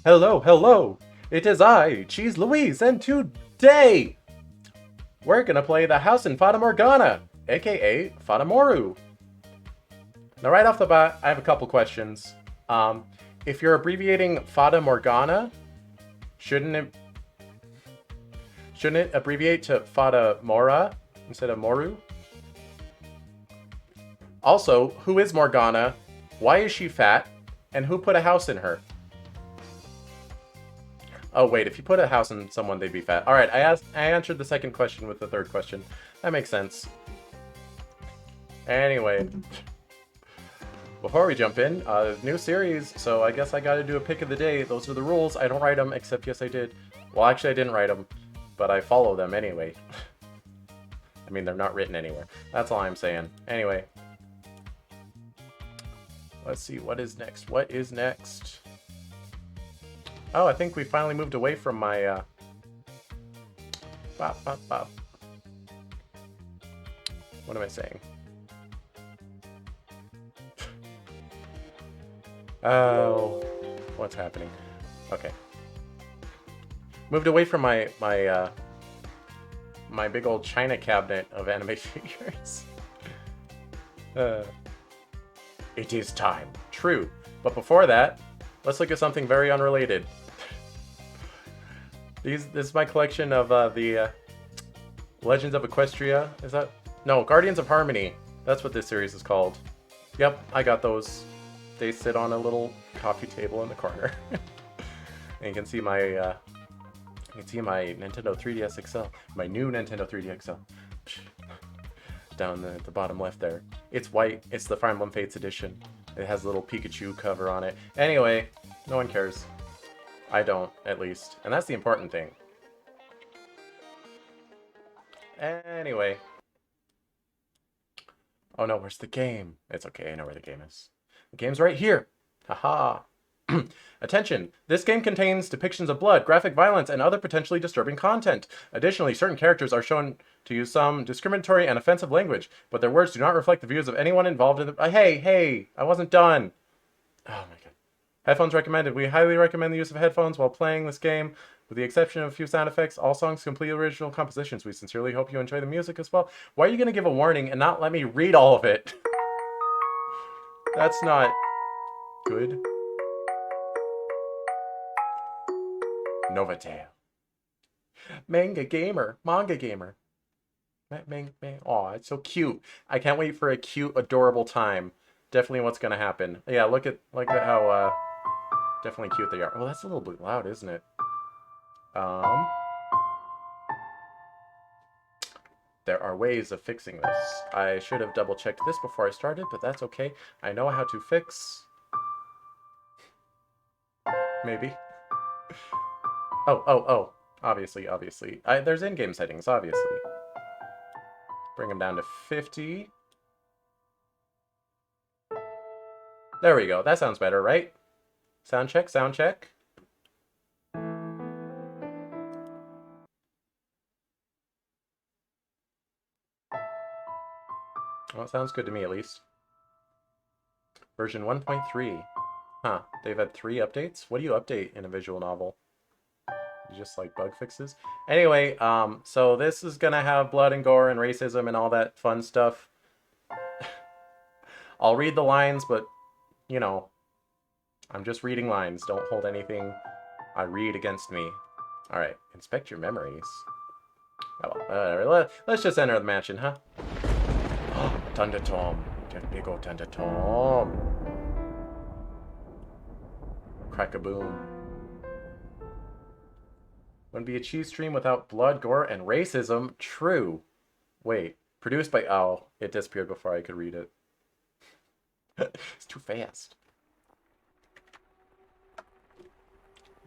Hello, hello! It is I, Cheese Louise, and today we're gonna play the house in Fata Morgana, aka Fatamoru. Now, right off the bat, I have a couple questions. If you're abbreviating Fata Morgana, shouldn't it abbreviate to Fata Mora instead of Moru? Also, who is Morgana? Why is she fat? And who put a house in her? Oh wait, if you put a house in someone, they'd be fat. All right, I answered the second question with the third question. That makes sense. Anyway, before we jump in, new series, so I guess I gotta do a pick of the day. Those are the rules. I don't write them, except yes, I did. Well, actually, I didn't write them, but I follow them anyway. I mean, they're not written anywhere. That's all I'm saying. Anyway, let's see, what is next? What is next? Oh, I think we finally moved away from my, Bop, bop, bop. What am I saying? Oh, what's happening? Okay. Moved away from my big old china cabinet of anime figures. It is time. True. But before that, let's look at something very unrelated. This is my collection of the Legends of Equestria. Is that? No, Guardians of Harmony. That's what this series is called. Yep, I got those. They sit on a little coffee table in the corner. And you can see my Nintendo 3DS XL, my new Nintendo 3DS XL, down the bottom left there. It's white. It's the Fire Emblem Fates edition. It has a little Pikachu cover on it. Anyway, no one cares. I don't, at least. And that's the important thing. Anyway. Oh no, where's the game? It's okay, I know where the game is. The game's right here. Haha. Attention! This game contains depictions of blood, graphic violence, and other potentially disturbing content. Additionally, certain characters are shown to use some discriminatory and offensive language, but their words do not reflect the views of anyone involved in the... hey! I wasn't done! Oh my god. Headphones recommended. We highly recommend the use of headphones while playing this game. With the exception of a few sound effects, all songs complete original compositions. We sincerely hope you enjoy the music as well. Why are you going to give a warning and not let me read all of it? That's not good. Novatale. Manga gamer. Manga gamer. Aw, it's so cute. I can't wait for a cute, adorable time. Definitely what's going to happen. Yeah, look at how definitely cute they are. Well, that's a little bit loud, isn't it? There are ways of fixing this. I should have double-checked this before I started, but that's okay. I know how to fix... Maybe. Oh. Obviously. There's in-game settings, obviously. Bring them down to 50. There we go. That sounds better, right? Sound check, sound check. Well, it sounds good to me, at least. Version 1.3. Huh. They've had 3 updates? What do you update in a visual novel? Just like bug fixes? Anyway, so this is gonna have blood and gore and racism and all that fun stuff. I'll read the lines, but, you know, I'm just reading lines. Don't hold anything I read against me. Alright, inspect your memories. Oh, well, let's just enter the mansion, huh? Thunder Tom. Big old Thunder Tom. Crack-a-boom. Wouldn't be a cheese stream without blood, gore, and racism. True. Wait. Produced by... Oh, it disappeared before I could read it. It's too fast.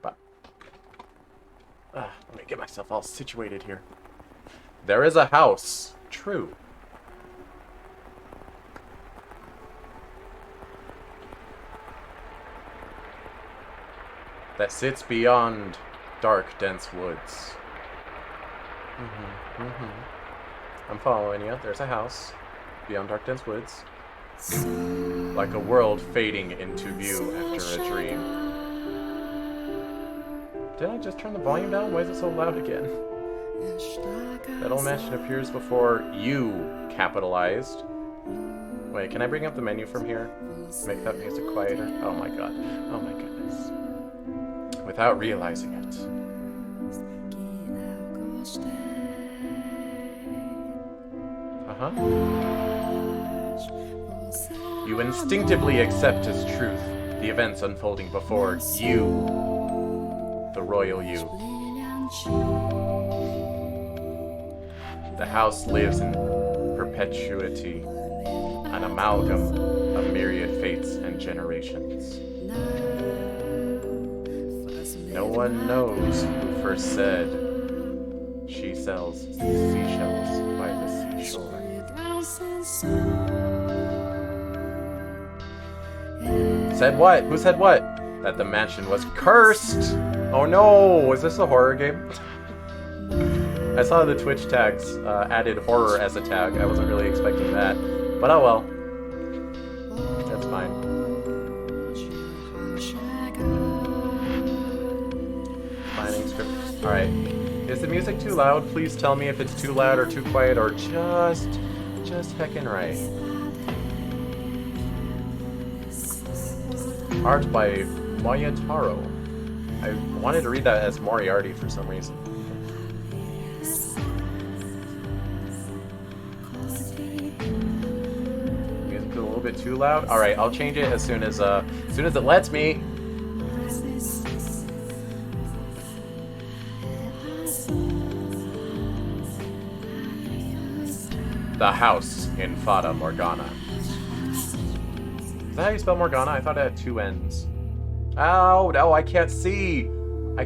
But... let me get myself all situated here. There is a house. True. That sits beyond dark, dense woods. I'm following you. There's a house beyond dark, dense woods. Like a world fading into view after a dream. Did I just turn the volume down? Why is it so loud again? That old mansion appears before you, capitalized. Wait, can I bring up the menu from here? Make that music quieter? Oh my god. Oh my goodness. Without realizing it. Uh-huh. You instinctively accept as truth the events unfolding before you, the royal you. The house lives in perpetuity, an amalgam of myriad fates and generations. No one knows who first said, she sells seashells by the seashore. Said what? Who said what? That the mansion was cursed! Oh no! Was this a horror game? I saw the Twitch tags added horror as a tag. I wasn't really expecting that. But oh well. That's fine. Finding script. Alright. Is the music too loud? Please tell me if it's too loud or too quiet or just heckin' right. Art by Moyataro. I wanted to read that as Moriarty for some reason. Music a little bit too loud. All right, I'll change it as soon as it lets me. The house in Fata Morgana. Is that how you spell Morgana? I thought it had two N's. Oh, no, I can't see. I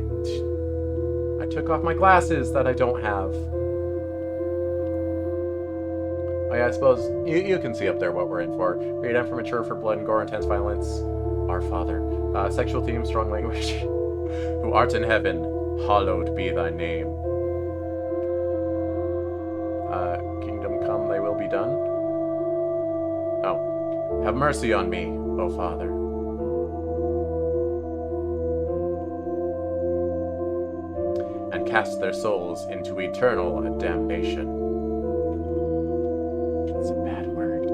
took off my glasses that I don't have. Oh yeah, I suppose you can see up there what we're in for. Rated M for mature, for blood and gore, intense violence. Our Father. Sexual themes, strong language. Who art in heaven, hallowed be thy name. Kingdom come, thy will be done. Oh. Have mercy on me, O Father. And cast their souls into eternal damnation. It's a bad word.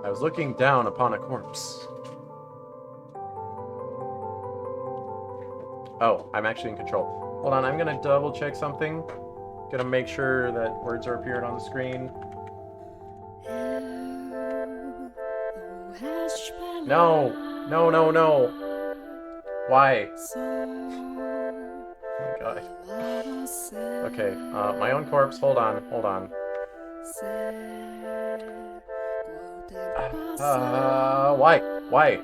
I was looking down upon a corpse. Oh, I'm actually in control. Hold on, I'm gonna double check something. Gonna make sure that words are appearing on the screen. No! No, no, no! Why? Oh my god. Okay, my own corpse. Hold on, hold on. Why? Why?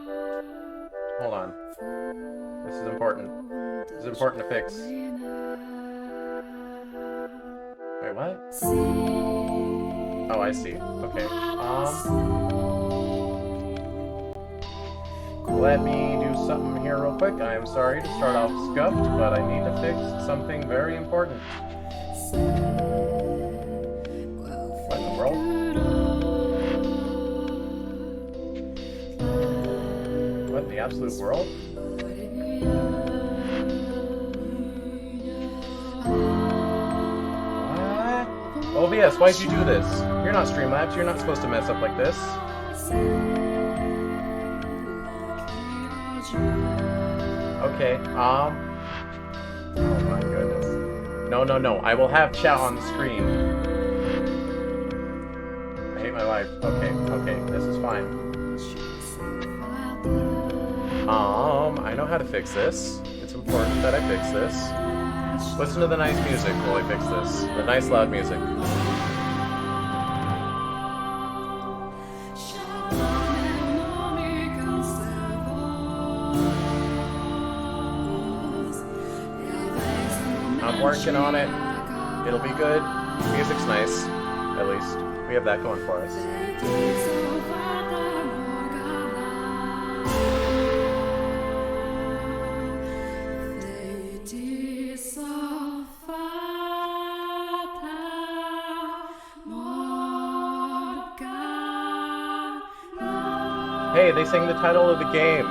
Hold on. This is important. This is important to fix. Wait, what? Oh, I see. Okay. Let me do something here real quick. I am sorry to start off scuffed, but I need to fix something very important. What in the world? What in the absolute world? OBS, why'd you do this? You're not Streamlabs, you're not supposed to mess up like this. Okay, oh my goodness. No, no, no, I will have chat on the screen. I hate my life. Okay, okay, this is fine. I know how to fix this. It's important that I fix this. Listen to the nice music while I fix this. The nice loud music. I'm working on it. It'll be good. Music's nice, at least. We have that going for us. Hey, they sang the title of the game.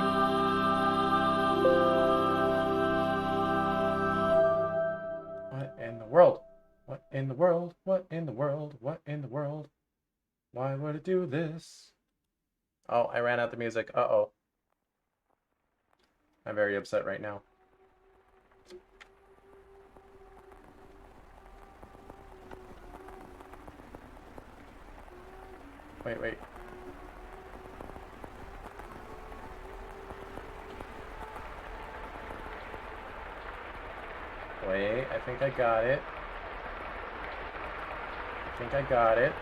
What in the world? What in the world? What in the world? What in the world? Why would it do this? Oh, I ran out the music. Uh-oh. I'm very upset right now. Wait, wait. Wait, I think I got it. I think I got it.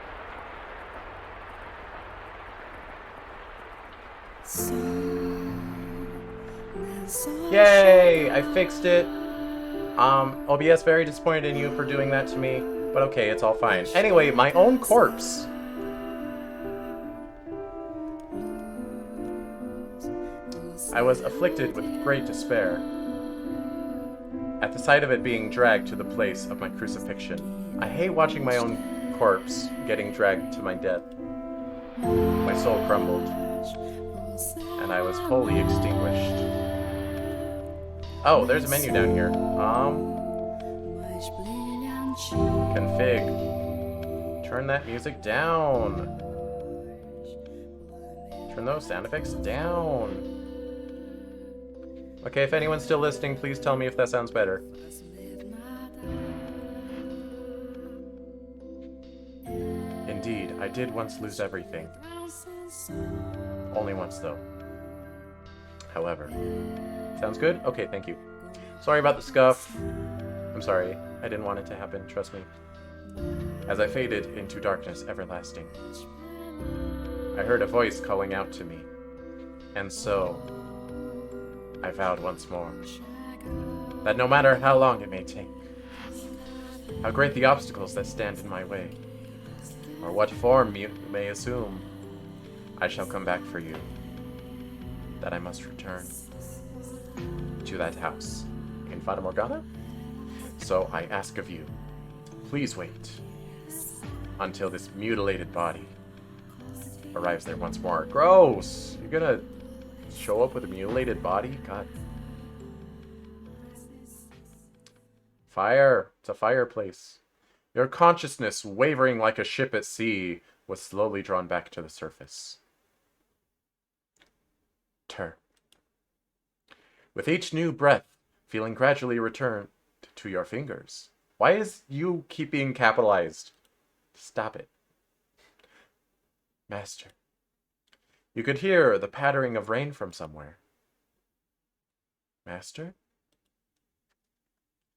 Yay! I fixed it. OBS, very disappointed in you for doing that to me. But okay, it's all fine. Anyway, my own corpse. I was afflicted with great despair at the sight of it being dragged to the place of my crucifixion. I hate watching my own corpse getting dragged to my death. My soul crumbled, and I was wholly extinguished. Oh, there's a menu down here. Config. Turn that music down. Turn those sound effects down. Okay, if anyone's still listening, please tell me if that sounds better. Indeed, I did once lose everything. Only once, though. However. Sounds good? Okay, thank you. Sorry about the scuff. I'm sorry. I didn't want it to happen, trust me. As I faded into darkness everlasting, I heard a voice calling out to me. And so, I vowed once more that no matter how long it may take, how great the obstacles that stand in my way, or what form you may assume, I shall come back for you, that I must return to that house in Fatamoru. So I ask of you, please wait until this mutilated body arrives there once more. Gross! You're gonna show up with a mutilated body? God. Fire! It's a fireplace. Your consciousness, wavering like a ship at sea, was slowly drawn back to the surface. Turn. With each new breath, feeling gradually returned to your fingers. Why is you keep being capitalized? Stop it. Master. You could hear the pattering of rain from somewhere. Master?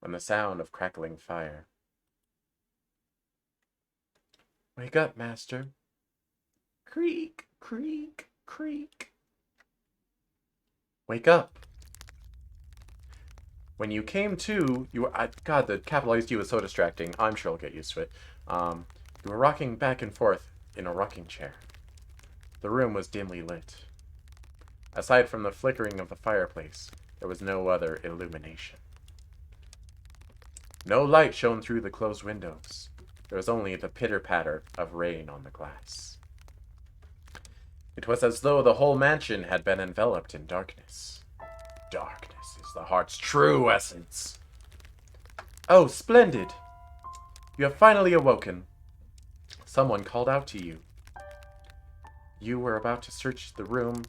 And the sound of crackling fire. Wake up, Master. Creak, creak, creak. Wake up. When you came to, you were... God, the capitalized U is so distracting. I'm sure I'll get used to it. You were rocking back and forth in a rocking chair. The room was dimly lit. Aside from the flickering of the fireplace, there was no other illumination. No light shone through the closed windows. There was only the pitter-patter of rain on the glass. It was as though the whole mansion had been enveloped in darkness. Darkness is the heart's true essence. Oh, splendid! You have finally awoken. Someone called out to you. You were about to search the room,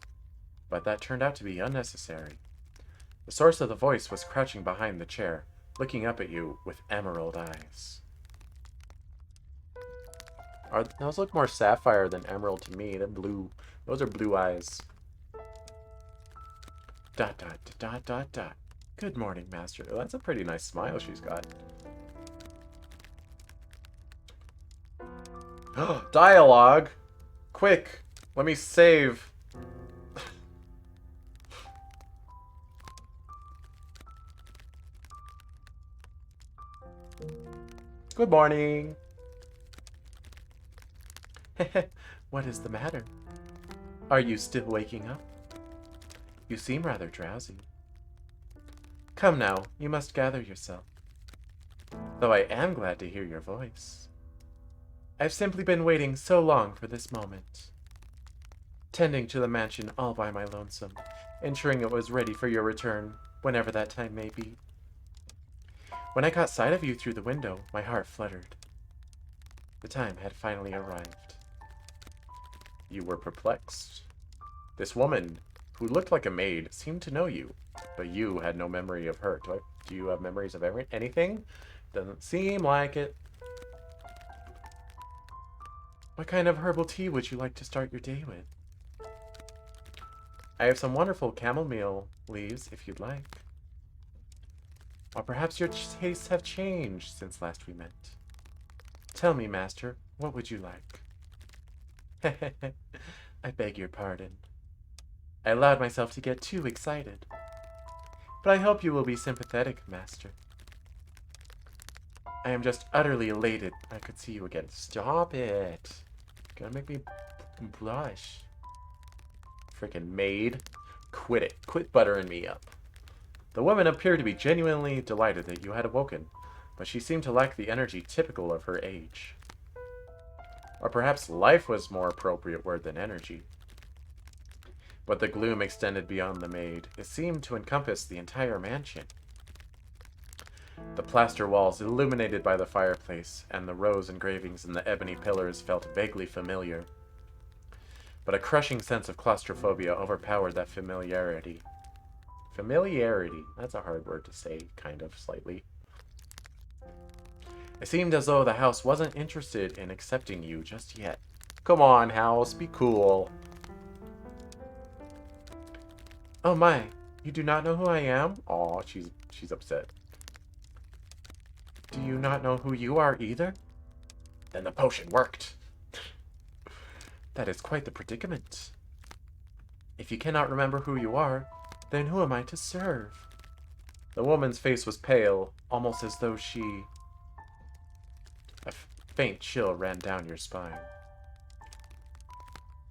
but that turned out to be unnecessary. The source of the voice was crouching behind the chair, looking up at you with emerald eyes. Those look more sapphire than emerald to me. They're blue. Those are blue eyes. Dot, dot, dot, dot, dot. Good morning, Master. Oh, that's a pretty nice smile she's got. Dialogue! Quick! Let me save. Good morning. What is the matter? Are you still waking up? You seem rather drowsy. Come now, you must gather yourself. Though I am glad to hear your voice. I've simply been waiting so long for this moment. tending to the mansion all by my lonesome, ensuring it was ready for your return, whenever that time may be. When I caught sight of you through the window, my heart fluttered. The time had finally arrived. You were perplexed. This woman, who looked like a maid, seemed to know you, but you had no memory of her. Do you have memories of anything? Doesn't seem like it. What kind of herbal tea would you like to start your day with? I have some wonderful chamomile leaves, if you'd like. Or perhaps your tastes have changed since last we met. Tell me, master, what would you like? I beg your pardon. I allowed myself to get too excited. But I hope you will be sympathetic, master. I am just utterly elated I could see you again. Stop it. You're gonna make me blush. Freaking maid. Quit it. Quit buttering me up. The woman appeared to be genuinely delighted that you had awoken, but she seemed to lack the energy typical of her age. Or perhaps life was more appropriate word than energy. But the gloom extended beyond the maid. It seemed to encompass the entire mansion. The plaster walls, illuminated by the fireplace, and the rose engravings in the ebony pillars felt vaguely familiar. But a crushing sense of claustrophobia overpowered that familiarity. Familiarity. That's a hard word to say, kind of, slightly. It seemed as though the house wasn't interested in accepting you just yet. Come on, house, be cool. Oh my, you do not know who I am? Aw, she's upset. Do you not know who you are either? Then the potion worked. That is quite the predicament. If you cannot remember who you are, then who am I to serve? The woman's face was pale, almost as though she... A faint chill ran down your spine.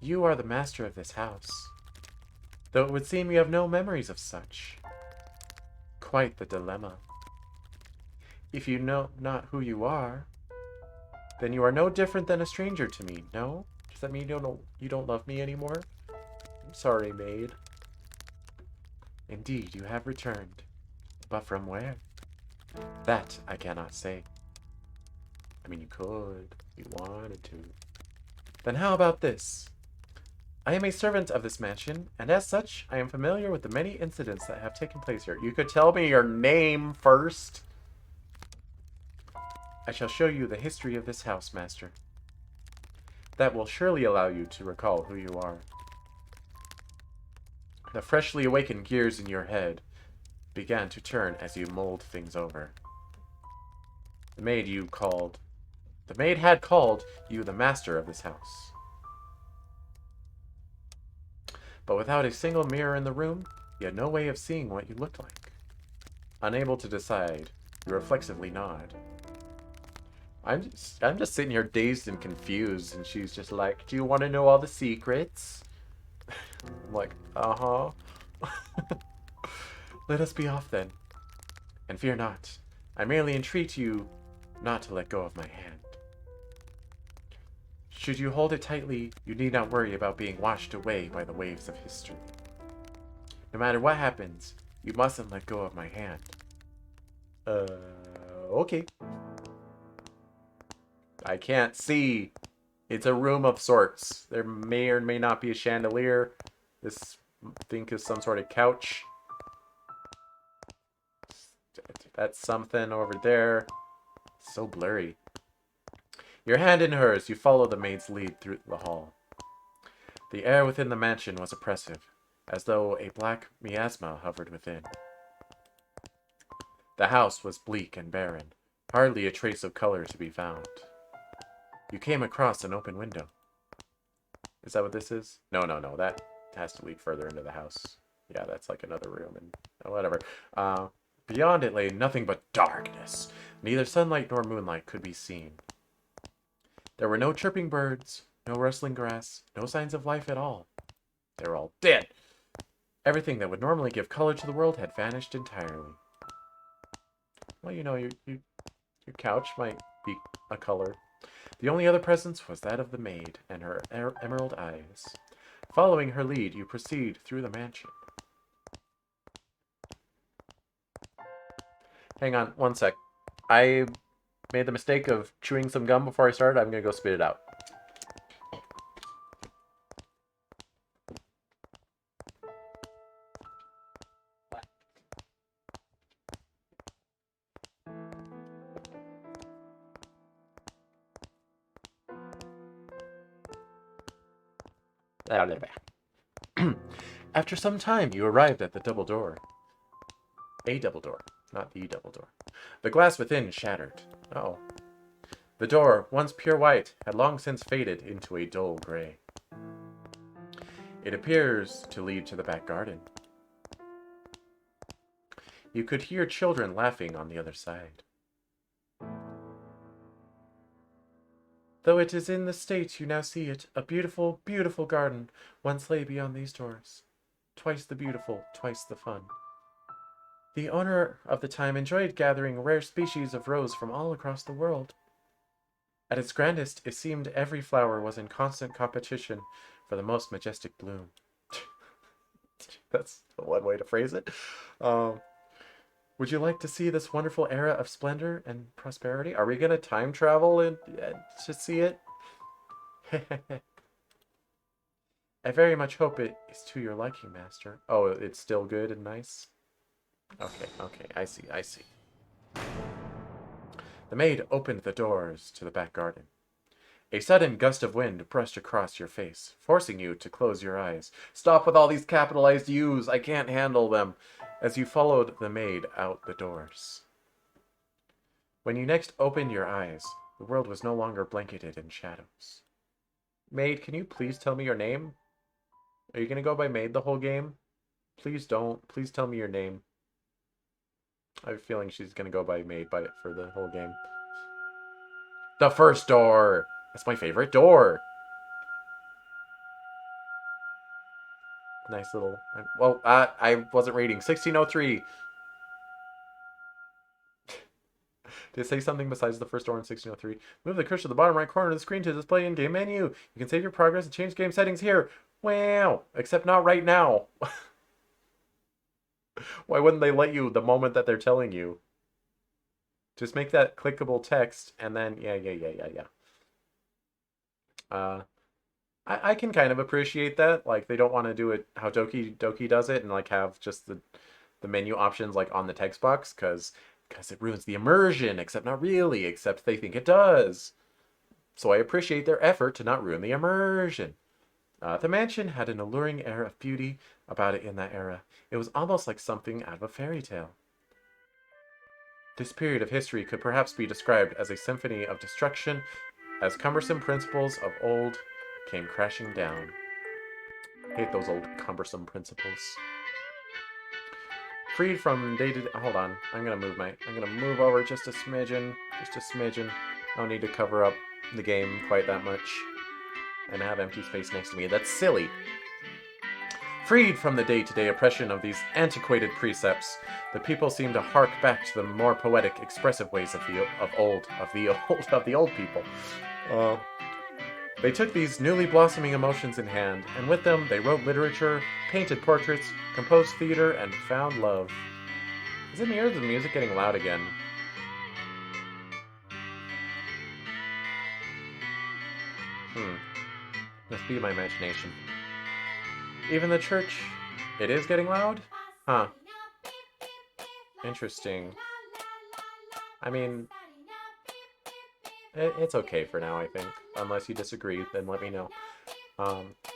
You are the master of this house, though it would seem you have no memories of such. Quite the dilemma. If you know not who you are, then you are no different than a stranger to me, no? Does that mean you don't love me anymore? I'm sorry, maid. Indeed, you have returned. But from where? That I cannot say. I mean, you could, if you wanted to. Then how about this? I am a servant of this mansion, and as such, I am familiar with the many incidents that have taken place here. You could tell me your name first. I shall show you the history of this house, master. That will surely allow you to recall who you are. The freshly awakened gears in your head began to turn as you mulled things over. The maid had called you the master of this house. But without a single mirror in the room, you had no way of seeing what you looked like. Unable to decide, you reflexively nod. I'm just sitting here dazed and confused, and she's just like, do you want to know all the secrets? I'm like, uh-huh. Let us be off then. And fear not, I merely entreat you not to let go of my hand. Should you hold it tightly, you need not worry about being washed away by the waves of history. No matter what happens, you mustn't let go of my hand. Okay. I can't see. It's a room of sorts. There may or may not be a chandelier. This, I think, is some sort of couch. That's something over there. So blurry. Your hand in hers, you follow the maid's lead through the hall. The air within the mansion was oppressive, as though a black miasma hovered within. The house was bleak and barren, hardly a trace of color to be found. You came across an open window. Is that what this is? No, that has to lead further into the house. Yeah, that's like another room and whatever. Beyond it lay nothing but darkness. Neither sunlight nor moonlight could be seen. There were no chirping birds, no rustling grass, no signs of life at all. They were all dead. Everything that would normally give color to the world had vanished entirely. Well, you know, your couch might be a color. The only other presence was that of the maid and her emerald eyes. Following her lead, you proceed through the mansion. Hang on, one sec. I made the mistake of chewing some gum before I started. I'm going to go spit it out. After some time, you arrived at the double door. A double door, not the double door. The glass within shattered. Oh. The door, once pure white, had long since faded into a dull gray. It appears to lead to the back garden. You could hear children laughing on the other side. Though it is in the state you now see it, a beautiful, beautiful garden once lay beyond these doors. Twice the beautiful, twice the fun. The owner of the time enjoyed gathering rare species of rose from all across the world. At its grandest, it seemed every flower was in constant competition for the most majestic bloom. That's one way to phrase it. Would you like to see this wonderful era of splendor and prosperity? Are we going to time travel to see it? I very much hope it is to your liking, Master. Oh, it's still good and nice? Okay, I see. The maid opened the doors to the back garden. A sudden gust of wind brushed across your face, forcing you to close your eyes. Stop with all these capitalized U's, I can't handle them, as you followed the maid out the doors. When you next opened your eyes, the world was no longer blanketed in shadows. Maid, can you please tell me your name? Are you going to go by maid the whole game? Please don't. Please tell me your name. I have a feeling she's going to go by maid for the whole game. The first door! That's my favorite door! Nice little... Well, I wasn't reading. 1603! Did it say something besides the first door in 1603? Move the cursor to the bottom right corner of the screen to display in-game menu. You can save your progress and change game settings here. Wow! Except not right now. Why wouldn't they let you the moment that they're telling you? Just make that clickable text, and then, yeah. I can kind of appreciate that. Like, they don't want to do it how Doki Doki does it, and, like, have just the menu options, like, on the text box, because it ruins the immersion, except not really, except they think it does. So I appreciate their effort to not ruin the immersion. The mansion had an alluring air of beauty about it in that era. It was almost like something out of a fairy tale. This period of history could perhaps be described as a symphony of destruction as cumbersome principles of old came crashing down. I hate those old cumbersome principles. Freed from day-to-day... Hold on. I'm gonna move over just a smidgen. I don't need to cover up the game quite that much and have empty space next to me. That's silly. Freed from the day-to-day oppression of these antiquated precepts, the people seem to hark back to the more poetic, expressive ways of the old people. They took these newly blossoming emotions in hand, and with them they wrote literature, painted portraits, composed theater, and found love. Is it me or is the music getting loud again? Must be my imagination. Even the church... It is getting loud? Huh. Interesting. I mean... It's okay for now, I think. Unless you disagree, then let me know.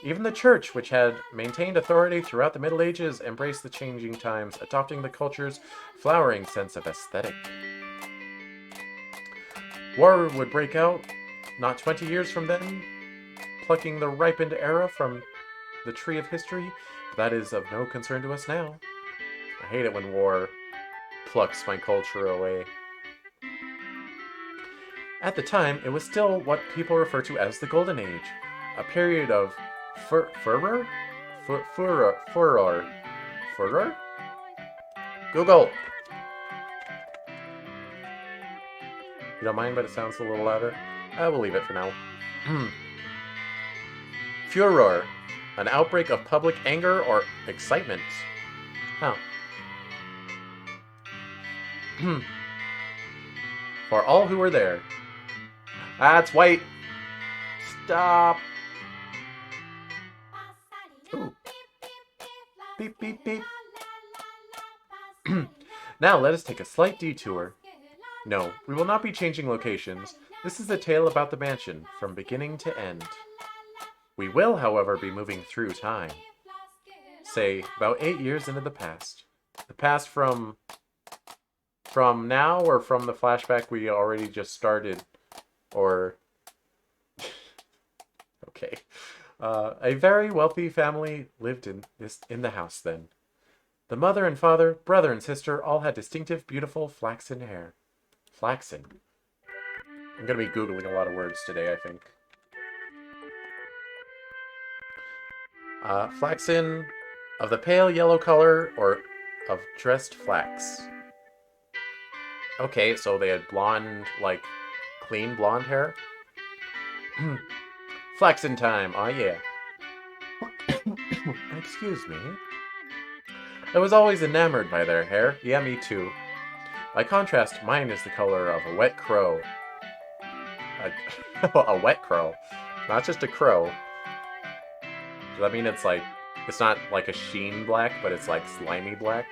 Even the church, which had maintained authority throughout the Middle Ages, embraced the changing times, adopting the culture's flowering sense of aesthetic. War would break out, not 20 years from then, plucking the ripened era from the tree of history, but that is of no concern to us now. I hate it when war plucks my culture away. At the time, it was still what people refer to as the Golden Age, a period of furor? Google! You don't mind, but it sounds a little louder? I will leave it for now. Furor. An outbreak of public anger or excitement. Huh. For all who were there. That's white. Stop. Ooh. Beep, beep, beep. Now let us take a slight detour. No, we will not be changing locations. This is a tale about the mansion, from beginning to end. We will, however, be moving through time. Say, about 8 years into the past. The past from now, or from the flashback we already just started? Or... okay. A very wealthy family lived in the house then. The mother and father, brother and sister all had distinctive, beautiful flaxen hair. Flaxen. I'm going to be Googling a lot of words today, I think. Flaxen of the pale yellow color or of dressed flax. Okay, so they had blonde, like, clean blonde hair. Flaxen time, oh yeah. Excuse me. I was always enamored by their hair. Yeah, me too. By contrast, mine is the color of a wet crow. A wet crow. Not just a crow. Does that mean it's like... it's not like a sheen black, but it's like slimy black?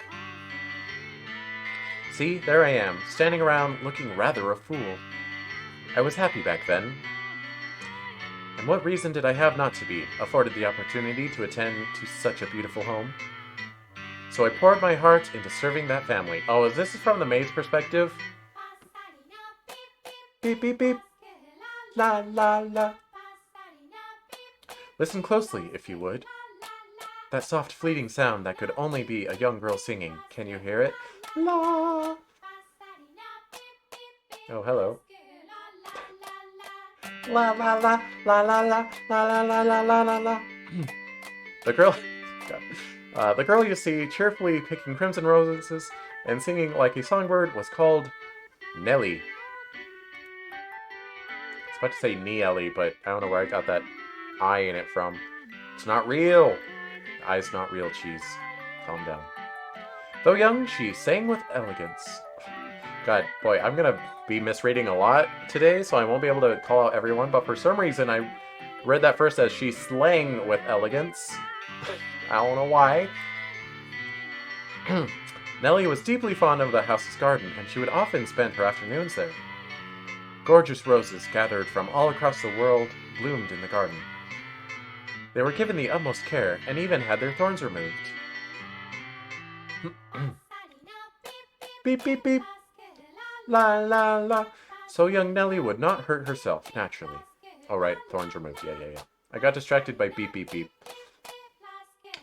See, there I am, standing around looking rather a fool. I was happy back then. And what reason did I have not to be, afforded the opportunity to attend to such a beautiful home? So I poured my heart into serving that family. Oh, is this from the maid's perspective? Beep, beep, beep. La, la, la. Listen closely, if you would. That soft, fleeting sound that could only be a young girl singing. Can you hear it? La. Oh, hello. La, la, la, la, la, la, la, la, la, la, la, la. The girl... the girl you see cheerfully picking crimson roses and singing like a songbird was called Nellie. I was about to say Nielly, but I don't know where I got that I in it from. It's not real. The I's not real, cheese. Calm down. Though young, she sang with elegance. God, boy, I'm gonna be misreading a lot today, so I won't be able to call out everyone, but for some reason I read that first as she sang with elegance. I don't know why. Nellie was deeply fond of the house's garden, and she would often spend her afternoons there. Gorgeous roses gathered from all across the world bloomed in the garden. They were given the utmost care, and even had their thorns removed. Beep, beep, beep. La, la, la. So young Nellie would not hurt herself, naturally. Oh, right, thorns removed. Yeah. I got distracted by beep, beep, beep.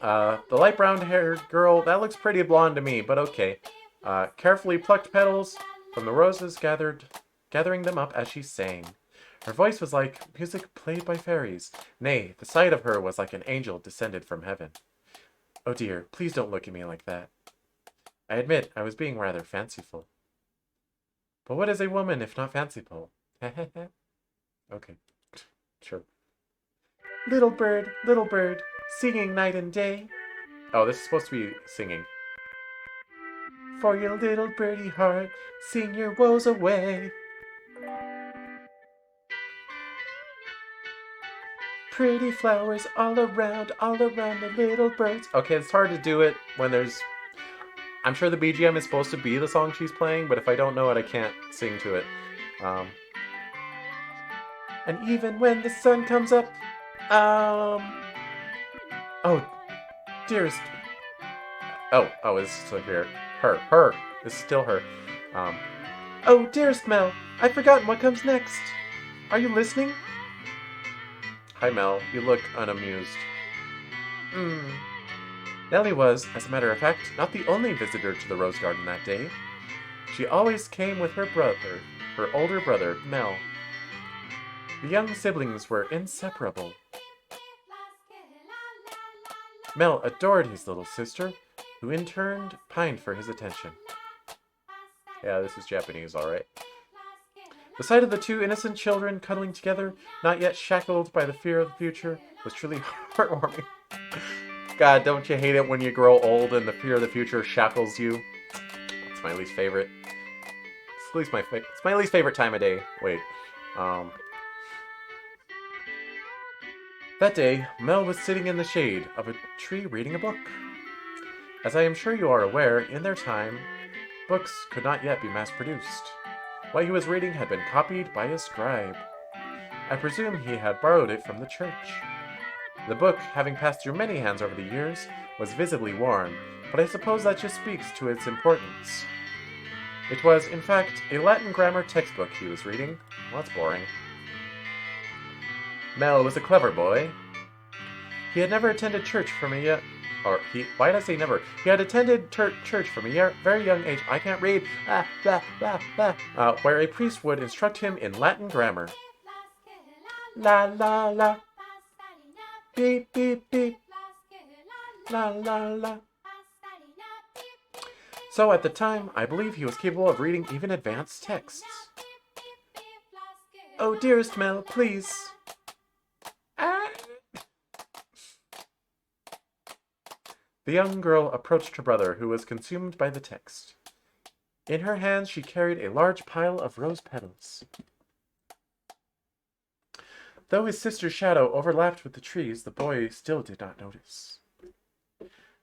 The light brown-haired girl, that looks pretty blonde to me, but okay. Carefully plucked petals from the roses, gathering them up as she sang. Her voice was like music played by fairies. Nay, the sight of her was like an angel descended from heaven. Oh dear, please don't look at me like that. I admit I was being rather fanciful. But what is a woman if not fanciful? Okay, sure. Little bird, singing night and day. Oh, this is supposed to be singing. For your little birdie heart, sing your woes away. Pretty flowers all around the little birds. Okay, it's hard to do it when there's... I'm sure the BGM is supposed to be the song she's playing, but if I don't know it, I can't sing to it. And even when the sun comes up... Oh, dearest... Oh, it's still here. Her. It's still her. Oh, dearest Mel, I've forgotten what comes next. Are you listening? Hi, Mel. You look unamused. Nellie was, as a matter of fact, not the only visitor to the rose garden that day. She always came with her brother, her older brother, Mel. The young siblings were inseparable. Mel adored his little sister, who in turn pined for his attention. Yeah, this is Japanese, alright. The sight of the two innocent children cuddling together, not yet shackled by the fear of the future, was truly heartwarming. God, don't you hate it when you grow old and the fear of the future shackles you? It's my least favorite. It's my least favorite time of day. Wait. Um. That day, Mel was sitting in the shade of a tree reading a book. As I am sure you are aware, in their time, books could not yet be mass-produced. What he was reading had been copied by a scribe. I presume he had borrowed it from the church. The book, having passed through many hands over the years, was visibly worn, but I suppose that just speaks to its importance. It was, in fact, a Latin grammar textbook he was reading. Well, that's boring. Mel was a clever boy. He had never attended church from why did I say never? He had attended church from a very young age. I can't read. Where a priest would instruct him in Latin grammar. La la la. Beep beep beep. La la la. So at the time, I believe he was capable of reading even advanced texts. Oh, dearest Mel, please. The young girl approached her brother, who was consumed by the text. In her hands she carried a large pile of rose petals. Though his sister's shadow overlapped with the trees, the boy still did not notice.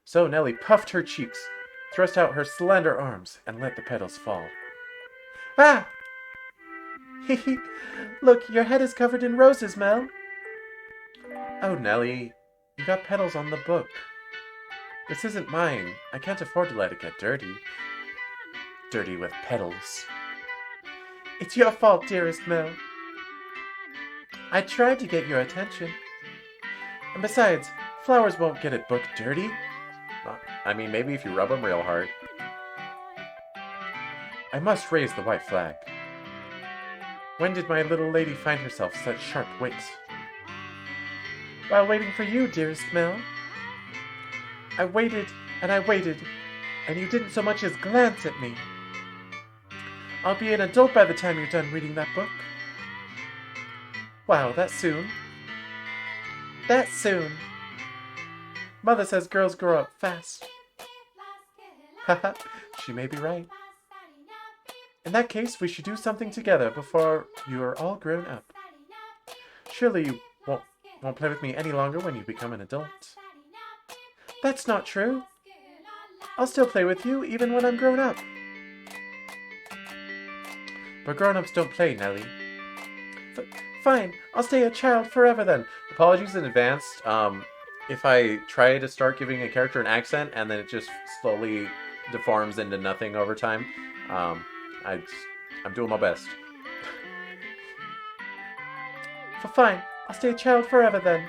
So Nellie puffed her cheeks, thrust out her slender arms, and let the petals fall. Ah! Hee Look, your head is covered in roses, Mel. Oh, Nellie, you got petals on the book. This isn't mine. I can't afford to let it get dirty. Dirty with petals. It's your fault, dearest Mel. I tried to get your attention. And besides, flowers won't get a book dirty. I mean, maybe if you rub them real hard. I must raise the white flag. When did my little lady find herself such sharp wit? While waiting for you, dearest Mel. I waited, and you didn't so much as glance at me. I'll be an adult by the time you're done reading that book. Wow, that soon? That soon. Mother says girls grow up fast. Haha, she may be right. In that case, we should do something together before you are all grown up. Surely you won't play with me any longer when you become an adult. That's not true. I'll still play with you even when I'm grown up. But grown-ups don't play, Nellie. Fine, I'll stay a child forever then. Apologies in advance. If I try to start giving a character an accent and then it just slowly deforms into nothing over time, I'm doing my best. Fine, I'll stay a child forever then.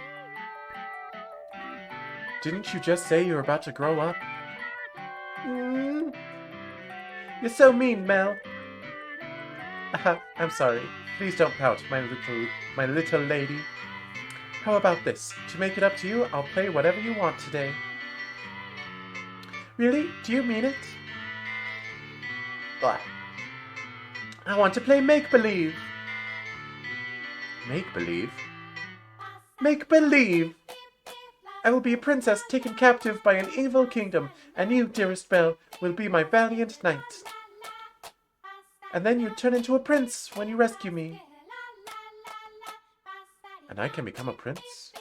Didn't you just say you were about to grow up? You're so mean, Mel. I'm sorry. Please don't pout, my little lady. How about this? To make it up to you, I'll play whatever you want today. Really? Do you mean it? Blah. I want to play make-believe. Make-believe? Make-believe! I will be a princess taken captive by an evil kingdom, and you, dearest Mel, will be my valiant knight. And then you turn into a prince when you rescue me. And I can become a prince?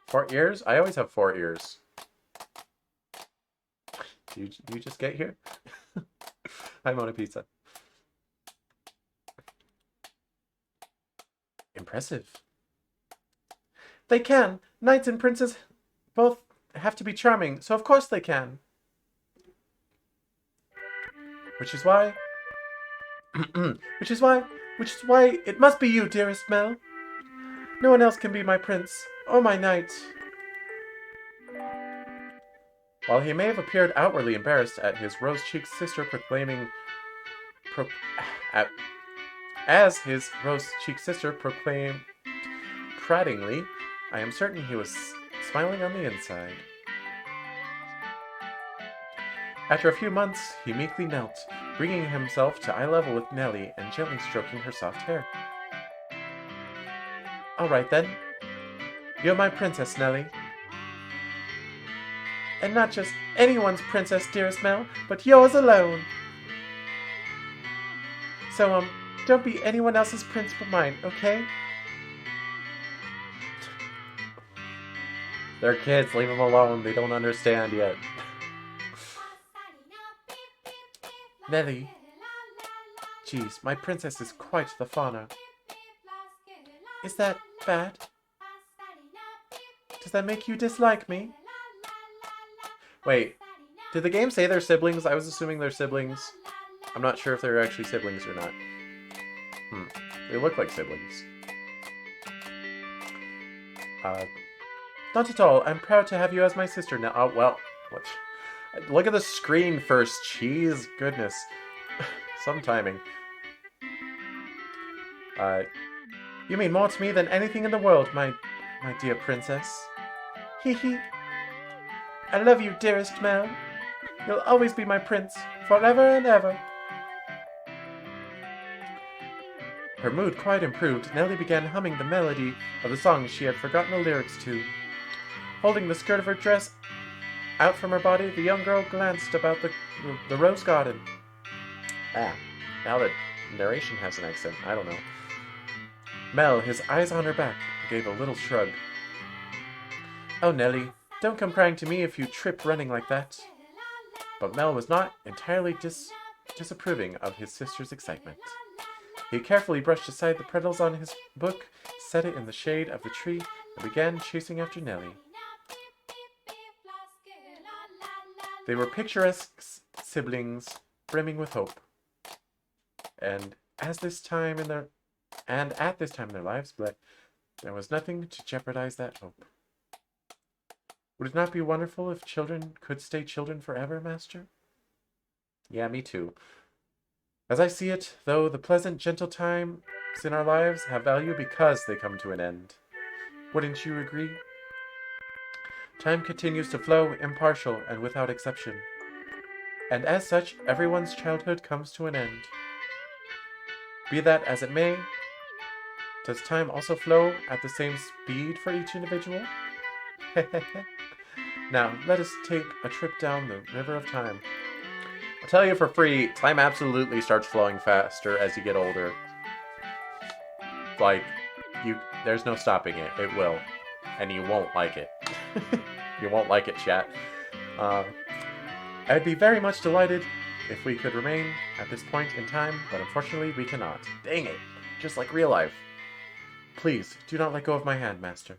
4 ears? I always have 4 ears. Do you just get here? Hi, Mona Pizza. Impressive. They can. Knights and princes both have to be charming, so of course they can. Which is why it must be you, dearest Mel. No one else can be my prince, or my knight. While he may have appeared outwardly embarrassed at his rose-cheeked sister proclaiming... as his rose-cheeked sister proclaimed prattingly, I am certain he was smiling on the inside. After a few months, he meekly knelt, bringing himself to eye level with Nellie and gently stroking her soft hair. All right, then. You're my princess, Nellie. And not just anyone's princess, dearest Mel, but yours alone. So, don't be anyone else's prince but mine, okay? They're kids, leave them alone. They don't understand yet. Nellie. Geez, my princess is quite the fauna. Is that bad? Does that make you dislike me? Wait, did the game say they're siblings? I was assuming they're siblings. I'm not sure if they're actually siblings or not. They look like siblings. Not at all. I'm proud to have you as my sister now. Oh, well. What? Look at the screen first. Jeez, goodness. Some timing. You mean more to me than anything in the world, my dear princess. Hee hee. I love you, dearest Mel. You'll always be my prince, forever and ever. Her mood quite improved, Nellie began humming the melody of the song she had forgotten the lyrics to. Holding the skirt of her dress out from her body, the young girl glanced about the rose garden. Now that narration has an accent, I don't know. Mel, his eyes on her back, gave a little shrug. Oh, Nellie, don't come crying to me if you trip running like that. But Mel was not entirely disapproving of his sister's excitement. He carefully brushed aside the petals on his book, set it in the shade of the tree, and began chasing after Nellie. They were picturesque siblings, brimming with hope. And at this time in their lives, but there was nothing to jeopardize that hope. Would it not be wonderful if children could stay children forever, Master? Yeah, me too. As I see it, though, the pleasant, gentle times in our lives have value because they come to an end. Wouldn't you agree? Time continues to flow, impartial and without exception. And as such, everyone's childhood comes to an end. Be that as it may, does time also flow at the same speed for each individual? Now, let us take a trip down the river of time. I'll tell you for free, time absolutely starts flowing faster as you get older. Like, there's no stopping it. It will. And you won't like it. You won't like it, chat. I'd be very much delighted if we could remain at this point in time, but unfortunately we cannot. Dang it. Just like real life. Please, do not let go of my hand, Master.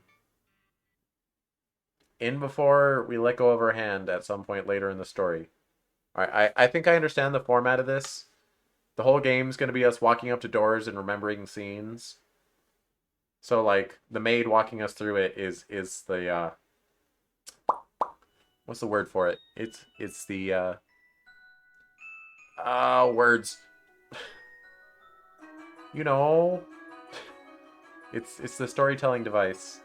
In before we let go of our hand at some point later in the story. Alright, I think I understand the format of this. The whole game's going to be us walking up to doors and remembering scenes. So, like, the maid walking us through it is the, what's the word for it? It's the, words. You know. It's the storytelling device.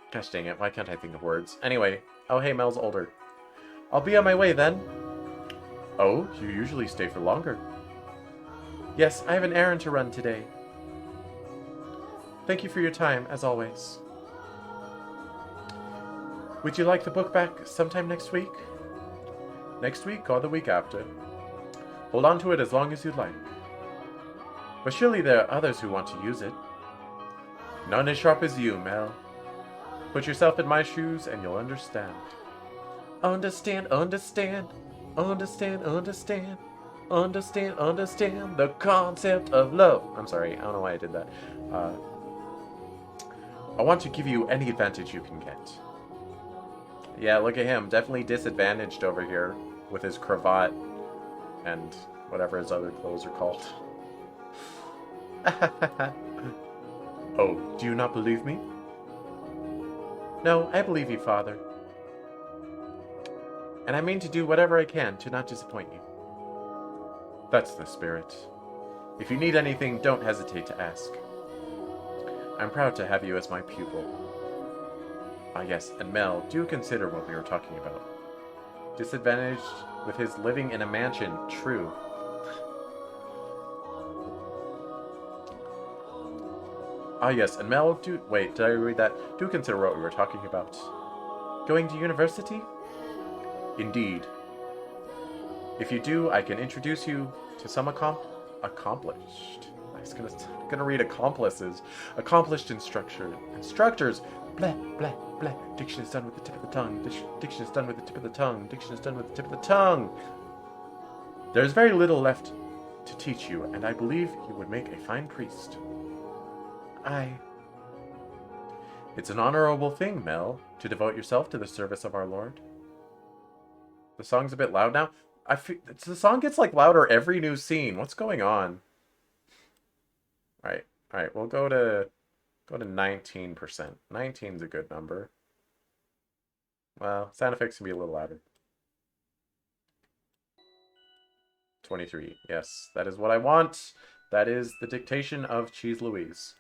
Gosh dang it, why can't I think of words? Anyway, oh hey, Mel's older. I'll be on my way then. Oh, you usually stay for longer. Yes, I have an errand to run today. Thank you for your time, as always. Would you like the book back sometime next week? Next week or the week after? Hold on to it as long as you'd like. But surely there are others who want to use it. None as sharp as you, Mel. Put yourself in my shoes and you'll understand. Understand, understand. Understand, understand. Understand, understand the concept of love. I'm sorry, I don't know why I did that. I want to give you any advantage you can get. Yeah, look at him. Definitely disadvantaged over here with his cravat and whatever his other clothes are called. Oh, do you not believe me? No, I believe you, Father. And I mean to do whatever I can to not disappoint you. That's the spirit. If you need anything, don't hesitate to ask. I'm proud to have you as my pupil. Ah yes, and Mel, do consider what we were talking about. Disadvantaged with his living in a mansion, true. Ah, yes, and Mel, wait, did I read that? Do consider what we were talking about. Going to university? Indeed. If you do, I can introduce you to some accomplished. I was gonna read accomplices. Accomplished instructors. Blah, blah, blah. Diction is done with the tip of the tongue. Diction is done with the tip of the tongue. Diction is done with the tip of the tongue. There's very little left to teach you, and I believe you would make a fine priest. It's an honorable thing, Mel, to devote yourself to the service of our Lord. The song's a bit loud now. The song gets like louder every new scene. What's going on? All right. We'll go to 19%. 19's a good number. Well, sound effects can be a little louder. 23. Yes, that is what I want. That is the dictation of Cheese Louise.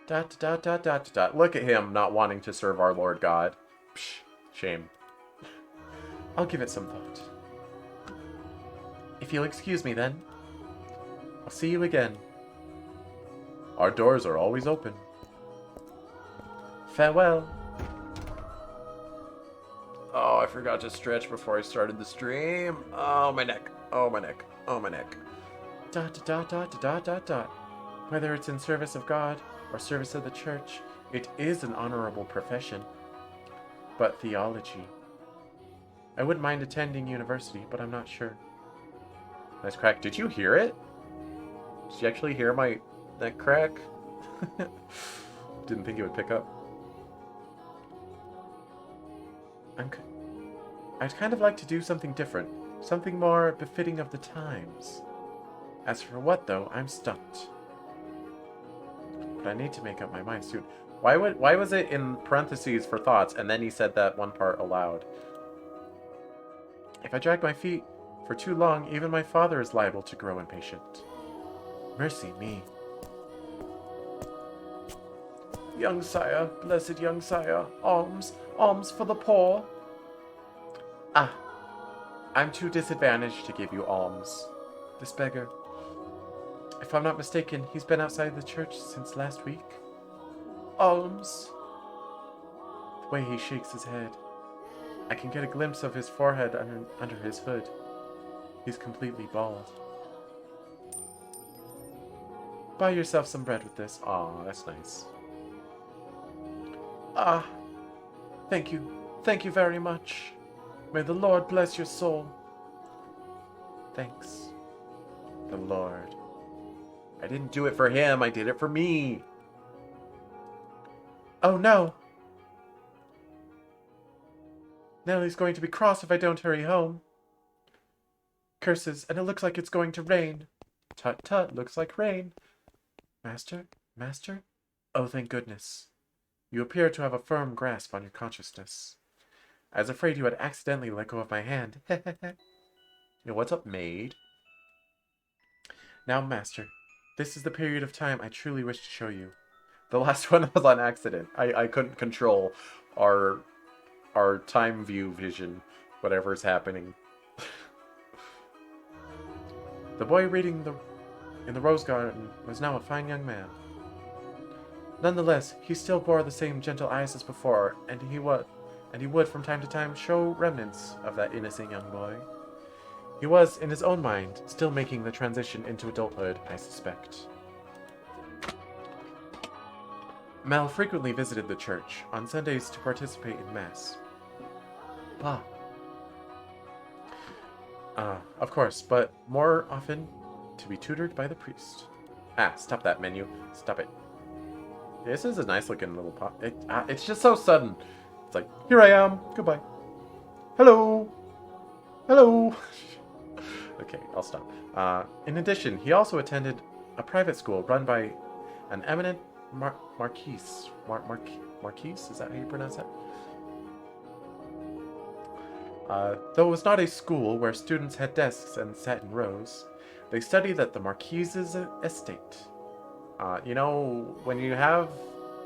Dot, dot, dot, dot, dot. Look at him not wanting to serve our Lord God. Psh, shame. I'll give it some thought. If you'll excuse me, then. I'll see you again. Our doors are always open. Farewell. Oh, I forgot to stretch before I started the stream. Oh, my neck. Oh, my neck. Oh, my neck. Dot, dot, dot, dot, dot, dot. Whether it's in service of God or service of the church, it is an honorable profession. But theology. I wouldn't mind attending university, but I'm not sure. Nice crack. Did you hear it? Did you actually hear my neck crack? Didn't think it would pick up. I'd kind of like to do something different. Something more befitting of the times. As for what, though, I'm stumped. But I need to make up my mind soon. Why was it in parentheses for thoughts, and then he said that one part aloud? If I drag my feet for too long, even my father is liable to grow impatient. Mercy me. Young sire, blessed young sire, alms for the poor. Ah, I'm too disadvantaged to give you alms. This beggar. If I'm not mistaken, he's been outside the church since last week. Alms. The way he shakes his head. I can get a glimpse of his forehead under his hood. He's completely bald. Buy yourself some bread with this. Aw, that's nice. Ah, thank you. Thank you very much. May the Lord bless your soul. Thanks. The Lord. I didn't do it for him, I did it for me. Oh no. Nellie's going to be cross if I don't hurry home. Curses, and it looks like it's going to rain. Tut tut, looks like rain. Master? Master? Oh, thank goodness. You appear to have a firm grasp on your consciousness. I was afraid you had accidentally let go of my hand. Yo, what's up, maid? Now, Master, this is the period of time I truly wish to show you. The last one was on accident. I couldn't control our time view vision, whatever's happening. The boy reading in the rose garden was now a fine young man. Nonetheless, he still bore the same gentle eyes as before, and he would from time to time show remnants of that innocent young boy. He was, in his own mind, still making the transition into adulthood, I suspect. Mal frequently visited the church on Sundays to participate in Mass. Of course, but more often to be tutored by the priest. Ah, stop that menu. Stop it. This is a nice looking little pot. It's just so sudden. It's like, here I am. Goodbye. Hello. Hello. Okay, I'll stop. In addition, he also attended a private school run by an eminent Marquise. Marquise? Is that how you pronounce that? Though it was not a school where students had desks and sat in rows, they studied at the Marquise's estate. You know, when you have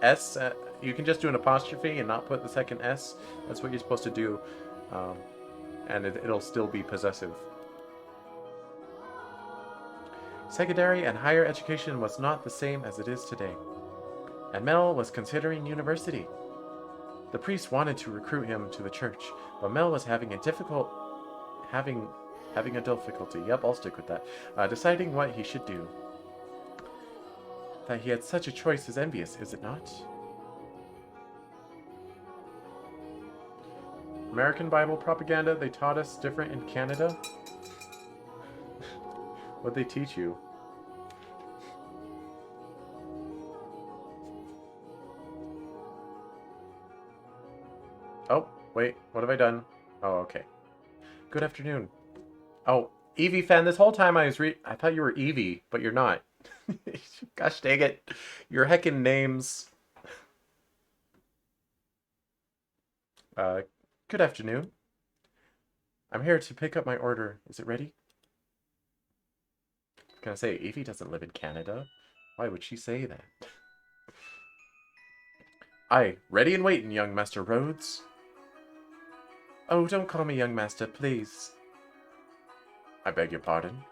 S, you can just do an apostrophe and not put the second S. That's what you're supposed to do, and it'll still be possessive. Secondary and higher education was not the same as it is today, and Mel was considering university. The priest wanted to recruit him to the church, but Mel was having a difficulty. Yep, I'll stick with that. Deciding what he should do. That he had such a choice is envious, is it not? American Bible propaganda, they taught us different in Canada. What'd they teach you? Oh, wait, what have I done? Oh, okay. Good afternoon. Oh, Eevee fan, this whole time I thought you were Eevee, but you're not. Gosh dang it. Your heckin' names. Good afternoon. I'm here to pick up my order. Is it ready? Can I say, Eevee doesn't live in Canada? Why would she say that? Aye, ready and waiting, young Master Rhodes. Oh, don't call me young master, please. I beg your pardon.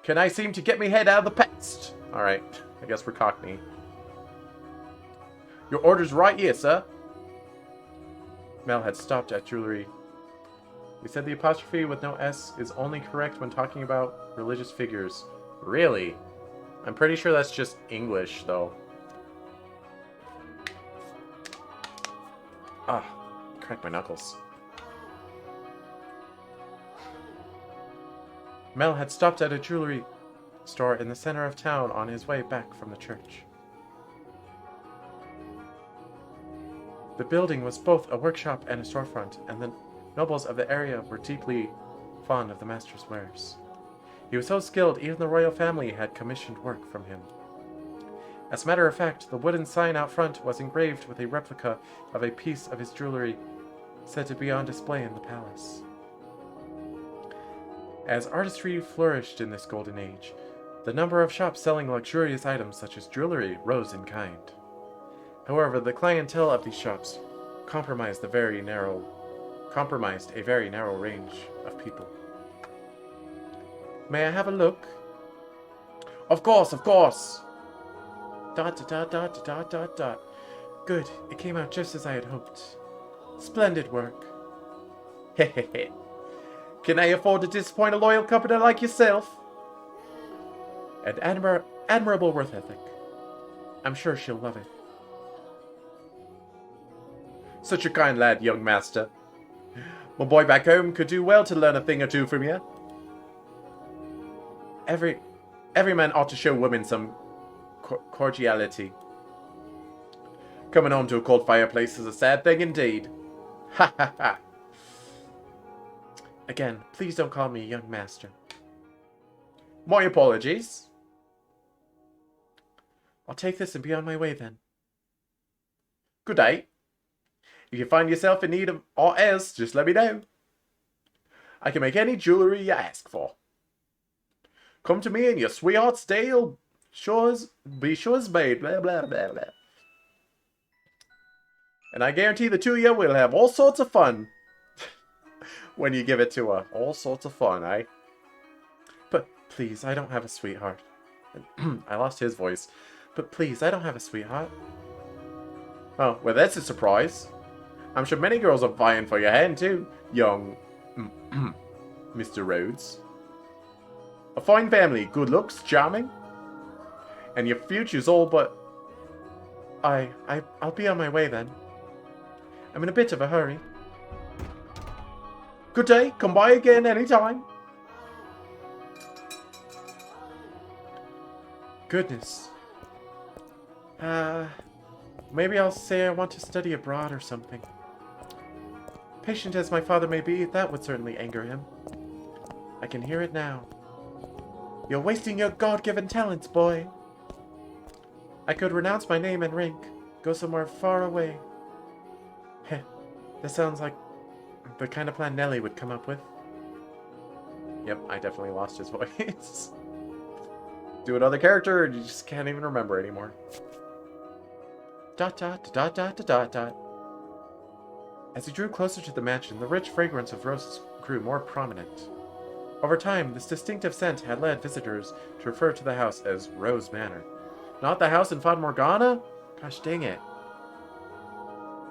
Can I seem to get me head out of the past? Alright, I guess we're Cockney. Your order's right here, sir. Mel had stopped at jewelry. He said the apostrophe with no S is only correct when talking about religious figures. Really? I'm pretty sure that's just English, though. Ah, cracked my knuckles. Mel had stopped at a jewelry store in the center of town on his way back from the church. The building was both a workshop and a storefront, and the nobles of the area were deeply fond of the master's wares. He was so skilled, even the royal family had commissioned work from him. As a matter of fact, the wooden sign out front was engraved with a replica of a piece of his jewelry said to be on display in the palace. As artistry flourished in this golden age, the number of shops selling luxurious items such as jewelry rose in kind. However, the clientele of these shops compromised a very narrow range of people. May I have a look? Of course, of course! ... Good, it came out just as I had hoped. Splendid work. Hehehe. Can I afford to disappoint a loyal company like yourself? An admirable work ethic. I'm sure she'll love it. Such a kind lad, young master. My boy back home could do well to learn a thing or two from you. Every man ought to show women some cordiality. Coming home to a cold fireplace is a sad thing indeed. Ha ha ha. Again, please don't call me young master. My apologies. I'll take this and be on my way then. Good day. If you find yourself in need of aught else, just let me know. I can make any jewelry you ask for. Come to me and your sweetheart's deal be sure as made, blah, blah, blah, blah. And I guarantee the two of you will have all sorts of fun. When you give it to her. All sorts of fun, eh? But please, I don't have a sweetheart. I lost his voice. But please, I don't have a sweetheart. Oh, well that's a surprise. I'm sure many girls are vying for your hand too, young Mr. Rhodes. A fine family, good looks, charming. And your future's all but... I'll be on my way then. I'm in a bit of a hurry. Good day, come by again anytime. Goodness. Maybe I'll say I want to study abroad or something. Patient as my father may be, that would certainly anger him. I can hear it now. You're wasting your God-given talents, boy. I could renounce my name and rank, go somewhere far away. Heh, this sounds like the kind of plan Nelly would come up with. Yep, I definitely lost his voice. Do another character and you just can't even remember anymore. Dot dot dot dot dot dot dot. As he drew closer to the mansion, the rich fragrance of roses grew more prominent. Over time, this distinctive scent had led visitors to refer to the house as Rose Manor. Not the house in Fata Morgana? Gosh dang it.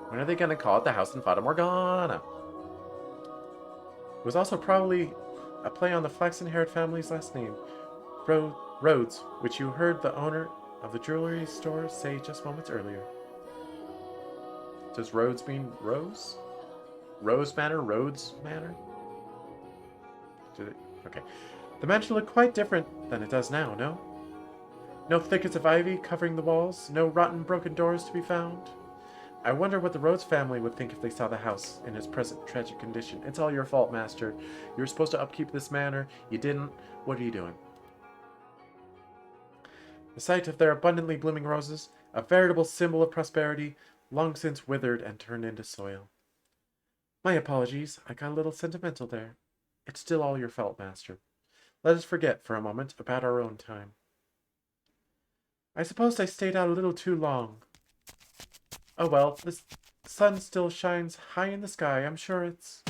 When are they going to call it the house in Fata Morgana? It was also probably a play on the flaxen-haired family's last name, Rhodes, which you heard the owner of the jewelry store say just moments earlier. Does Rhodes mean Rose? Rose Manor? Rhodes Manor? Okay. The mansion looked quite different than it does now, no? No thickets of ivy covering the walls, no rotten broken doors to be found. I wonder what the Rhodes family would think if they saw the house in its present tragic condition. It's all your fault, Master. You were supposed to upkeep this manor. You didn't. What are you doing? The sight of their abundantly blooming roses, a veritable symbol of prosperity, long since withered and turned into soil. My apologies. I got a little sentimental there. It's still all your fault, Master. Let us forget for a moment about our own time. I suppose I stayed out a little too long. Oh well, the sun still shines high in the sky. I'm sure it's...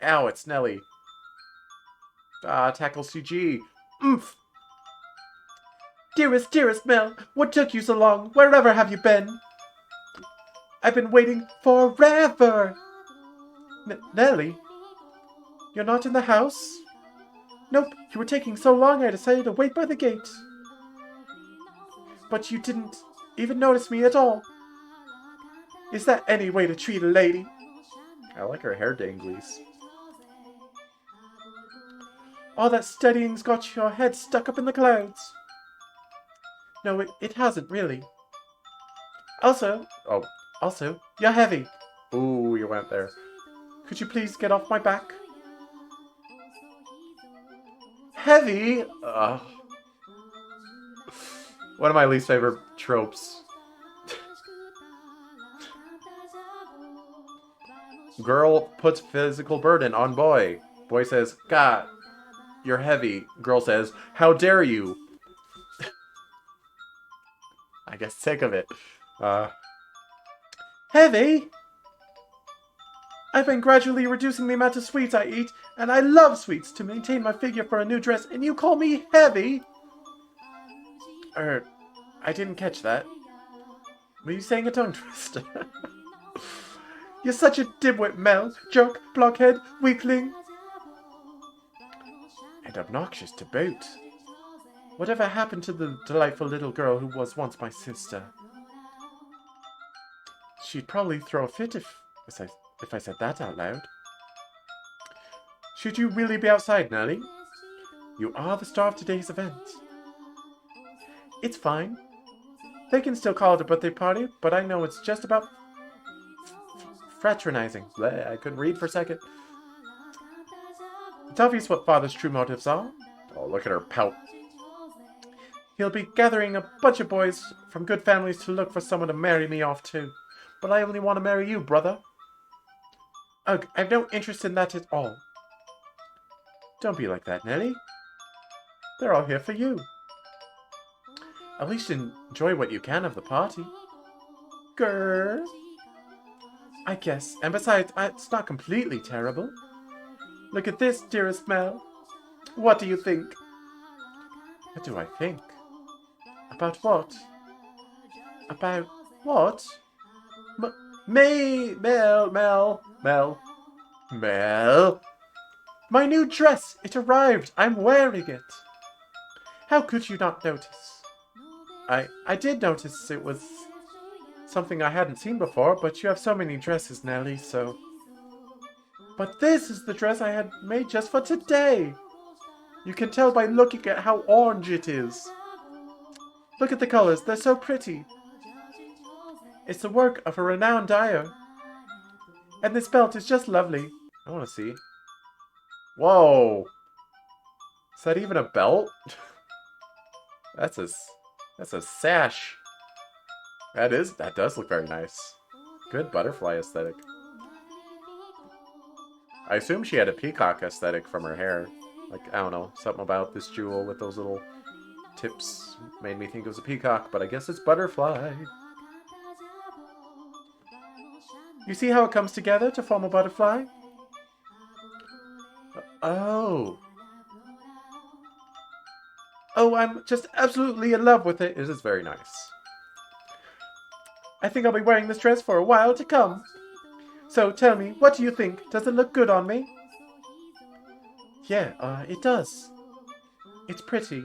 Ow, it's Nelly. Ah, tackle CG. Oomph! Dearest Mel, what took you so long? Wherever have you been? I've been waiting forever. Nelly? You're not in the house? Nope, you were taking so long I decided to wait by the gate. But you didn't even notice me at all. Is that any way to treat a lady? I like her hair danglies. All that studying's got your head stuck up in the clouds. No, it hasn't, really. Also, you're heavy. Ooh, you went there. Could you please get off my back? Heavy? Ugh. One of my least favorite tropes. Girl puts physical burden on boy. Boy says, God, you're heavy. Girl says, how dare you? I guess sick of it. Heavy? I've been gradually reducing the amount of sweets I eat, and I love sweets to maintain my figure for a new dress, and you call me heavy? I didn't catch that. Were you saying a tongue twister? You're such a dimwit, Mel. Jerk, blockhead, weakling. And obnoxious to boot. Whatever happened to the delightful little girl who was once my sister? She'd probably throw a fit if I said that out loud. Should you really be outside, Nelly? You are the star of today's event. It's fine. They can still call it a birthday party, but I know it's just about fraternizing. I couldn't read for a second. It's obvious what Father's true motives are. Oh, look at her pout. He'll be gathering a bunch of boys from good families to look for someone to marry me off to. But I only want to marry you, brother. Ugh, I've no interest in that at all. Don't be like that, Nelly. They're all here for you. At least enjoy what you can of the party. Grrr. I guess. And besides, it's not completely terrible. Look at this, dearest Mel. What do you think? What do I think? About what? About what? Mel. My new dress! It arrived! I'm wearing it! How could you not notice? I did notice it was something I hadn't seen before, but you have so many dresses, Nelly, so... But this is the dress I had made just for today! You can tell by looking at how orange it is. Look at the colors, they're so pretty. It's the work of a renowned dyer. And this belt is just lovely. I want to see. Whoa! Is that even a belt? That's a sash. That does look very nice. Good butterfly aesthetic. I assume she had a peacock aesthetic from her hair. Like, I don't know, something about this jewel with those little tips made me think it was a peacock, but I guess it's butterfly. You see how it comes together to form a butterfly? Oh. Oh, I'm just absolutely in love with it. It is very nice. I think I'll be wearing this dress for a while to come. So tell me, what do you think? Does it look good on me? Yeah, it does. It's pretty.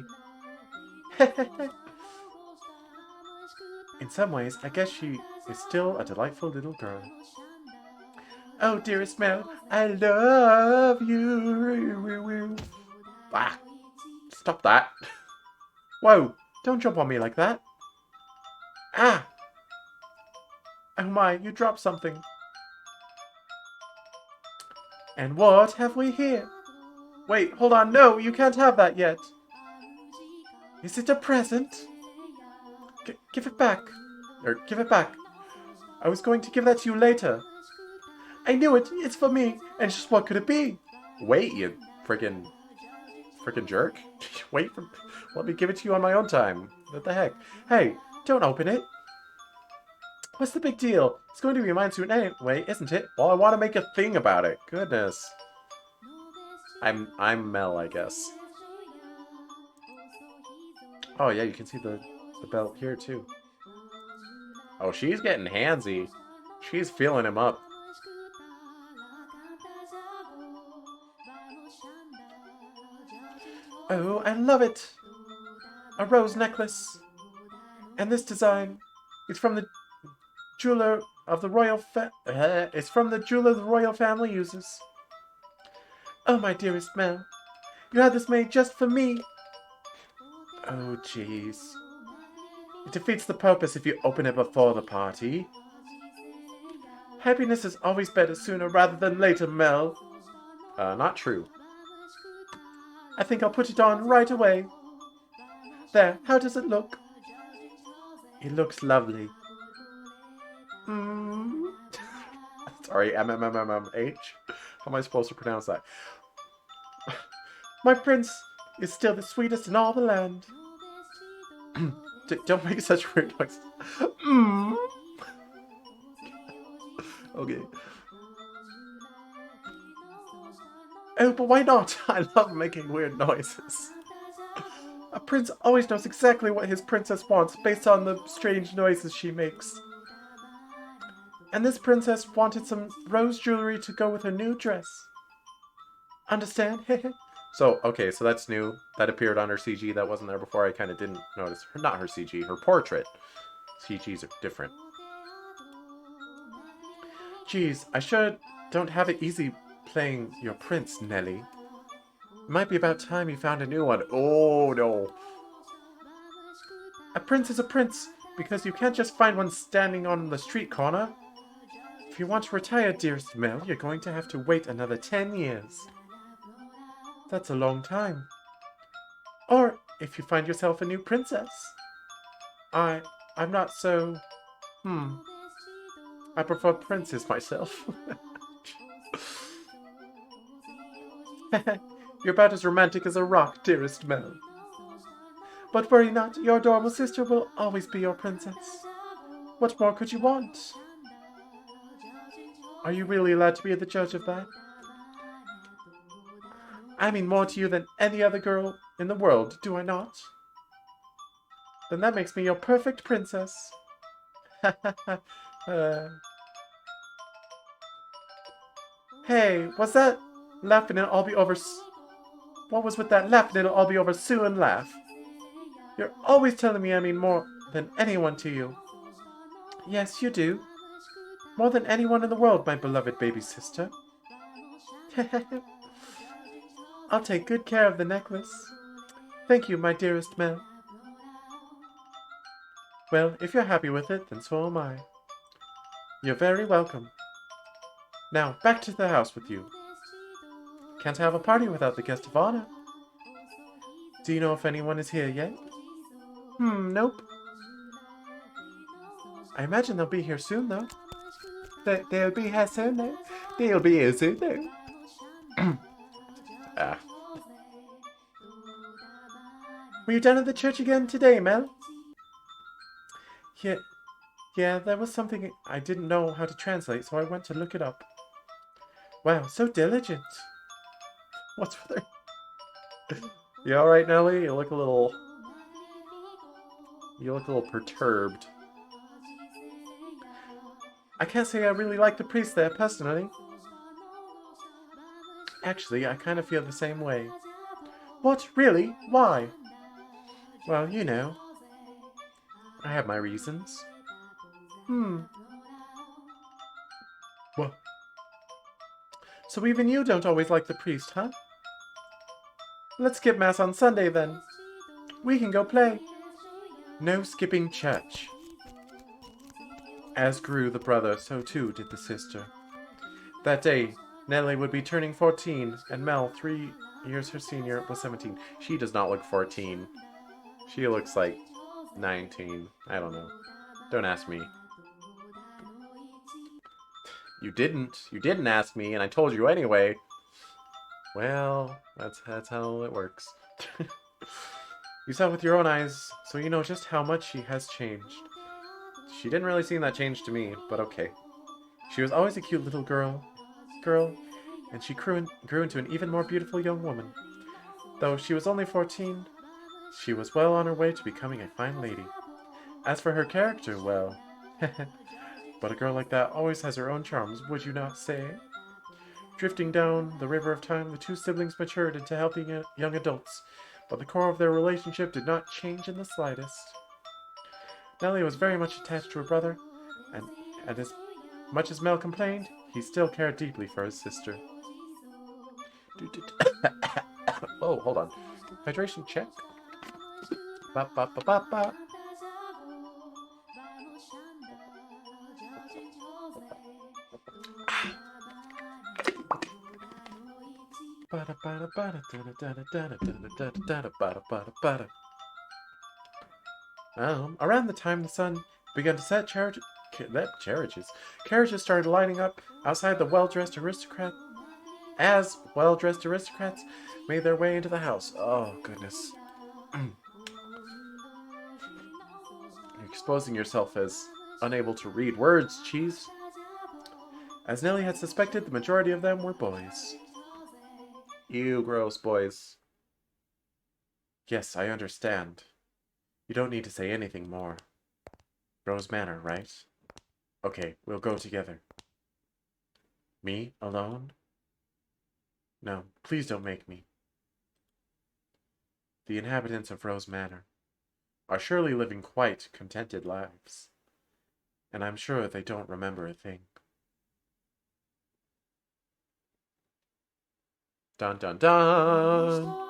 In some ways, I guess she is still a delightful little girl. Oh, dearest Mel, I love you. Ah, stop that. Whoa, don't jump on me like that. Ah! Oh my, you dropped something. And what have we here? Wait, hold on, no, you can't have that yet. Is it a present? Give it back. Or give it back. I was going to give that to you later. I knew it, it's for me, and just what could it be? Wait, you freaking jerk. Wait for... Let me give it to you on my own time. What the heck? Hey, don't open it. What's the big deal? It's going to be mine soon anyway, isn't it? Well, I want to make a thing about it. Goodness. I'm Mel, I guess. Oh yeah, you can see the belt here too. Oh, she's getting handsy. She's feeling him up. Oh, I love it! A rose necklace. And this design, it's from the jeweler of the royal it's from the jeweler the royal family uses. Oh, my dearest Mel, you had this made just for me. Oh, jeez. It defeats the purpose if you open it before the party. Happiness is always better sooner rather than later, Mel. Not true. I think I'll put it on right away. There, how does it look? It looks lovely. Sorry, MMMMH. How am I supposed to pronounce that? My prince is still the sweetest in all the land. Don't make such weird noises. Okay. Oh, but why not? I love making weird noises. A prince always knows exactly what his princess wants based on the strange noises she makes. And this princess wanted some rose jewelry to go with her new dress. Understand? So, okay, so that's new. That appeared on her CG. That wasn't there before. I kind of didn't notice. Not her CG, her portrait. CGs are different. Geez, I sure don't have it easy playing your prince, Nelly. It might be about time you found a new one. Oh, no. A prince is a prince, because you can't just find one standing on the street corner. If you want to retire, dearest Mel, you're going to have to wait another 10 years. That's a long time. Or if you find yourself a new princess. I'm not so... I prefer princes myself. You're about as romantic as a rock, dearest Mel. But worry not, your adorable sister will always be your princess. What more could you want? Are you really allowed to be the judge of that? I mean more to you than any other girl in the world, do I not? Then that makes me your perfect princess. Hey, what's that? Laughing it'll all be over. What was with that laughing it'll all be over soon laugh? You're always telling me I mean more than anyone to you. Yes, you do. More than anyone in the world, my beloved baby sister. I'll take good care of the necklace. Thank you, my dearest Mel. Well, if you're happy with it, then so am I. You're very welcome. Now, back to the house with you. Can't have a party without the guest of honor. Do you know if anyone is here yet? Nope. I imagine they'll be here soon, though. They'll be here soon, though. They'll be here soon, though. Were you down at the church again today, Mel? Yeah, there was something I didn't know how to translate, so I went to look it up. Wow, so diligent. What's with her? You alright, Nelly? You look a little... You look a little perturbed. I can't say I really like the priest there, personally. Actually, I kind of feel the same way. What? Really? Why? Well, you know. I have my reasons. Well, so even you don't always like the priest, huh? Let's skip Mass on Sunday, then. We can go play. No skipping church. As grew the brother, so too did the sister. That day, Nellie would be turning 14, and Mel, 3 years her senior, was 17. She does not look 14. She looks like 19. I don't know. Don't ask me. You didn't. You didn't ask me, and I told you anyway. Well, that's how it works. You saw with your own eyes, so you know just how much she has changed. She didn't really seem that changed to me, but okay. She was always a cute little girl, and she grew into an even more beautiful young woman. Though she was only 14, she was well on her way to becoming a fine lady. As for her character, well, but a girl like that always has her own charms, would you not say? Drifting down the river of time, the two siblings matured into healthy young adults, but the core of their relationship did not change in the slightest. Nellie was very much attached to her brother, and as much as Mel complained, he still cared deeply for his sister. Oh, hold on. Hydration check. Ba ba ba ba ba. Around the time the sun began to set, carriages started lining up outside the well-dressed aristocrat. As well-dressed aristocrats made their way into the house. Oh goodness! You're exposing yourself as unable to read words, Cheese. As Nellie had suspected, the majority of them were boys. Ew, gross boys. Yes, I understand. You don't need to say anything more. Rose Manor, right? Okay, we'll go together. Me? Alone? No, please don't make me. The inhabitants of Rose Manor are surely living quite contented lives, and I'm sure they don't remember a thing. Dun dun dun!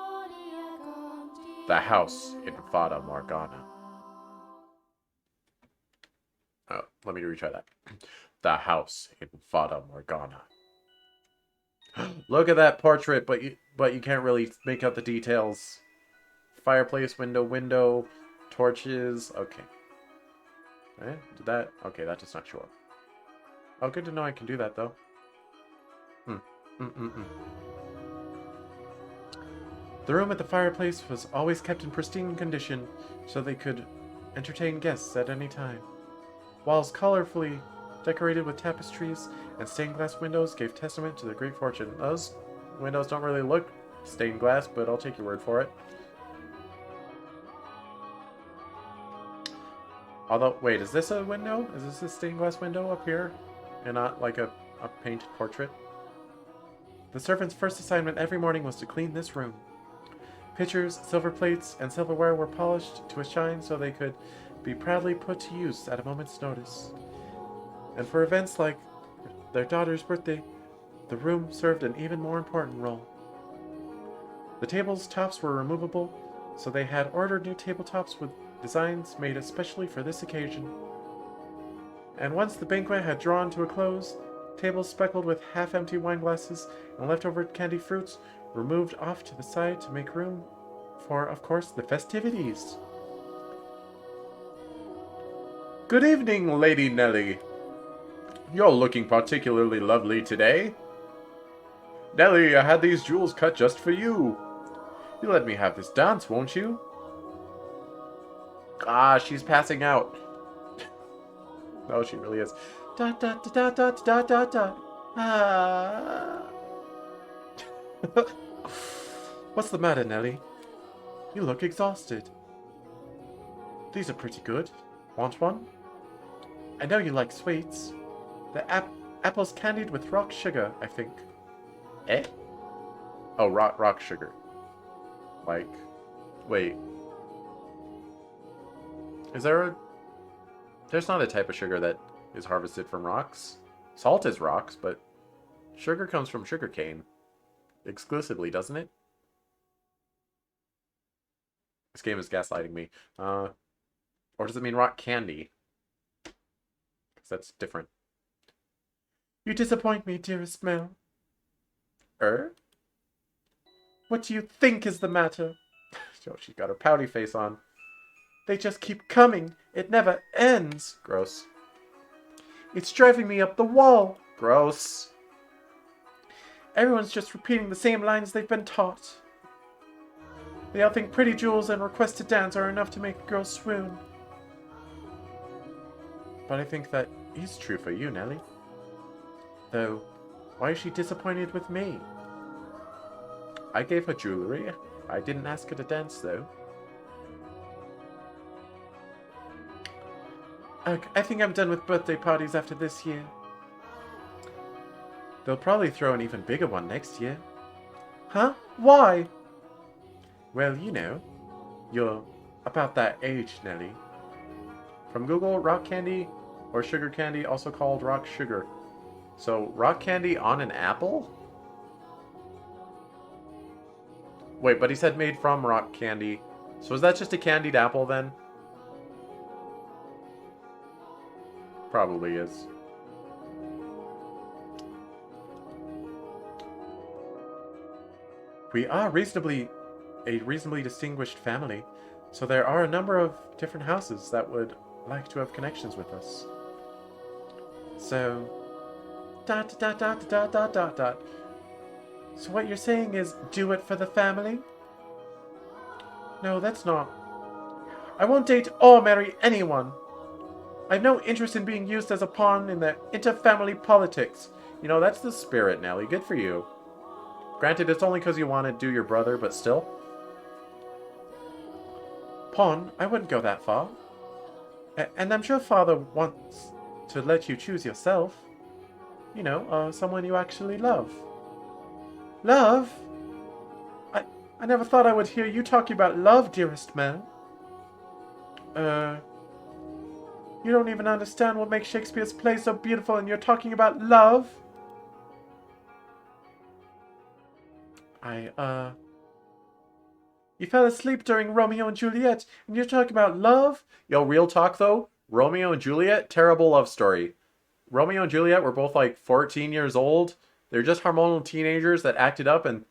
The house in Fata Morgana. Oh, let me retry that. The house in Fata Morgana. Look at that portrait, but you can't really make out the details. Fireplace, window, torches. Okay. Did that? Okay, that does not show up. Oh, good to know I can do that, though. The room at the fireplace was always kept in pristine condition, so they could entertain guests at any time. Walls colorfully decorated with tapestries and stained glass windows gave testament to their great fortune. Those windows don't really look stained glass, but I'll take your word for it. Although, wait, is this a window? Is this a stained glass window up here? And not like a painted portrait? The servant's first assignment every morning was to clean this room. Pitchers, silver plates, and silverware were polished to a shine so they could be proudly put to use at a moment's notice. And for events like their daughter's birthday, the room served an even more important role. The table's tops were removable, so they had ordered new tabletops with designs made especially for this occasion. And once the banquet had drawn to a close, tables speckled with half-empty wine glasses and leftover candied fruits were moved off to the side to make room for, of course, the festivities. Good evening, Lady Nellie. You're looking particularly lovely today. Nellie, I had these jewels cut just for you. You let me have this dance, won't you? Ah, she's passing out. No, she really is. Da da da da da da da da. Ah. What's the matter, Nellie? You look exhausted. These are pretty good. Want one? I know you like sweets. The apple's candied with rock sugar, I think. Eh? Oh, rock sugar. Like, wait. Is there a... There's not a type of sugar that is harvested from rocks. Salt is rocks, but sugar comes from sugarcane. Exclusively, doesn't it? This game is gaslighting me. Or does it mean rock candy? Because that's different. You disappoint me, dearest Mel. What do you think is the matter? Oh, she's got her pouty face on. They just keep coming. It never ends. Gross. It's driving me up the wall. Gross. Everyone's just repeating the same lines they've been taught. They all think pretty jewels and request to dance are enough to make a girl swoon. But I think that is true for you, Nellie. Though, why is she disappointed with me? I gave her jewelry. I didn't ask her to dance, though. I think I'm done with birthday parties after this year. They'll probably throw an even bigger one next year. Huh? Why? Well, you know, you're about that age, Nellie. From Google, rock candy or sugar candy, also called rock sugar. So, rock candy on an apple? Wait, but he said made from rock candy. So is that just a candied apple then? Probably is. We are a reasonably distinguished family, so there are a number of different houses that would like to have connections with us. So, dot dot dot dot dot dot dot. So what you're saying is do it for the family? No, that's not. I won't date or marry anyone. I have no interest in being used as a pawn in the inter-family politics. You know, that's the spirit, Nellie. Good for you. Granted, it's only because you want to do your brother, but still. Pawn? I wouldn't go that far. And I'm sure Father wants to let you choose yourself. You know, someone you actually love. Love? I never thought I would hear you talking about love, dearest Mel. You don't even understand what makes Shakespeare's play so beautiful, and you're talking about love? You fell asleep during Romeo and Juliet, and you're talking about love? Yo, real talk though, Romeo and Juliet, terrible love story. Romeo and Juliet were both like 14 years old. They're just hormonal teenagers that acted up and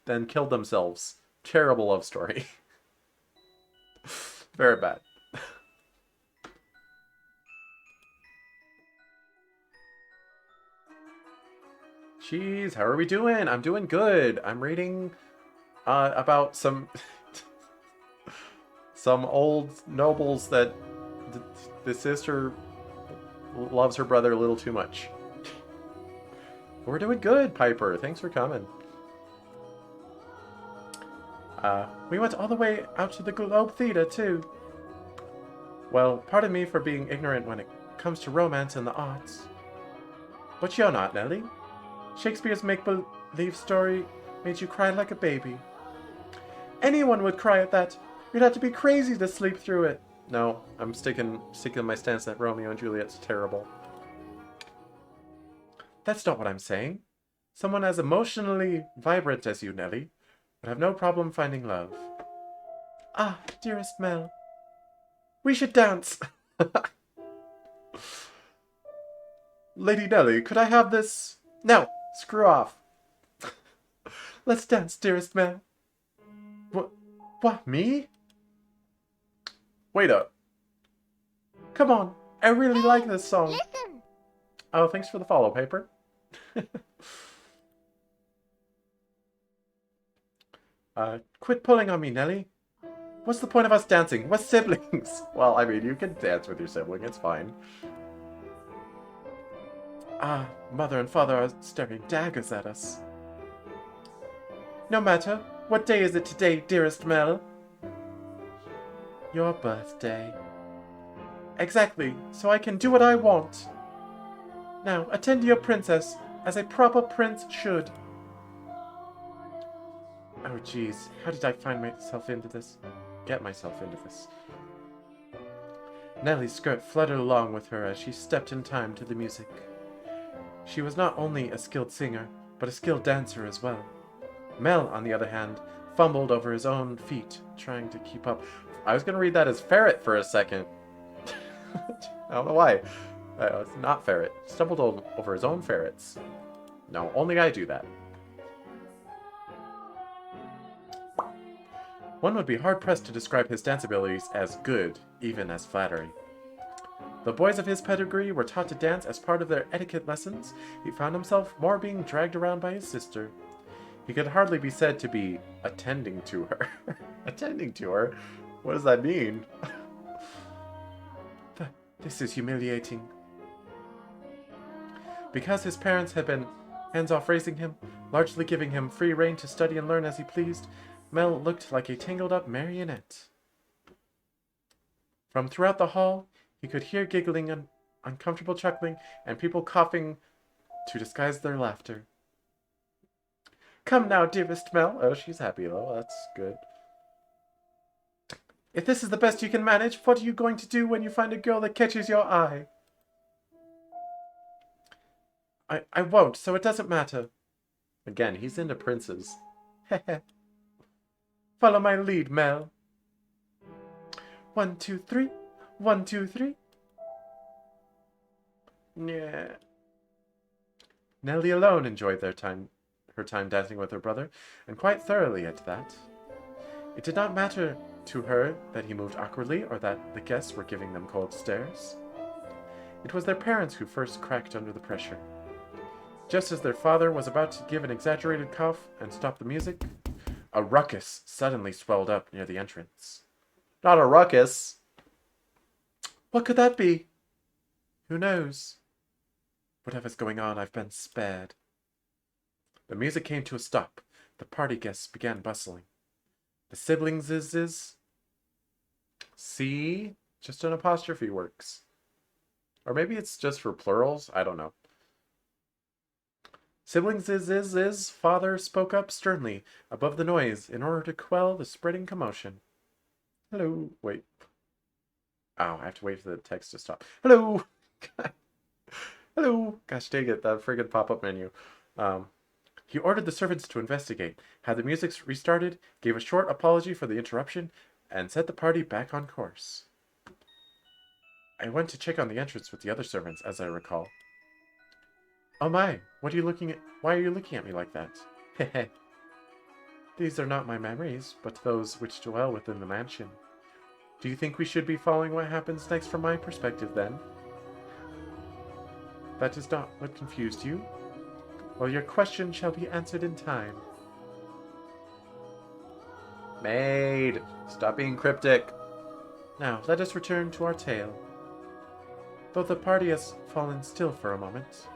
then killed themselves. Terrible love story. Very bad. Jeez, how are we doing? I'm doing good. I'm reading about some some old nobles that the sister loves her brother a little too much. We're doing good, Piper. Thanks for coming. We went all the way out to the Globe Theater, too. Well, pardon me for being ignorant when it comes to romance and the arts. But you're not, Nellie. Shakespeare's make-believe story made you cry like a baby. Anyone would cry at that. You'd have to be crazy to sleep through it. No, I'm sticking to my stance that Romeo and Juliet's terrible. That's not what I'm saying. Someone as emotionally vibrant as you, Nellie, would have no problem finding love. Ah, dearest Mel. We should dance. Lady Nellie, could I have this? No, screw off. Let's dance, dearest Mel. What, me? Wait up. Come on, I really like this song. Listen. Oh, thanks for the follow, Paper. Quit pulling on me, Nellie. What's the point of us dancing? We're siblings. Well, I mean, you can dance with your sibling, it's fine. Ah, Mother and Father are staring daggers at us. No matter. What day is it today, dearest Mel? Your birthday. Exactly, so I can do what I want. Now, attend to your princess, as a proper prince should. Oh, jeez. How did I find myself into this? Get myself into this. Nellie's skirt fluttered along with her as she stepped in time to the music. She was not only a skilled singer, but a skilled dancer as well. Mel, on the other hand, fumbled over his own feet, trying to keep up. I was going to read that as ferret for a second. I don't know why. It's not ferret. Stumbled over his own ferrets. No, only I do that. One would be hard-pressed to describe his dance abilities as good, even as flattery. The boys of his pedigree were taught to dance as part of their etiquette lessons. He found himself more being dragged around by his sister. He could hardly be said to be attending to her. Attending to her? What does that mean? This is humiliating. Because his parents had been hands-off raising him, largely giving him free rein to study and learn as he pleased, Mel looked like a tangled-up marionette. From throughout the hall, he could hear giggling and uncomfortable chuckling, and people coughing to disguise their laughter. Come now, dearest Mel. Oh, she's happy, though. That's good. If this is the best you can manage, what are you going to do when you find a girl that catches your eye? I won't, so it doesn't matter. Again, he's into princes. Follow my lead, Mel. 1, 2, 3. 1, 2, 3. Yeah. Nellie alone enjoyed her time dancing with her brother, and quite thoroughly at that. It did not matter to her that he moved awkwardly or that the guests were giving them cold stares. It was their parents who first cracked under the pressure. Just as their father was about to give an exaggerated cough and stop the music, a ruckus suddenly swelled up near the entrance. Not a ruckus. What could that be? Who knows? Whatever's going on, I've been spared. The music came to a stop. The party guests began bustling. The siblings is... See? Just an apostrophe works. Or maybe it's just for plurals? I don't know. Siblings is, father spoke up sternly, above the noise, in order to quell the spreading commotion. Hello. Wait. Oh, I have to wait for the text to stop. Hello! Hello! Gosh dang it, that friggin' pop-up menu. He ordered the servants to investigate, had the music restarted, gave a short apology for the interruption, and set the party back on course. I went to check on the entrance with the other servants, as I recall. Oh my, what are you looking at? Why are you looking at me like that? Heh. These are not my memories, but those which dwell within the mansion. Do you think we should be following what happens next from my perspective, then? That is not what confused you? Well, your question shall be answered in time. Maid! Stop being cryptic. Now, let us return to our tale. Though the party has fallen still for a moment,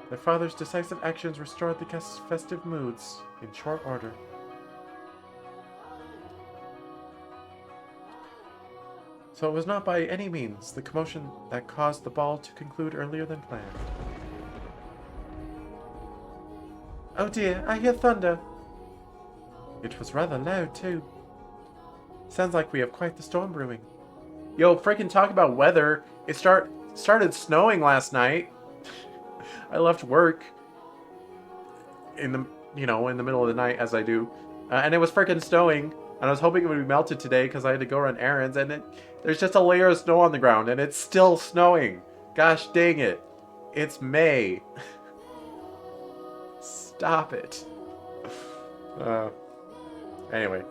their father's decisive actions restored the guests' festive moods in short order. So it was not by any means the commotion that caused the ball to conclude earlier than planned. Oh dear, I hear thunder. It was rather loud, too. Sounds like we have quite the storm brewing. Yo, freaking talk about weather. It started snowing last night. I left work in the middle of the night, as I do. And it was freaking snowing. And I was hoping it would be melted today because I had to go run errands. And there's just a layer of snow on the ground. And it's still snowing. Gosh dang it. It's May. Stop it. Anyway.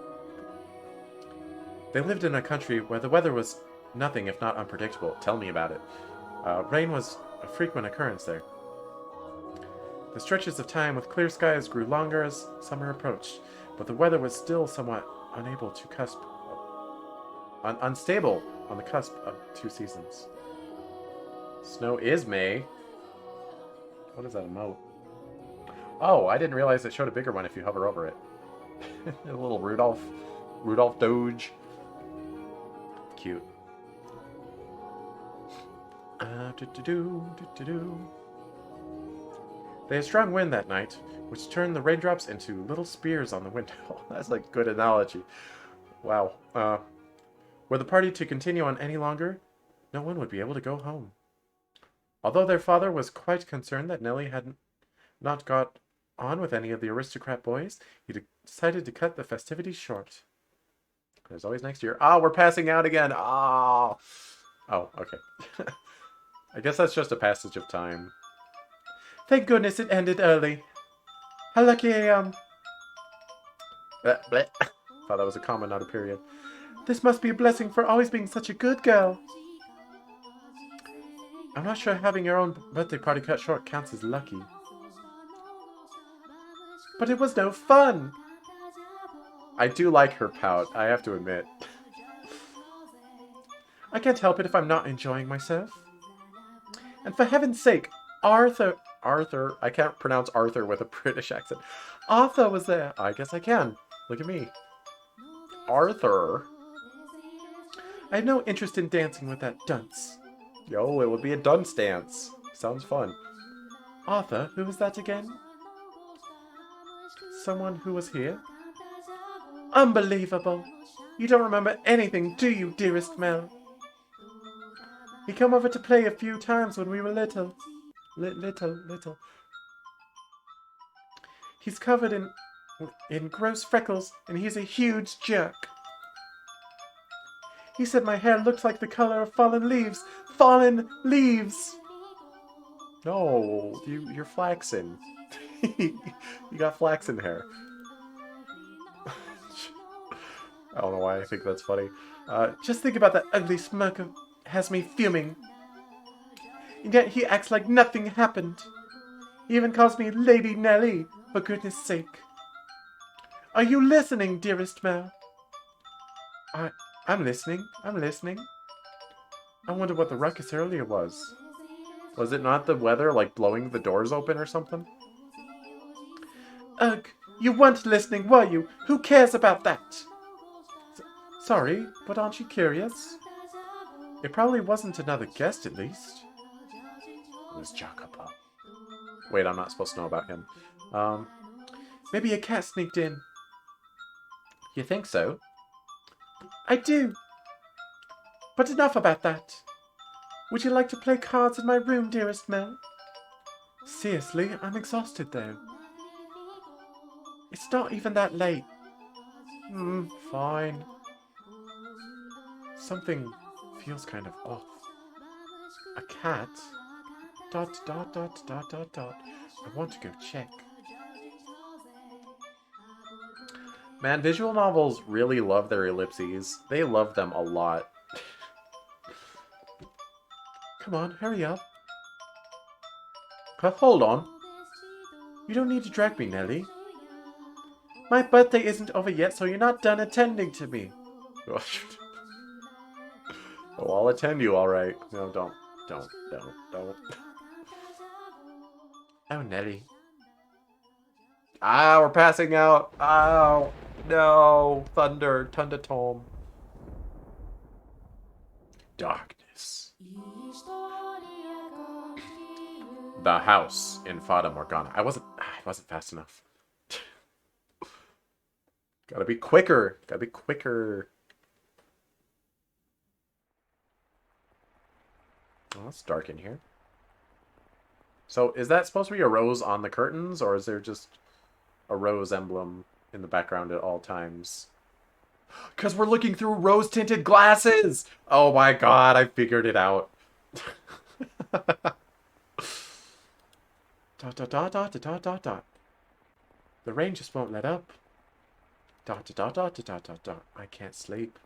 They lived in a country where the weather was nothing if not unpredictable. Tell me about it. Rain was a frequent occurrence there. The stretches of time with clear skies grew longer as summer approached, but the weather was still somewhat unstable on the cusp of two seasons. Snow is May. What is that emote? Oh, I didn't realize it showed a bigger one if you hover over it. A little Rudolph Doge. Cute. Do-do-do. They had strong wind that night, which turned the raindrops into little spears on the window. That's a good analogy. Wow. Were the party to continue on any longer, no one would be able to go home. Although their father was quite concerned that Nellie had not got on with any of the aristocrat boys, he decided to cut the festivities short. There's always next year. Ah, we're passing out again. Ah. Oh, okay. I guess that's just a passage of time. Thank goodness it ended early. How lucky I am. Bleh. Thought that was a comma, not a period. This must be a blessing for always being such a good girl. I'm not sure having your own birthday party cut short counts as lucky. But it was no fun. I do like her pout, I have to admit. I can't help it if I'm not enjoying myself. And for heaven's sake, Arthur, I can't pronounce Arthur with a British accent. Arthur was there. I guess I can. Look at me. Arthur? I have no interest in dancing with that dunce. Yo, it would be a dunce dance. Sounds fun. Arthur, who was that again? Someone who was here? Unbelievable. You don't remember anything, do you, dearest Mel? He came over to play a few times when we were little. Little. He's covered in gross freckles, and he's a huge jerk. He said my hair looked like the color of fallen leaves. Fallen leaves! No, you're flaxen. You got flaxen hair. I don't know why I think that's funny. Just think about that ugly smirk has me fuming. And yet he acts like nothing happened. He even calls me Lady Nellie, for goodness sake. Are you listening, dearest Mel? I'm listening. I wonder what the ruckus earlier was. Was it not the weather, like blowing the doors open or something? Ugh, you weren't listening, were you? Who cares about that? Sorry, but aren't you curious? It probably wasn't another guest, at least. It was Jacopo. Wait, I'm not supposed to know about him. Maybe a cat sneaked in. You think so? I do. But enough about that. Would you like to play cards in my room, dearest Mel? Seriously, I'm exhausted though. It's not even that late. Fine. Something feels kind of off. A cat? ... I want to go check. Man, visual novels really love their ellipses. They love them a lot. Come on, hurry up. Hold on. You don't need to drag me, Nellie. My birthday isn't over yet, so you're not done attending to me. Oh, I'll attend you, alright. No, don't. Oh, Nellie. Ah, we're passing out. Oh, no. Thunder. Thundertome. Darkness. The house in Fata Morgana. I wasn't fast enough. Gotta be quicker. Oh, it's dark in here. So, is that supposed to be a rose on the curtains, or is there just a rose emblem in the background at all times? Because we're looking through rose-tinted glasses! Oh my god, I figured it out. Dot. The rain just won't let up. Dot. I can't sleep.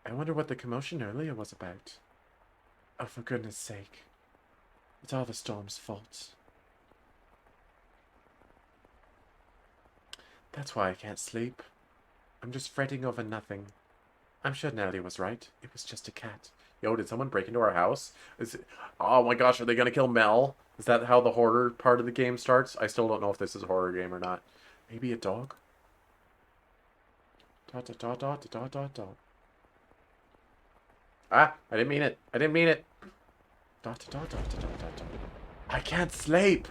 I wonder what the commotion earlier was about. Oh, for goodness sake. It's all the storm's fault. That's why I can't sleep. I'm just fretting over nothing. I'm sure Nellie was right. It was just a cat. Yo, did someone break into our house? Oh my gosh, are they gonna kill Mel? Is that how the horror part of the game starts? I still don't know if this is a horror game or not. Maybe a dog? Dot. Ah, I didn't mean it. I didn't mean it. Dot, dot, dot, dot, dot, dot, dot. I can't sleep.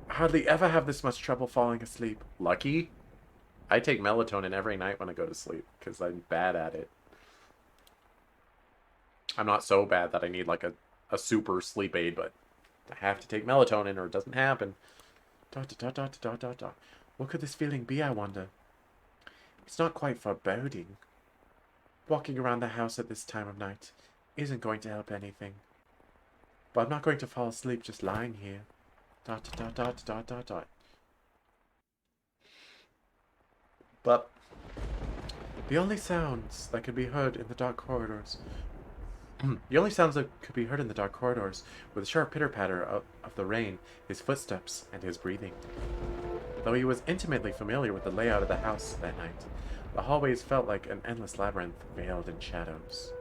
I hardly ever have this much trouble falling asleep. Lucky? I take melatonin every night when I go to sleep because I'm bad at it. I'm not so bad that I need like a super sleep aid, but I have to take melatonin or it doesn't happen. Dot, dot, dot, dot, dot, dot. What could this feeling be, I wonder? It's not quite foreboding. Walking around the house at this time of night isn't going to help anything. But I'm not going to fall asleep just lying here. Dot, dot, dot, dot, dot, dot. But the only sounds that could be heard in the dark corridors were the sharp pitter-patter of the rain, his footsteps, and his breathing. Though he was intimately familiar with the layout of the house that night, the hallways felt like an endless labyrinth veiled in shadows.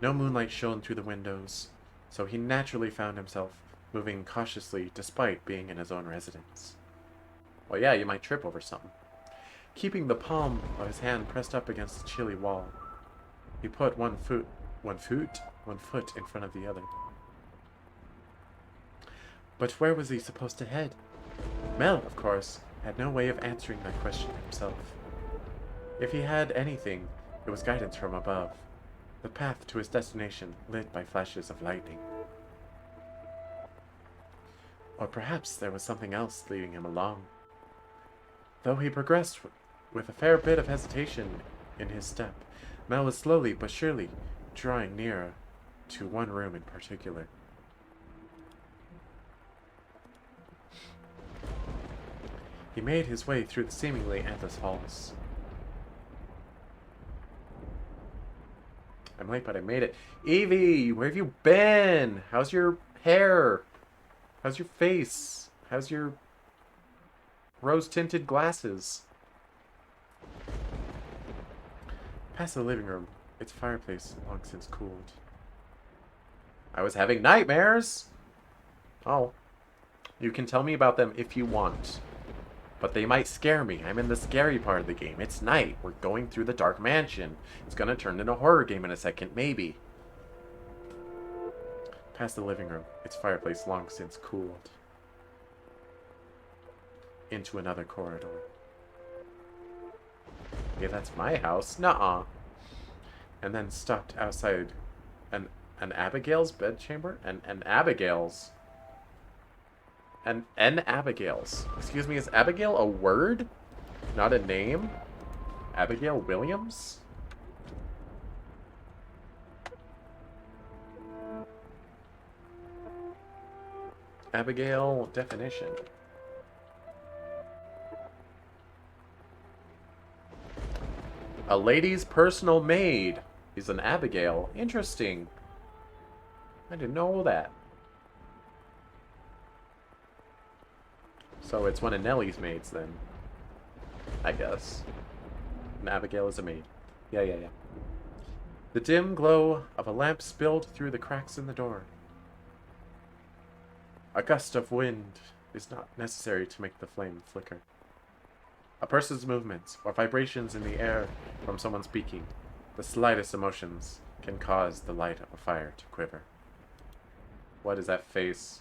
No moonlight shone through the windows, so he naturally found himself moving cautiously despite being in his own residence. Well, yeah, you might trip over something. Keeping the palm of his hand pressed up against the chilly wall, he put one foot in front of the other. But where was he supposed to head? Mel, of course, had no way of answering that question himself. If he had anything, it was guidance from above, the path to his destination lit by flashes of lightning. Or perhaps there was something else leading him along. Though he progressed with a fair bit of hesitation in his step, Mel was slowly but surely drawing nearer to one room in particular. He made his way through the seemingly endless halls. I'm late, but I made it. Evie, where have you been? How's your hair? How's your face? How's your rose-tinted glasses? Past the living room, its fireplace long since cooled. I was having nightmares! Oh. You can tell me about them if you want. But they might scare me. I'm in the scary part of the game. It's night. We're going through the dark mansion. It's gonna turn into a horror game in a second, maybe. Past the living room, its fireplace long since cooled. Into another corridor. Yeah, that's my house. Nuh-uh. And then stopped outside an Abigail's bedchamber? An Abigail's. An Abigail's. Excuse me, is Abigail a word? Not a name? Abigail Williams? Abigail definition. A lady's personal maid is an Abigail. Interesting. I didn't know that. So it's one of Nellie's maids then. I guess. And Abigail is a maid. Yeah. The dim glow of a lamp spilled through the cracks in the door. A gust of wind is not necessary to make the flame flicker. A person's movements or vibrations in the air from someone speaking, the slightest emotions can cause the light of a fire to quiver. What is that face?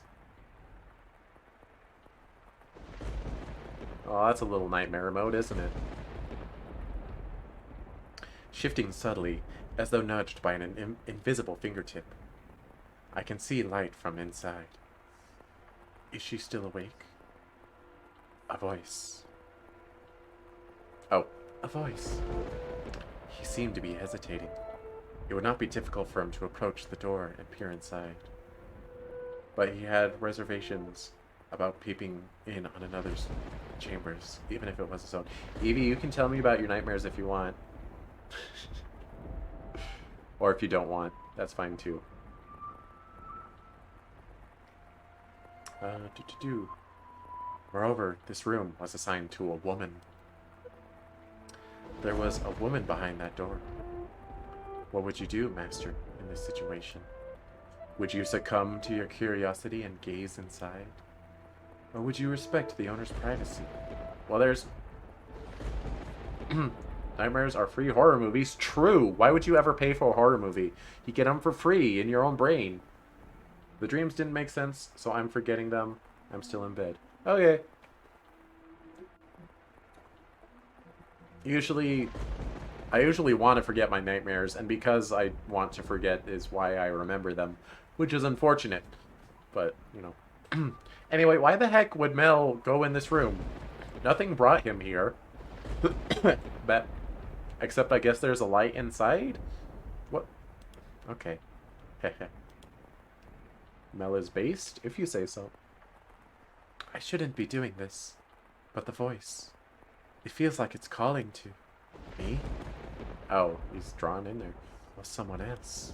Oh, that's a little nightmare mode, isn't it? Shifting subtly, as though nudged by an invisible fingertip. I can see light from inside. Is she still awake? A voice. Oh, a voice. He seemed to be hesitating. It would not be difficult for him to approach the door and peer inside. But he had reservations about peeping in on another's chambers, even if it was his own. Evie, you can tell me about your nightmares if you want. Or if you don't want, that's fine too. Moreover, this room was assigned to a woman. There was a woman behind that door. What would you do, Master, in this situation? Would you succumb to your curiosity and gaze inside? Or would you respect the owner's privacy? Well, there's Nightmares are free horror movies. True. Why would you ever pay for a horror movie? You get them for free in your own brain. The dreams didn't make sense, so I'm forgetting them. I'm still in bed. Okay. I usually want to forget my nightmares, and because I want to forget is why I remember them, which is unfortunate. But, you know. Anyway, why the heck would Mel go in this room? Nothing brought him here. But, except I guess there's a light inside? What? Okay. Mel is based, if you say so. I shouldn't be doing this, but the voice. It feels like it's calling to me. Oh, he's drawn in there. Or someone else.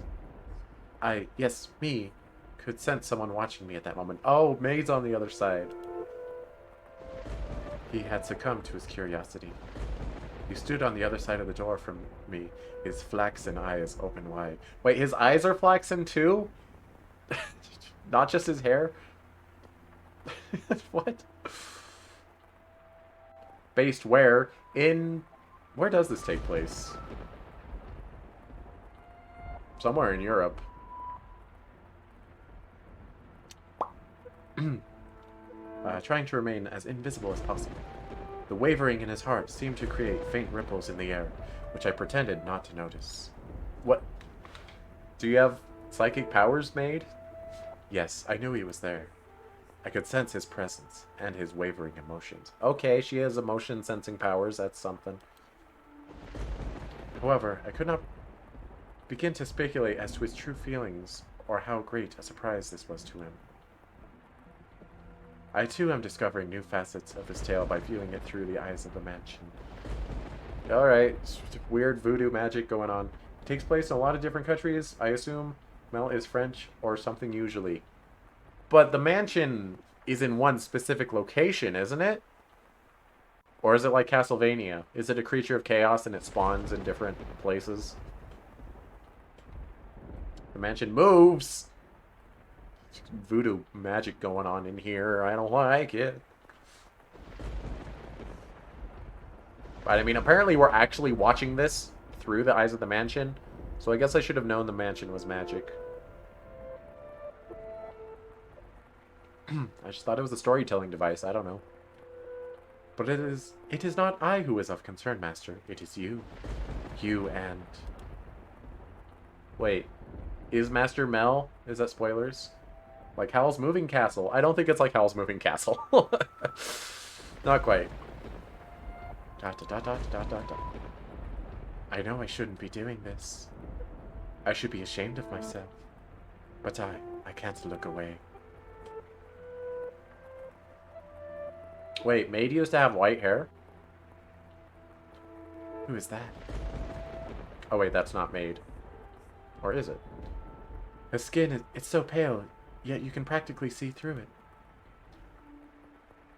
Yes, me, could sense someone watching me at that moment. Oh, May's on the other side. He had succumbed to his curiosity. He stood on the other side of the door from me, his flaxen eyes open wide. Wait, his eyes are flaxen too? Not just his hair? What? Based where? Where does this take place? Somewhere in Europe. Trying to remain as invisible as possible. The wavering in his heart seemed to create faint ripples in the air, which I pretended not to notice. What? Do you have psychic powers made? Yes, I knew he was there. I could sense his presence and his wavering emotions. Okay, she has emotion-sensing powers, that's something. However, I could not begin to speculate as to his true feelings or how great a surprise this was to him. I too am discovering new facets of his tale by viewing it through the eyes of the mansion. Alright, weird voodoo magic going on. It takes place in a lot of different countries. I assume Mel is French or something usually. But the mansion is in one specific location, isn't it? Or is it like Castlevania? Is it a creature of chaos and it spawns in different places? The mansion moves! Voodoo magic going on in here. I don't like it. But I mean, apparently we're actually watching this through the eyes of the mansion. So I guess I should have known the mansion was magic. I just thought it was a storytelling device. I don't know. But it is not I who is of concern, Master. It is you. You and... Wait. Is Master Mel? Is that spoilers? Like Howl's Moving Castle. I don't think it's like Howl's Moving Castle. Not quite. Dot, dot, dot, dot, dot, dot. I know I shouldn't be doing this. I should be ashamed of myself. But I can't look away. Wait, Maid used to have white hair? Who is that? Oh wait, that's not Maid. Or is it? Her skin, it's so pale, yet you can practically see through it.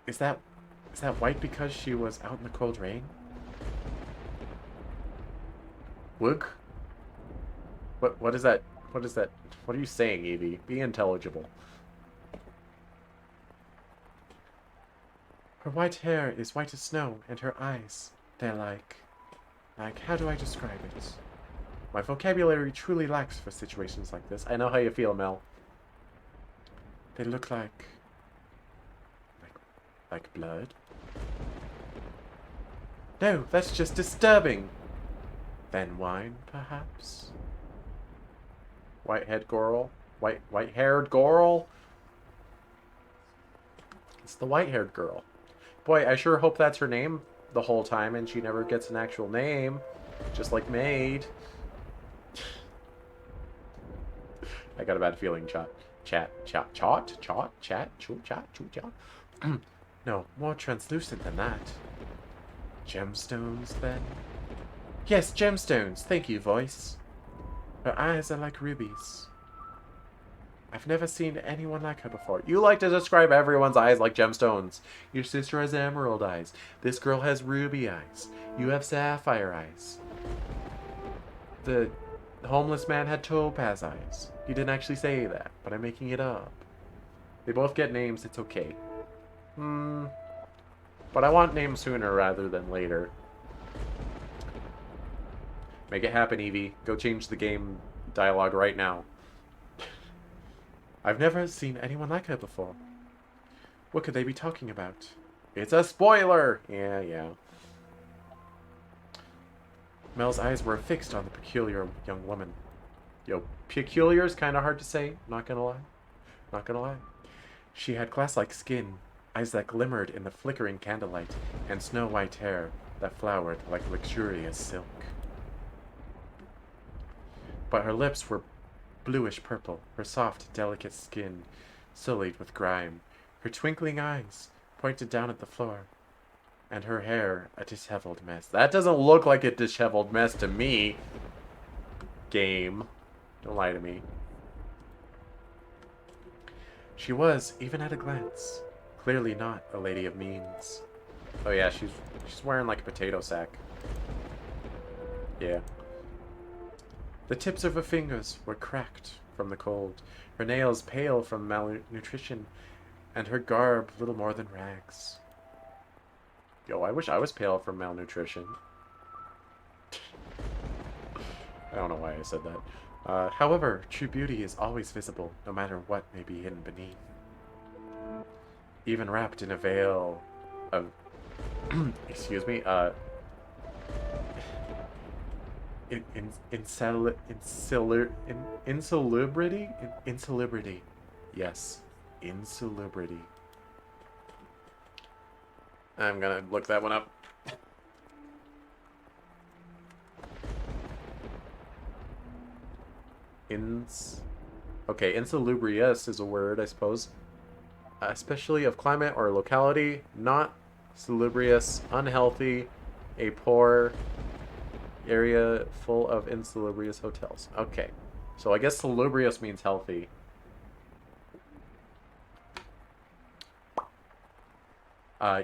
Is that white because she was out in the cold rain? Wook? What is that? What is that? What are you saying, Evie? Be intelligible. Her white hair is white as snow, and her eyes, they're like, how do I describe it? My vocabulary truly lacks for situations like this. I know how you feel, Mel. They look like blood? No, that's just disturbing. Then wine, perhaps? White-haired girl? White-haired girl? It's the white-haired girl. Boy, I sure hope that's her name the whole time and she never gets an actual name. Just like Maid. I got a bad feeling, chat. No, more translucent than that. Gemstones, then? Yes, gemstones. Thank you, voice. Her eyes are like rubies. I've never seen anyone like her before. You like to describe everyone's eyes like gemstones. Your sister has emerald eyes. This girl has ruby eyes. You have sapphire eyes. The homeless man had topaz eyes. He didn't actually say that, but I'm making it up. They both get names, it's okay. But I want names sooner rather than later. Make it happen, Evie. Go change the game dialogue right now. I've never seen anyone like her before. What could they be talking about? It's a spoiler! Yeah. Mel's eyes were fixed on the peculiar young woman. Yo, peculiar is kind of hard to say, not gonna lie. She had glass-like skin, eyes that glimmered in the flickering candlelight, and snow-white hair that flowered like luxurious silk. But her lips were bluish-purple, her soft, delicate skin sullied with grime, her twinkling eyes pointed down at the floor, and her hair a disheveled mess. That doesn't look like a disheveled mess to me. Game. Don't lie to me. She was, even at a glance, clearly not a lady of means. Oh yeah, she's wearing like a potato sack. Yeah. The tips of her fingers were cracked from the cold, her nails pale from malnutrition, and her garb little more than rags. Yo, I wish I was pale from malnutrition. I don't know why I said that. However, true beauty is always visible, no matter what may be hidden beneath. Even wrapped in a veil of... excuse me, insalubrity? Insalubrity. Yes. Insalubrity. I'm gonna look that one up. Okay, insalubrious is a word, I suppose. Especially of climate or locality, not salubrious, unhealthy, a poor area full of insalubrious hotels. Okay, so I guess salubrious means healthy.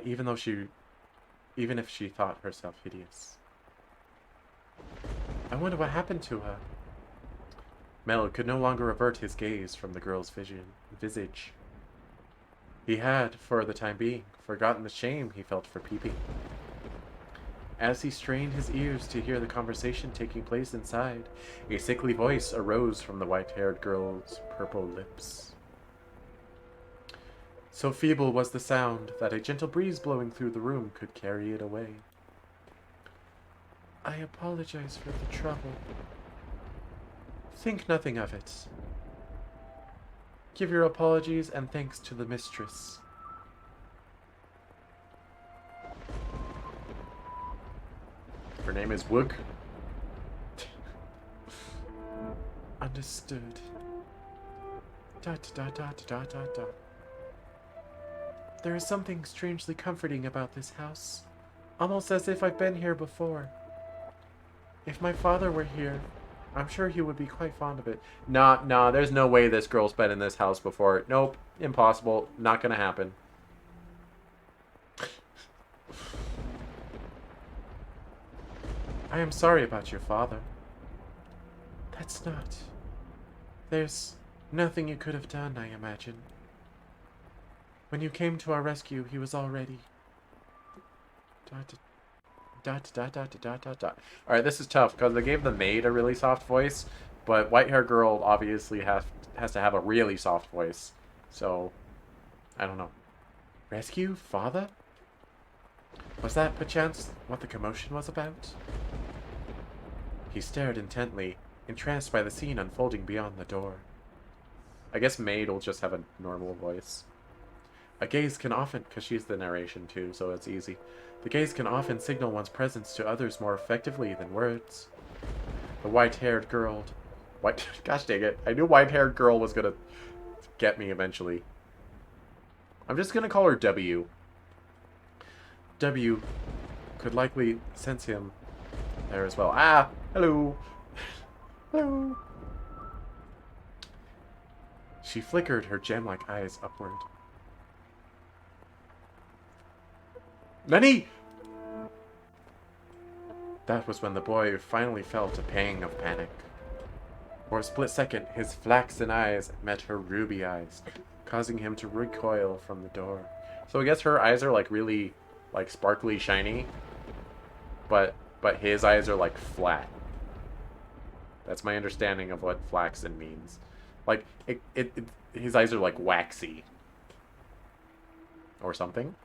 Even if she thought herself hideous. I wonder what happened to her. Mel could no longer avert his gaze from the girl's visage. He had, for the time being, forgotten the shame he felt for peeping. As he strained his ears to hear the conversation taking place inside, a sickly voice arose from the white-haired girl's purple lips. So feeble was the sound that a gentle breeze blowing through the room could carry it away. I apologize for the trouble. Think nothing of it. Give your apologies and thanks to the mistress. Her name is Wook. Understood. Dot dot dot dot dot dot. There is something strangely comforting about this house. Almost as if I've been here before. If my father were here, I'm sure he would be quite fond of it. Nah, there's no way this girl's been in this house before. Nope, impossible. Not gonna happen. I am sorry about your father. That's not... There's nothing you could have done, I imagine. When you came to our rescue, he was already... Alright, this is tough, because they gave the maid a really soft voice, but white-haired girl obviously has to have a really soft voice. So, I don't know. Rescue? Father? Was that, perchance, what the commotion was about? He stared intently, entranced by the scene unfolding beyond the door. I guess maid will just have a normal voice. A gaze can often, because she's the narration too, so it's easy. The gaze can often signal one's presence to others more effectively than words. The white-haired girl... Gosh dang it. I knew white-haired girl was gonna get me eventually. I'm just gonna call her W. W could likely sense him there as well. Ah! Hello! Hello! She flickered her gem-like eyes upward. Nani? That was when the boy finally felt a pang of panic. For a split second, his flaxen eyes met her ruby eyes, causing him to recoil from the door. So I guess her eyes are like really like sparkly shiny, but his eyes are like flat. That's my understanding of what flaxen means. Like, his eyes are like waxy. Or something.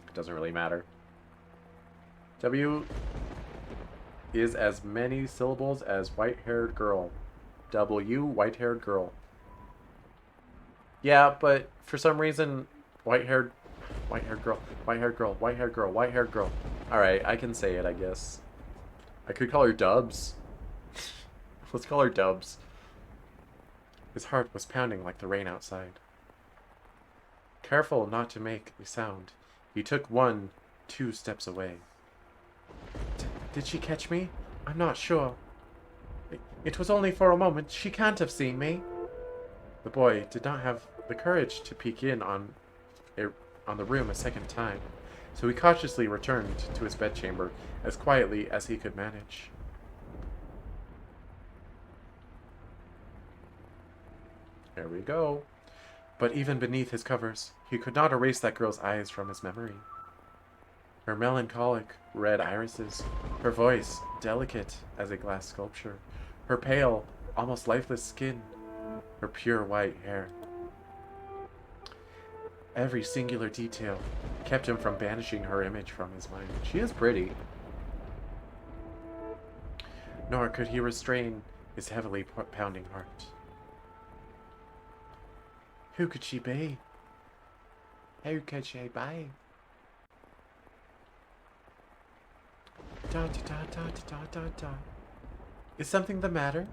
It doesn't really matter. W is as many syllables as white-haired girl. W, white-haired girl. Yeah, but for some reason, white-haired girl, white-haired girl, white-haired girl, white-haired girl. Alright, I can say it, I guess. I could call her Dubs. Let's call her Dubs. His heart was pounding like the rain outside. Careful not to make a sound, he took 2 steps away. Did she catch me? I'm not sure. It was only for a moment. She can't have seen me. The boy did not have the courage to peek in on the room a second time, so he cautiously returned to his bedchamber as quietly as he could manage. There we go. But even beneath his covers, he could not erase that girl's eyes from his memory. Her melancholic red irises, her voice delicate as a glass sculpture, her pale, almost lifeless skin, her pure white hair. Every singular detail kept him from banishing her image from his mind. She is pretty. Nor could he restrain his heavily pounding heart. Who could she be? Who could she be? Da da da da da da da. Is something the matter?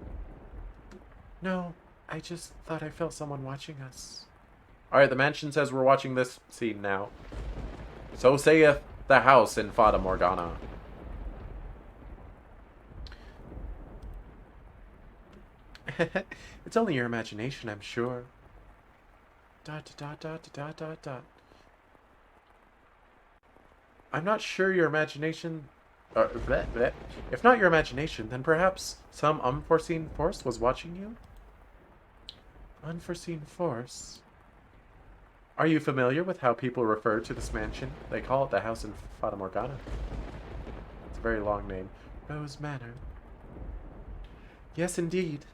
No, I just thought I felt someone watching us. Alright, the mansion says we're watching this scene now. So saith the house in Fata Morgana. It's only your imagination, I'm sure. Dot dot dot dot dot dot. I'm not sure your imagination. Bleh, bleh. If not your imagination, then perhaps some unforeseen force was watching you? Unforeseen force? Are you familiar with how people refer to this mansion? They call it the house in Fata Morgana. It's a very long name. Rose Manor. Yes, indeed.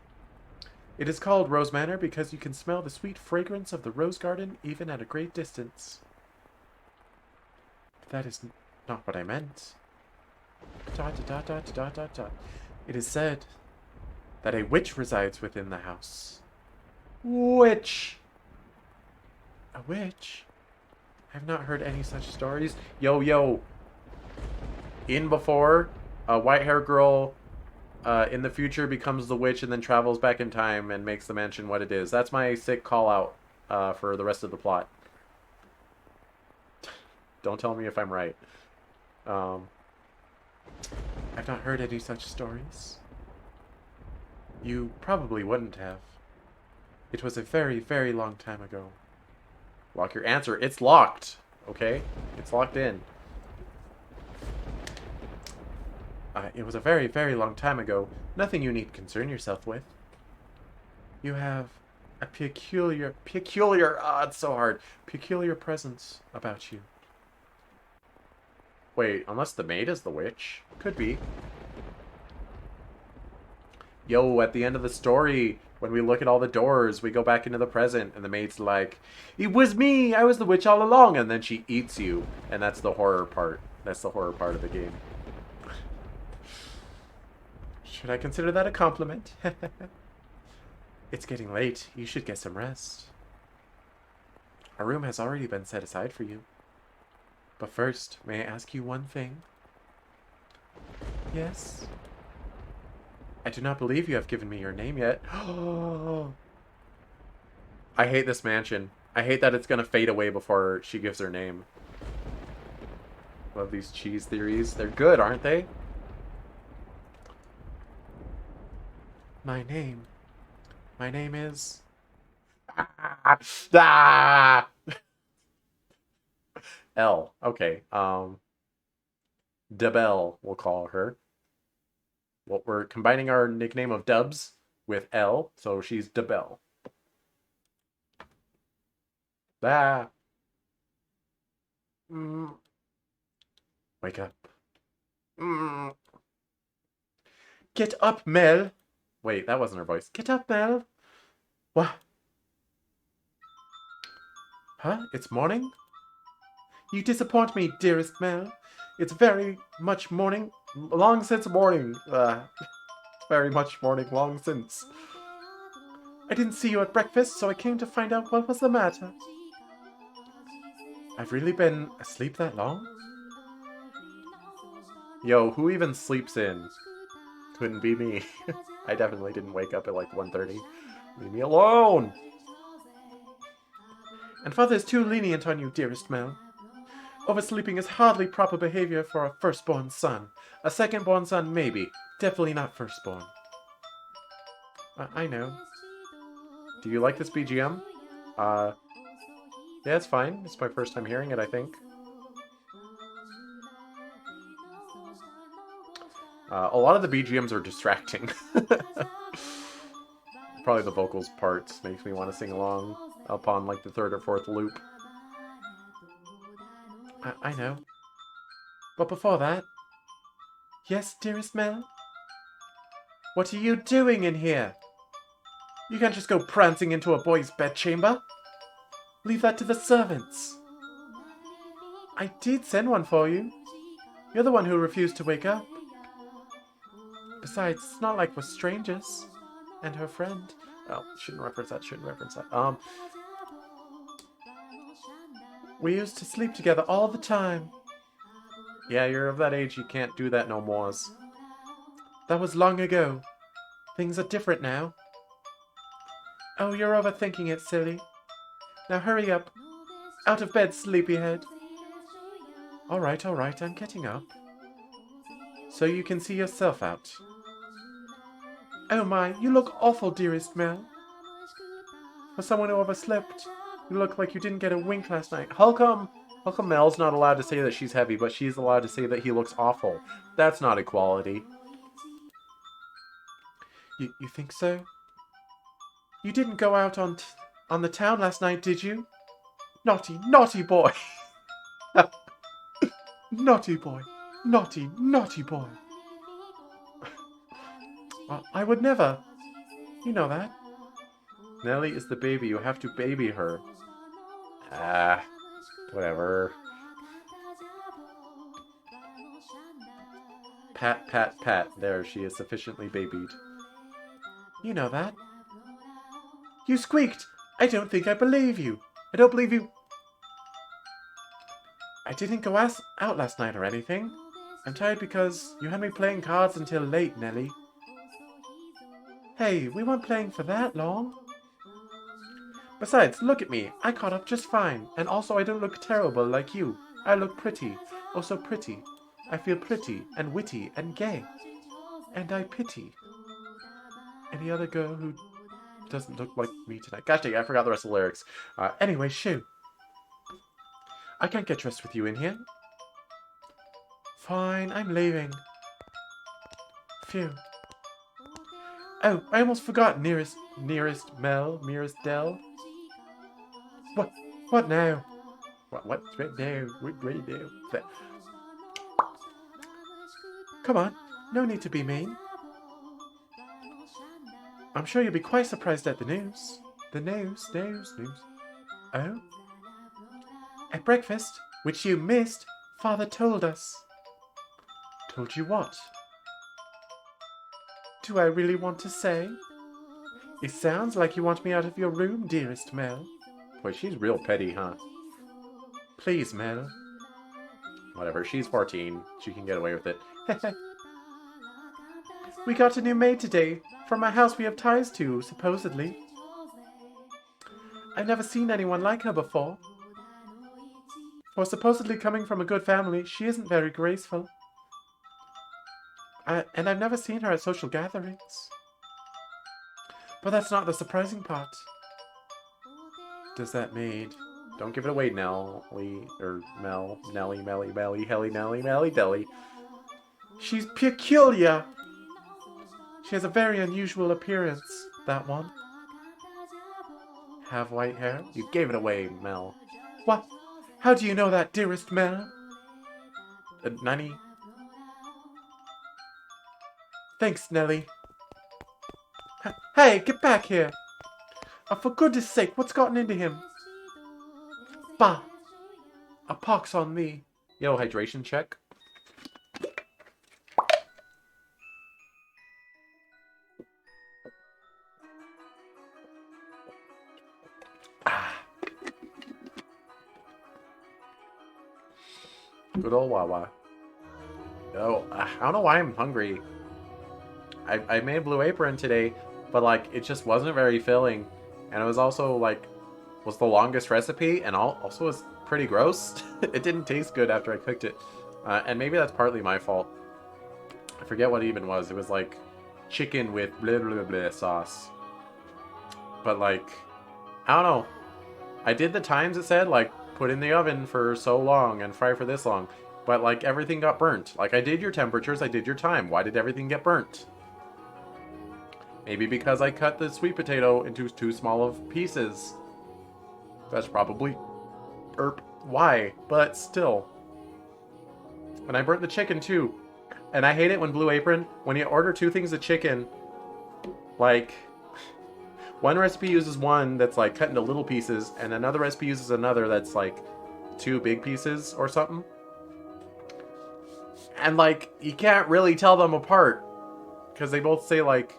It is called Rose Manor because you can smell the sweet fragrance of the rose garden even at a great distance. But that is not what I meant. Dot, dot, dot, dot, dot, dot. It is said that a witch resides within the house. Witch! A witch? I have not heard any such stories. Yo, yo. In before, a white-haired girl in the future becomes the witch and then travels back in time and makes the mansion what it is. That's my sick call-out for the rest of the plot. Don't tell me if I'm right. I've not heard any such stories. You probably wouldn't have. It was a very, very long time ago. Lock your answer. It's locked. Okay? It's locked in. It was a very, very long time ago. Nothing you need to concern yourself with. You have a peculiar, it's so hard. Peculiar presence about you. Wait, unless the maid is the witch. Could be. Yo, at the end of the story, when we look at all the doors, we go back into the present, and the maid's like, "It was me! I was the witch all along!" And then she eats you. And that's the horror part. That's the horror part of the game. Should I consider that a compliment? It's getting late. You should get some rest. Our room has already been set aside for you. But first, may I ask you one thing? Yes? I do not believe you have given me your name yet. I hate this mansion. I hate that it's gonna fade away before she gives her name. Love these cheese theories. They're good, aren't they? My name is... Ah! L. Okay. Debelle, we'll call her. Well, we're combining our nickname of Dubs with L, so she's Debelle. Ah. Wake up. Get up, Mel! Wait, that wasn't her voice. Get up, Mel! What? Huh? It's morning? You disappoint me, dearest Mel. It's very much morning. Long since morning. Very much morning, long since. I didn't see you at breakfast, so I came to find out what was the matter. I've really been asleep that long? Yo, who even sleeps in? Couldn't be me. I definitely didn't wake up at like 1:30. Leave me alone! And father is too lenient on you, dearest Mel. Oversleeping is hardly proper behavior for a firstborn son. A second-born son, maybe. Definitely not firstborn. I know. Do you like this BGM? Yeah, it's fine. It's my first time hearing it, I think. A lot of the BGMs are distracting. Probably the vocals part makes me want to sing along upon like the third or fourth loop. I know. But before that... Yes, dearest Mel? What are you doing in here? You can't just go prancing into a boy's bedchamber. Leave that to the servants. I did send one for you. You're the one who refused to wake up. Besides, it's not like we're strangers. And her friend. Oh, shouldn't reference that. We used to sleep together all the time. Yeah, you're of that age you can't do that no more. That was long ago. Things are different now. Oh, you're overthinking it, silly. Now hurry up. Out of bed, sleepyhead. Alright, I'm getting up. So you can see yourself out. Oh my, you look awful, dearest Mel. For someone who overslept, you look like you didn't get a wink last night. How come Mel's not allowed to say that she's heavy, but she's allowed to say that he looks awful? That's not equality. You think so? You didn't go out on the town last night, did you? Naughty, naughty boy! Naughty boy. Naughty, naughty boy. I would never. You know that. Nellie is the baby. You have to baby her. Ah, whatever. Pat, pat, pat. There, she is sufficiently babied. You know that. You squeaked! I don't think I believe you. I don't believe you. I didn't go out last night or anything. I'm tired because you had me playing cards until late, Nellie. Hey, we weren't playing for that long. Besides, look at me. I caught up just fine. And also I don't look terrible like you. I look pretty. Oh, so pretty. I feel pretty and witty and gay. And I pity any other girl who doesn't look like me tonight. Gosh dang, I forgot the rest of the lyrics. Anyway, shoo. I can't get dressed with you in here. Fine, I'm leaving. Phew. Oh, I almost forgot, nearest Mel, nearest Dell. What now? What now? What now? Come on, no need to be mean. I'm sure you'll be quite surprised at the news. The news. Oh? At breakfast, which you missed, Father told us. Told you what? Do I really want to say? It sounds like you want me out of your room, dearest Mel. Boy, she's real petty, huh? Please, Mel. Whatever, she's 14. She can get away with it. We got a new maid today, from a house we have ties to, supposedly. I've never seen anyone like her before. For supposedly coming from a good family, she isn't very graceful. And I've never seen her at social gatherings. But that's not the surprising part. Does that maid... Don't give it away, Nelly, or Mel, Nelly, Melly, Melly, Helly, Nelly, Melly, Delly. She's peculiar! She has a very unusual appearance, that one. Have white hair? You gave it away, Mel. What? How do you know that, dearest Mel? Nanny? Thanks, Nelly. Hey, get back here! Oh, for goodness sake, what's gotten into him? Bah! A pox on thee. Yo, hydration check. Good old Wawa. Yo, I don't know why I'm hungry. I made Blue Apron today, but like it just wasn't very filling, and it was also like was the longest recipe, and also was pretty gross. It didn't taste good after I cooked it, and maybe that's partly my fault. I forget what it even was. It was like chicken with blah blah blah sauce, but like I don't know. I did the times it said like put in the oven for so long and fry for this long, but like everything got burnt. Like I did your temperatures, I did your time. Why did everything get burnt? Maybe because I cut the sweet potato into too small of pieces. That's probably why, but still. And I burnt the chicken too. And I hate it when Blue Apron, when you order 2 things of chicken, like one recipe uses one that's like cut into little pieces, and another recipe uses another that's like 2 big pieces or something. And like you can't really tell them apart because they both say like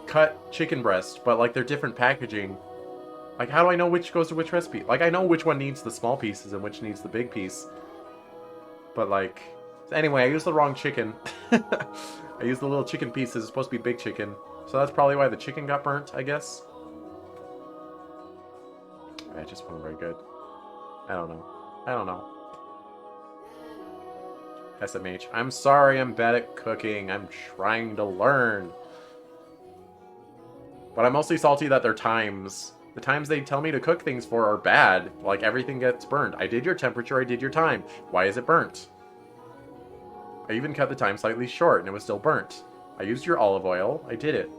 cut chicken breast, but like they're different packaging. Like how do I know which goes to which recipe? Like I know which one needs the small pieces and which needs the big piece. But like anyway, I used the wrong chicken. I used the little chicken pieces. It's supposed to be big chicken. So that's probably why the chicken got burnt, I guess. It just wasn't very good. I don't know. SMH. I'm sorry I'm bad at cooking. I'm trying to learn. But I'm mostly salty that their times. The times they tell me to cook things for are bad. Like, everything gets burned. I did your temperature, I did your time. Why is it burnt? I even cut the time slightly short, and it was still burnt. I used your olive oil. I did it.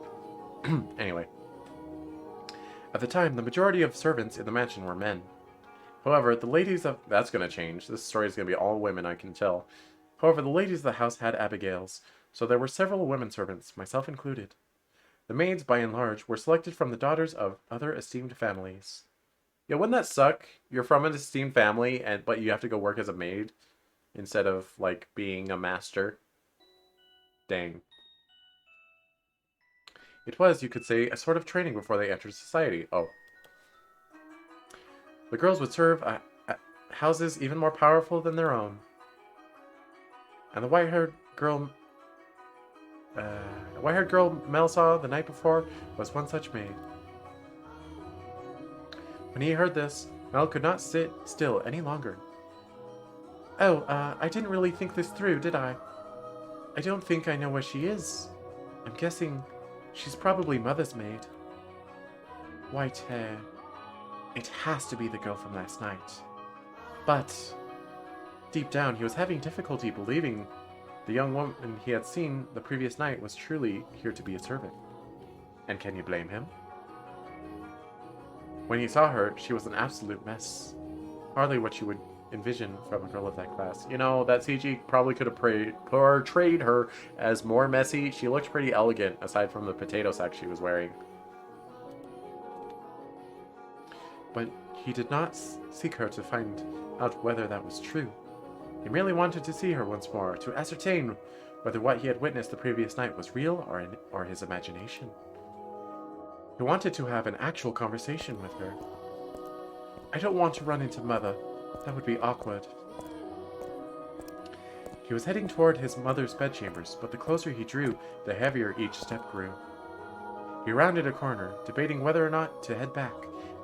Anyway. At the time, the majority of servants in the mansion were men. However, the ladies of... That's going to change. This story is going to be all women, I can tell. However, the ladies of the house had Abigails, so there were several women servants, myself included. The maids, by and large, were selected from the daughters of other esteemed families. Yeah, wouldn't that suck? You're from an esteemed family, but you have to go work as a maid instead of, like, being a master. Dang. It was, you could say, a sort of training before they entered society. Oh. The girls would serve at houses even more powerful than their own. And the white-haired girl Mel saw the night before was one such maid. When he heard this, Mel could not sit still any longer. Oh, I didn't really think this through, did I? I don't think I know where she is. I'm guessing she's probably Mother's maid. White hair. It has to be the girl from last night. But deep down, he was having difficulty believing the young woman he had seen the previous night was truly here to be a servant. And can you blame him? When he saw her, she was an absolute mess. Hardly what you would envision from a girl of that class. You know, that CG probably could have portrayed her as more messy. She looked pretty elegant, aside from the potato sack she was wearing. But he did not seek her to find out whether that was true. He merely wanted to see her once more, to ascertain whether what he had witnessed the previous night was real or his imagination. He wanted to have an actual conversation with her. I don't want to run into Mother. That would be awkward. He was heading toward his mother's bedchambers, but the closer he drew, the heavier each step grew. He rounded a corner, debating whether or not to head back,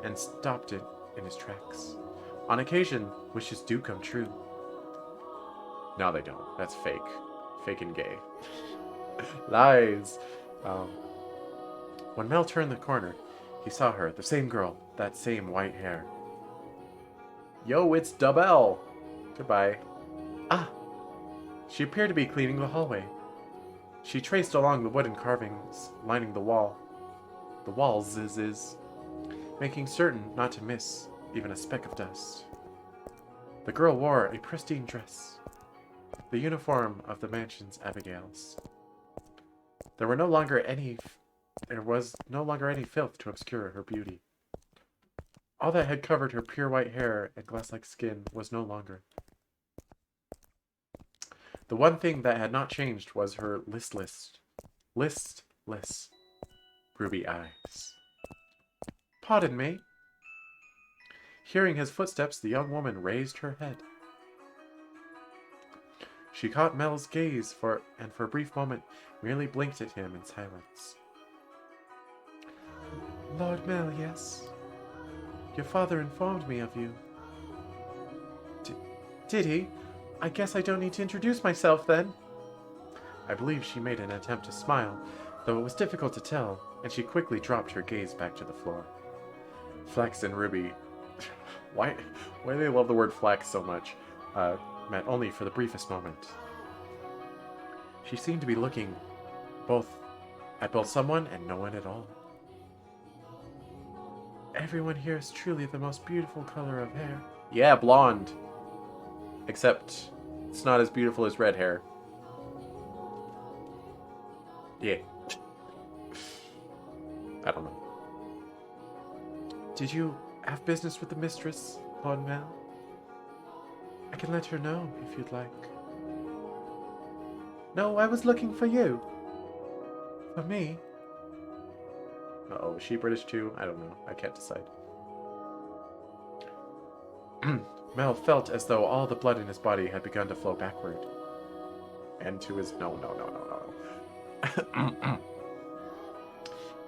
and stopped it in his tracks. On occasion, wishes do come true. No, they don't. That's fake. Fake and gay. Lies. When Mel turned the corner, he saw her, the same girl, that same white hair. Yo, it's Double. Goodbye. Ah! She appeared to be cleaning the hallway. She traced along the wooden carvings lining the walls, making certain not to miss even a speck of dust. The girl wore a pristine dress, the uniform of the mansion's Abigails. There were no longer any... There was no longer any filth to obscure her beauty. All that had covered her pure white hair and glass-like skin was no longer. The one thing that had not changed was her listless ruby eyes. Pardon me. Hearing his footsteps, the young woman raised her head. She caught Mel's gaze and for a brief moment merely blinked at him in silence. Lord Mel, yes. Your father informed me of you. Did he? I guess I don't need to introduce myself then. I believe she made an attempt to smile, though it was difficult to tell, and she quickly dropped her gaze back to the floor. Flax and Ruby... why do they love the word flax so much? Met only for the briefest moment. She seemed to be looking at both someone and no one at all. Everyone here is truly the most beautiful color of hair. Yeah, blonde. Except it's not as beautiful as red hair. Yeah. I don't know. Did you have business with the mistress, Lord Mel? I can let her know if you'd like. No, I was looking for you. For me? Uh-oh, is she British too? I don't know. I can't decide. Mel felt as though all the blood in his body had begun to flow backward. And to his... No.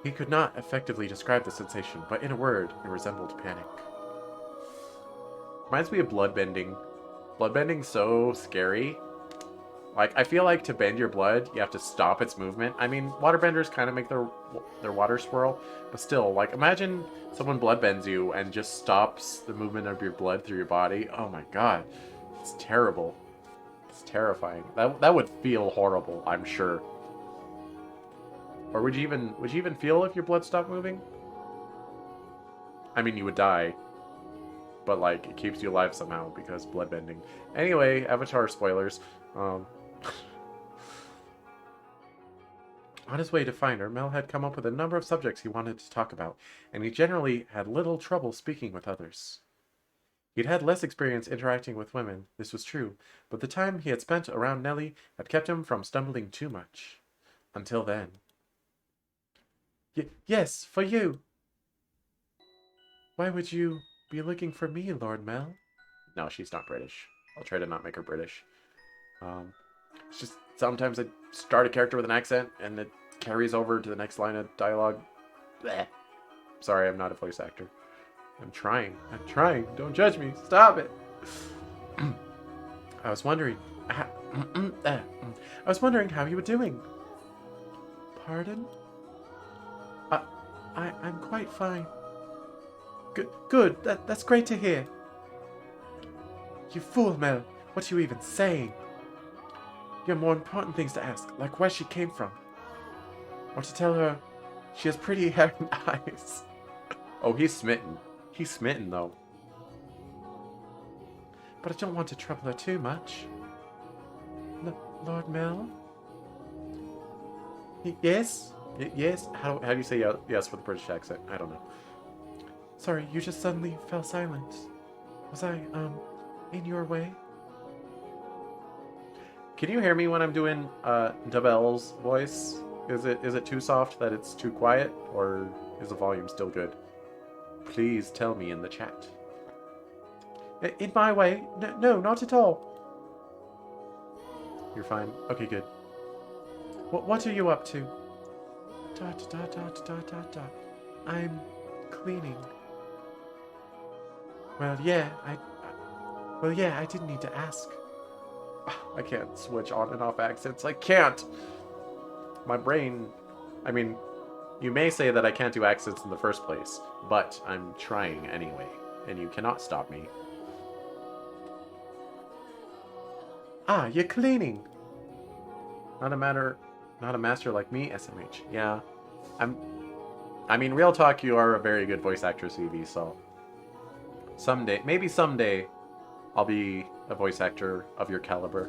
He could not effectively describe the sensation, but in a word, it resembled panic. Reminds me of bloodbending. Bloodbending's so scary. Like, I feel like to bend your blood, you have to stop its movement. I mean, waterbenders kind of make their water swirl, but still, like, imagine someone bloodbends you and just stops the movement of your blood through your body. Oh my god. It's terrible. It's terrifying. That would feel horrible, I'm sure. Or would you even feel if your blood stopped moving? I mean, you would die. But, like, it keeps you alive somehow because bloodbending. Anyway, Avatar spoilers. On his way to find her, Mel had come up with a number of subjects he wanted to talk about, and he generally had little trouble speaking with others. He'd had less experience interacting with women, this was true, but the time he had spent around Nellie had kept him from stumbling too much. Until then. Yes, for you. Why would you be looking for me, Lord Mel? No, she's not British. I'll try to not make her British. It's just sometimes I start a character with an accent and it carries over to the next line of dialogue. Blech. Sorry, I'm not a voice actor. I'm trying. Don't judge me. Stop it. I was wondering how you were doing. Pardon? I'm quite fine. Good. That's great to hear. You fool, Mel. What are you even saying? You have more important things to ask, like where she came from. Or to tell her she has pretty hair and eyes. Oh, he's smitten. He's smitten, though. But I don't want to trouble her too much. Lord Mel? Yes? Yes? How do you say yes with a British accent? I don't know. Sorry, you just suddenly fell silent. Was I, in your way? Can you hear me when I'm doing, Dabel's voice? Is it too soft that it's too quiet? Or is the volume still good? Please tell me in the chat. In my way? No, not at all. You're fine? Okay, good. What are you up to? ... I'm cleaning. Well, yeah, I didn't need to ask. I can't switch on and off accents. I can't! My brain... I mean, you may say that I can't do accents in the first place, but I'm trying anyway, and you cannot stop me. Ah, you're cleaning! Not a master like me, SMH. Yeah. I mean, real talk, you are a very good voice actress, Evie, so... Maybe someday, I'll be a voice actor of your caliber.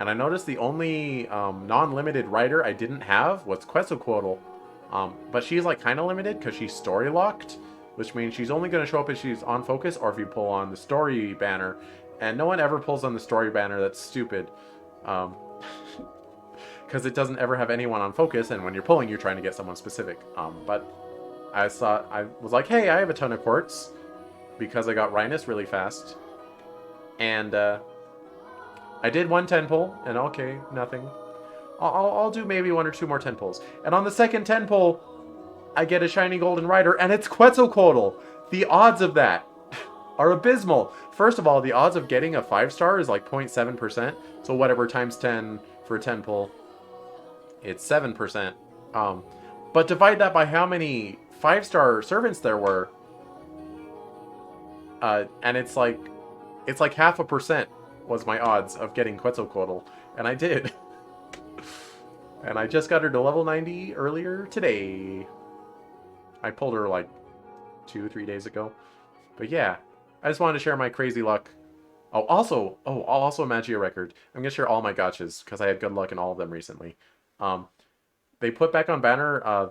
And I noticed the only non-limited writer I didn't have was Quetzalcoatl. But she's like kind of limited because she's story locked, which means she's only going to show up if she's on focus or if you pull on the story banner. And no one ever pulls on the story banner. That's stupid. Because it doesn't ever have anyone on focus, and when you're pulling, you're trying to get someone specific. But I was like, hey, I have a ton of quartz because I got Rhinus really fast. And I did one 10 pull, and okay, nothing. I'll do maybe one or two more 10 pulls. And on the second 10 pull, I get a shiny golden rider, and it's Quetzalcoatl. The odds of that are abysmal. First of all, the odds of getting a 5-star is like 0.7%. So whatever times 10 for a 10 pull, it's 7%. But divide that by how many 5-star servants there were, and it's like 0.5% was my odds of getting Quetzalcoatl, and I did. And I just got her to level 90 earlier today. I pulled her like 2-3 days ago. But yeah, I just wanted to share my crazy luck. I'll also a Magia record. I'm gonna share all my gotchas because I had good luck in all of them recently. They put back on banner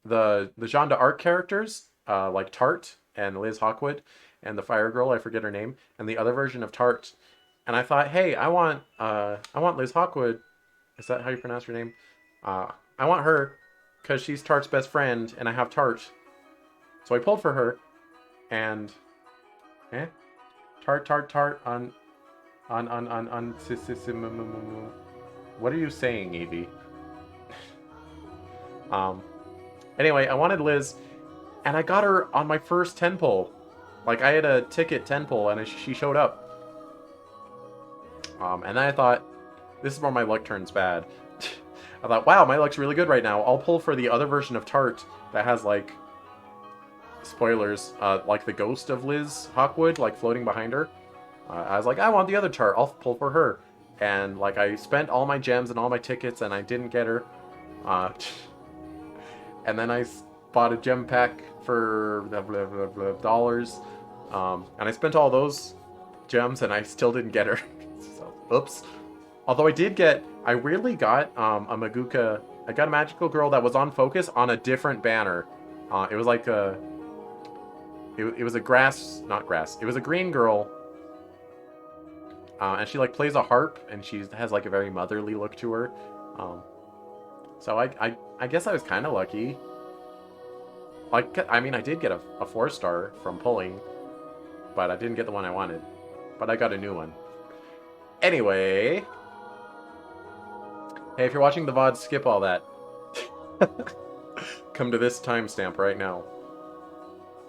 the Jeanne d'Arc characters, like Tart and Liz Hawkwood, and the Fire Girl, I forget her name, and the other version of Tart. And I thought, hey, I want Liz Hawkwood. Is that how you pronounce her name? I want her because she's Tart's best friend, and I have Tart. So I pulled for her, and Tart on. What are you saying, Evie? Anyway, I wanted Liz, and I got her on my first 10 pull. Like, I had a ticket 10 pull, and she showed up. And then I thought, this is where my luck turns bad. I thought, wow, my luck's really good right now. I'll pull for the other version of Tart that has, like, spoilers, like the ghost of Liz Hawkwood, like, floating behind her. I was like, I want the other Tart. I'll pull for her. And, like, I spent all my gems and all my tickets, and I didn't get her. And then I bought a gem pack for dollars. And I spent all those gems, and I still didn't get her. So, oops. Although I weirdly got a Maguka. I got a magical girl that was on focus on a different banner. It was like it was a not grass. It was a green girl. And she like plays a harp, and she has like a very motherly look to her. So I guess I was kind of lucky. Like, I mean, I did get a 4-star from pulling, but I didn't get the one I wanted. But I got a new one. Anyway, hey, if you're watching the VOD, skip all that. Come to this timestamp right now.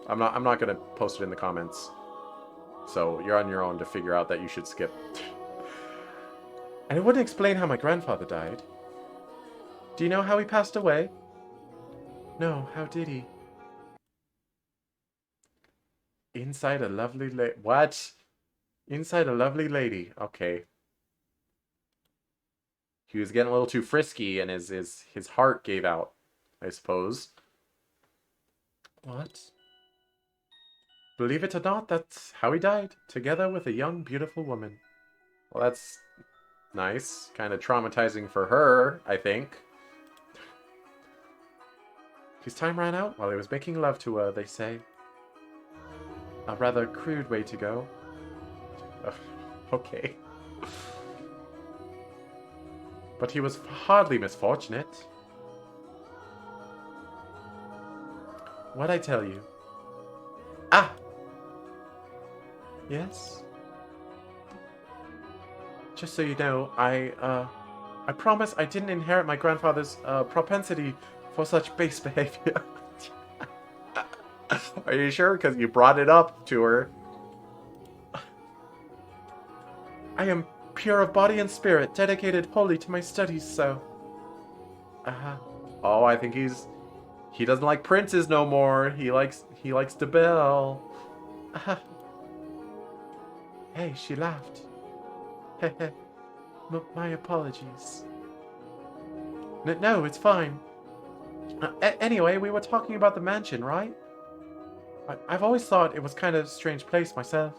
I'm not gonna post it in the comments. So you're on your own to figure out that you should skip. And it wouldn't explain how my grandfather died. Do you know how he passed away? No, how did he? Inside a lovely lady. What? Inside a lovely lady. Okay. He was getting a little too frisky, and his heart gave out, I suppose. What? Believe it or not, that's how he died. Together with a young, beautiful woman. Well, that's nice. Kind of traumatizing for her, I think. His time ran out while he was making love to her, they say. A rather crude way to go. Okay. But he was hardly misfortunate. What'd I tell you? Ah! Yes? Just so you know, I promise I didn't inherit my grandfather's propensity for such base behavior. Are you sure? Because you brought it up to her. I am pure of body and spirit, dedicated wholly to my studies, so... Oh, I think he doesn't like princes no more. He likes the bell. Hey, she laughed. Heh. My apologies. No, it's fine. Anyway, we were talking about the mansion, right? I've always thought it was kind of a strange place myself.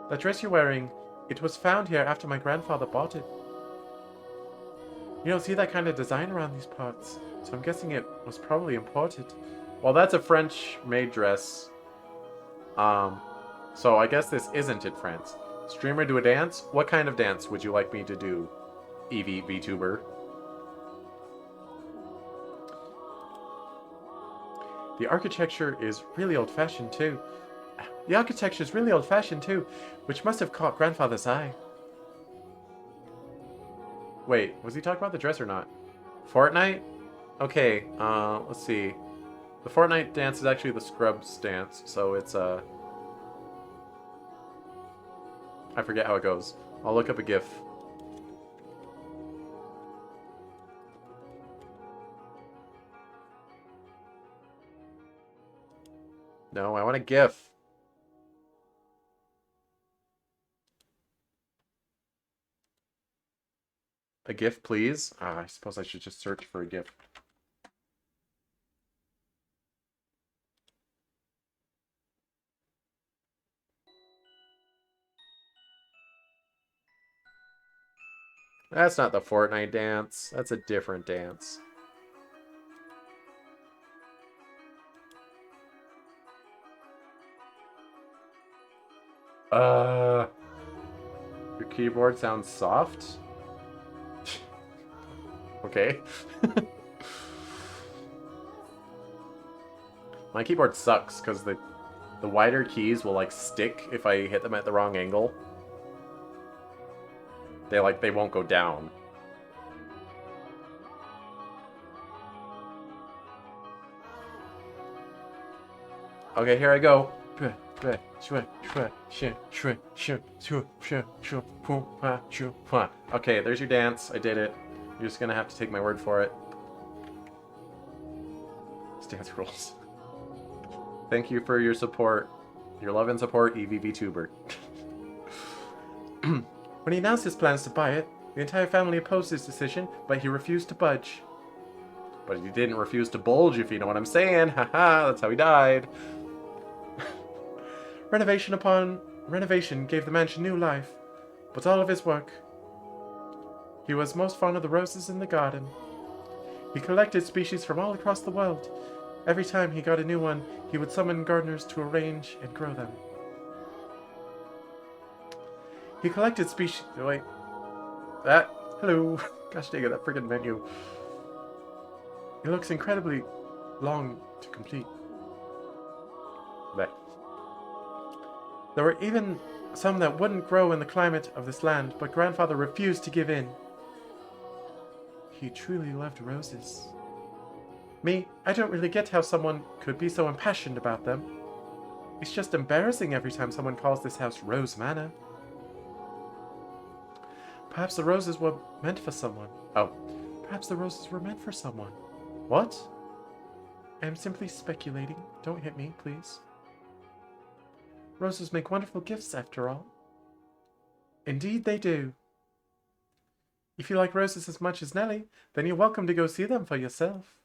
The dress you're wearing, It was found here after my grandfather bought it. You don't see that kind of design around these parts, so I'm guessing it was probably imported. Well, that's a French-made dress. So I guess this isn't in France. Streamer, do a dance? What kind of dance would you like me to do, Eevee VTuber? The architecture is really old-fashioned too. Which must have caught Grandfather's eye. Wait, was he talking about the dress or not? Fortnite? Okay, let's see. The Fortnite dance is actually the Scrubs dance, so it's, I forget how it goes. I'll look up a GIF. No, I want a GIF. A GIF, please? I suppose I should just search for a GIF. That's not the Fortnite dance. That's a different dance. Your keyboard sounds soft? Okay. My keyboard sucks because the wider keys will like stick if I hit them at the wrong angle. They won't go down. Okay, here I go. Okay, there's your dance. I did it. You're just gonna have to take my word for it. This dance rules. Thank you for your support. Your love and support, Eevee VTuber. When he announced his plans to buy it, the entire family opposed his decision, but he refused to budge. But he didn't refuse to bulge, if you know what I'm saying. Haha, that's how he died. Renovation upon renovation gave the mansion new life, but all of his work. He was most fond of the roses in the garden. He collected species from all across the world. Every time he got a new one, he would summon gardeners to arrange and grow them. He collected species... Wait. That... Hello. Gosh dang it, that friggin' menu. It looks incredibly long to complete. But there were even some that wouldn't grow in the climate of this land, but Grandfather refused to give in. He truly loved roses. Me, I don't really get how someone could be so impassioned about them. It's just embarrassing every time someone calls this house Rose Manor. Perhaps the roses were meant for someone. Oh, perhaps the roses were meant for someone. What? I am simply speculating. Don't hit me, please. Roses make wonderful gifts, after all. Indeed they do. If you like roses as much as Nelly, then you're welcome to go see them for yourself.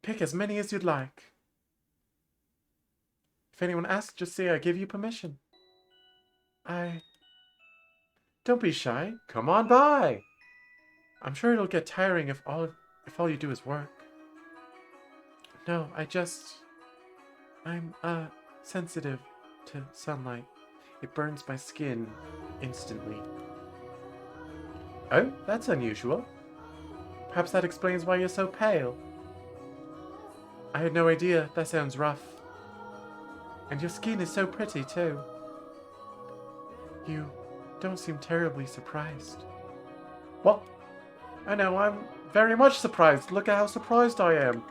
Pick as many as you'd like. If anyone asks, just say I give you permission. Don't be shy. Come on by. I'm sure it'll get tiring if all you do is work. No, I'm sensitive to sunlight. It burns my skin instantly. Oh, that's unusual. Perhaps that explains why you're so pale. I had no idea. That sounds rough. And your skin is so pretty, too. You don't seem terribly surprised. Well, I know, I'm very much surprised. Look at how surprised I am.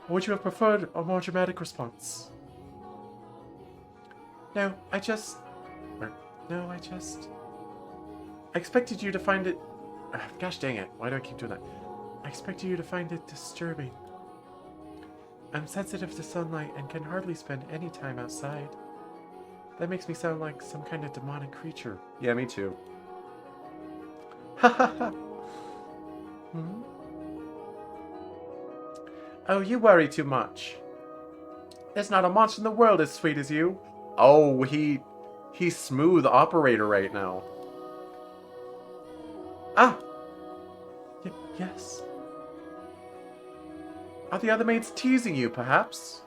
Or would you have preferred a more dramatic response? No, I expected you to find it... gosh dang it, why do I keep doing that? I expected you to find it disturbing. I'm sensitive to sunlight and can hardly spend any time outside. That makes me sound like some kind of demonic creature. Yeah, me too. Ha ha ha! Oh, you worry too much. There's not a monster in the world as sweet as you. Oh, he's smooth operator right now. Ah! Yes. Are the other maids teasing you, perhaps?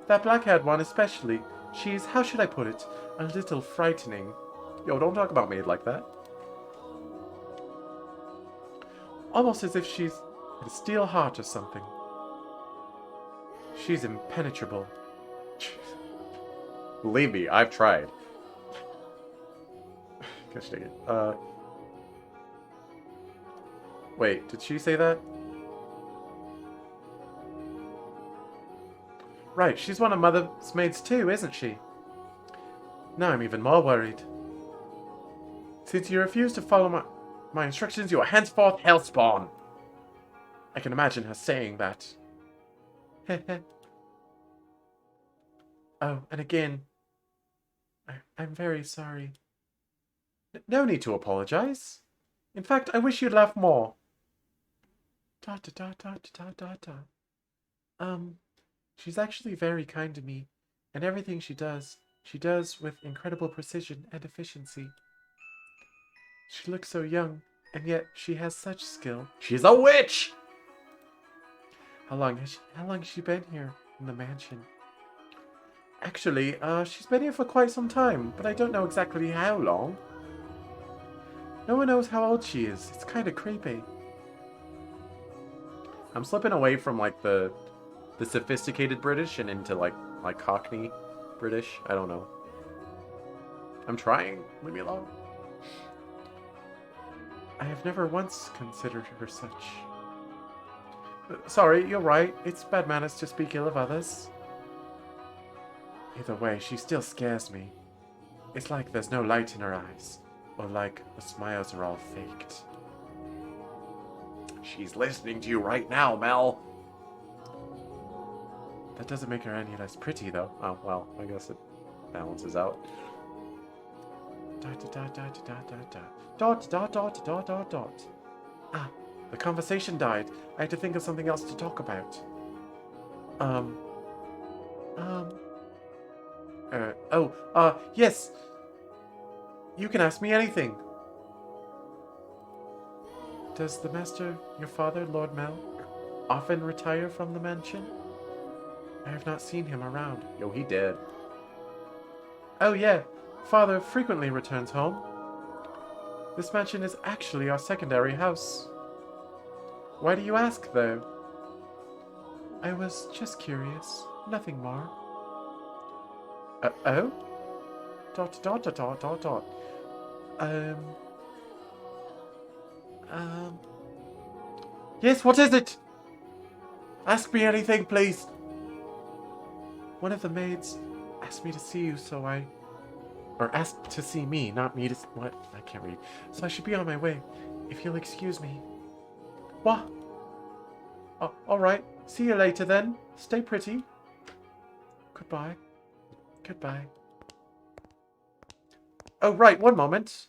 That black-haired one especially. She's, how should I put it, a little frightening. Yo, don't talk about maid like that. Almost as if she's a steel heart or something. She's impenetrable. Believe me, I've tried. Gosh dang it. Wait, did she say that? Right, she's one of Mother's maids too, isn't she? Now I'm even more worried. Since you refuse to follow my instructions, you are henceforth hellspawn. I can imagine her saying that. Oh, and again, I'm very sorry. No need to apologize. In fact, I wish you'd laugh more. Da da da da da da da. She's actually very kind to me, and everything she does with incredible precision and efficiency. She looks so young, and yet she has such skill. She's a witch! How long has she been here in the mansion? Actually, she's been here for quite some time, but I don't know exactly how long. No one knows how old she is. It's kind of creepy. I'm slipping away from like the sophisticated British and into like Cockney British. I don't know. I'm trying. Leave me alone. I have never once considered her such. Sorry, you're right. It's bad manners to speak ill of others. Either way, she still scares me. It's like there's no light in her eyes, or like the smiles are all faked. She's listening to you right now, Mel. That doesn't make her any less pretty, though. Oh, well, I guess it balances out. Dot, dot, dot, dot, dot, dot. Dot, dot, dot, dot, dot, dot. Ah, the conversation died. I had to think of something else to talk about. Yes. You can ask me anything. Does the master, your father, Lord Mel, often retire from the mansion? I have not seen him around. Yo, he did. Oh yeah, father frequently returns home. This mansion is actually our secondary house. Why do you ask, though? I was just curious, nothing more. Oh? Dot, dot, dot, dot, dot, dot. Yes, what is it? Ask me anything, please. One of the maids asked me to see you, or asked to see me, not me to... What? I can't read. So I should be on my way, if you'll excuse me. What? Oh, alright. See you later, then. Stay pretty. Goodbye. Goodbye. Oh, right, one moment.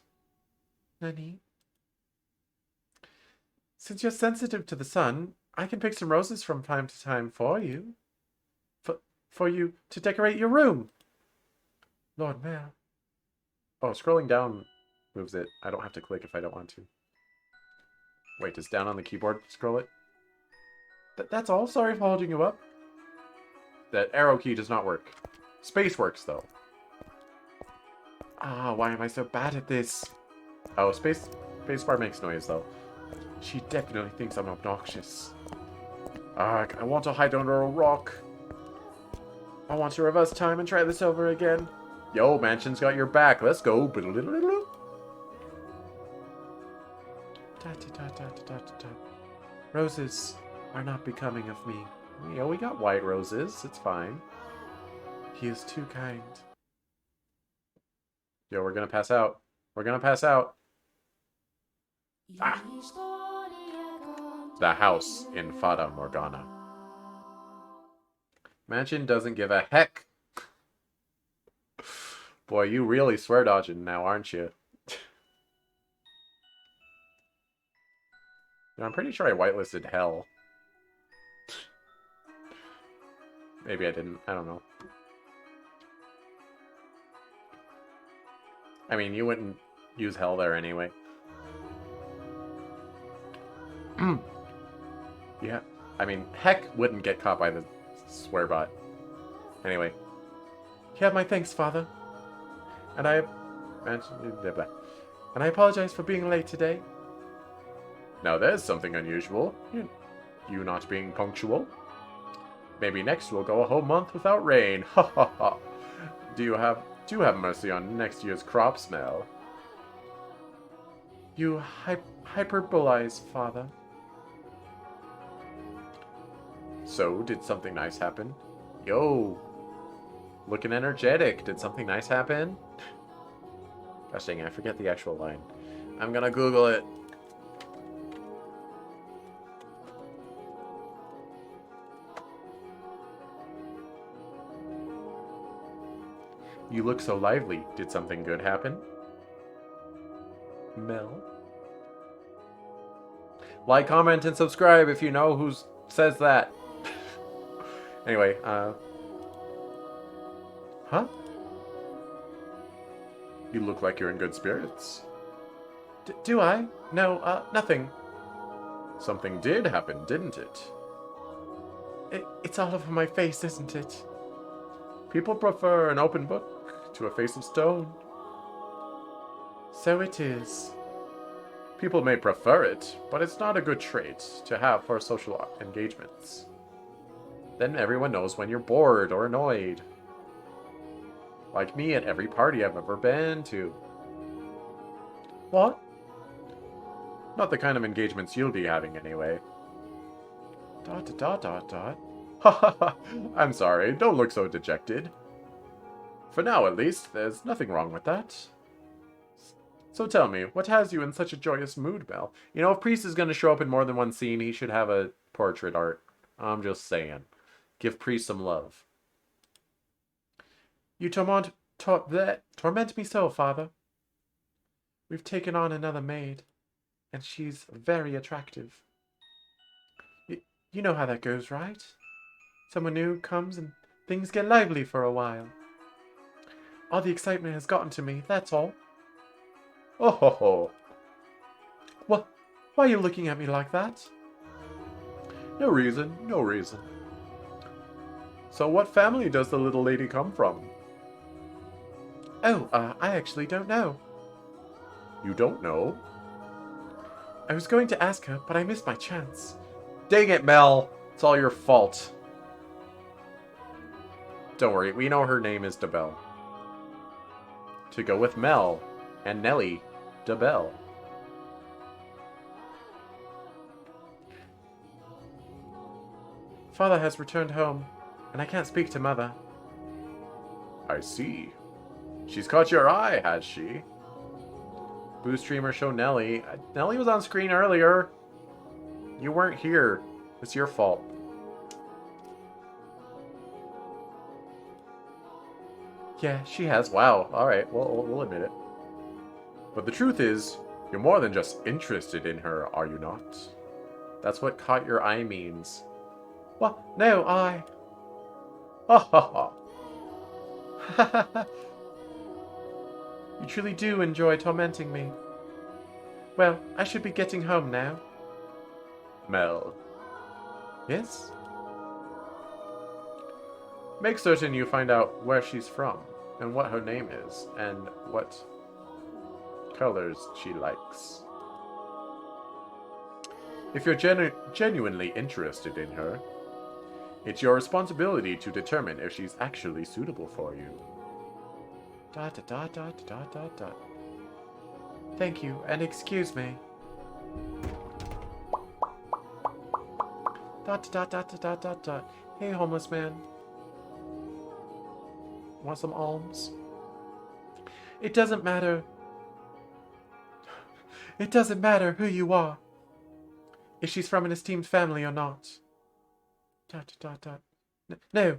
Nani? Since you're sensitive to the sun, I can pick some roses from time to time for you. For you to decorate your room. Lord Mel. Oh, scrolling down moves it. I don't have to click if I don't want to. Wait, does down on the keyboard scroll it? That's all? Sorry for holding you up. That arrow key does not work. Space works, though. Ah, why am I so bad at this? Oh, spacebar makes noise, though. She definitely thinks I'm obnoxious. Arg, I want to hide under a rock. I want to reverse time and try this over again. Yo, Mansion's got your back. Let's go. Roses are not becoming of me. Yeah, we got white roses. It's fine. He is too kind. Yo, we're gonna pass out. We're gonna pass out. Ah! The house in Fata Morgana. Mansion doesn't give a heck. Boy, you really swear dodging now, aren't you? I'm pretty sure I whitelisted hell. Maybe I didn't. I don't know. I mean, you wouldn't use hell there anyway. Yeah. I mean, heck wouldn't get caught by the swear bot. Anyway. You have my thanks, Father. And I apologize for being late today. Now there's something unusual. You not being punctual. Maybe next we'll go a whole month without rain. Ha ha ha. Do have mercy on next year's crop smell. You hyperbolize, Father. So, did something nice happen? Yo. Looking energetic. Did something nice happen? Gosh dang it, I forget the actual line. I'm gonna Google it. You look so lively. Did something good happen? Mel? Like, comment, and subscribe if you know who says that. Anyway, Huh? You look like you're in good spirits. Do I? No, nothing. Something did happen, didn't it? It's all over my face, isn't it? People prefer an open book to a face of stone. So it is. People may prefer it, but it's not a good trait to have for social engagements. Then everyone knows when you're bored or annoyed. Like me at every party I've ever been to. What? Not the kind of engagements you'll be having anyway. ... Ha ha ha. I'm sorry, don't look so dejected. For now, at least, there's nothing wrong with that. So tell me, what has you in such a joyous mood, Mel? You know, if Priest is going to show up in more than one scene, he should have a portrait art. I'm just saying. Give Priest some love. You torment me so, Father. We've taken on another maid, and she's very attractive. You know how that goes, right? Someone new comes and things get lively for a while. All the excitement has gotten to me, that's all. Oh ho ho. Well, why are you looking at me like that? No reason, no reason. So what family does the little lady come from? Oh, I actually don't know. You don't know? I was going to ask her, but I missed my chance. Dang it, Mel. It's all your fault. Don't worry, we know her name is DeBelle. To go with Mel and Nellie, DeBelle. Father has returned home, and I can't speak to Mother. I see. She's caught your eye, has she? Boo streamer show Nellie. Nellie was on screen earlier. You weren't here. It's your fault. Yeah, she has. Wow. Alright, we'll admit it. But the truth is, you're more than just interested in her, are you not? That's what caught your eye means. What? No, I... Ha ha ha. You truly do enjoy tormenting me. Well, I should be getting home now. Mel. Yes? Make certain you find out where she's from, and what her name is, and what colors she likes. If you're genuinely interested in her, it's your responsibility to determine if she's actually suitable for you. Thank you, and excuse me. Hey, homeless man. Want some alms? It doesn't matter. It doesn't matter who you are. If she's from an esteemed family or not. No.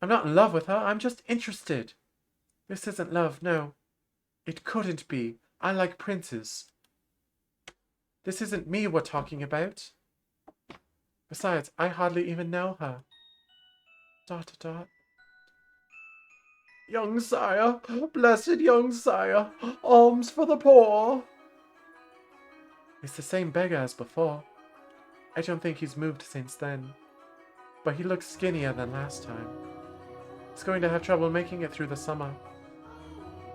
I'm not in love with her. I'm just interested. This isn't love, no. It couldn't be. I like princes. This isn't me we're talking about. Besides, I hardly even know her. Dot, dot. Young sire, blessed young sire, alms for the poor. It's the same beggar as before. I don't think he's moved since then. But he looks skinnier than last time. He's going to have trouble making it through the summer.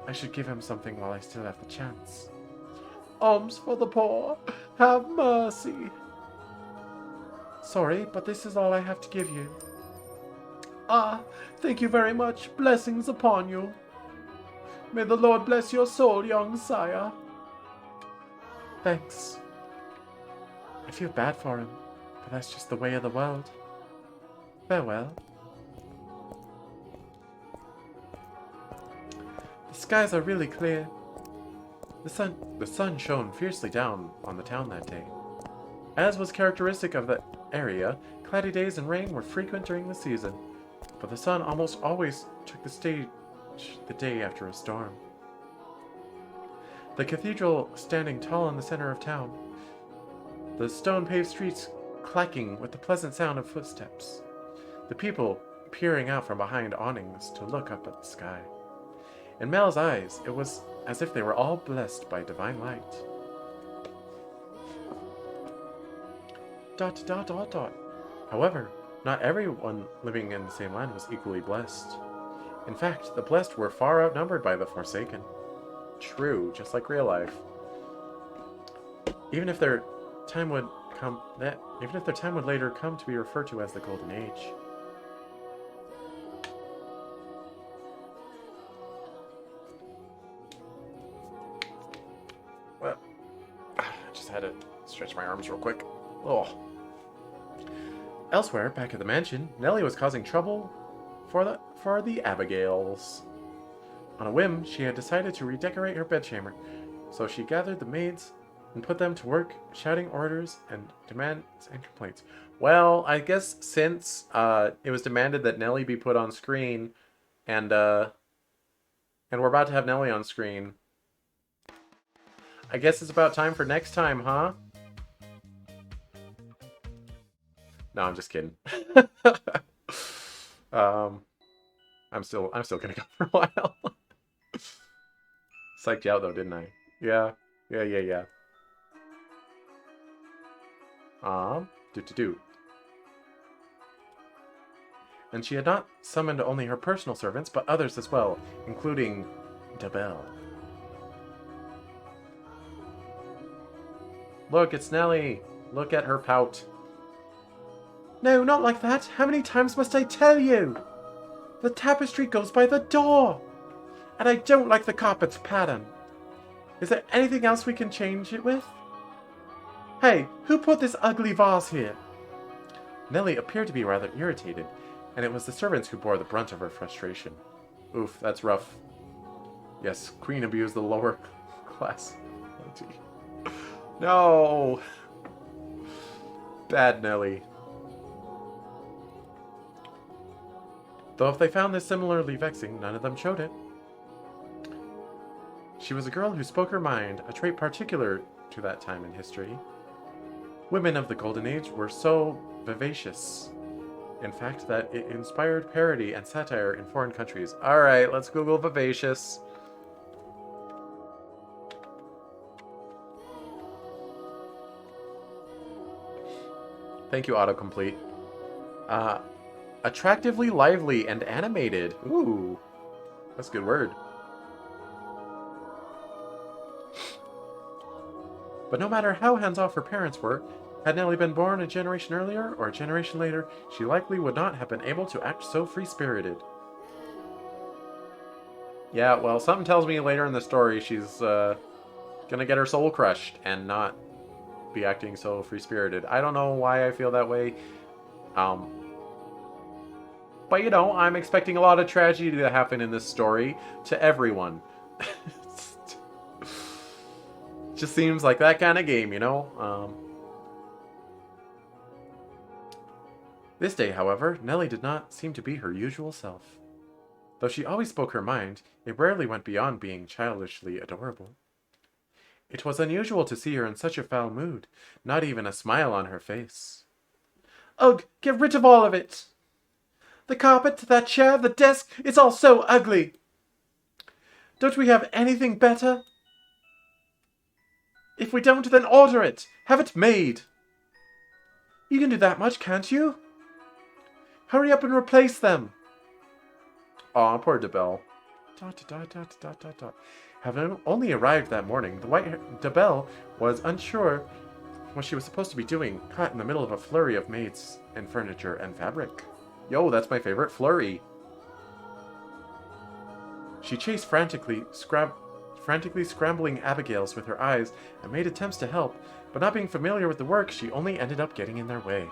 I should give him something while I still have the chance. Alms for the poor, have mercy. Sorry, but this is all I have to give you. Ah, thank you very much. Blessings upon you. May the Lord bless your soul, young sire. Thanks. I feel bad for him, but that's just the way of the world. Farewell. The skies are really clear. The sun shone fiercely down on the town that day. As was characteristic of the area, cloudy days and rain were frequent during the season, but the sun almost always took the stage the day after a storm. The cathedral standing tall in the center of town, the stone-paved streets clacking with the pleasant sound of footsteps, the people peering out from behind awnings to look up at the sky. In Mel's eyes, it was as if they were all blessed by divine light. Dot, dot, dot, dot. However, not everyone living in the same land was equally blessed. In fact, the blessed were far outnumbered by the forsaken. True, just like real life. Even if their time would later come to be referred to as the Golden Age. Well, I just had to stretch my arms real quick. Oh. Elsewhere, back at the mansion, Nellie was causing trouble for the Abigails. On a whim, she had decided to redecorate her bedchamber, so she gathered the maids and put them to work shouting orders and demands and complaints. Well, I guess since it was demanded that Nellie be put on screen, and we're about to have Nellie on screen, I guess it's about time for next time, huh? No, I'm just kidding. I'm still gonna go for a while. Psyched you out though, didn't I? Yeah. Do. And she had not summoned only her personal servants, but others as well, including Dabelle. Look, it's Nellie. Look at her pout. No, not like that. How many times must I tell you? The tapestry goes by the door. And I don't like the carpet's pattern. Is there anything else we can change it with? Hey, who put this ugly vase here? Nellie appeared to be rather irritated, and it was the servants who bore the brunt of her frustration. Oof, that's rough. Yes, Queen abused the lower class. No! Bad Nellie. Though if they found this similarly vexing, none of them showed it. She was a girl who spoke her mind, a trait particular to that time in history. Women of the Golden Age were so vivacious, in fact, that it inspired parody and satire in foreign countries. Alright, let's Google vivacious. Thank you, autocomplete. Attractively lively and animated. Ooh, that's a good word. But no matter how hands-off her parents were, had Nellie been born a generation earlier or a generation later, she likely would not have been able to act so free-spirited. Yeah, well, something tells me later in the story she's gonna get her soul crushed and not be acting so free-spirited. I don't know why I feel that way. But you know, I'm expecting a lot of tragedy to happen in this story to everyone. Just seems like that kind of game, you know? This day, however, Nellie did not seem to be her usual self. Though she always spoke her mind, it rarely went beyond being childishly adorable. It was unusual to see her in such a foul mood, not even a smile on her face. Ugh, get rid of all of it! The carpet, that chair, the desk, it's all so ugly. Don't we have anything better? If we don't, then order it. Have it made. You can do that much, can't you? Hurry up and replace them. Aw, poor DeBelle. Having only arrived that morning, the white DeBelle was unsure what she was supposed to be doing, caught in the middle of a flurry of maids and furniture and fabric. Yo, that's my favorite flurry. She chased frantically scrambling Abigails with her eyes and made attempts to help, but not being familiar with the work, she only ended up getting in their way.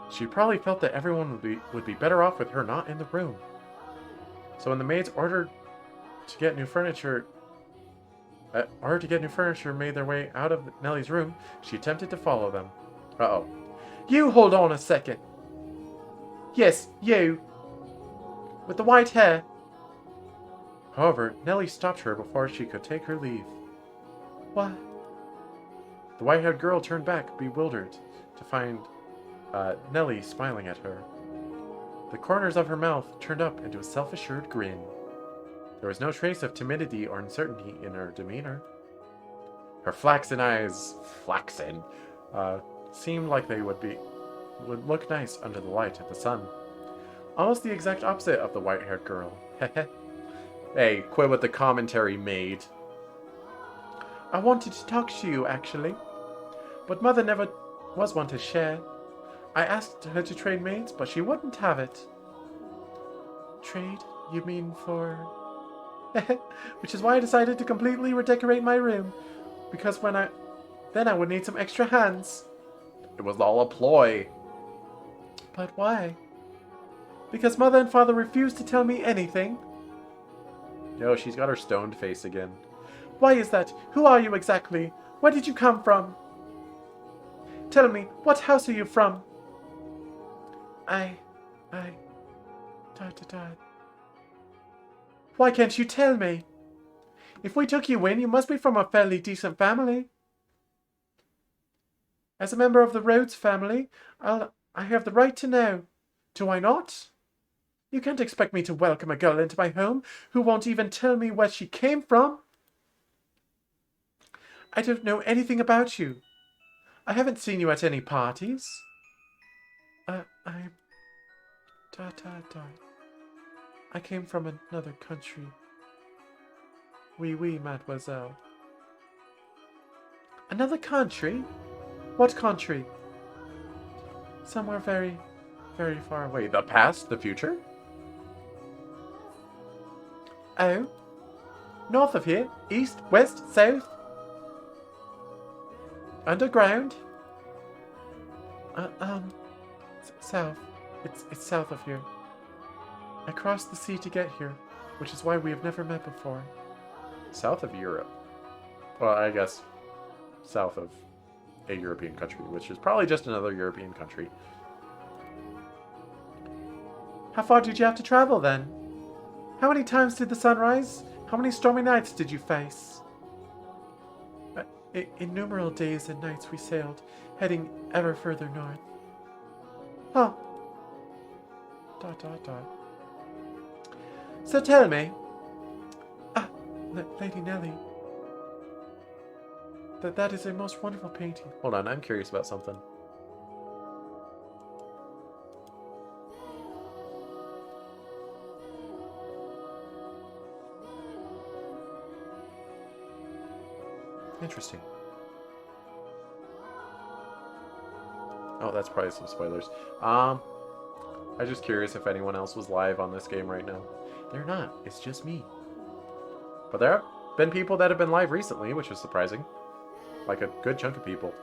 She probably felt that everyone would be better off with her not in the room. So when the maids ordered to get new furniture made their way out of Nellie's room, she attempted to follow them. Uh-oh. You hold on a second. Yes, you. With the white hair. However, Nellie stopped her before she could take her leave. What? The white-haired girl turned back, bewildered, to find Nellie smiling at her. The corners of her mouth turned up into a self-assured grin. There was no trace of timidity or uncertainty in her demeanor. Her flaxen eyes, seemed like they would look nice under the light of the sun. Almost the exact opposite of the white-haired girl. Hey, quit with the commentary, maid. I wanted to talk to you, actually. But Mother never was one to share. I asked her to trade maids, but she wouldn't have it. Trade? You mean for... Which is why I decided to completely redecorate my room. Because then I would need some extra hands. It was all a ploy. But why? Because Mother and Father refused to tell me anything. No, she's got her stoned face again. Why is that? Who are you exactly? Where did you come from? Tell me, what house are you from? Why can't you tell me? If we took you in, you must be from a fairly decent family. As a member of the Rhodes family, I have the right to know. Do I not? You can't expect me to welcome a girl into my home who won't even tell me where she came from. I don't know anything about you. I haven't seen you at any parties. I came from another country. Oui, mademoiselle. Another country? What country? Somewhere very, very far away. The past? The future? Oh? North of here? East? West? South? Underground? South. It's south of here. I crossed the sea to get here, which is why we have never met before. South of Europe. Well, I guess south of a European country, which is probably just another European country. How far did you have to travel then? How many times did the sun rise? How many stormy nights did you face? Innumerable days and nights we sailed, heading ever further north. Huh. ... So tell me... Lady Nellie... That is a most wonderful painting. Hold on, I'm curious about something. Interesting. Oh, that's probably some spoilers. I'm just curious if anyone else was live on this game right now. They're not. It's just me. But there have been people that have been live recently, which is surprising. Like a good chunk of people.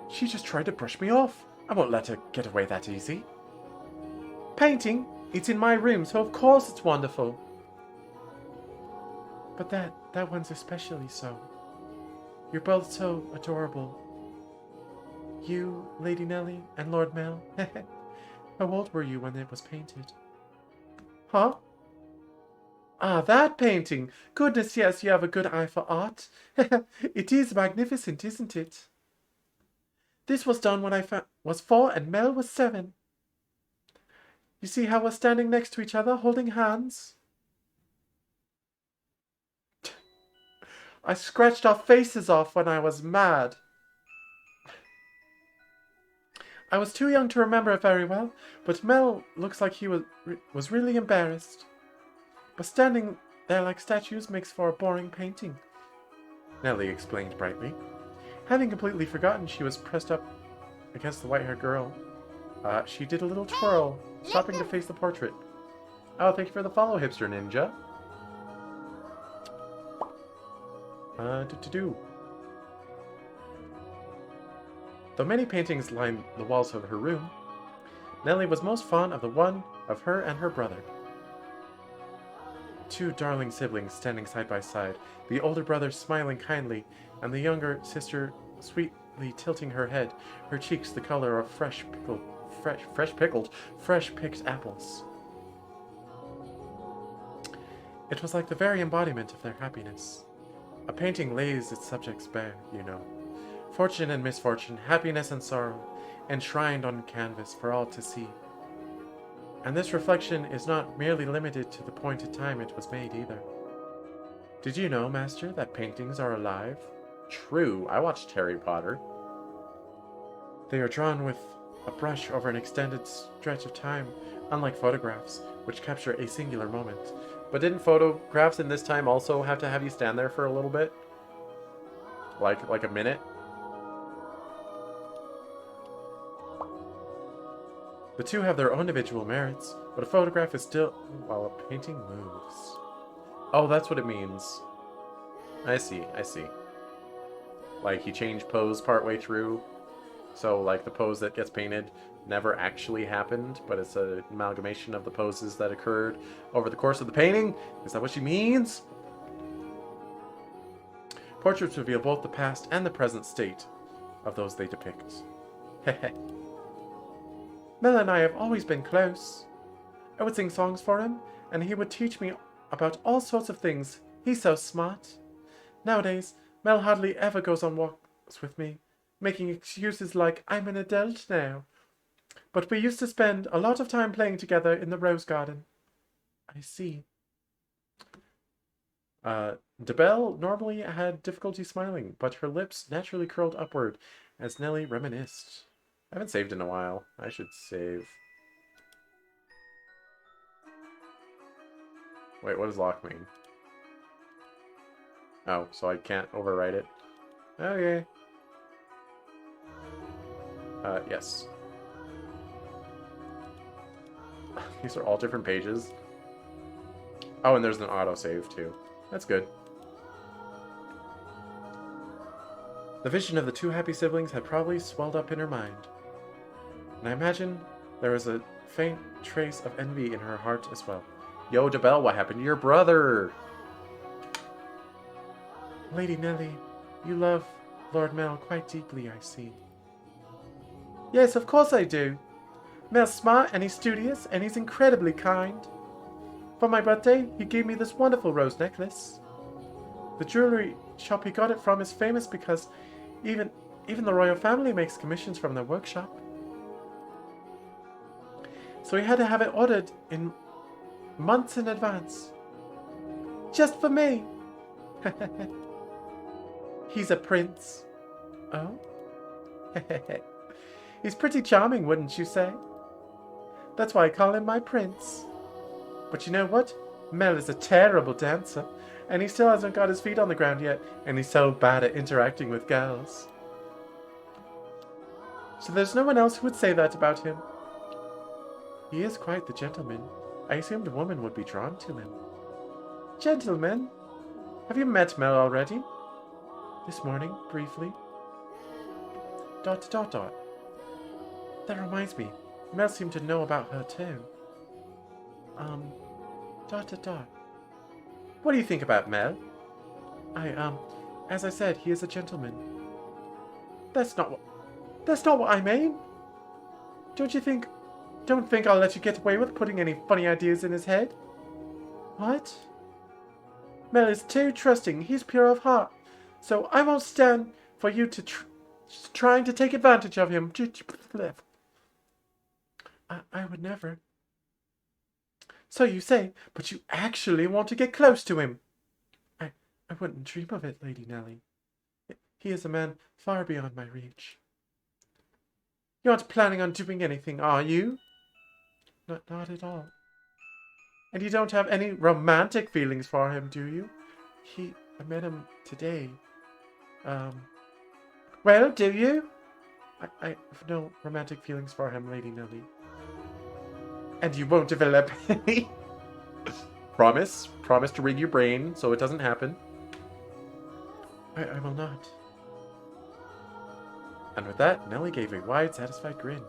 She just tried to brush me off. I won't let her get away that easy. Painting? It's in my room, so of course it's wonderful. But that one's especially so. You're both so adorable. You, Lady Nellie, and Lord Mel. How old were you when it was painted? Huh? Ah, that painting! Goodness, yes, you have a good eye for art. It is magnificent, isn't it? This was done when I was 4 and Mel was 7. You see how we're standing next to each other, holding hands? I scratched our faces off when I was mad. I was too young to remember it very well, but Mel looks like he was really embarrassed. But standing there like statues makes for a boring painting, Nellie explained brightly. Having completely forgotten she was pressed up against the white-haired girl, she did a little twirl, stopping to face the portrait. Oh, thank you for the follow, Hipster Ninja. Do-do-do. Though many paintings lined the walls of her room, Nellie was most fond of the one of her and her brother. Two darling siblings standing side by side, the older brother smiling kindly, and the younger sister sweetly tilting her head, her cheeks the color of fresh picked apples. It was like the very embodiment of their happiness. A painting lays its subjects bare, you know. Fortune and misfortune, happiness and sorrow, enshrined on canvas for all to see. And this reflection is not merely limited to the point in time it was made either. Did you know, Master, that paintings are alive? True, I watched Harry Potter. They are drawn with a brush over an extended stretch of time, unlike photographs, which capture a singular moment. But didn't photographs in this time also have to have you stand there for a little bit? Like a minute? The two have their own individual merits, but a photograph is still while a painting moves. Oh, that's what it means. I see. Like, he changed pose partway through, so, like, the pose that gets painted never actually happened, but it's an amalgamation of the poses that occurred over the course of the painting? Is that what she means? Portraits reveal both the past and the present state of those they depict. Heh. Mel and I have always been close. I would sing songs for him, and he would teach me about all sorts of things. He's so smart. Nowadays, Mel hardly ever goes on walks with me, making excuses like, I'm an adult now. But we used to spend a lot of time playing together in the rose garden. I see. DeBelle normally had difficulty smiling, but her lips naturally curled upward as Nellie reminisced. I haven't saved in a while. I should save. Wait, what does lock mean? Oh, so I can't overwrite it. Okay. Yes. These are all different pages. Oh, and there's an autosave too. That's good. The vision of the two happy siblings had probably swelled up in her mind. And I imagine there was a faint trace of envy in her heart as well. Yo, DeBelle, what happened to your brother? Lady Nellie, you love Lord Mel quite deeply, I see. Yes, of course I do. Mel's smart and he's studious and he's incredibly kind. For my birthday, he gave me this wonderful rose necklace. The jewelry shop he got it from is famous because even the royal family makes commissions from their workshop. So he had to have it ordered in months in advance. Just for me. He's a prince. Oh? He's pretty charming, wouldn't you say? That's why I call him my prince. But you know what? Mel is a terrible dancer, and he still hasn't got his feet on the ground yet, and he's so bad at interacting with girls. So there's no one else who would say that about him. He is quite the gentleman. I assumed a woman would be drawn to him. Gentleman? Have you met Mel already? This morning, briefly. ... That reminds me, Mel seemed to know about her too. ... What do you think about Mel? As I said, he is a gentleman. That's not what I mean. Don't think I'll let you get away with putting any funny ideas in his head? What? Mel is too trusting. He's pure of heart. So I won't stand for you to She's trying to take advantage of him. I would never. So you say, but you actually want to get close to him. I wouldn't dream of it, Lady Nellie. He is a man far beyond my reach. You aren't planning on doing anything, are you? Not at all. And you don't have any romantic feelings for him, do you? I met him today. Well, do you? I have no romantic feelings for him, Lady Nellie. And you won't develop any? Promise? Promise to rig your brain so it doesn't happen. I will not. And with that, Nellie gave a wide, satisfied grin.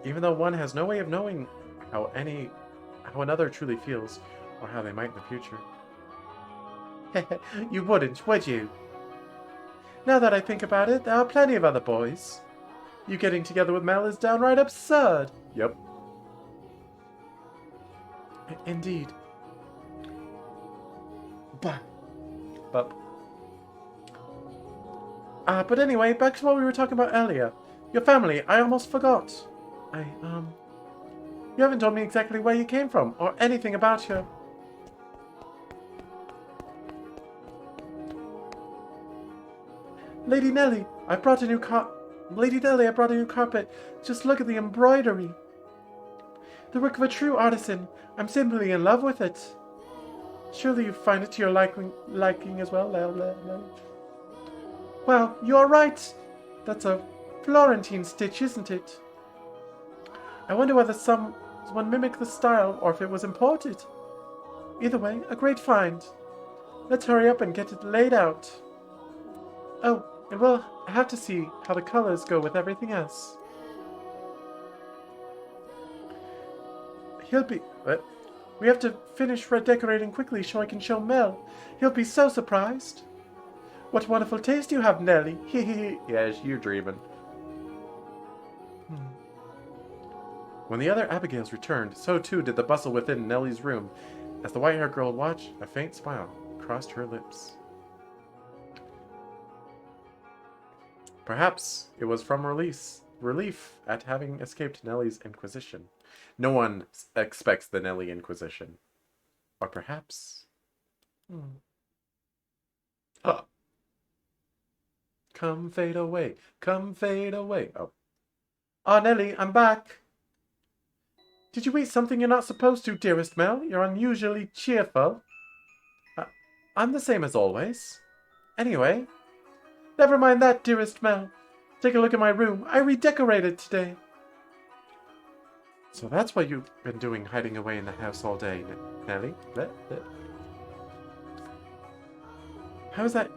Even though one has no way of knowing how another truly feels, or how they might in the future. You wouldn't, would you? Now that I think about it, there are plenty of other boys. You getting together with Mel is downright absurd. Yep. Indeed. But anyway, back to what we were talking about earlier. Your family, I almost forgot. You haven't told me exactly where you came from, or anything about you. Lady Nellie, I brought a new carpet. Just look at the embroidery. The work of a true artisan. I'm simply in love with it. Surely you find it to your liking as well. Well, you're right. That's a Florentine stitch, isn't it? I wonder whether someone mimicked the style or if it was imported. Either way, a great find. Let's hurry up and get it laid out. Oh, and we'll have to see how the colors go with everything else. We have to finish decorating quickly so I can show Mel. He'll be so surprised. What wonderful taste you have, Nellie. Yes, you're dreaming. When the other Abigails returned, so too did the bustle within Nellie's room. As the white-haired girl watched, a faint smile crossed her lips. Perhaps it was from relief at having escaped Nellie's Inquisition. No one expects the Nellie Inquisition. Or perhaps... Come fade away, come fade away. Oh. Ah, Nellie, I'm back. Did you eat something you're not supposed to, dearest Mel? You're unusually cheerful. I'm the same as always. Anyway, never mind that, dearest Mel. Take a look at my room. I redecorated today. So that's what you've been doing, hiding away in the house all day, Nellie? How is that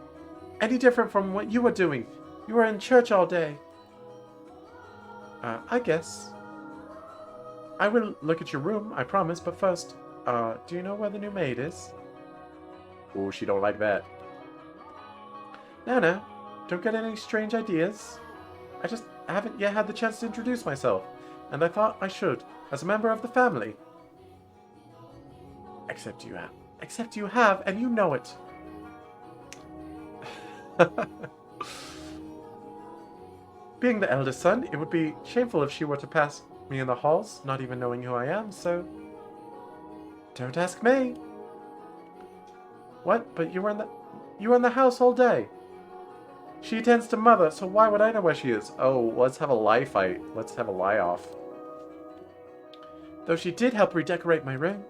any different from what you were doing? You were in church all day. I guess. I will look at your room, I promise, but first, do you know where the new maid is? Oh, she don't like that. No, don't get any strange ideas. I haven't yet had the chance to introduce myself, and I thought I should, as a member of the family. Except you have, and you know it. Being the eldest son, it would be shameful if she were to pass me in the halls, not even knowing who I am, so... Don't ask me. What? But you were in the house all day. She attends to Mother, so why would I know where she is? Oh, let's have a lie fight. Let's have a lie off. Though she did help redecorate my room.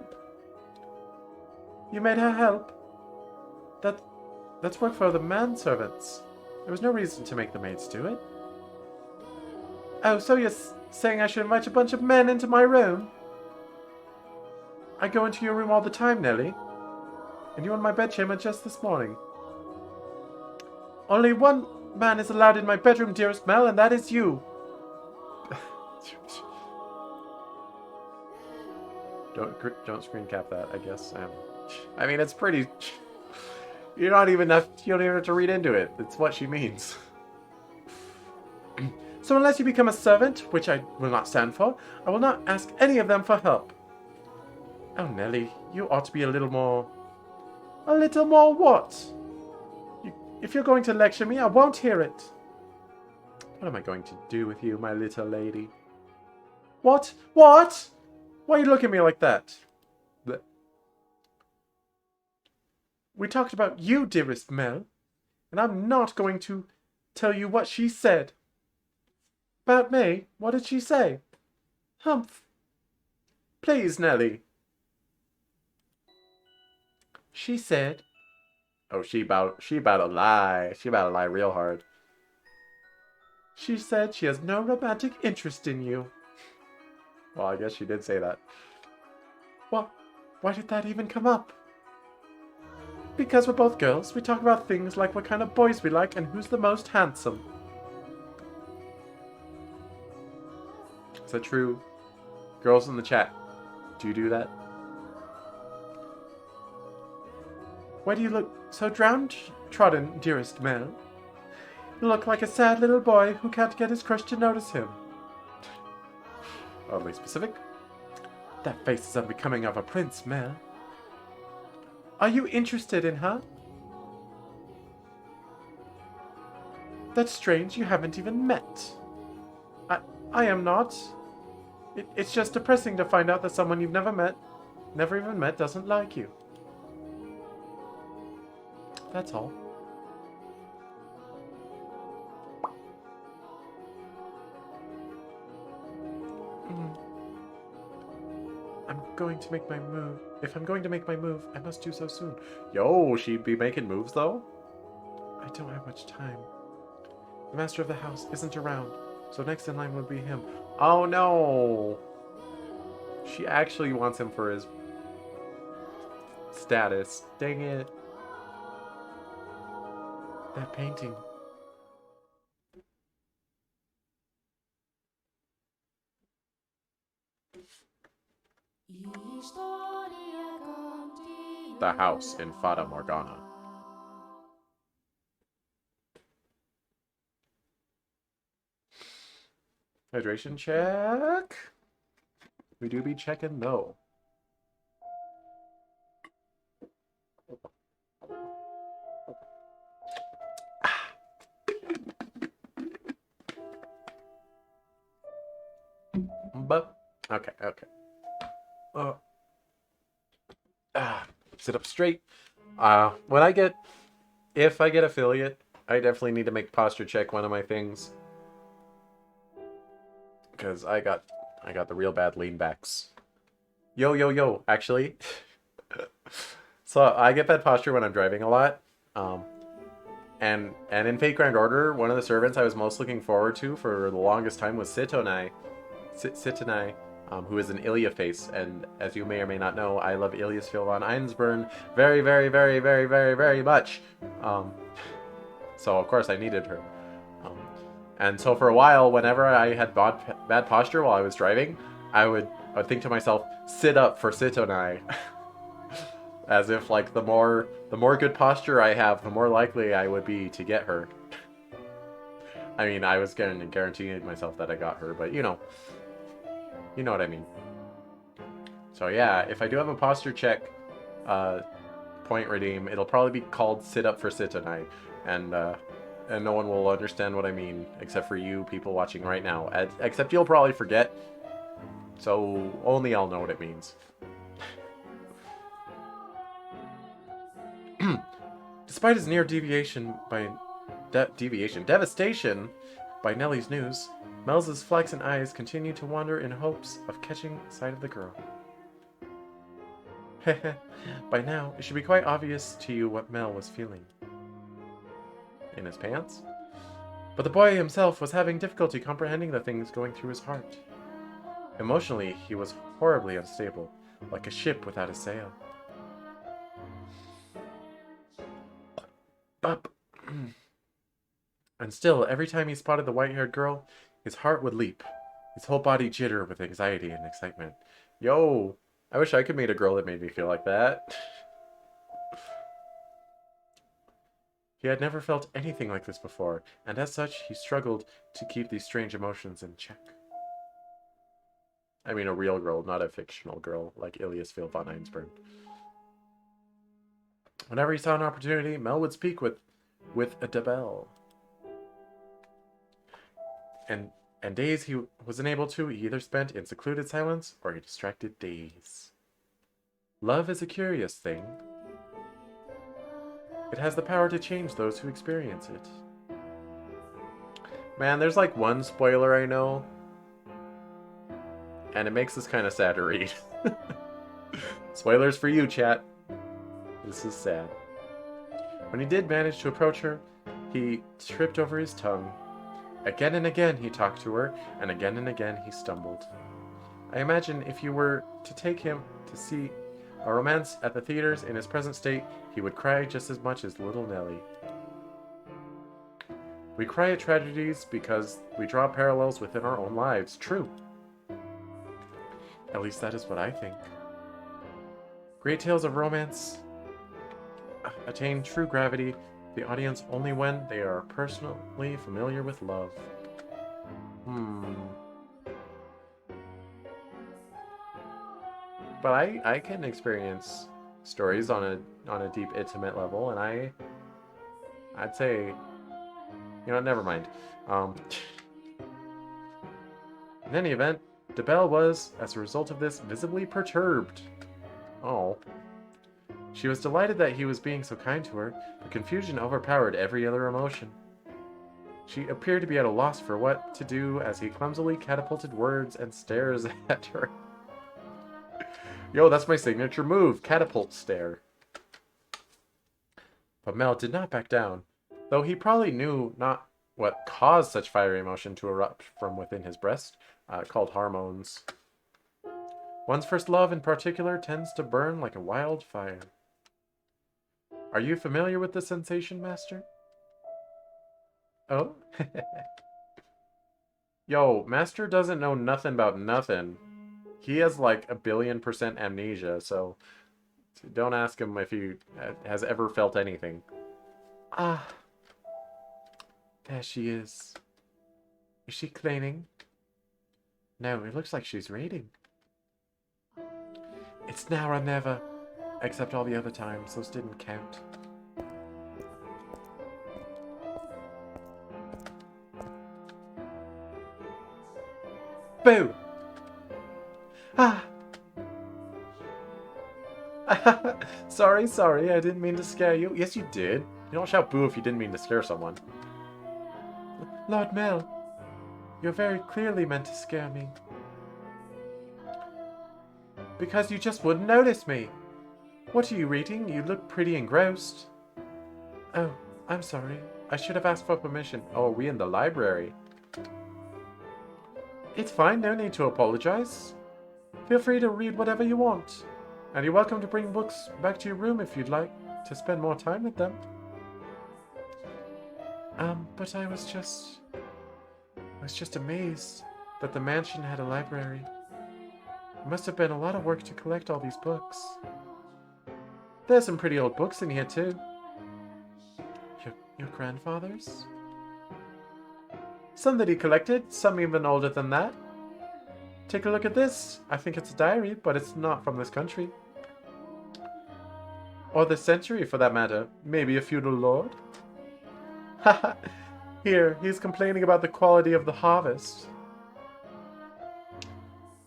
You made her help? That's work for the manservants. There was no reason to make the maids do it. Oh, so you're saying I should invite a bunch of men into my room? I go into your room all the time, Nellie. And you were in my bedchamber just this morning. Only one man is allowed in my bedroom, dearest Mel, and that is you. Don't screen cap that, I guess. I mean, it's pretty... You don't even have to read into it. It's what she means. So unless you become a servant, which I will not stand for, I will not ask any of them for help. Oh, Nellie, you ought to be a little more... A little more what? If you're going to lecture me, I won't hear it. What am I going to do with you, my little lady? What? What? Why you look at me like that? We talked about you, dearest Mel, and I'm not going to tell you what she said. About me? What did she say? Humph. Please, Nellie. She said... Oh, she about to lie. She about to lie real hard. She said she has no romantic interest in you. Well, I guess she did say that. Well, why did that even come up? Because we're both girls, we talk about things like what kind of boys we like and who's the most handsome. Is that true? Girls in the chat, do you do that? Why do you look so downtrodden, dearest Mel? You look like a sad little boy who can't get his crush to notice him. Oddly specific. That face is unbecoming of a prince, Mel. Are you interested in her? That's strange, you haven't even met. I am not. It's just depressing to find out that someone you've never even met, doesn't like you. That's all. I'm going to make my move. If I'm going to make my move, I must do so soon. Yo, she'd be making moves though? I don't have much time. The master of the house isn't around, so next in line would be him. Oh no! She actually wants him for his status. Dang it. That painting. The house in Fata Morgana. Hydration check. We do be checking though. But okay. Sit up straight. If I get affiliate, I definitely need to make posture check one of my things. Because I got the real bad lean backs. Yo, actually. So I get bad posture when I'm driving a lot. And in Fate Grand Order, one of the servants I was most looking forward to for the longest time was Sitonai, who is an Ilya face. And as you may or may not know, I love Ilyasfjord von Einsburn very, very, very, very, very, very much. So of course I needed her. And so for a while, whenever I had bad posture while I was driving, I would think to myself, sit up for Sitonai. As if like the more good posture I have, the more likely I would be to get her. I mean, I was guaranteeing myself that I got her, but you know what I mean. So yeah, if I do have a posture check point redeem, it'll probably be called sit up for Sitonai, and no one will understand what I mean except for you people watching right now. Except you'll probably forget, so only I'll know what it means. Despite his near devastation by Nellie's news, Mel's flaxen eyes continue to wander in hopes of catching sight of the girl. By now, it should be quite obvious to you what Mel was feeling. In his pants? But the boy himself was having difficulty comprehending the things going through his heart. Emotionally, he was horribly unstable, like a ship without a sail. Up. And still, every time he spotted the white-haired girl, his heart would leap, his whole body jitter with anxiety and excitement. Yo, I wish I could meet a girl that made me feel like that. He had never felt anything like this before, and as such, he struggled to keep these strange emotions in check. I mean a real girl, not a fictional girl, like Ilyasfjord von Einsburn. Whenever he saw an opportunity, Mel would speak with with a Debel. And days he was unable to, he either spent in secluded silence or he distracted days. Love is a curious thing. It has the power to change those who experience it. Man, there's like one spoiler I know, and it makes this kind of sad to read. Spoilers for you, chat. This is sad. When he did manage to approach her, he tripped over his tongue. Again and again he talked to her, and again he stumbled. I imagine if you were to take him to see a romance at the theaters in his present state, he would cry just as much as little Nellie. We cry at tragedies because we draw parallels within our own lives. True. At least that is what I think. Great tales of romance attain true gravity, the audience only when they are personally familiar with love. But I can experience stories on a deep, intimate level, and I'd say, never mind. In any event, Debel was, as a result of this, visibly perturbed. Oh. She was delighted that he was being so kind to her, but confusion overpowered every other emotion. She appeared to be at a loss for what to do as he clumsily catapulted words and stares at her. Yo, that's my signature move, catapult stare. But Mel did not back down, though he probably knew not what caused such fiery emotion to erupt from within his breast, called hormones. One's first love in particular tends to burn like a wildfire. Are you familiar with the sensation, Master? Oh? Yo, Master doesn't know nothing about nothing. He has like 1,000,000,000% amnesia, so don't ask him if he has ever felt anything. Ah. There she is. Is she cleaning? No, it looks like she's reading. It's now or never. Except all the other times, those didn't count. Boo! Ah! Sorry, I didn't mean to scare you. Yes, you did. You don't shout boo if you didn't mean to scare someone. Lord Mel, you're very clearly meant to scare me. Because you just wouldn't notice me. What are you reading? You look pretty engrossed. Oh, I'm sorry. I should have asked for permission. Oh, are we in the library? It's fine, no need to apologize. Feel free to read whatever you want. And you're welcome to bring books back to your room if you'd like to spend more time with them. But I was just amazed that the mansion had a library. It must have been a lot of work to collect all these books. There's some pretty old books in here, too. Your grandfather's? Some that he collected, some even older than that. Take a look at this. I think it's a diary, but it's not from this country. Or this century, for that matter. Maybe a feudal lord? Haha. Here, he's complaining about the quality of the harvest.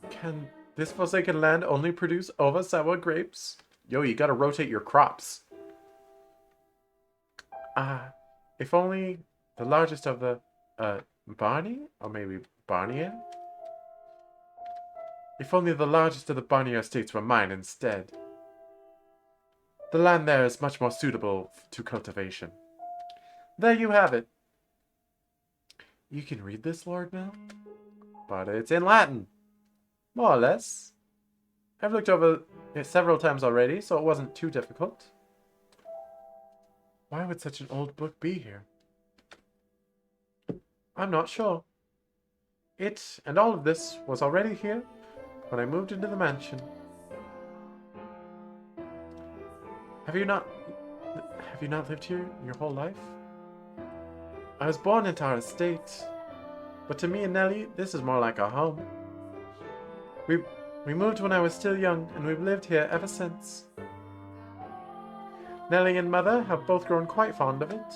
Can this forsaken land only produce over-sour grapes? Yo, you gotta rotate your crops. If only the largest of the, Barney? Or maybe Barnier? If only the largest of the Barnier estates were mine instead. The land there is much more suitable to cultivation. There you have it. You can read this, Lord Mel? But it's in Latin. More or less. I've looked over it several times already, so it wasn't too difficult. Why would such an old book be here? I'm not sure. It and all of this was already here when I moved into the mansion. Have you not lived here your whole life? I was born into our estate, but to me and Nellie, this is more like our home. We moved when I was still young, and we've lived here ever since. Nellie and Mother have both grown quite fond of it.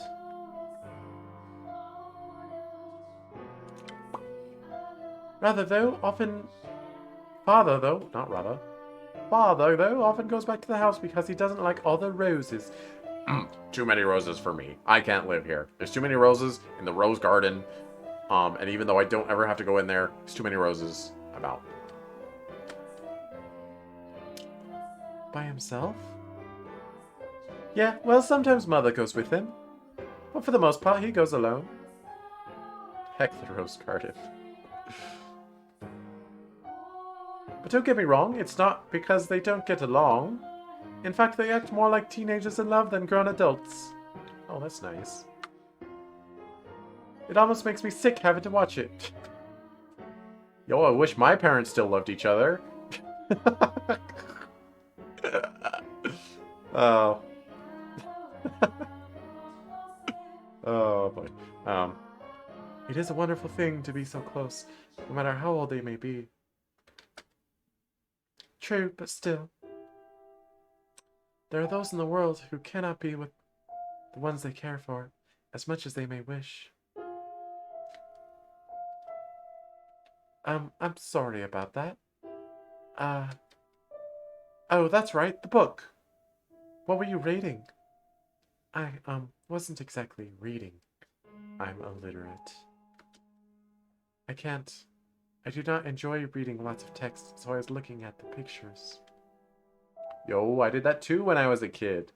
Rather, though, often... Father, though, not rather. Father, though, often goes back to the house because he doesn't like all the roses. Too many roses for me. I can't live here. There's too many roses in the rose garden. And even though I don't ever have to go in there, there's too many roses. I'm out. By himself? Yeah, well, sometimes Mother goes with him. But for the most part, he goes alone. Heck, the rose garden. But don't get me wrong, it's not because they don't get along. In fact, they act more like teenagers in love than grown adults. Oh, that's nice. It almost makes me sick having to watch it. Yo, I wish my parents still loved each other. Oh. Oh, boy. It is a wonderful thing to be so close, no matter how old they may be. True, but still. There are those in the world who cannot be with the ones they care for, as much as they may wish. I'm sorry about that. Oh, that's right, the book. What were you reading? I, wasn't exactly reading. I'm illiterate. I do not enjoy reading lots of text, so I was looking at the pictures. Yo, I did that too when I was a kid.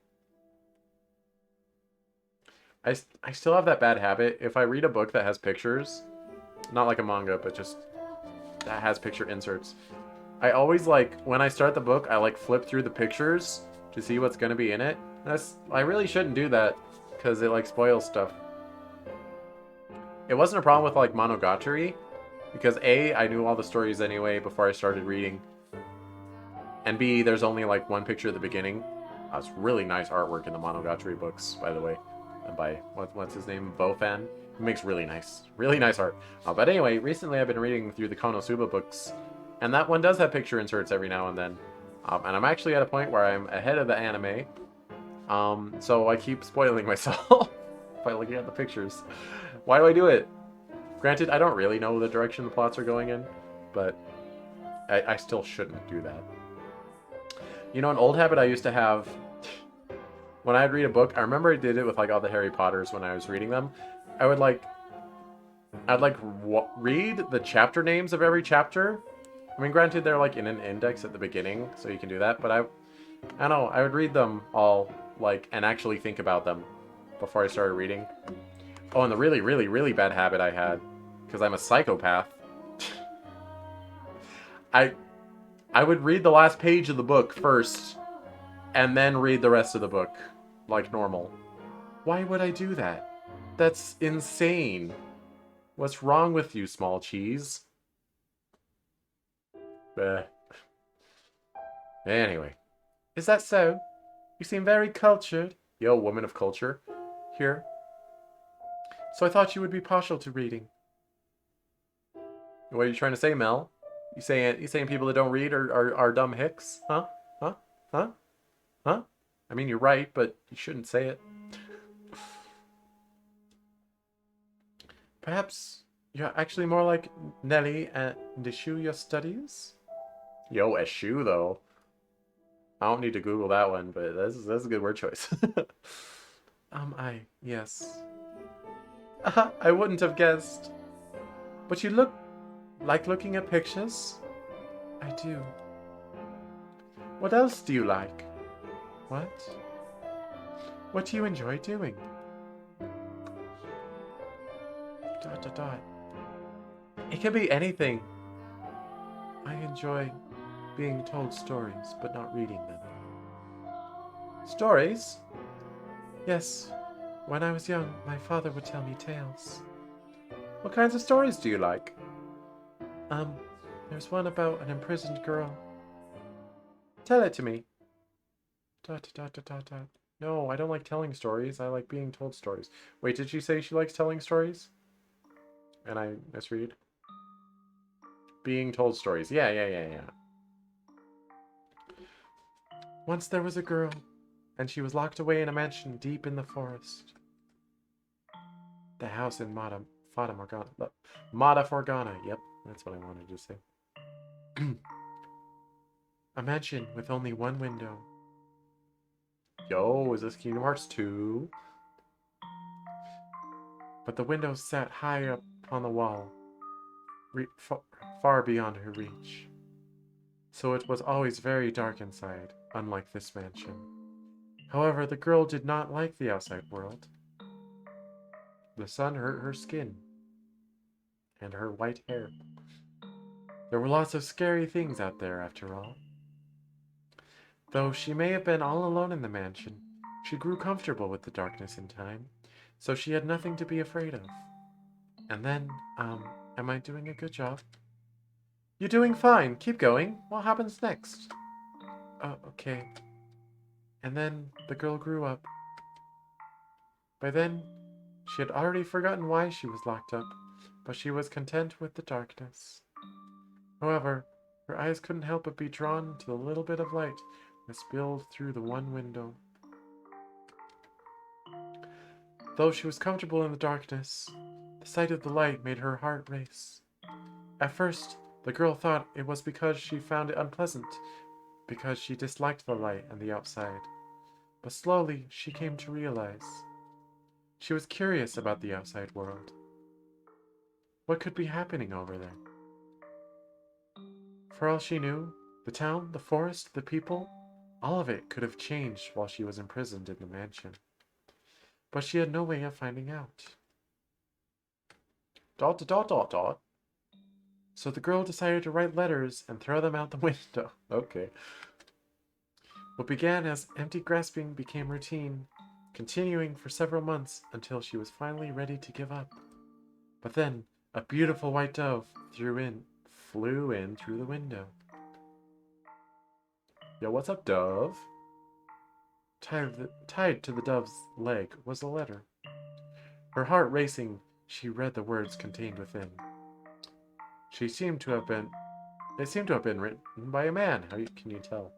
I still have that bad habit. If I read a book that has pictures, not like a manga, but just that has picture inserts, I always when I start the book, I flip through the pictures to see what's going to be in it. I really shouldn't do that because it spoils stuff. It wasn't a problem with Monogatari because A, I knew all the stories anyway before I started reading. And B, there's only one picture at the beginning. It's really nice artwork in the Monogatari books, by the way. And by, what's his name? Bofan. He makes really nice art. But anyway, recently I've been reading through the Konosuba books. And that one does have picture inserts every now and then. And I'm actually at a point where I'm ahead of the anime. So I keep spoiling myself by looking at the pictures. Why do I do it? Granted, I don't really know the direction the plots are going in. But I still shouldn't do that. You know, an old habit I used to have, when I'd read a book, I remember I did it with all the Harry Potters when I was reading them. I would I'd read the chapter names of every chapter. I mean, granted, they're in an index at the beginning, so you can do that. But I don't know, I would read them all and actually think about them before I started reading. Oh, and the really, really, really bad habit I had, because I'm a psychopath. I would read the last page of the book first, and then read the rest of the book, like normal. Why would I do that? That's insane. What's wrong with you, small cheese? Anyway. Is that so? You seem very cultured. Yo, woman of culture. Here. So I thought you would be partial to reading. What are you trying to say, Mel? You saying people that don't read are dumb hicks? Huh? Huh? Huh? Huh? I mean, you're right, but you shouldn't say it. Perhaps you're actually more like Nelly and eschew your studies? Yo, eschew, though. I don't need to Google that one, but that's a good word choice. Yes. I wouldn't have guessed. But you look like looking at pictures? I do. What else do you like? What? What do you enjoy doing? ... It can be anything. I enjoy being told stories, but not reading them. Stories? Yes. When I was young, my father would tell me tales. What kinds of stories do you like? There's one about an imprisoned girl. Tell it to me. ... No, I don't like telling stories. I like being told stories. Wait, did she say she likes telling stories? And I misread? Being told stories. Yeah. Once there was a girl, and she was locked away in a mansion deep in the forest. The house in Mata Morgana. Mata Morgana, yep. That's what I wanted to say. A mansion with only one window. Yo, is this Kingdom Hearts 2? But the window sat high up on the wall, far beyond her reach. So it was always very dark inside, unlike this mansion. However, the girl did not like the outside world. The sun hurt her skin and her white hair. There were lots of scary things out there, after all. Though she may have been all alone in the mansion, she grew comfortable with the darkness in time, so she had nothing to be afraid of. And then, am I doing a good job? You're doing fine. Keep going. What happens next? Oh, okay. And then the girl grew up. By then, she had already forgotten why she was locked up, but she was content with the darkness. However, her eyes couldn't help but be drawn to the little bit of light that spilled through the one window. Though she was comfortable in the darkness, the sight of the light made her heart race. At first, the girl thought it was because she found it unpleasant, because she disliked the light and the outside. But slowly, she came to realize. She was curious about the outside world. What could be happening over there? For all she knew, the town, the forest, the people, all of it could have changed while she was imprisoned in the mansion. But she had no way of finding out. Dot, dot, dot, dot. So the girl decided to write letters and throw them out the window. Okay. What began as empty grasping became routine, continuing for several months until she was finally ready to give up. But then, a beautiful white dove flew in through the window. Yo, what's up, Dove? Tied to the dove's leg was a letter. Her heart racing, she read the words contained within. It seemed to have been written by a man. How can you tell?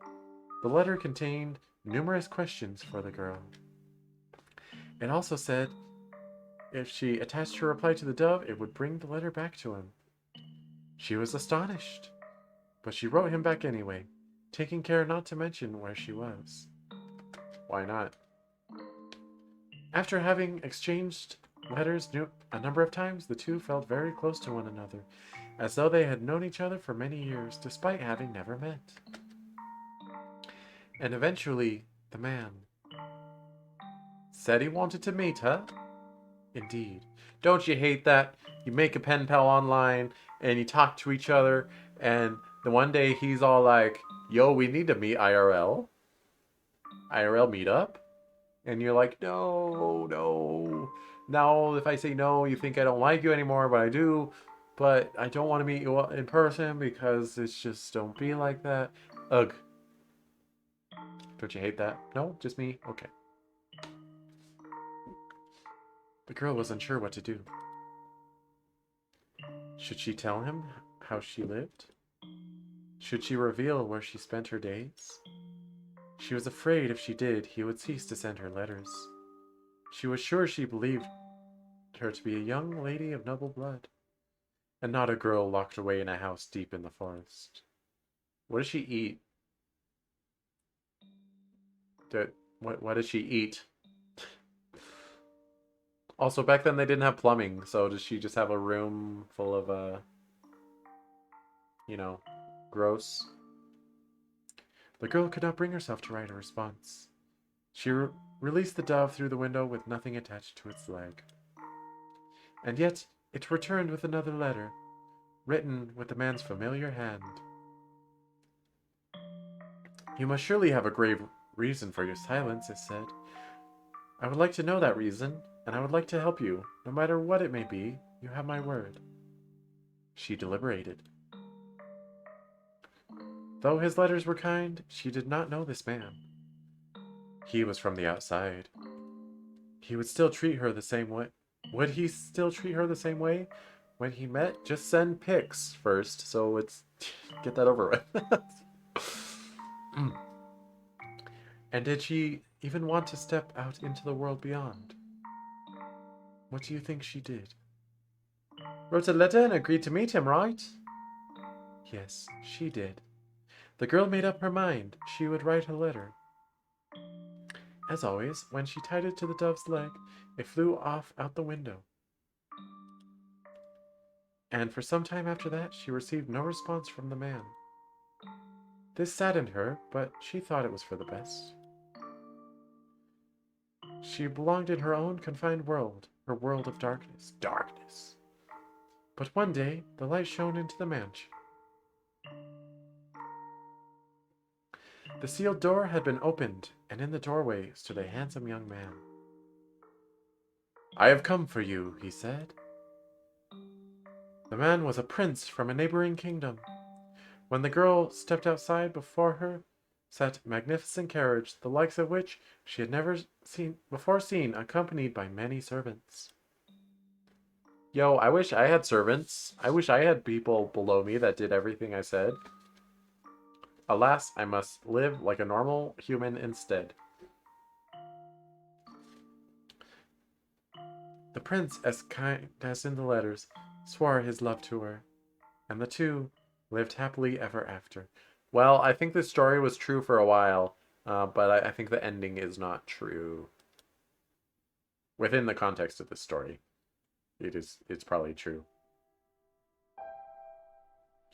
The letter contained numerous questions for the girl. It also said if she attached her reply to the dove, it would bring the letter back to him. She was astonished, but she wrote him back anyway, taking care not to mention where she was. Why not? After having exchanged letters a number of times, the two felt very close to one another, as though they had known each other for many years, despite having never met. And eventually, the man said he wanted to meet her. Indeed. Don't you hate that? You make a pen pal online, and you talk to each other, and the one day he's all like, yo, we need to meet IRL. IRL meetup. And you're like, no, no. Now, if I say no, you think I don't like you anymore, but I do. But I don't want to meet you in person because it's just, don't be like that. Ugh. Don't you hate that? No? Just me? Okay. The girl was unsure what to do. Should she tell him how she lived? Should she reveal where she spent her days? She was afraid if she did, he would cease to send her letters. She was sure she believed her to be a young lady of noble blood, and not a girl locked away in a house deep in the forest. What does she eat? What does she eat? Also, back then they didn't have plumbing, so does she just have a room full of, gross? The girl could not bring herself to write a response. She released the dove through the window with nothing attached to its leg. And yet, it returned with another letter, written with the man's familiar hand. You must surely have a grave reason for your silence, it said. I would like to know that reason, and I would like to help you, no matter what it may be. You have my word. She deliberated. Though his letters were kind, she did not know this man. He was from the outside. He would still treat her the same way. Would he still treat her the same way when he met? Just send pics first, so it's get that over with. And did she even want to step out into the world beyond? What do you think she did? wrote a letter and agreed to meet him, right? Yes, she did. The girl made up her mind she would write a letter. As always, when she tied it to the dove's leg, it flew off out the window. And for some time after that, she received no response from the man. This saddened her, but she thought it was for the best. She belonged in her own confined world, her world of darkness. Darkness. But one day, the light shone into the mansion. The sealed door had been opened, and in the doorway stood a handsome young man. I have come for you, he said. The man was a prince from a neighboring kingdom. When the girl stepped outside, before her sat a magnificent carriage, the likes of which she had never seen, accompanied by many servants. Yo, I wish I had servants. I wish I had people below me that did everything I said. Alas, I must live like a normal human instead. The prince, as kind as in the letters, swore his love to her, and the two lived happily ever after. Well, I think this story was true for a while, but I think the ending is not true. Within the context of this story, it's probably true.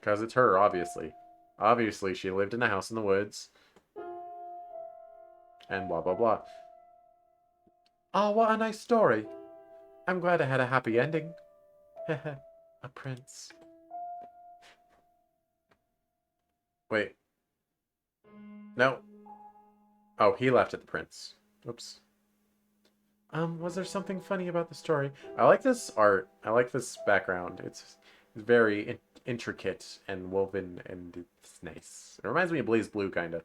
Because it's her, obviously. Obviously, she lived in a house in the woods. And blah, blah, blah. Oh, what a nice story. I'm glad it had a happy ending. Heh, a prince. Wait. No. Oh, he laughed at the prince. Oops. Was there something funny about the story? I like this art. I like this background. It's very intricate and woven, and it's nice. It reminds me of Blaze Blue, kind of.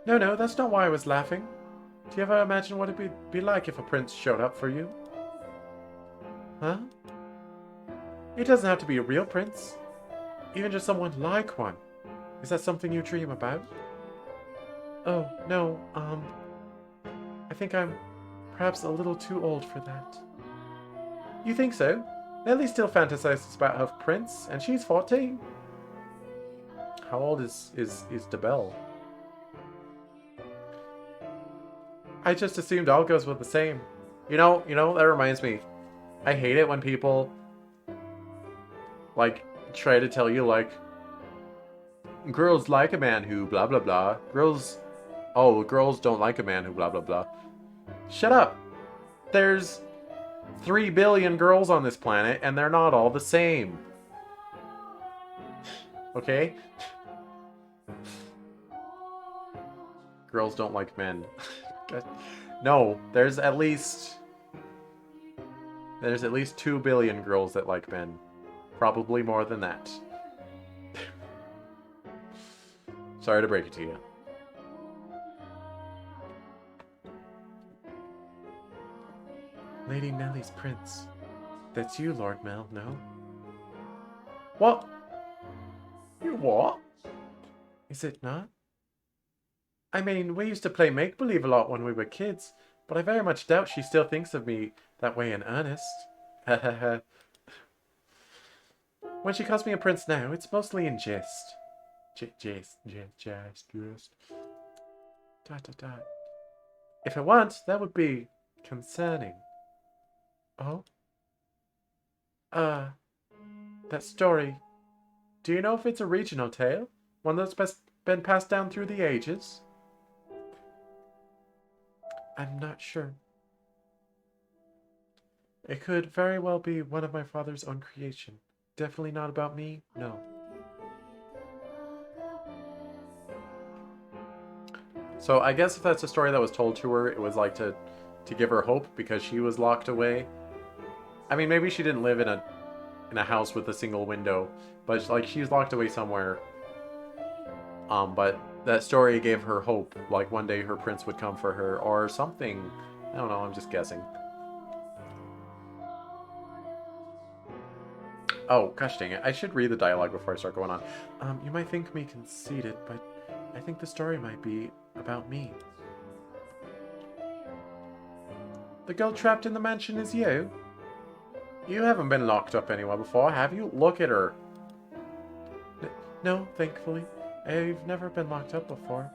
No, that's not why I was laughing. Do you ever imagine what it'd be like if a prince showed up for you? Huh? It doesn't have to be a real prince. Even just someone like one. Is that something you dream about? Oh, no, I think I'm perhaps a little too old for that. You think so? Nellie still fantasizes about her prince, and she's 14. How old is DeBelle? I just assumed all girls were the same. You know, that reminds me. I hate it when people, like, try to tell you, like, girls like a man who blah blah blah. Girls don't like a man who blah blah blah. Shut up. There's 3 billion girls on this planet, and they're not all the same. Okay? Girls don't like men. No, there's at least 2 billion girls that like men. Probably more than that. Sorry to break it to you. Lady Nellie's prince. That's you, Lord Mel, no? What? You what? Is it not? I mean, we used to play make-believe a lot when we were kids, but I very much doubt she still thinks of me that way in earnest. When she calls me a prince now, it's mostly in jest. Jest. Dot. If it weren't, that would be concerning. Oh? That story. Do you know if it's a regional tale? One that's been passed down through the ages? I'm not sure. It could very well be one of my father's own creation. Definitely not about me, no. So I guess if that's a story that was told to her, it was like to give her hope because she was locked away. I mean, maybe she didn't live in a house with a single window, but like she's locked away somewhere. But that story gave her hope, like one day her prince would come for her or something. I don't know, I'm just guessing. Oh, gosh dang it. I should read the dialogue before I start going on. You might think me conceited, but I think the story might be about me. The girl trapped in the mansion is you? You haven't been locked up anywhere before, have you? Look at her. No, thankfully. I've never been locked up before.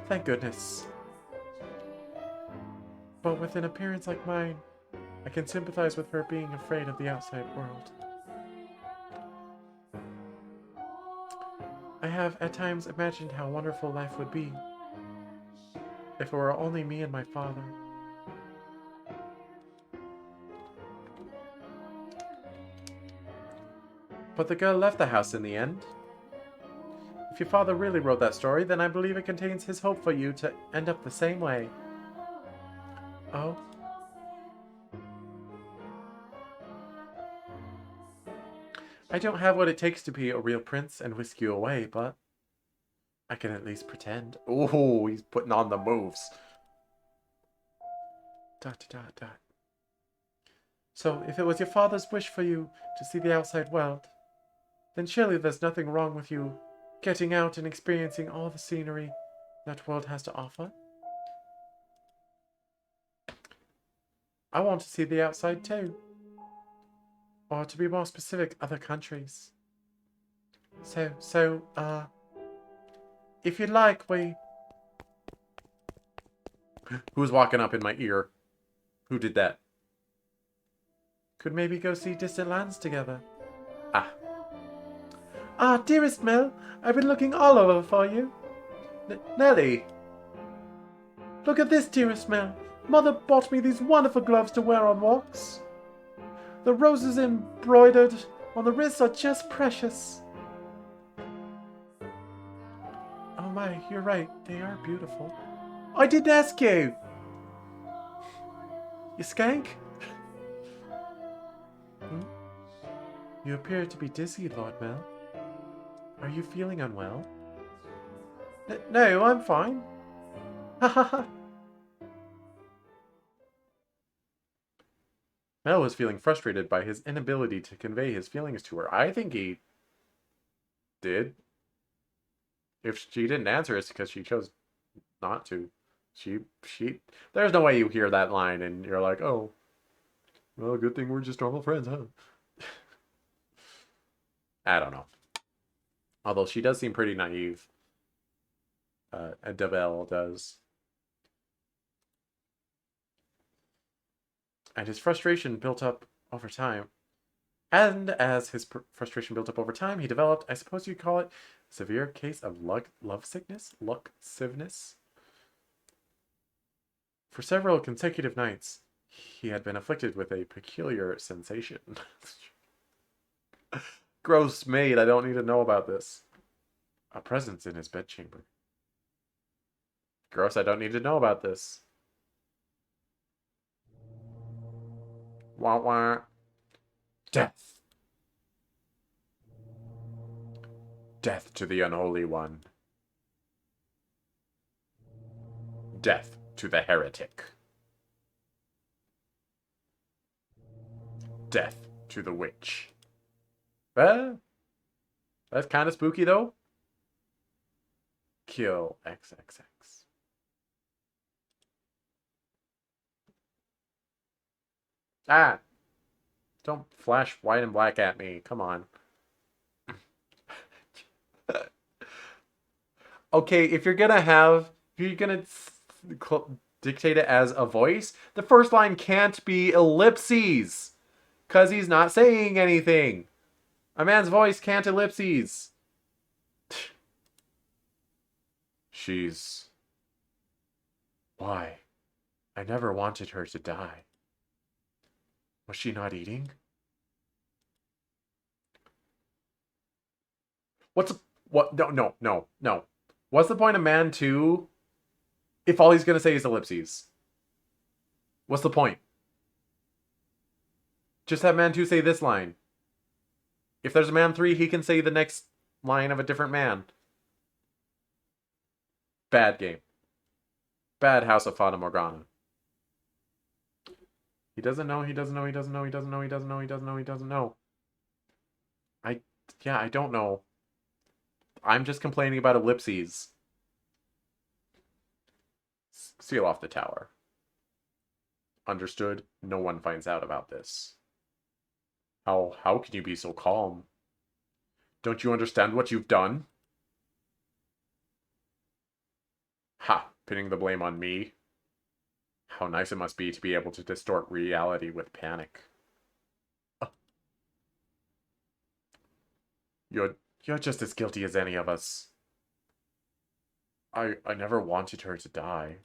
Thank goodness. But with an appearance like mine, I can sympathize with her being afraid of the outside world. I have at times imagined how wonderful life would be if it were only me and my father. But the girl left the house in the end. If your father really wrote that story, then I believe it contains his hope for you to end up the same way. Oh? I don't have what it takes to be a real prince and whisk you away, but I can at least pretend. Ooh, he's putting on the moves. ... So, if it was your father's wish for you to see the outside world, then surely there's nothing wrong with you getting out and experiencing all the scenery that world has to offer. I want to see the outside too. Or to be more specific, other countries. So, if you'd like, we... Who's walking up in my ear? Who did that? could maybe go see distant lands together. Ah, dearest Mel, I've been looking all over for you. Nelly. Look at this, dearest Mel. Mother bought me these wonderful gloves to wear on walks. The roses embroidered on the wrists are just precious. Oh my, you're right. They are beautiful. I didn't ask you. You skank? You appear to be dizzy, Lord Mel. Are you feeling unwell? No, I'm fine. Ha ha ha. Mel was feeling frustrated by his inability to convey his feelings to her. I think he did. If she didn't answer, it's because she chose not to. She, there's no way you hear that line and you're like, oh, well, good thing we're just normal friends, huh? I don't know. Although she does seem pretty naive. Deville does. And his frustration built up over time. And as his frustration built up over time, he developed, I suppose you'd call it, a severe case of lovesickness? Lucksiveness? For several consecutive nights, he had been afflicted with a peculiar sensation. Gross maid, I don't need to know about this. A presence in his bedchamber. Gross, I don't need to know about this. Wah wah. Death. Death to the unholy one. Death to the heretic. Death to the witch. That's kind of spooky, though. Kill XXX. Ah! Don't flash white and black at me. Come on. Okay, if you're gonna dictate it as a voice, the first line can't be ellipses. Because he's not saying anything. A man's voice can't ellipses. She's... Why? I never wanted her to die. Was she not eating? What? No. What's the point of man 2 if all he's going to say is ellipses? What's the point? Just have man 2 say this line. If there's a man 3, he can say the next line of a different man. Bad game. Bad House of Fata Morgana. He doesn't know. I don't know. I'm just complaining about ellipses. Seal off the tower. Understood? No one finds out about this. How can you be so calm? Don't you understand what you've done? Ha! Pinning the blame on me. How nice it must be to be able to distort reality with panic. You're you're just as guilty as any of us. I never wanted her to die.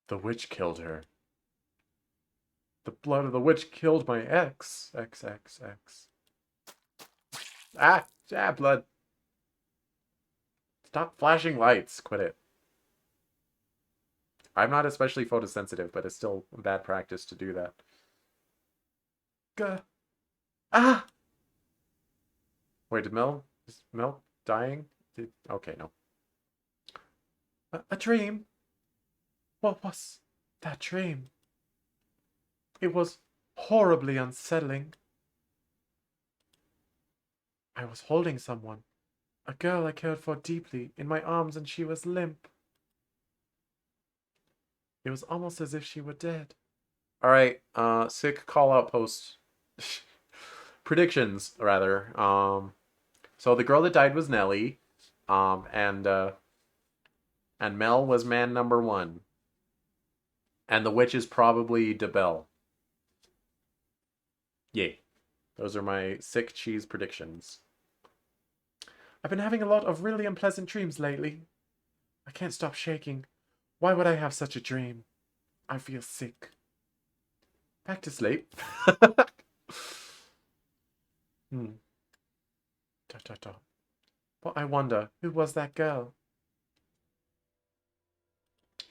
The witch killed her. The blood of the witch killed my ex. X. Ah! Ah, blood. Stop flashing lights. Quit it. I'm not especially photosensitive, but it's still bad practice to do that. Gah. Ah! Wait, is Mel dying? Okay, no. A dream? What was that dream? It was horribly unsettling. I was holding someone, a girl I cared for deeply, in my arms, and she was limp. It was almost as if she were dead. Alright, sick call out post. Predictions, rather. So the girl that died was Nellie. And Mel was man number 1. And the witch is probably DeBelle. Yay. Those are my sick cheese predictions. I've been having a lot of really unpleasant dreams lately. I can't stop shaking. Why would I have such a dream? I feel sick. Back to sleep. Dot, dot, dot. But I wonder, who was that girl?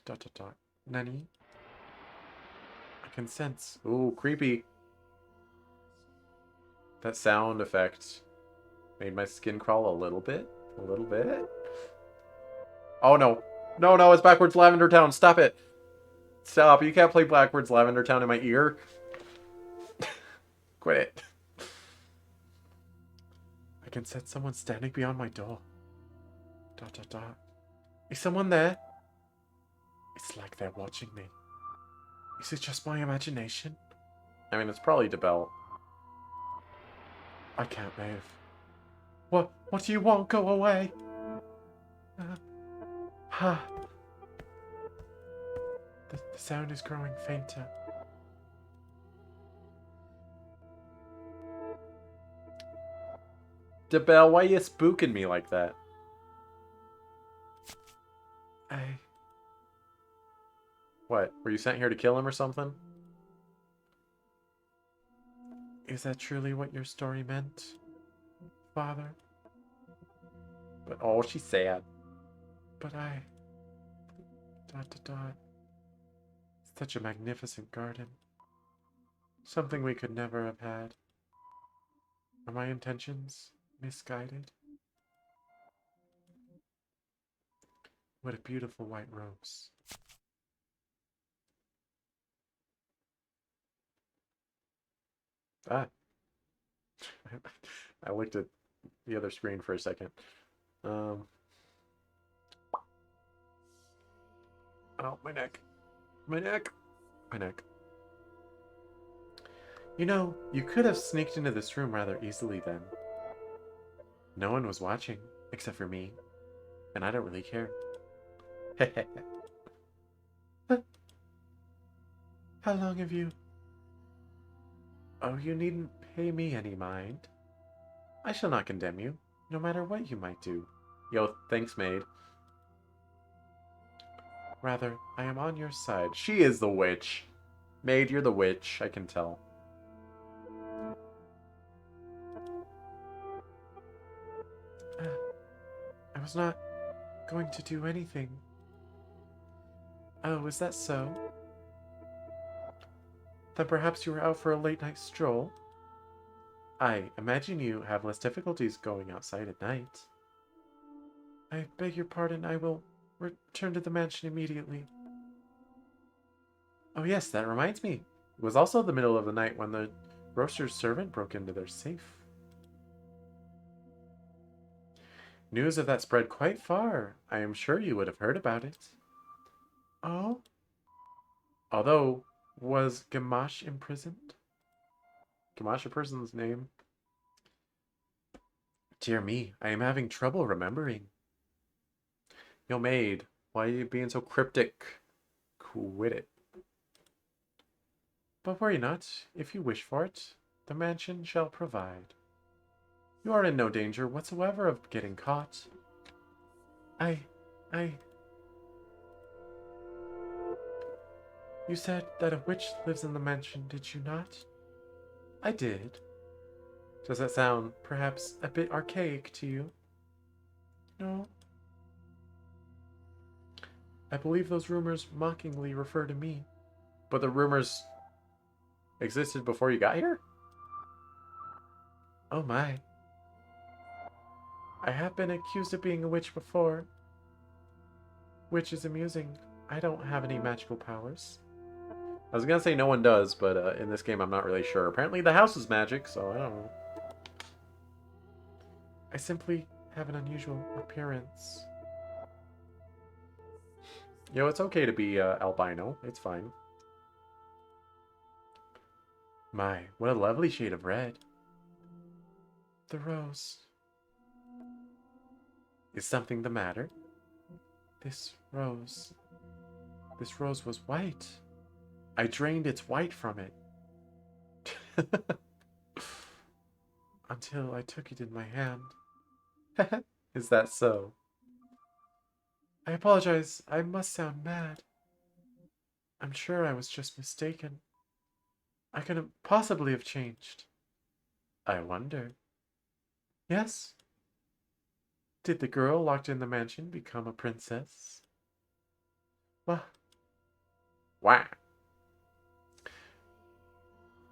Dot, dot, dot. Nani? I can sense. Ooh, creepy. That sound effect made my skin crawl a little bit. A little bit. Oh no. No, it's backwards Lavender Town. Stop it. Stop. You can't play backwards Lavender Town in my ear. Quit it. I can sense someone standing beyond my door. Dot, dot, dot. Is someone there? It's like they're watching me. Is it just my imagination? I mean, it's probably DeBelle. I can't move. What do you want? Go away. The sound is growing fainter. DeBelle, why you spooking me like that? What? Were you sent here to kill him or something? Is that truly what your story meant, Father? But oh, she's sad. But I... Dot, dot, dot. Such a magnificent garden. Something we could never have had. Are my intentions misguided? What a beautiful white rose. Ah. I looked at the other screen for a second. Oh, my neck. My neck. My neck. You know, you could have sneaked into this room rather easily then. No one was watching, except for me. And I don't really care. How long have you... Oh, you needn't pay me any mind. I shall not condemn you, no matter what you might do. Yo, thanks, maid. Rather, I am on your side. She is the witch. Maid, you're the witch. I can tell. I was not going to do anything. Oh, is that so? Then perhaps you were out for a late-night stroll? I imagine you have less difficulties going outside at night. I beg your pardon, I will return to the mansion immediately. Oh yes, that reminds me. It was also the middle of the night when the grocer's servant broke into their safe. News of that spread quite far. I am sure you would have heard about it. Oh? Although, was Gamache imprisoned? Gamache a person's name? Dear me, I am having trouble remembering. Yo, maid, why are you being so cryptic? Quit it. But worry not, if you wish for it, the mansion shall provide. You are in no danger whatsoever of getting caught. I... You said that a witch lives in the mansion, did you not? I did. Does that sound, perhaps, a bit archaic to you? No. I believe those rumors mockingly refer to me. But the rumors existed before you got here? Oh my. I have been accused of being a witch before. Which is amusing. I don't have any magical powers. I was gonna say no one does, but in this game I'm not really sure. Apparently the house is magic, so I don't know. I simply have an unusual appearance. Yo, it's okay to be albino. It's fine. My, what a lovely shade of red. The rose. Is something the matter? This rose was white. I drained its white from it. Until I took it in my hand. Is that so? I apologize. I must sound mad. I'm sure I was just mistaken. I couldn't possibly have changed. I wonder. Yes? Did the girl locked in the mansion become a princess? Well, Wow.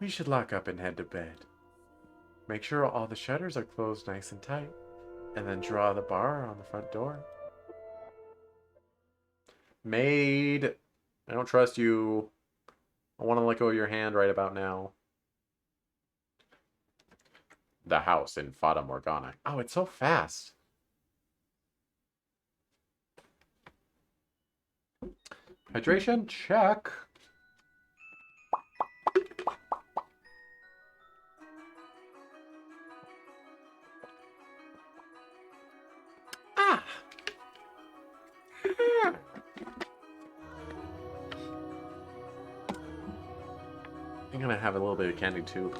we should lock up and head to bed. Make sure all the shutters are closed nice and tight, and then draw the bar on the front door. Maid, I don't trust you. I want to let go of your hand right about now. The house in Fata Morgana. Oh, it's so fast. Hydration, check. Ah! I'm gonna have a little bit of candy too.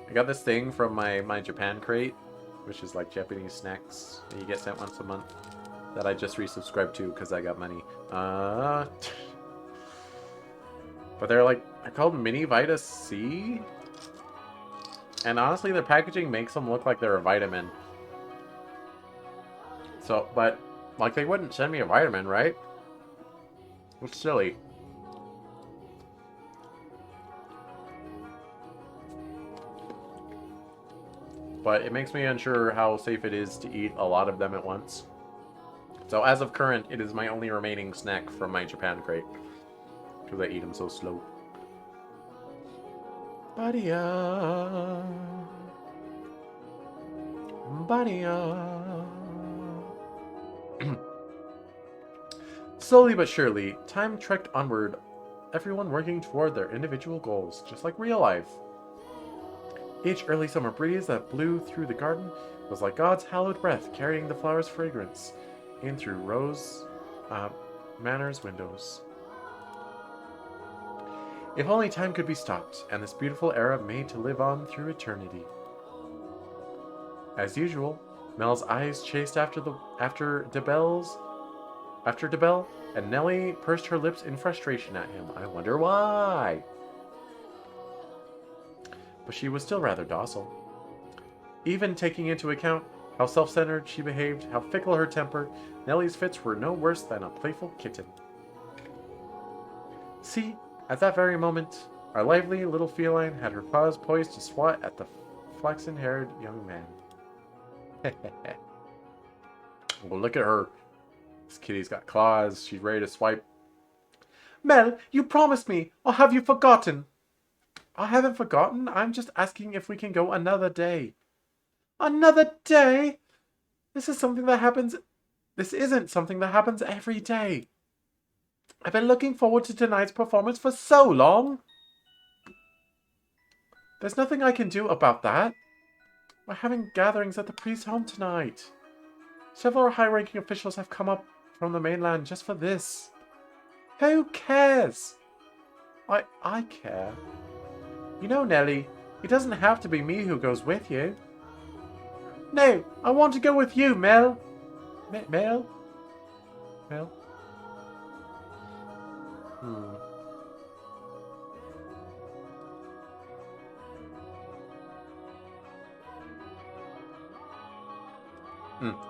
I got this thing from my Japan crate, which is like Japanese snacks that you get sent once a month, that I just resubscribed to because I got money. But they're called Mini Vita C, and honestly, their packaging makes them look like they're a vitamin. So, but like they wouldn't send me a vitamin, right? It's silly. But it makes me unsure how safe it is to eat a lot of them at once. So as of current, it is my only remaining snack from my Japan crate. Because I eat them so slow. Badia. Badia. Slowly but surely, time trekked onward, everyone working toward their individual goals, just like real life. Each early summer breeze that blew through the garden was like God's hallowed breath carrying the flower's fragrance in through Rose Manor's windows. If only time could be stopped, and this beautiful era made to live on through eternity. As usual, Mel's eyes chased after DeBelle, and Nellie pursed her lips in frustration at him. I wonder why. But she was still rather docile. Even taking into account how self-centered she behaved, how fickle her temper, Nellie's fits were no worse than a playful kitten. See, at that very moment, our lively little feline had her paws poised to swat at the flaxen-haired young man. Well, look at her. This kitty's got claws. She's ready to swipe. Mel, you promised me, or have you forgotten? I haven't forgotten. I'm just asking if we can go another day. Another day? This is something that happens. This isn't something that happens every day. I've been looking forward to tonight's performance for so long. There's nothing I can do about that. We're having gatherings at the priest's home tonight. Several high-ranking officials have come up from the mainland just for this. Who cares? I care. You know, Nelly, it doesn't have to be me who goes with you. No, I want to go with you, Mel. Mel? Mel?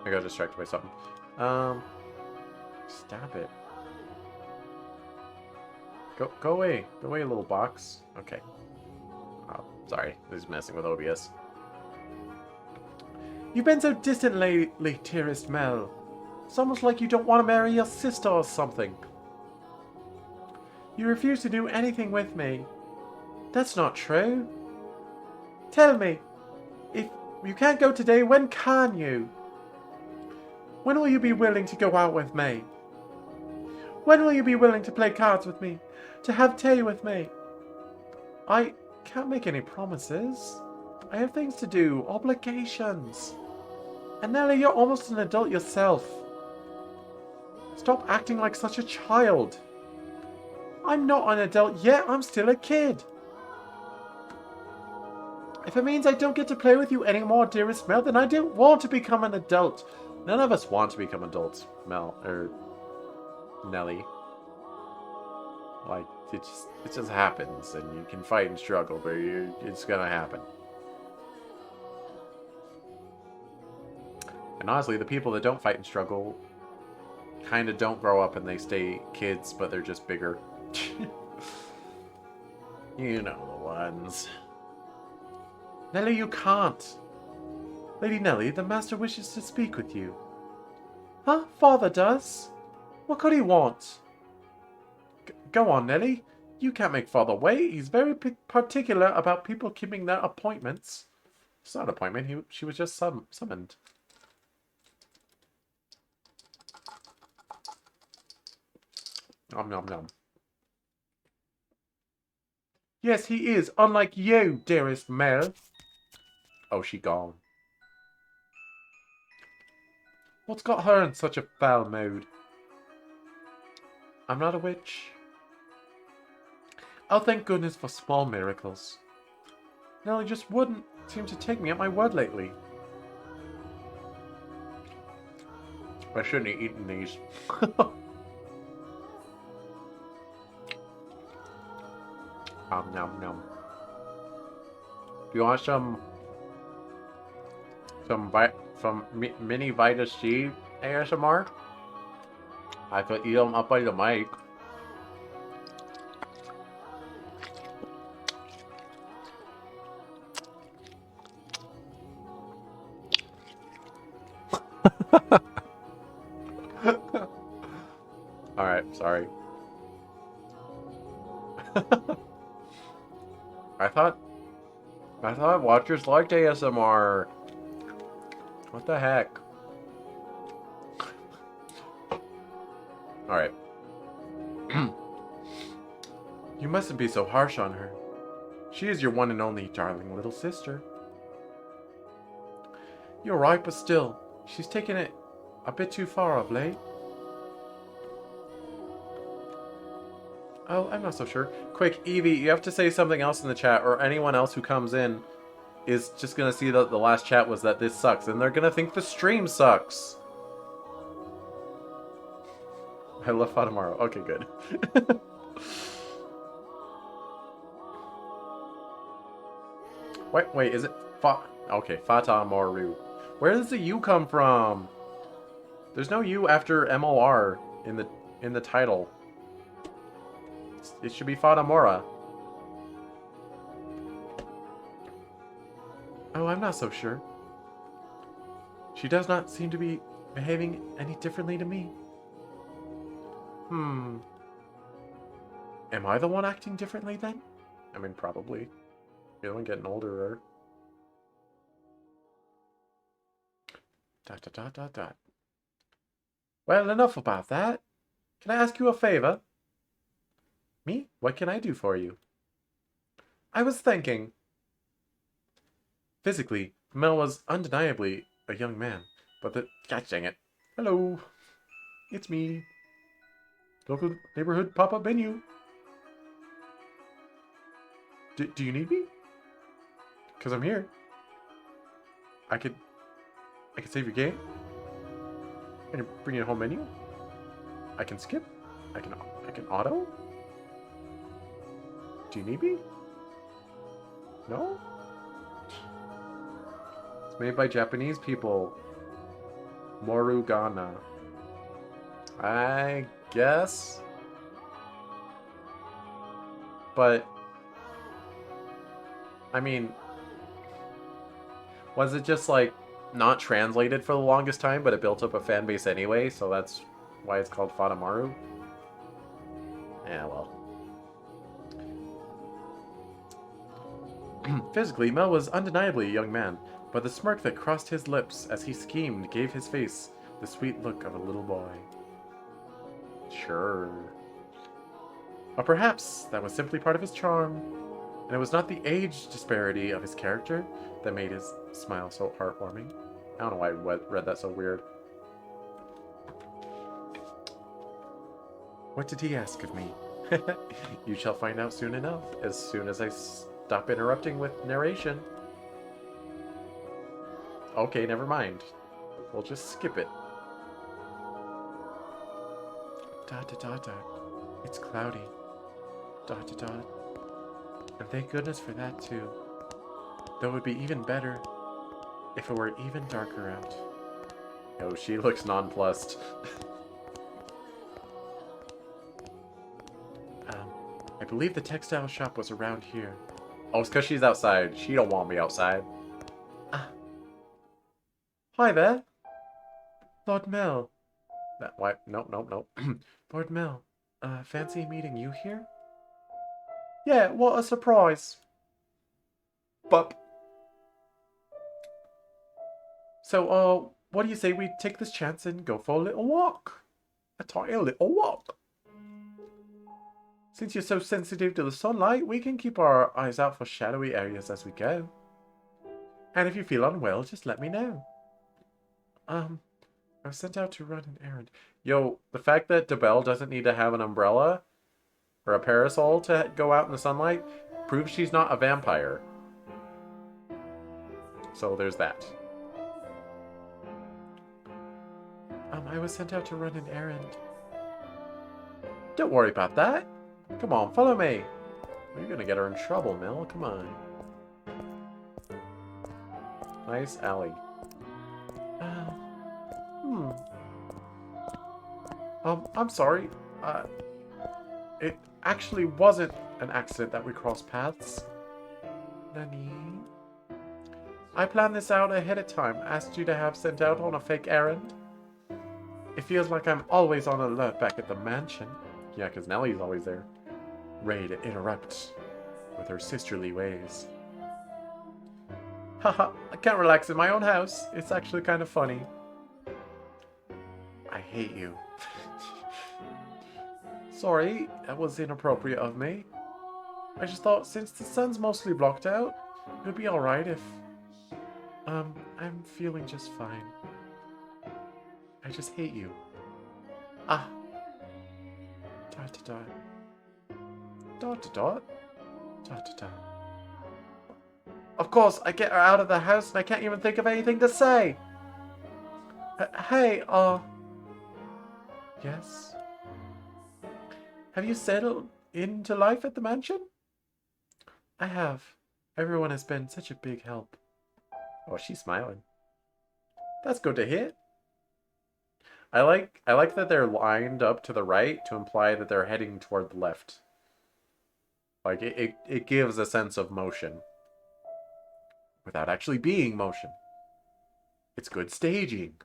I got distracted by something. Stab it. Go away. Go away, little box. Okay. Oh, sorry. This is messing with OBS. You've been so distant lately, dearest Mel. It's almost like you don't want to marry your sister or something. You refuse to do anything with me. That's not true. Tell me, if you can't go today, when can you? When will you be willing to go out with me? When will you be willing to play cards with me? To have tea with me? I can't make any promises. I have things to do, obligations. And Nelly, you're almost an adult yourself. Stop acting like such a child. I'm not an adult yet, I'm still a kid. If it means I don't get to play with you anymore, dearest Mel, then I don't want to become an adult. None of us want to become adults, Mel, or Nelly. Like, it just happens, and you can fight and struggle, but it's gonna happen. And honestly, the people that don't fight and struggle kind of don't grow up and they stay kids, but they're just bigger. You know the ones. Nelly, you can't. Lady Nelly, the master wishes to speak with you. Huh? Father does? What could he want? Go on, Nelly. You can't make Father wait. He's very particular about people keeping their appointments. It's not an appointment. She was just summoned. Nom nom nom. Yes, he is. Unlike you, dearest Mel. Oh, she gone. What's got her in such a foul mood? I'm not a witch. Oh, thank goodness for small miracles. Nelly just wouldn't seem to take me at my word lately. I shouldn't have eaten these. Nom nom. Do you want some mini Vita C ASMR? I could eat them up by the mic. Alright, sorry. I thought watchers liked ASMR. What the heck? Alright. You mustn't be so harsh on her. She is your one and only darling little sister. You're right, but still, she's taken it a bit too far of late. Oh, I'm not so sure. Quick, Evie, you have to say something else in the chat, or anyone else who comes in is just gonna see that the last chat was that this sucks, and they're gonna think the stream sucks. I love Fatamoru. Okay, good. Wait, is it Okay, Fatamoru. Where does the U come from? There's no U after MOR in the title. It should be Fatamora. Oh, I'm not so sure. She does not seem to be behaving any differently to me. Am I the one acting differently then? I mean, probably. You're the one getting older, or... Dot, dot, dot, dot, dot. Well, enough about that. Can I ask you a favor? Me? What can I do for you? I was thinking. Physically, Mel was undeniably a young man, but the... Gosh dang it. Hello. It's me. Local neighborhood pop-up menu. Do you need me? Because I'm here. I could save your game. I can bring you a home menu. I can skip. I can auto. Do you need me? No? It's made by Japanese people. Morugana. I guess. But I mean, was it just like not translated for the longest time, but it built up a fan base anyway, so that's why it's called Fatamoru? Yeah, well. Physically, Mel was undeniably a young man, but the smirk that crossed his lips as he schemed gave his face the sweet look of a little boy. Sure. Or perhaps that was simply part of his charm, and it was not the age disparity of his character that made his smile so heartwarming. I don't know why I read that so weird. What did he ask of me? You shall find out soon enough, as soon as I stop interrupting with narration. Okay, never mind. We'll just skip it. Dot dot dot dot. It's cloudy. Dot dot dot. And thank goodness for that too. Though it would be even better if it were even darker out. Oh, she looks nonplussed. I believe the textile shop was around here. Oh, it's because she's outside. She don't want me outside. Ah. Hi there. Lord Mel. Why? Nope. Lord Mel, fancy meeting you here? Yeah, what a surprise. Bup. So, what do you say we take this chance and go for a little walk? A tiny little walk. Since you're so sensitive to the sunlight, we can keep our eyes out for shadowy areas as we go. And if you feel unwell, just let me know. I was sent out to run an errand. Yo, the fact that DeBelle doesn't need to have an umbrella or a parasol to go out in the sunlight proves she's not a vampire. So there's that. I was sent out to run an errand. Don't worry about that. Come on, follow me. You're gonna get her in trouble, Mel. Come on. Nice alley. I'm sorry. It actually wasn't an accident that we crossed paths. Nani? I planned this out ahead of time, asked you to have sent out on a fake errand. It feels like I'm always on alert back at the mansion. Yeah, because Nellie's always there. Ready to interrupt with her sisterly ways. Haha, I can't relax in my own house. It's actually kind of funny. I hate you. Sorry, that was inappropriate of me. I just thought since the sun's mostly blocked out, it would be alright if... I'm feeling just fine. I just hate you. Ah. Dot to dot. Dot to dot. Dot to dot. Of course, I get her out of the house and I can't even think of anything to say. Hey, yes? Have you settled into life at the mansion? I have. Everyone has been such a big help. Oh, she's smiling. That's good to hear. I like that they're lined up to the right to imply that they're heading toward the left. Like, it gives a sense of motion. Without actually being motion. It's good staging.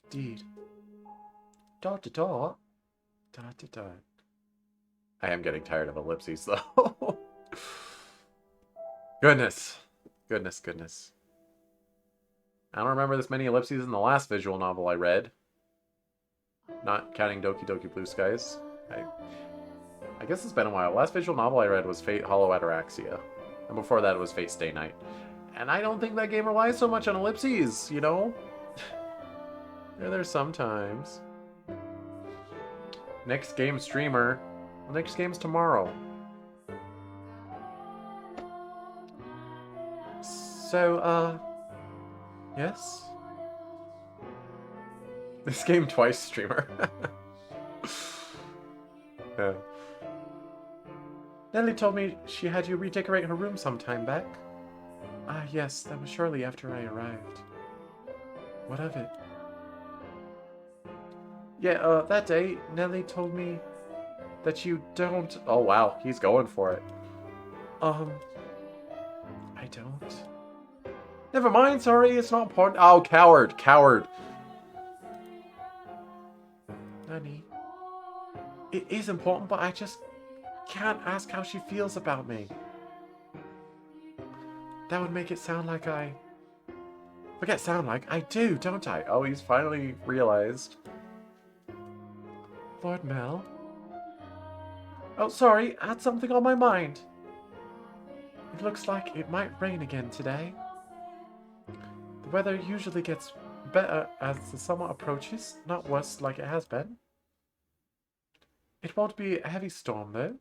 Indeed. Dot to dot. Dot to dot. I am getting tired of ellipses, though. Goodness. Goodness. I don't remember this many ellipses in the last visual novel I read. Not counting Doki Doki Blue Skies. I guess it's been a while. Last visual novel I read was Fate Hollow Ataraxia. And before that it was Fate Stay Night. And I don't think that game relies so much on ellipses, you know? There's sometimes. Next game streamer. Well, next game's tomorrow. So, yes? This game twice streamer. Nellie told me she had you redecorate her room some time back. Ah, yes, that was shortly after I arrived. What of it? Yeah, that day, Nellie told me that you don't... Oh, wow. He's going for it. I don't. Never mind, sorry, it's not important. Oh, coward, coward. Nanny, it is important, but I just can't ask how she feels about me. That would make it sound like I... Forget sound like, I do, don't I? Oh, he's finally realized. Lord Mel? Oh, sorry, I had something on my mind. It looks like it might rain again today. The weather usually gets better as the summer approaches, not worse like it has been. It won't be a heavy storm, though.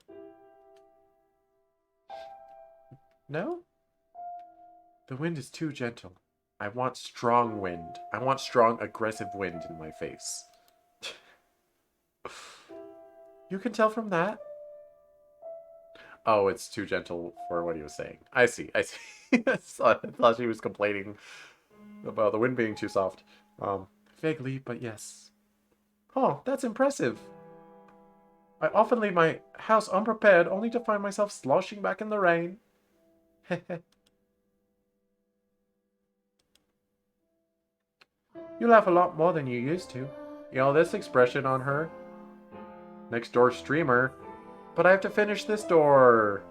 No? The wind is too gentle. I want strong wind. I want strong, aggressive wind in my face. You can tell from that. Oh, it's too gentle for what he was saying. I see, I see. I thought she was complaining about the wind being too soft. Vaguely, but yes. Oh, that's impressive. I often leave my house unprepared, only to find myself sloshing back in the rain. You laugh a lot more than you used to. You know, this expression on her. Next door streamer. But I have to finish this door.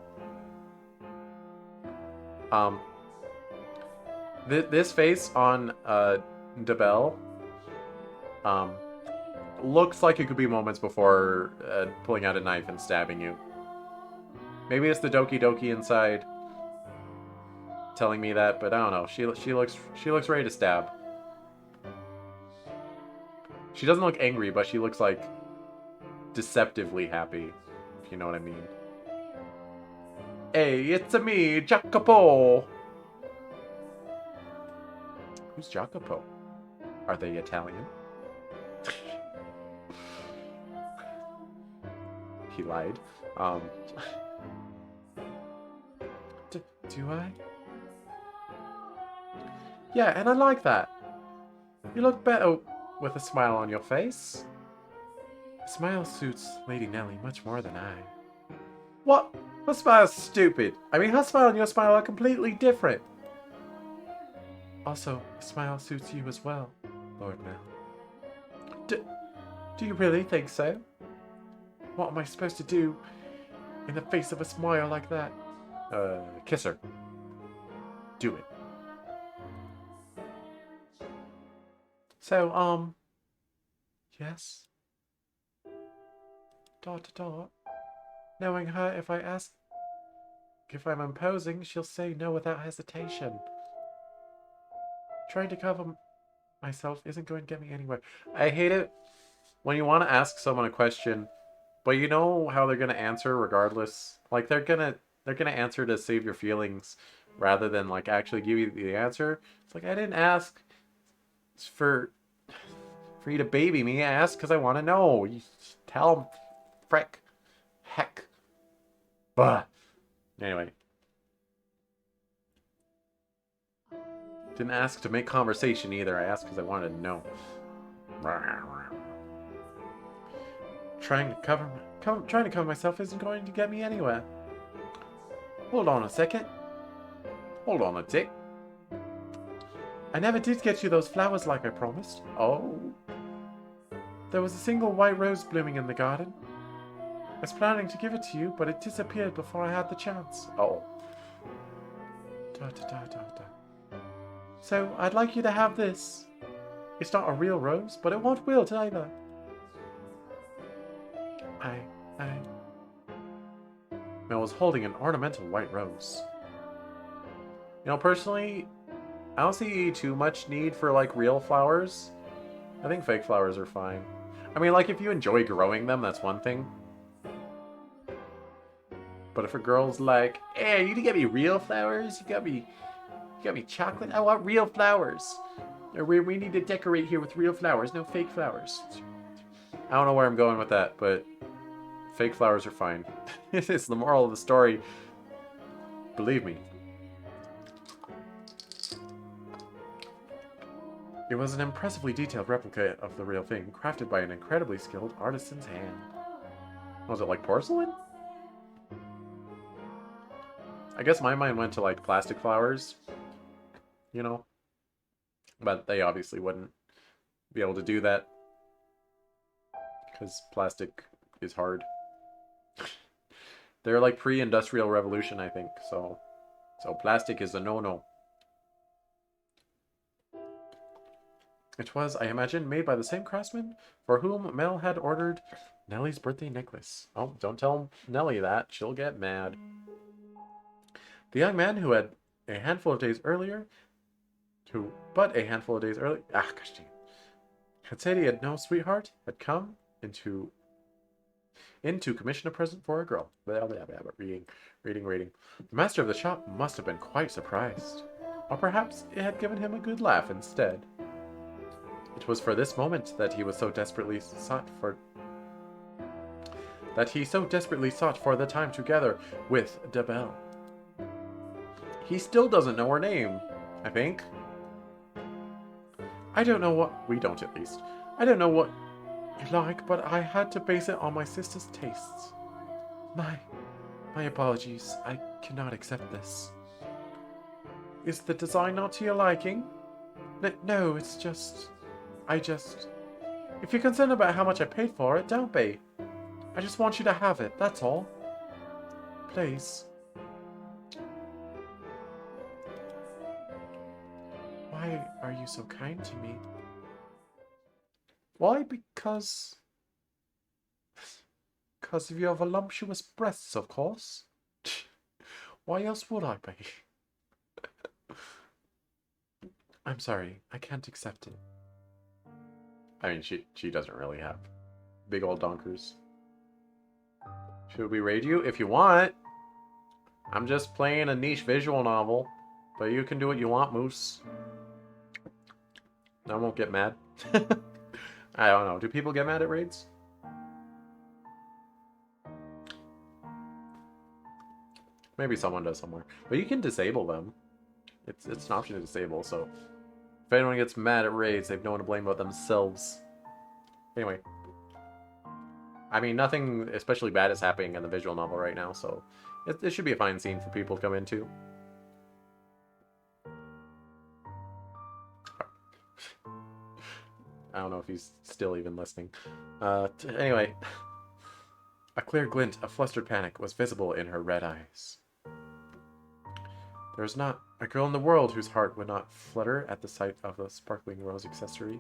This face on Debelle looks like it could be moments before pulling out a knife and stabbing you. Maybe it's the Doki Doki inside telling me that, but I don't know. She looks ready to stab. She doesn't look angry, but she looks like deceptively happy, if you know what I mean. Hey, it's me, Jacopo. Who's Jacopo? Are they Italian? He lied. Do I? Yeah, and I like that. You look better with a smile on your face. A smile suits Lady Nellie much more than I. What? Her smile's stupid. I mean, her smile and your smile are completely different. Also, a smile suits you as well, Lord Mel. Do you really think so? What am I supposed to do in the face of a smile like that? Kiss her. Do it. So, yes? ... Knowing her, if I ask if I'm imposing, she'll say no without hesitation. Trying to cover myself isn't going to get me anywhere. I hate it when you want to ask someone a question, but you know how they're gonna answer regardless. Like they're gonna answer to save your feelings rather than like actually give you the answer. It's like I didn't ask for you to baby me. I asked because I want to know. You tell them, frick, heck, bah. Anyway. Didn't ask to make conversation either. I asked because I wanted to know. Trying to cover myself isn't going to get me anywhere. Hold on a second. Hold on a tick. I never did get you those flowers like I promised. Oh. There was a single white rose blooming in the garden. I was planning to give it to you, but it disappeared before I had the chance. Oh. Da. So I'd like you to have this. It's not a real rose, but it won't wilt either. I... Mel was holding an ornamental white rose. You know, personally, I don't see too much need for, like, real flowers. I think fake flowers are fine. I mean, like, if you enjoy growing them, that's one thing. But if a girl's like, hey, you get me real flowers? You got me chocolate? I want real flowers. Or we need to decorate here with real flowers, no fake flowers. I don't know where I'm going with that, but fake flowers are fine. It's the moral of the story. Believe me. It was an impressively detailed replica of the real thing, crafted by an incredibly skilled artisan's hand. Was it like porcelain? I guess my mind went to like plastic flowers, you know? But they obviously wouldn't be able to do that. Because plastic is hard. They're like pre-industrial revolution, I think, so plastic is a no-no. It was, I imagine, made by the same craftsman for whom Mel had ordered Nellie's birthday necklace. Oh, don't tell Nellie that. She'll get mad. The young man who had a handful of days earlier, had said he had no sweetheart, had come into commission a present for a girl. Blah, blah, blah, blah. Reading. The master of the shop must have been quite surprised. Or perhaps it had given him a good laugh instead. It was for this moment that he so desperately sought for the time together with Debelle. He still doesn't know her name, I think. I don't know what... We don't, at least. I don't know what you like, but I had to base it on my sister's tastes. My apologies. I cannot accept this. Is the design not to your liking? No, it's just... If you're concerned about how much I paid for it, don't be. I just want you to have it, that's all. Please. Why are you so kind to me? Why? Because of your voluptuous breasts, of course. Why else would I be? I'm sorry, I can't accept it. I mean, she doesn't really have big old donkers. Should we raid you? If you want. I'm just playing a niche visual novel. But you can do what you want, Moose. I won't get mad. I don't know. Do people get mad at raids? Maybe someone does somewhere. But you can disable them. It's an option to disable, so... If anyone gets mad at raids, they've no one to blame but themselves. Anyway. I mean, nothing especially bad is happening in the visual novel right now, so... It should be a fine scene for people to come into. I don't know if he's still even listening. Anyway. A clear glint of flustered panic was visible in her red eyes. There is not a girl in the world whose heart would not flutter at the sight of the sparkling rose accessory.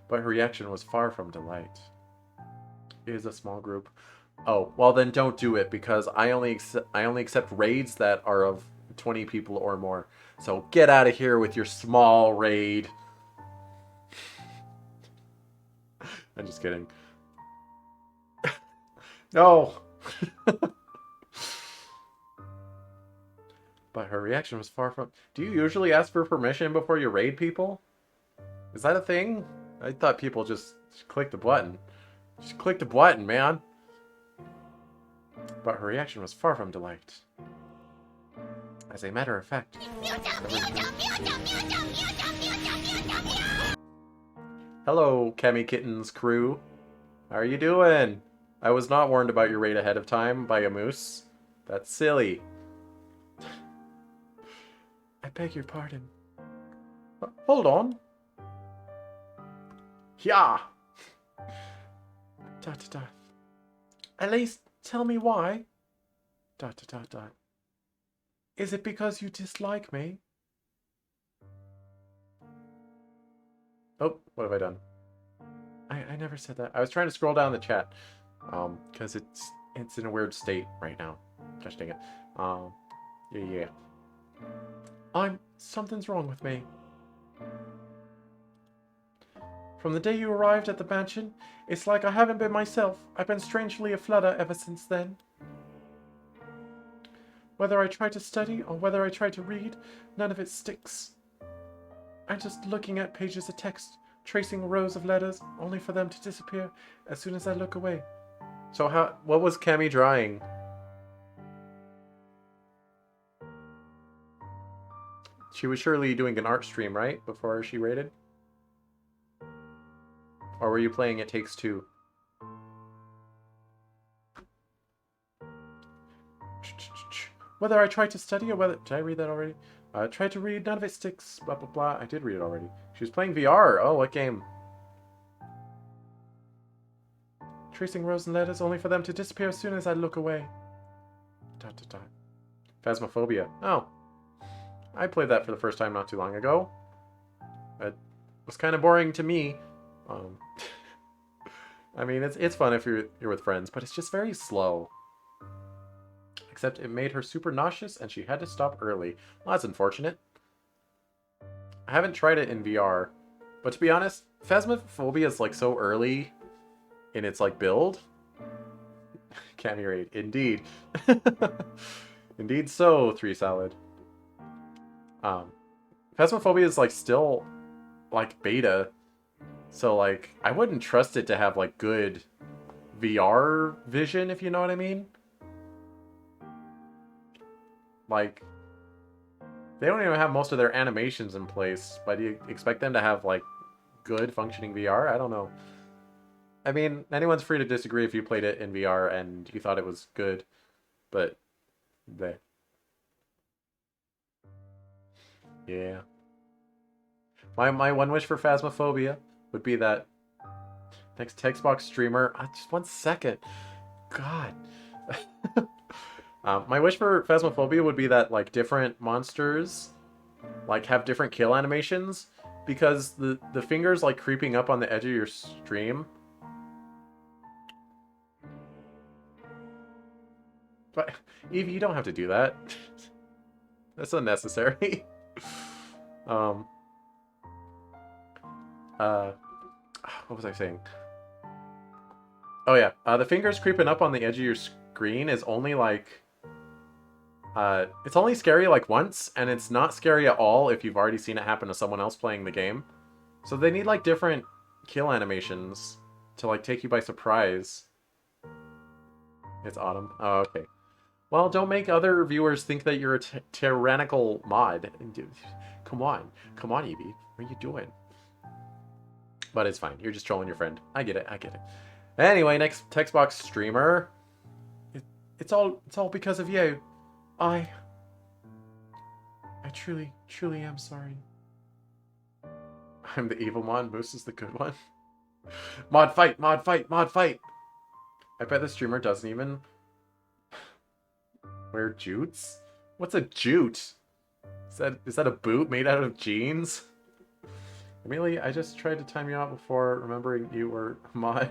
But her reaction was far from delight. It is a small group. Oh, well then don't do it, because I only accept raids that are of 20 people or more. So get out of here with your small raid. I'm just kidding. No! But her reaction was far from... Do you usually ask for permission before you raid people? Is that a thing? I thought people just click the button. Just click the button, man. But her reaction was far from delight. As a matter of fact... Hello, Kemi Kitten's crew. How are you doing? I was not warned about your raid ahead of time by a moose. That's silly. I beg your pardon. Hold on. Yeah. ... At least tell me why. ... Is it because you dislike me? Oh, what have I done? I never said that. I was trying to scroll down the chat. Because it's in a weird state right now. Gosh dang it. Yeah. Something's wrong with me. From the day you arrived at the mansion, it's like I haven't been myself. I've been strangely aflutter ever since then. Whether I try to study or whether I try to read, none of it sticks. I'm just looking at pages of text, tracing rows of letters, only for them to disappear as soon as I look away. So what was Cammy drawing? She was surely doing an art stream, right? Before she rated? Or were you playing It Takes Two? Whether I try to study or whether... Did I read that already? Try to read, none of it sticks, blah blah blah. I did read it already. She was playing VR. Oh, what game? Tracing rows and letters only for them to disappear as soon as I look away. ... Phasmophobia. Oh. I played that for the first time not too long ago. It was kind of boring to me. I mean, it's fun if you're with friends, but it's just very slow. Except it made her super nauseous and she had to stop early. Well, that's unfortunate. I haven't tried it in VR, but to be honest, Phasmophobia is like so early in its like build. Cammy raid, indeed. Indeed so, 3 Salad. Phasmophobia is like still like beta, so like I wouldn't trust it to have like good VR vision, if you know what I mean. Like, they don't even have most of their animations in place, but do you expect them to have like good functioning VR? I don't know. I mean, anyone's free to disagree if you played it in VR and you thought it was good, but they... Yeah. My one wish for Phasmophobia would be that next Xbox streamer... just 1 second. God. My wish for Phasmophobia would be that like different monsters like have different kill animations, because the fingers like creeping up on the edge of your stream. But Evie, you don't have to do that. That's unnecessary. What was I saying? Oh yeah, the fingers creeping up on the edge of your screen is only like it's only scary like once, and it's not scary at all if you've already seen it happen to someone else playing the game. So they need like different kill animations to like take you by surprise. It's autumn. Oh, okay. Well, don't make other viewers think that you're a tyrannical mod. Come on, Evie. What are you doing? But it's fine. You're just trolling your friend. I get it. Anyway, next Textbox streamer. It's all because of you. I truly am sorry. I'm the evil mod. Moose is the good one. Mod fight. I bet the streamer doesn't even wear jutes. What's a jute? Is that a boot made out of jeans? Amelie, I just tried to time you out before remembering you were mod.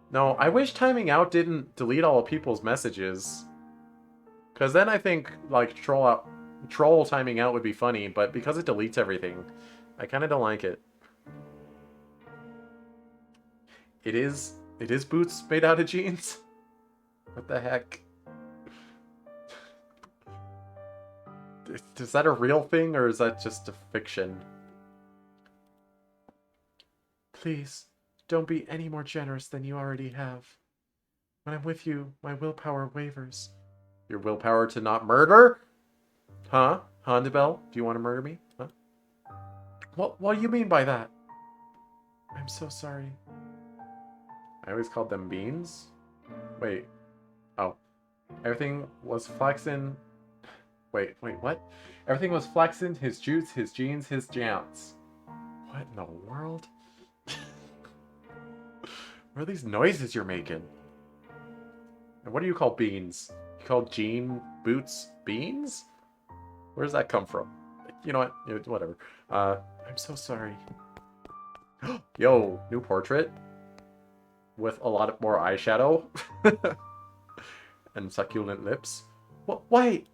No, I wish timing out didn't delete all of people's messages. Because then I think, like, troll timing out would be funny, but because it deletes everything, I kind of don't like it. It is boots made out of jeans? What the heck? Is that a real thing, or is that just a fiction? Please, don't be any more generous than you already have. When I'm with you, my willpower wavers. Your willpower to not murder? Huh? Hondabelle, do you want to murder me? Huh? What do you mean by that? I'm so sorry. I always called them beans? Wait. Oh. Everything was flaxen... Wait, what? Everything was flaxen, his jutes, his jeans, his jants. What in the world? What are these noises you're making? And what do you call beans? You call jean boots beans? Where does that come from? You know what? Whatever. I'm so sorry. Yo, new portrait with a lot of more eyeshadow and succulent lips. Wait!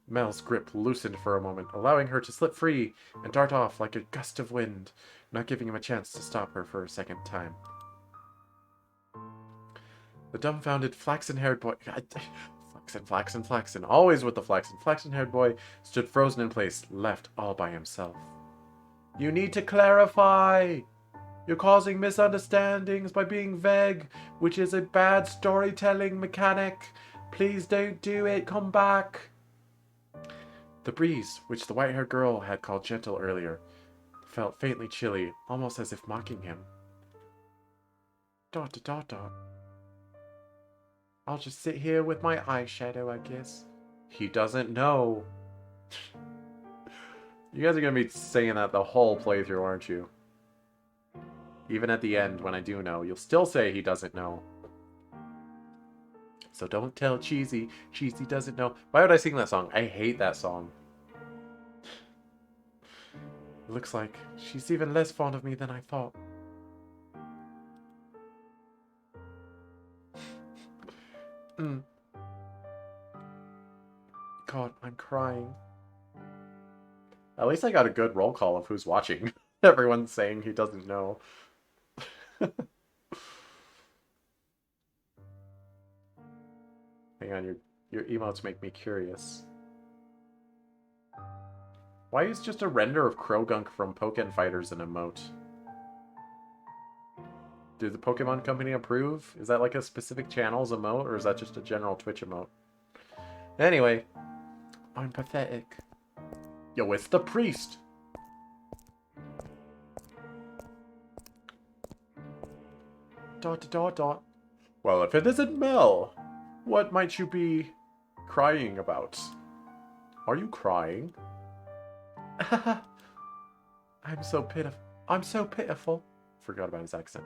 Mel's grip loosened for a moment, allowing her to slip free and dart off like a gust of wind, not giving him a chance to stop her for a second time. The dumbfounded flaxen-haired boy... Flaxen. Always with the flaxen-haired boy stood frozen in place, left all by himself. You need to clarify! You're causing misunderstandings by being vague, which is a bad storytelling mechanic. Please don't do it. Come back. The breeze, which the white-haired girl had called gentle earlier, felt faintly chilly, almost as if mocking him. Dot. I'll just sit here with my eyeshadow, I guess. He doesn't know. You guys are going to be saying that the whole playthrough, aren't you? Even at the end, when I do know, you'll still say he doesn't know. So don't tell Cheesy. Cheesy doesn't know. Why would I sing that song? I hate that song. Looks like she's even less fond of me than I thought. God, I'm crying. At least I got a good roll call of who's watching. Everyone's saying he doesn't know. Hang on, your emotes make me curious. Why is just a render of Krogunk from Pokken Fighters an emote? Did the Pokemon Company approve? Is that like a specific channel's emote, or is that just a general Twitch emote? Anyway. I'm pathetic. Yo, it's the priest! Dot. Well, if it isn't Mel, what might you be crying about? Are you crying? I'm so pitiful. Forgot about his accent.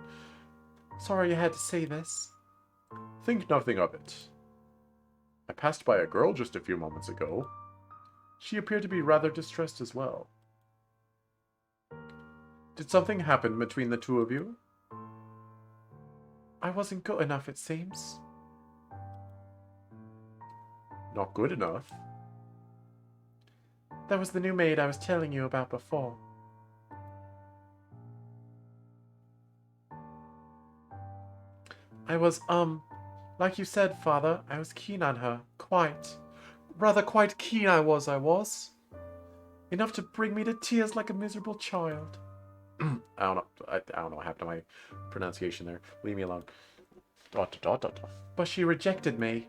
Sorry I had to say this. Think nothing of it. I passed by a girl just a few moments ago. She appeared to be rather distressed as well. Did something happen between the two of you? I wasn't good enough, it seems. Not good enough? That was the new maid I was telling you about before. I was, like you said, Father, I was keen on her. Quite keen I was. Enough to bring me to tears like a miserable child. I don't know what happened to my pronunciation there. Leave me alone. But she rejected me.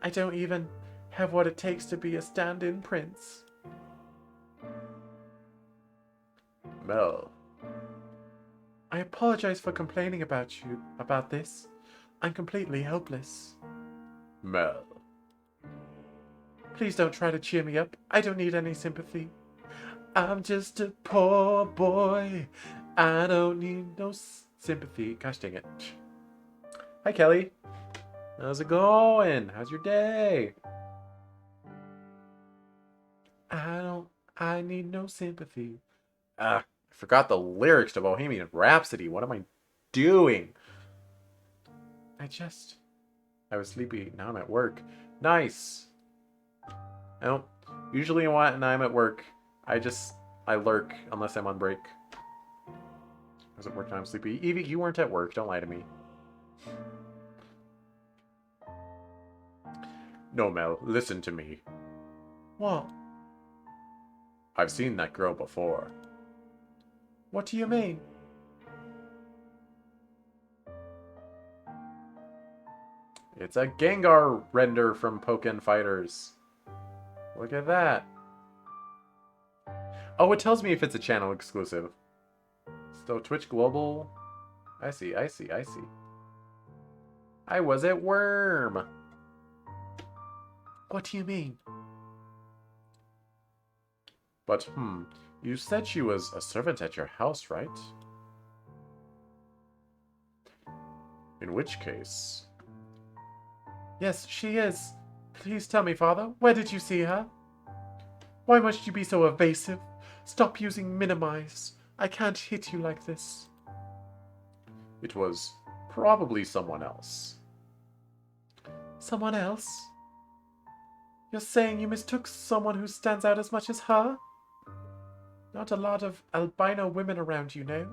I don't even have what it takes to be a stand-in prince. Mel. I apologize for complaining about this. I'm completely helpless. Mel. Please don't try to cheer me up. I don't need any sympathy. I'm just a poor boy. I don't need no sympathy. Gosh dang it. Hi, Kelly. How's it going? How's your day? I need no sympathy. I forgot the lyrics to Bohemian Rhapsody. What am I doing? I was sleepy. Now I'm at work. Nice. I don't usually when I'm at work, I lurk unless I'm on break. I was at work now I'm sleepy. Evie, you weren't at work. Don't lie to me. No, Mel, listen to me. What? I've seen that girl before. What do you mean? It's a Gengar render from Pokken Fighters. Look at that. Oh, it tells me if it's a channel exclusive. So Twitch Global. I see. I was at Worm. What do you mean? But, you said she was a servant at your house, right? In which case... Yes, she is. Please tell me, Father, where did you see her? Why must you be so evasive? Stop using minimize. I can't hit you like this. It was probably someone else. Someone else? You're saying you mistook someone who stands out as much as her? Not a lot of albino women around, you know.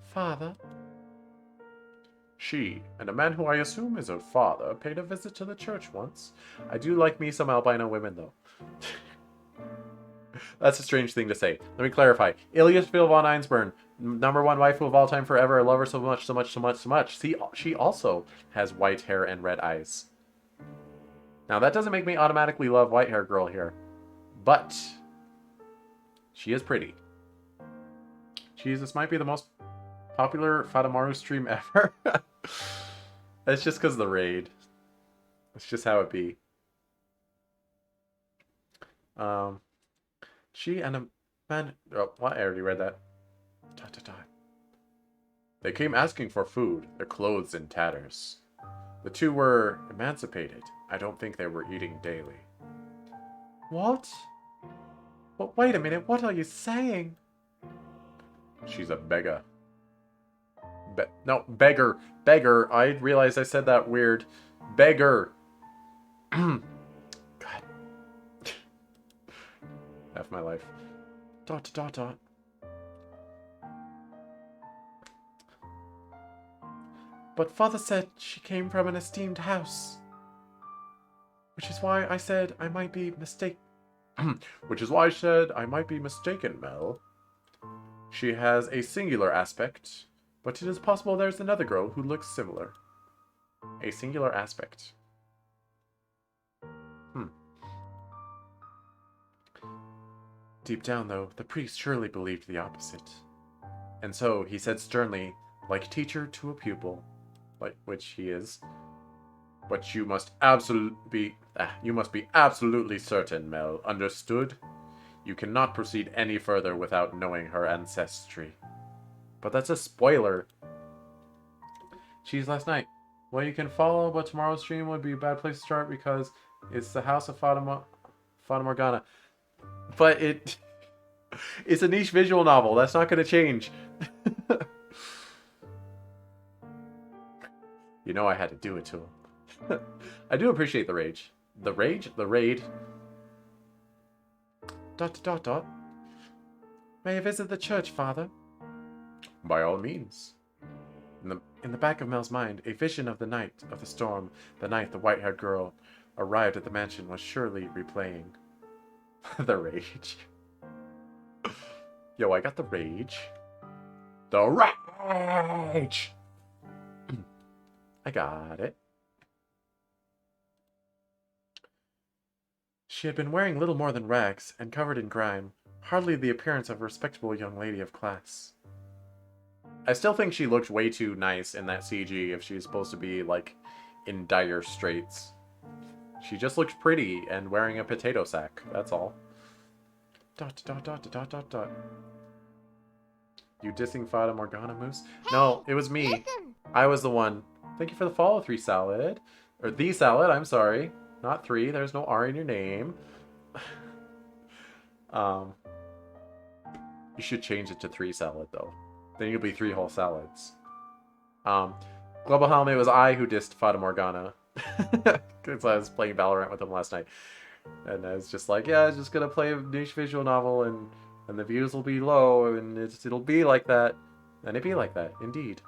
Father? She, and a man who I assume is her father, paid a visit to the church once. I do like me some albino women, though. That's a strange thing to say. Let me clarify. Ilias von Einsburn, #1 waifu of all time forever. I love her so much, so much, so much, so much. See, she also has white hair and red eyes. Now, that doesn't make me automatically love white hair girl here. But she is pretty. Jeez, this might be the most popular Fatamoru stream ever. That's just because of the raid. That's just how it be. She and a man... Oh, what? I already read that. Dot, dot, dot. They came asking for food, their clothes in tatters. The two were emancipated. I don't think they were eating daily. What? But wait a minute, what are you saying? She's a beggar. No, beggar. Beggar. I realized I said that weird. Beggar. God. F my life. Dot, dot, dot. But father said she came from an esteemed house. Which is why I said I might be mistaken. Which is why I said I might be mistaken, Mel. She has a singular aspect, but it is possible there's another girl who looks similar. A singular aspect. Deep down, though, the priest surely believed the opposite. And so he said sternly, like teacher to a pupil, Like which he is. But you must be absolutely certain, Mel. Understood? You cannot proceed any further without knowing her ancestry. But that's a spoiler. Cheese last night. Well, you can follow, but tomorrow's stream would be a bad place to start because it's the House of Fata Morgana. But it's a niche visual novel. That's not going to change. You know I had to do it to him. I do appreciate the rage. The rage? The raid. Dot, dot, dot. May I visit the church, Father? By all means. In the back of Mel's mind, a vision of the night of the storm, the night the white-haired girl arrived at the mansion was surely replaying. The rage. Yo, I got the rage. The rage! I got it. She had been wearing little more than rags and covered in grime, hardly the appearance of a respectable young lady of class. I still think she looked way too nice in that CG if she's supposed to be, like, in dire straits. She just looked pretty and wearing a potato sack, that's all. Dot, dot, dot, dot, dot, dot. You dissing Fata Morgana, Moose? No, it was me. I was the one. Thank you for the follow, 3 Salad. Or the Salad, I'm sorry. Not 3, there's no R in your name. You should change it to 3 Salad, though. Then you'll be 3 whole salads. Global Helm, it was I who dissed Fata Morgana. Because I was playing Valorant with him last night. And I was just like, yeah, I was just gonna play a niche visual novel and the views will be low and it'll be like that. And it be like that, indeed.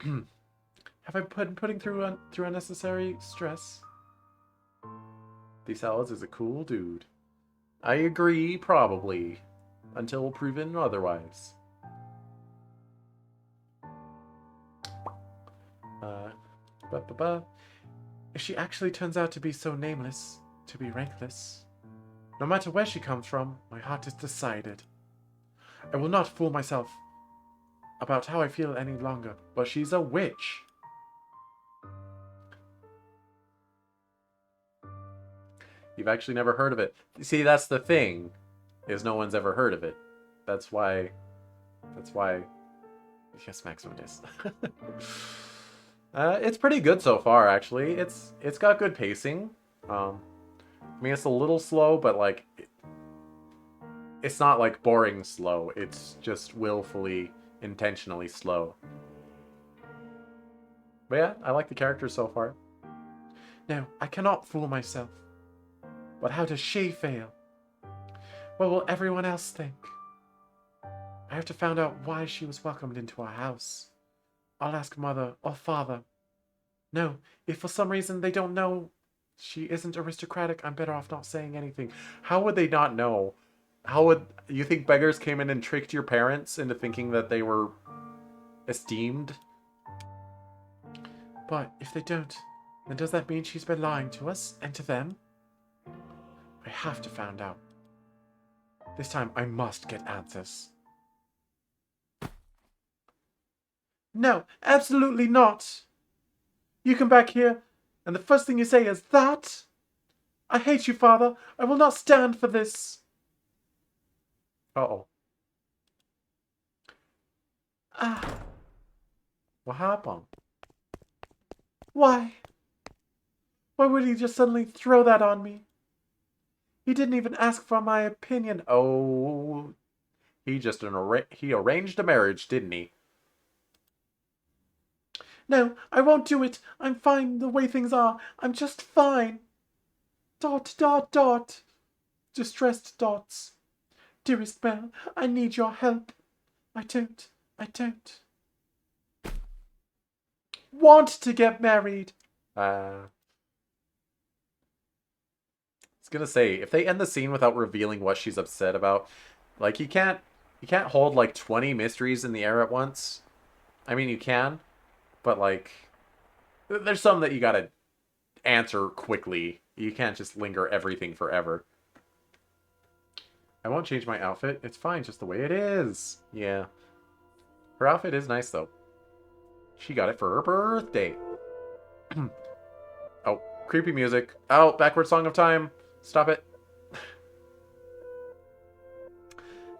Have I been putting through unnecessary stress? The Salads is a cool dude. I agree, probably. Until proven otherwise. If she actually turns out to be so nameless, to be rankless, no matter where she comes from, my heart is decided. I will not fool myself about how I feel any longer, but she's a witch. You've actually never heard of it. See, that's the thing, is no one's ever heard of it. That's why, yes, Maximum is. It's pretty good so far, actually. It's got good pacing. I mean, it's a little slow, but like it's not like boring slow. It's just willfully, intentionally slow. But yeah, I like the characters so far. No, I cannot fool myself. But how does she feel? What will everyone else think? I have to find out why she was welcomed into our house. I'll ask mother or father. No, if for some reason they don't know she isn't aristocratic, I'm better off not saying anything. How would they not know? How would you think beggars came in and tricked your parents into thinking that they were esteemed? But if they don't, then does that mean she's been lying to us and to them? I have to find out. This time I must get answers. No, absolutely not. You come back here, and the first thing you say is that? I hate you, father. I will not stand for this. Uh-oh. Ah, What happened? why? Why would he just suddenly throw that on me? He didn't even ask for my opinion. Oh, he arranged a marriage, didn't he? No, I won't do it. I'm fine the way things are. I'm just fine. Dot, dot, dot. Distressed dots. Dearest Mel, I need your help. I don't want to get married. I was gonna say, if they end the scene without revealing what she's upset about, like you can't hold like 20 mysteries in the air at once. I mean, you can, but like there's some that you gotta answer quickly. You can't just linger everything forever. I won't change my outfit. It's fine just the way it is. Yeah. Her outfit is nice though. She got it for her birthday. Oh, creepy music. Oh, backward song of time. Stop it.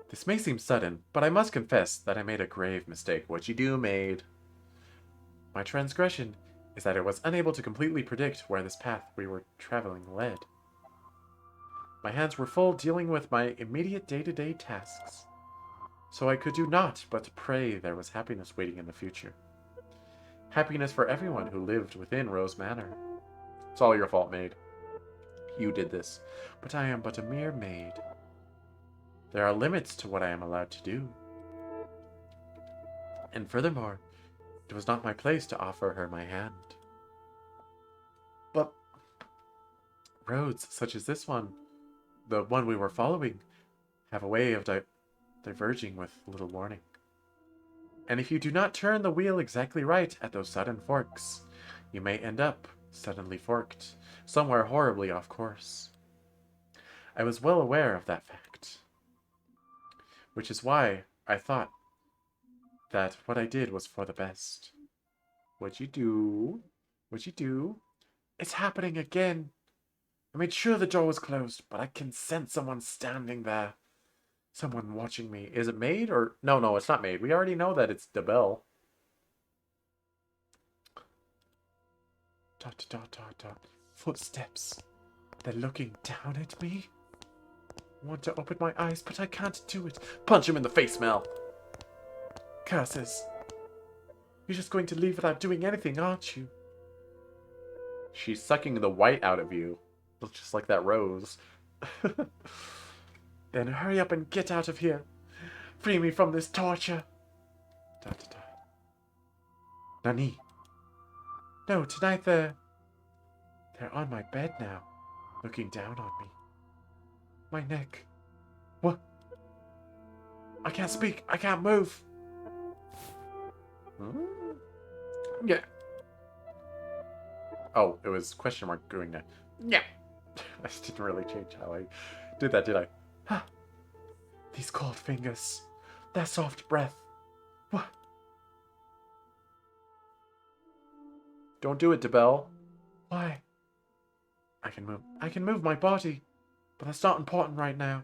This may seem sudden, but I must confess that I made a grave mistake. What you do, maid. My transgression is that I was unable to completely predict where this path we were traveling led. My hands were full dealing with my immediate day-to-day tasks, so I could do naught but pray there was happiness waiting in the future. Happiness for everyone who lived within Rose Manor. It's all your fault, maid. You did this. But I am but a mere maid. There are limits to what I am allowed to do. And furthermore, it was not my place to offer her my hand. But roads such as this one, the one we were following, have a way of diverging with little warning. And if you do not turn the wheel exactly right at those sudden forks, you may end up suddenly forked, somewhere horribly off course. I was well aware of that fact, which is why I thought that what I did was for the best. What'd you do? What'd you do? It's happening again. I made sure the door was closed, but I can sense someone standing there. Someone watching me. Is it maid or... No, it's not maid. We already know that it's Debelle. Dot, dot, dot, dot. Footsteps. They're looking down at me. I want to open my eyes, but I can't do it. Punch him in the face, Mel. Curses. You're just going to leave without doing anything, aren't you? She's sucking the white out of you. Just like that rose. Then hurry up and get out of here. Free me from this torture. Dot, dot, dot. Nani? No, tonight they're on my bed now, looking down on me. My neck. What? I can't speak. I can't move. Yeah. Oh, it was question mark going there. Yeah. I didn't really change how I did that, did I? These cold fingers. Their soft breath. What? Don't do it, Debelle. Why? I can move my body, but that's not important right now.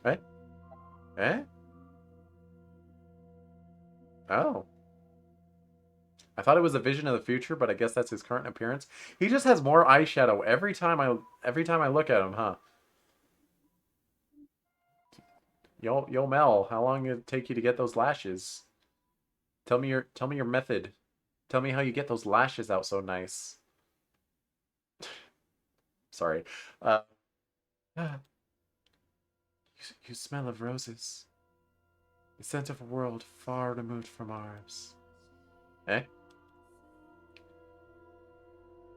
Eh? Eh? Oh. I thought it was a vision of the future, but I guess that's his current appearance. He just has more eyeshadow every time I look at him, huh? Yo Mel, how long did it take you to get those lashes? Tell me your method. Tell me how you get those lashes out so nice. Sorry. Uh Ah, you smell of roses. The scent of a world far removed from ours. eh?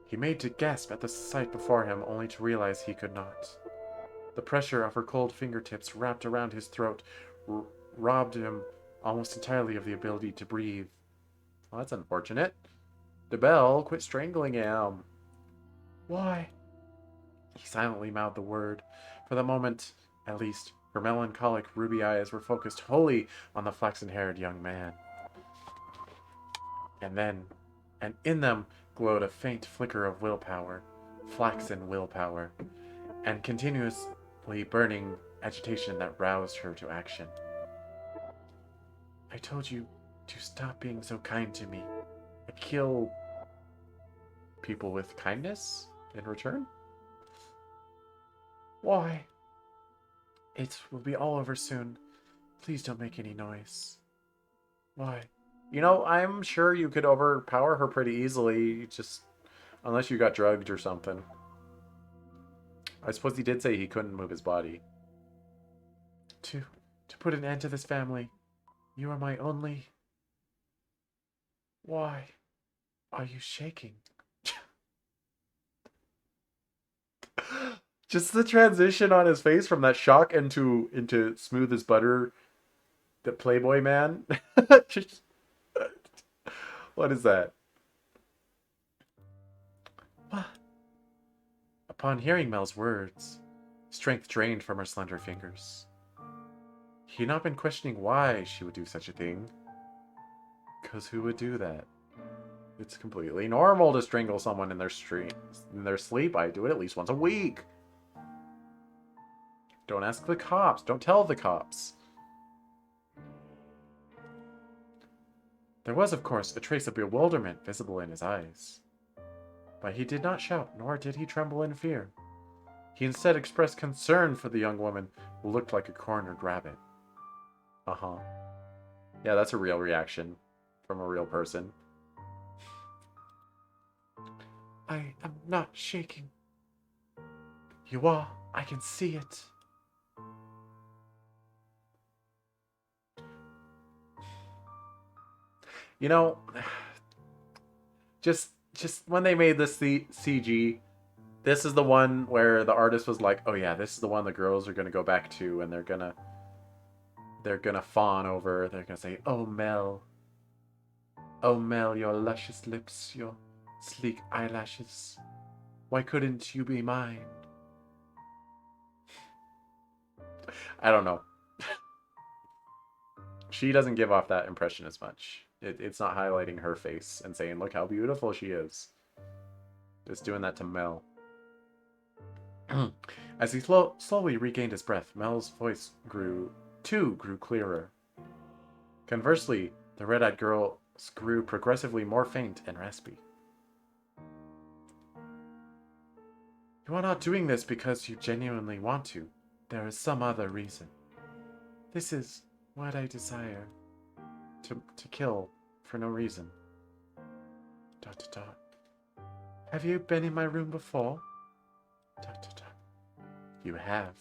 He made to gasp at the sight before him, only to realize he could not. The pressure of her cold fingertips wrapped around his throat robbed him almost entirely of the ability to breathe. Well, that's unfortunate. DeBelle, quit strangling him. Why? He silently mouthed the word. For the moment, at least, her melancholic ruby eyes were focused wholly on the flaxen-haired young man. And in them glowed a faint flicker of willpower, flaxen willpower, and continuously burning agitation that roused her to action. I told you to stop being so kind to me. I kill people with kindness in return? Why? It will be all over soon. Please don't make any noise. Why? You know, I'm sure you could overpower her pretty easily, just unless you got drugged or something. I suppose he did say he couldn't move his body. To put an end to this family. You are my only... Why are you shaking? Just the transition on his face from that shock into smooth as butter, the Playboy man. Just, what is that? What? Upon hearing Mel's words, strength drained from her slender fingers. He had not been questioning why she would do such a thing. Because who would do that? It's completely normal to strangle someone in their sleep. I do it at least once a week. Don't ask the cops. Don't tell the cops. There was, of course, a trace of bewilderment visible in his eyes. But he did not shout, nor did he tremble in fear. He instead expressed concern for the young woman who looked like a cornered rabbit. Uh-huh. Yeah, that's a real reaction from a real person. I am not shaking. You are. I can see it. You know, just when they made this CG, this is the one where the artist was like, "Oh yeah, this is the one the girls are gonna go back to, and they're gonna fawn over. They're gonna say, oh Mel, your luscious lips, your sleek eyelashes. Why couldn't you be mine?" I don't know. She doesn't give off that impression as much. It's not highlighting her face and saying, "Look how beautiful she is." Just doing that to Mel. As he slowly regained his breath, Mel's voice grew clearer. Conversely, the red-eyed girl's grew progressively more faint and raspy. You are not doing this because you genuinely want to. There is some other reason. This is what I desire. To kill for no reason. ... Have you been in my room before? ... You have.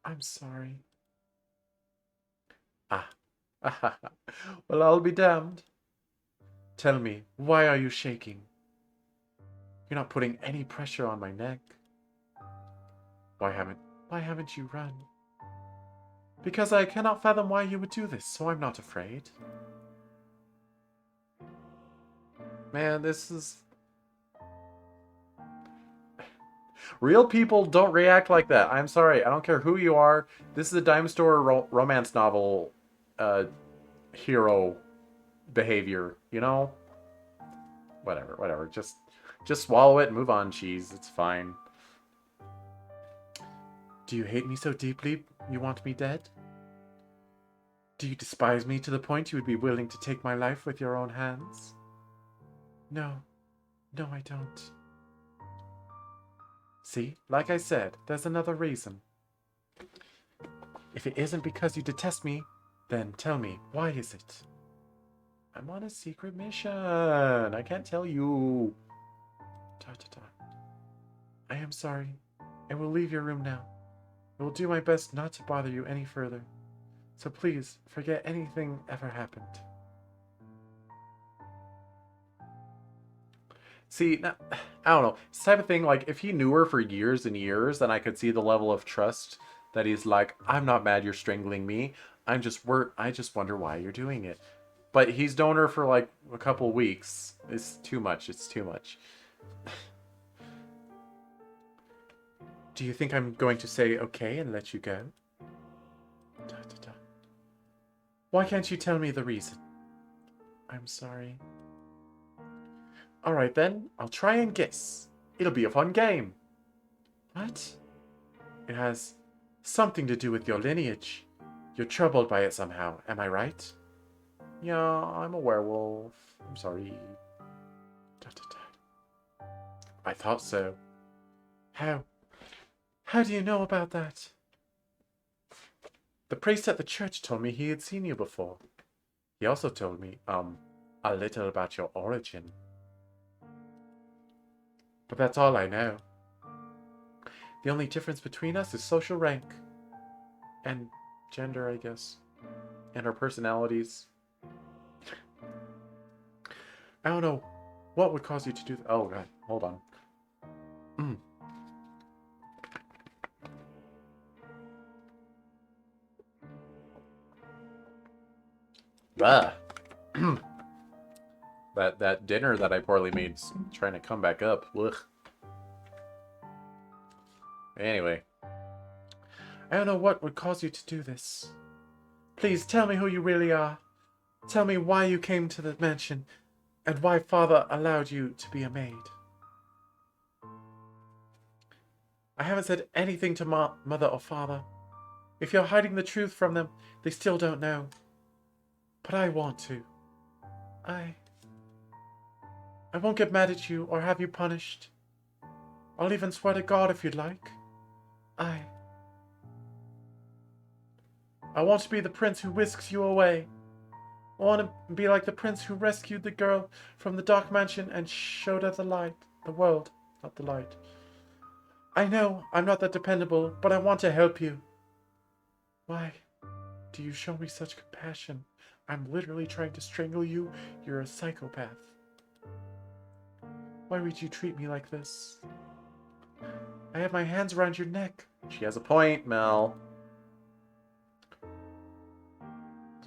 I'm sorry. Ah. Well, I'll be damned. Tell me, why are you shaking? You're not putting any pressure on my neck. Why haven't you run? Because I cannot fathom why you would do this, so I'm not afraid. Man, this is... Real people don't react like that. I'm sorry. I don't care who you are. This is a dime store romance novel hero behavior, you know? Whatever. Just swallow it and move on, cheese. It's fine. Do you hate me so deeply you want me dead? Do you despise me to the point you would be willing to take my life with your own hands? No. No, I don't. See, like I said, there's another reason. If it isn't because you detest me, then tell me, why is it? I'm on a secret mission. I can't tell you. Da, da, da. I am sorry. I will leave your room now. I will do my best not to bother you any further. So please, forget anything ever happened. See, now, I don't know. It's the type of thing, like, if he knew her for years and years, then I could see the level of trust that he's like, I'm not mad you're strangling me. I just wonder why you're doing it. But he's known her for, like, a couple weeks. It's too much. It's too much. Do you think I'm going to say okay and let you go? Da, da, da. Why can't you tell me the reason? I'm sorry. Alright then, I'll try and guess. It'll be a fun game. What? It has something to do with your lineage. You're troubled by it somehow, am I right? Yeah, I'm a werewolf. I'm sorry. Da, da, da. I thought so. How? How do you know about that? The priest at the church told me he had seen you before. He also told me, a little about your origin. But that's all I know. The only difference between us is social rank. And gender, I guess. And our personalities. I don't know what would cause you to do that. Oh, God. Hold on. Ah. that dinner that I poorly made's trying to come back up. Ugh. Anyway. I don't know what would cause you to do this. Please tell me who you really are. Tell me why you came to the mansion and why Father allowed you to be a maid. I haven't said anything to Mother or Father. If you're hiding the truth from them, they still don't know. But I want to. I won't get mad at you or have you punished. I'll even swear to God if you'd like. I want to be the prince who whisks you away. I want to be like the prince who rescued the girl from the dark mansion and showed her the light. The world, not the light. I know I'm not that dependable, but I want to help you. Why do you show me such compassion? I'm literally trying to strangle you. You're a psychopath. Why would you treat me like this? I have my hands around your neck. She has a point, Mel.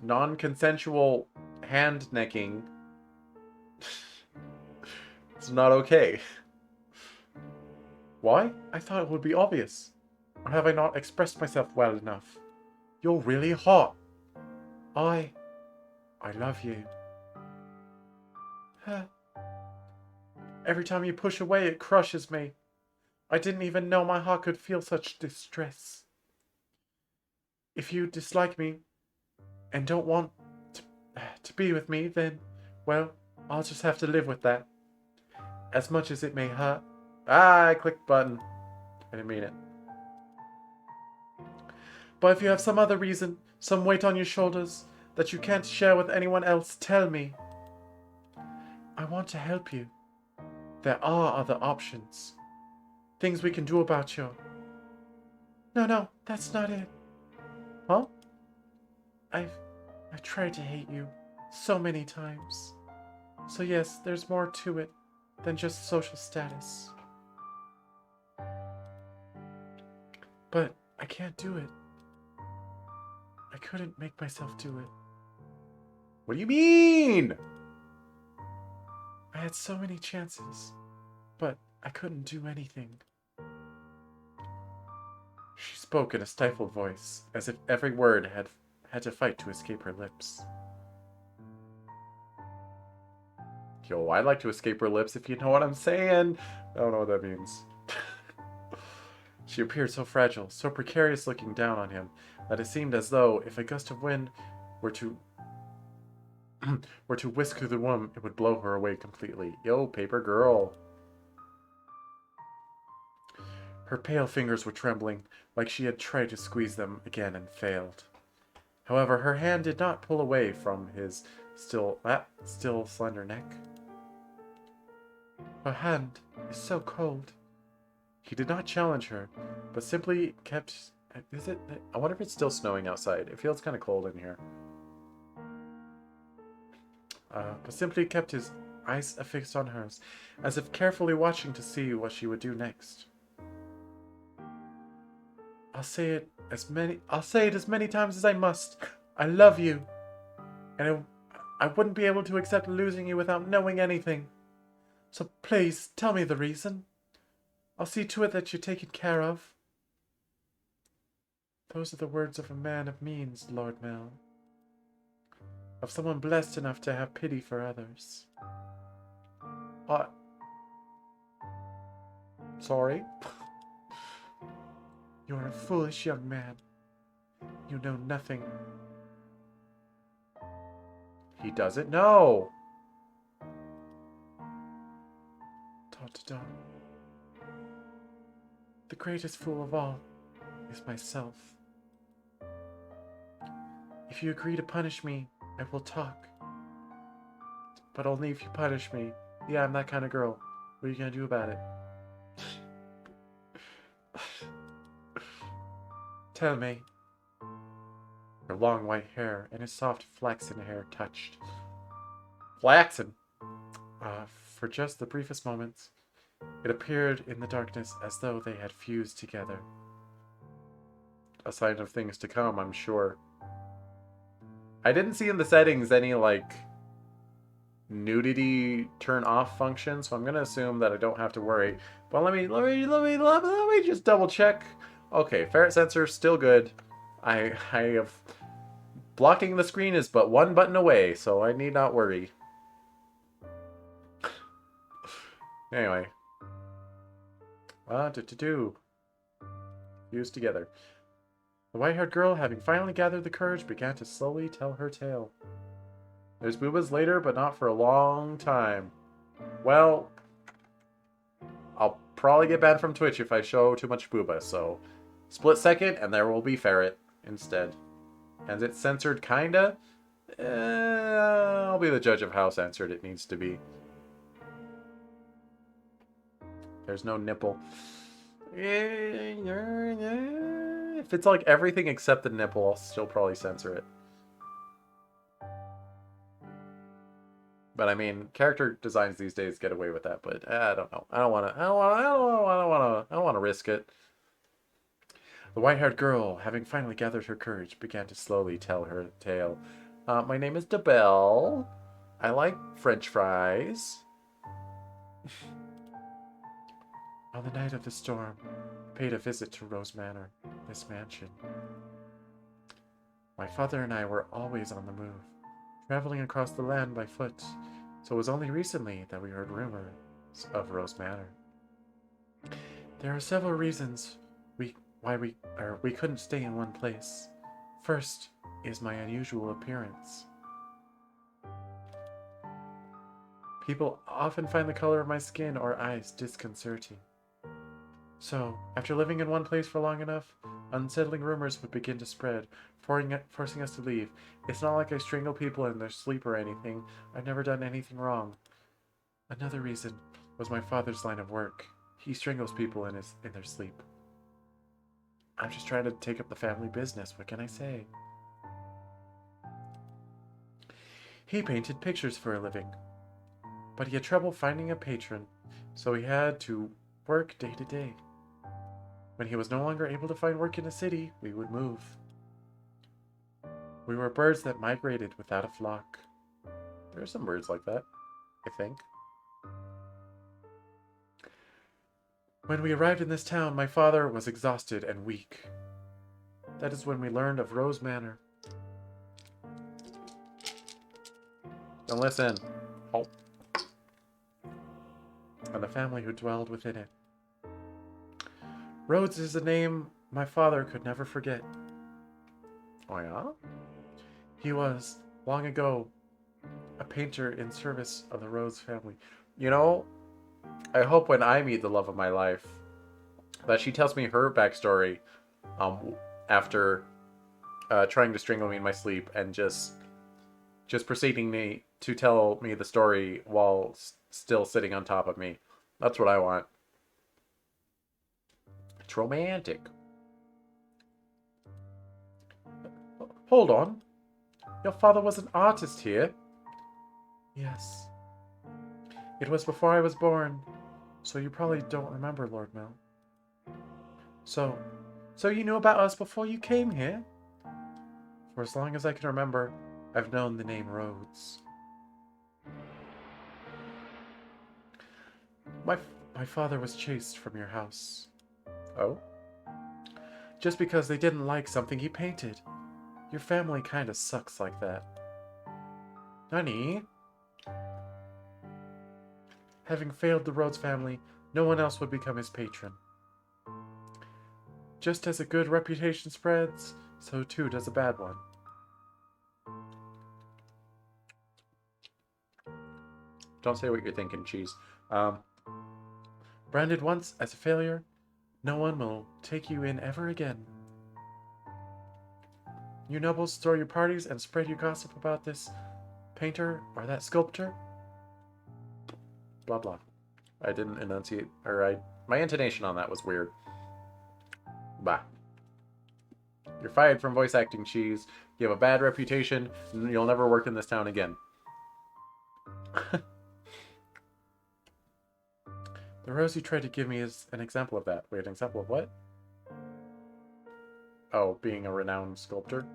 Non-consensual hand necking. It's not okay. Why? I thought it would be obvious. Or have I not expressed myself well enough? You're really hot. I love you. Every time you push away, it crushes me. I didn't even know my heart could feel such distress. If you dislike me and don't want to be with me, then, well, I'll just have to live with that. As much as it may hurt. Ah, I clicked button. I didn't mean it. But if you have some other reason, some weight on your shoulders that you can't share with anyone else, tell me. I want to help you. There are other options. Things we can do about you. No, that's not it. Huh? I've tried to hate you so many times. So yes, there's more to it than just social status. But I can't do it. I couldn't make myself do it. What do you mean? I had so many chances, but I couldn't do anything. She spoke in a stifled voice, as if every word had to fight to escape her lips. Yo, I'd like to escape her lips if you know what I'm saying. I don't know what that means. She appeared so fragile, so precarious looking down on him, that it seemed as though if a gust of wind were to were to whisk through the room, it would blow her away completely. Yo, paper girl. Her pale fingers were trembling, like she had tried to squeeze them again and failed. However, her hand did not pull away from his still slender neck. Her hand is so cold. He did not challenge her, but simply kept... Is it? I wonder if it's still snowing outside. It feels kind of cold in here. But simply kept his eyes affixed on hers, as if carefully watching to see what she would do next. I'll say it as many times as I must. I love you, and I wouldn't be able to accept losing you without knowing anything. So please tell me the reason. I'll see to it that you're taken care of. Those are the words of a man of means, Lord Mel. Of someone blessed enough to have pity for others. Sorry? You are a foolish young man. You know nothing. He doesn't know. Da-da-da. The greatest fool of all is myself. If you agree to punish me, I will talk. But only if you punish me. Yeah, I'm that kind of girl. What are you gonna do about it? Tell me. Her long white hair and his soft flaxen hair touched. Flaxen. For just the briefest moments, it appeared in the darkness as though they had fused together. A sign of things to come, I'm sure. I didn't see in the settings any, like, nudity turn off function, so I'm gonna assume that I don't have to worry. But let me just double check. Okay, ferret sensor still good. I have blocking the screen is but one button away, so I need not worry. Anyway. Fused together. The white-haired girl, having finally gathered the courage, began to slowly tell her tale. There's boobas later, but not for a long time. Well, I'll probably get banned from Twitch if I show too much booba, so split second, and there will be ferret instead. And it's censored, kinda? I'll be the judge of how censored it needs to be. There's no nipple. If it's like everything except the nipple, I'll still probably censor it. But I mean, character designs these days get away with that. But I don't know. I don't want to risk it. The white-haired girl, having finally gathered her courage, began to slowly tell her tale. My name is DeBelle. I like French fries. On the night of the storm, I paid a visit to Rose Manor, this mansion. My father and I were always on the move, traveling across the land by foot, so it was only recently that we heard rumors of Rose Manor. There are several reasons why we couldn't stay in one place. First is my unusual appearance. People often find the color of my skin or eyes disconcerting. So, after living in one place for long enough, unsettling rumors would begin to spread, forcing us to leave. It's not like I strangle people in their sleep or anything. I've never done anything wrong. Another reason was my father's line of work. He strangles people in their sleep. I'm just trying to take up the family business. What can I say? He painted pictures for a living, but he had trouble finding a patron, so he had to work day to day. When he was no longer able to find work in a city, we would move. We were birds that migrated without a flock. There are some birds like that, I think. When we arrived in this town, my father was exhausted and weak. That is when we learned of Rose Manor. Don't listen. Oh. And the family who dwelled within it. Rhodes is a name my father could never forget. Oh yeah? He was, long ago, a painter in service of the Rhodes family. You know, I hope when I meet the love of my life that she tells me her backstory um, after trying to strangle me in my sleep and just proceeding me to tell me the story while still sitting on top of me. That's what I want. It's romantic. Hold on. Your father was an artist here? Yes. It was before I was born, so you probably don't remember, Lord Mel. So, so you knew about us before you came here? For as long as I can remember, I've known the name Rhodes. My, my father was chased from your house. Oh? Just because they didn't like something he painted. Your family kinda sucks like that. Nani? Having failed the Rhodes family, no one else would become his patron. Just as a good reputation spreads, so too does a bad one. Don't say what you're thinking, cheese. Branded once as a failure, no one will take you in ever again. You nobles throw your parties and spread your gossip about this painter or that sculptor. Blah blah. I didn't enunciate, my intonation on that was weird. Bah. You're fired from voice acting, cheese. You have a bad reputation, and you'll never work in this town again. The rose you tried to give me is an example of that. Wait, an example of what? Oh, being a renowned sculptor?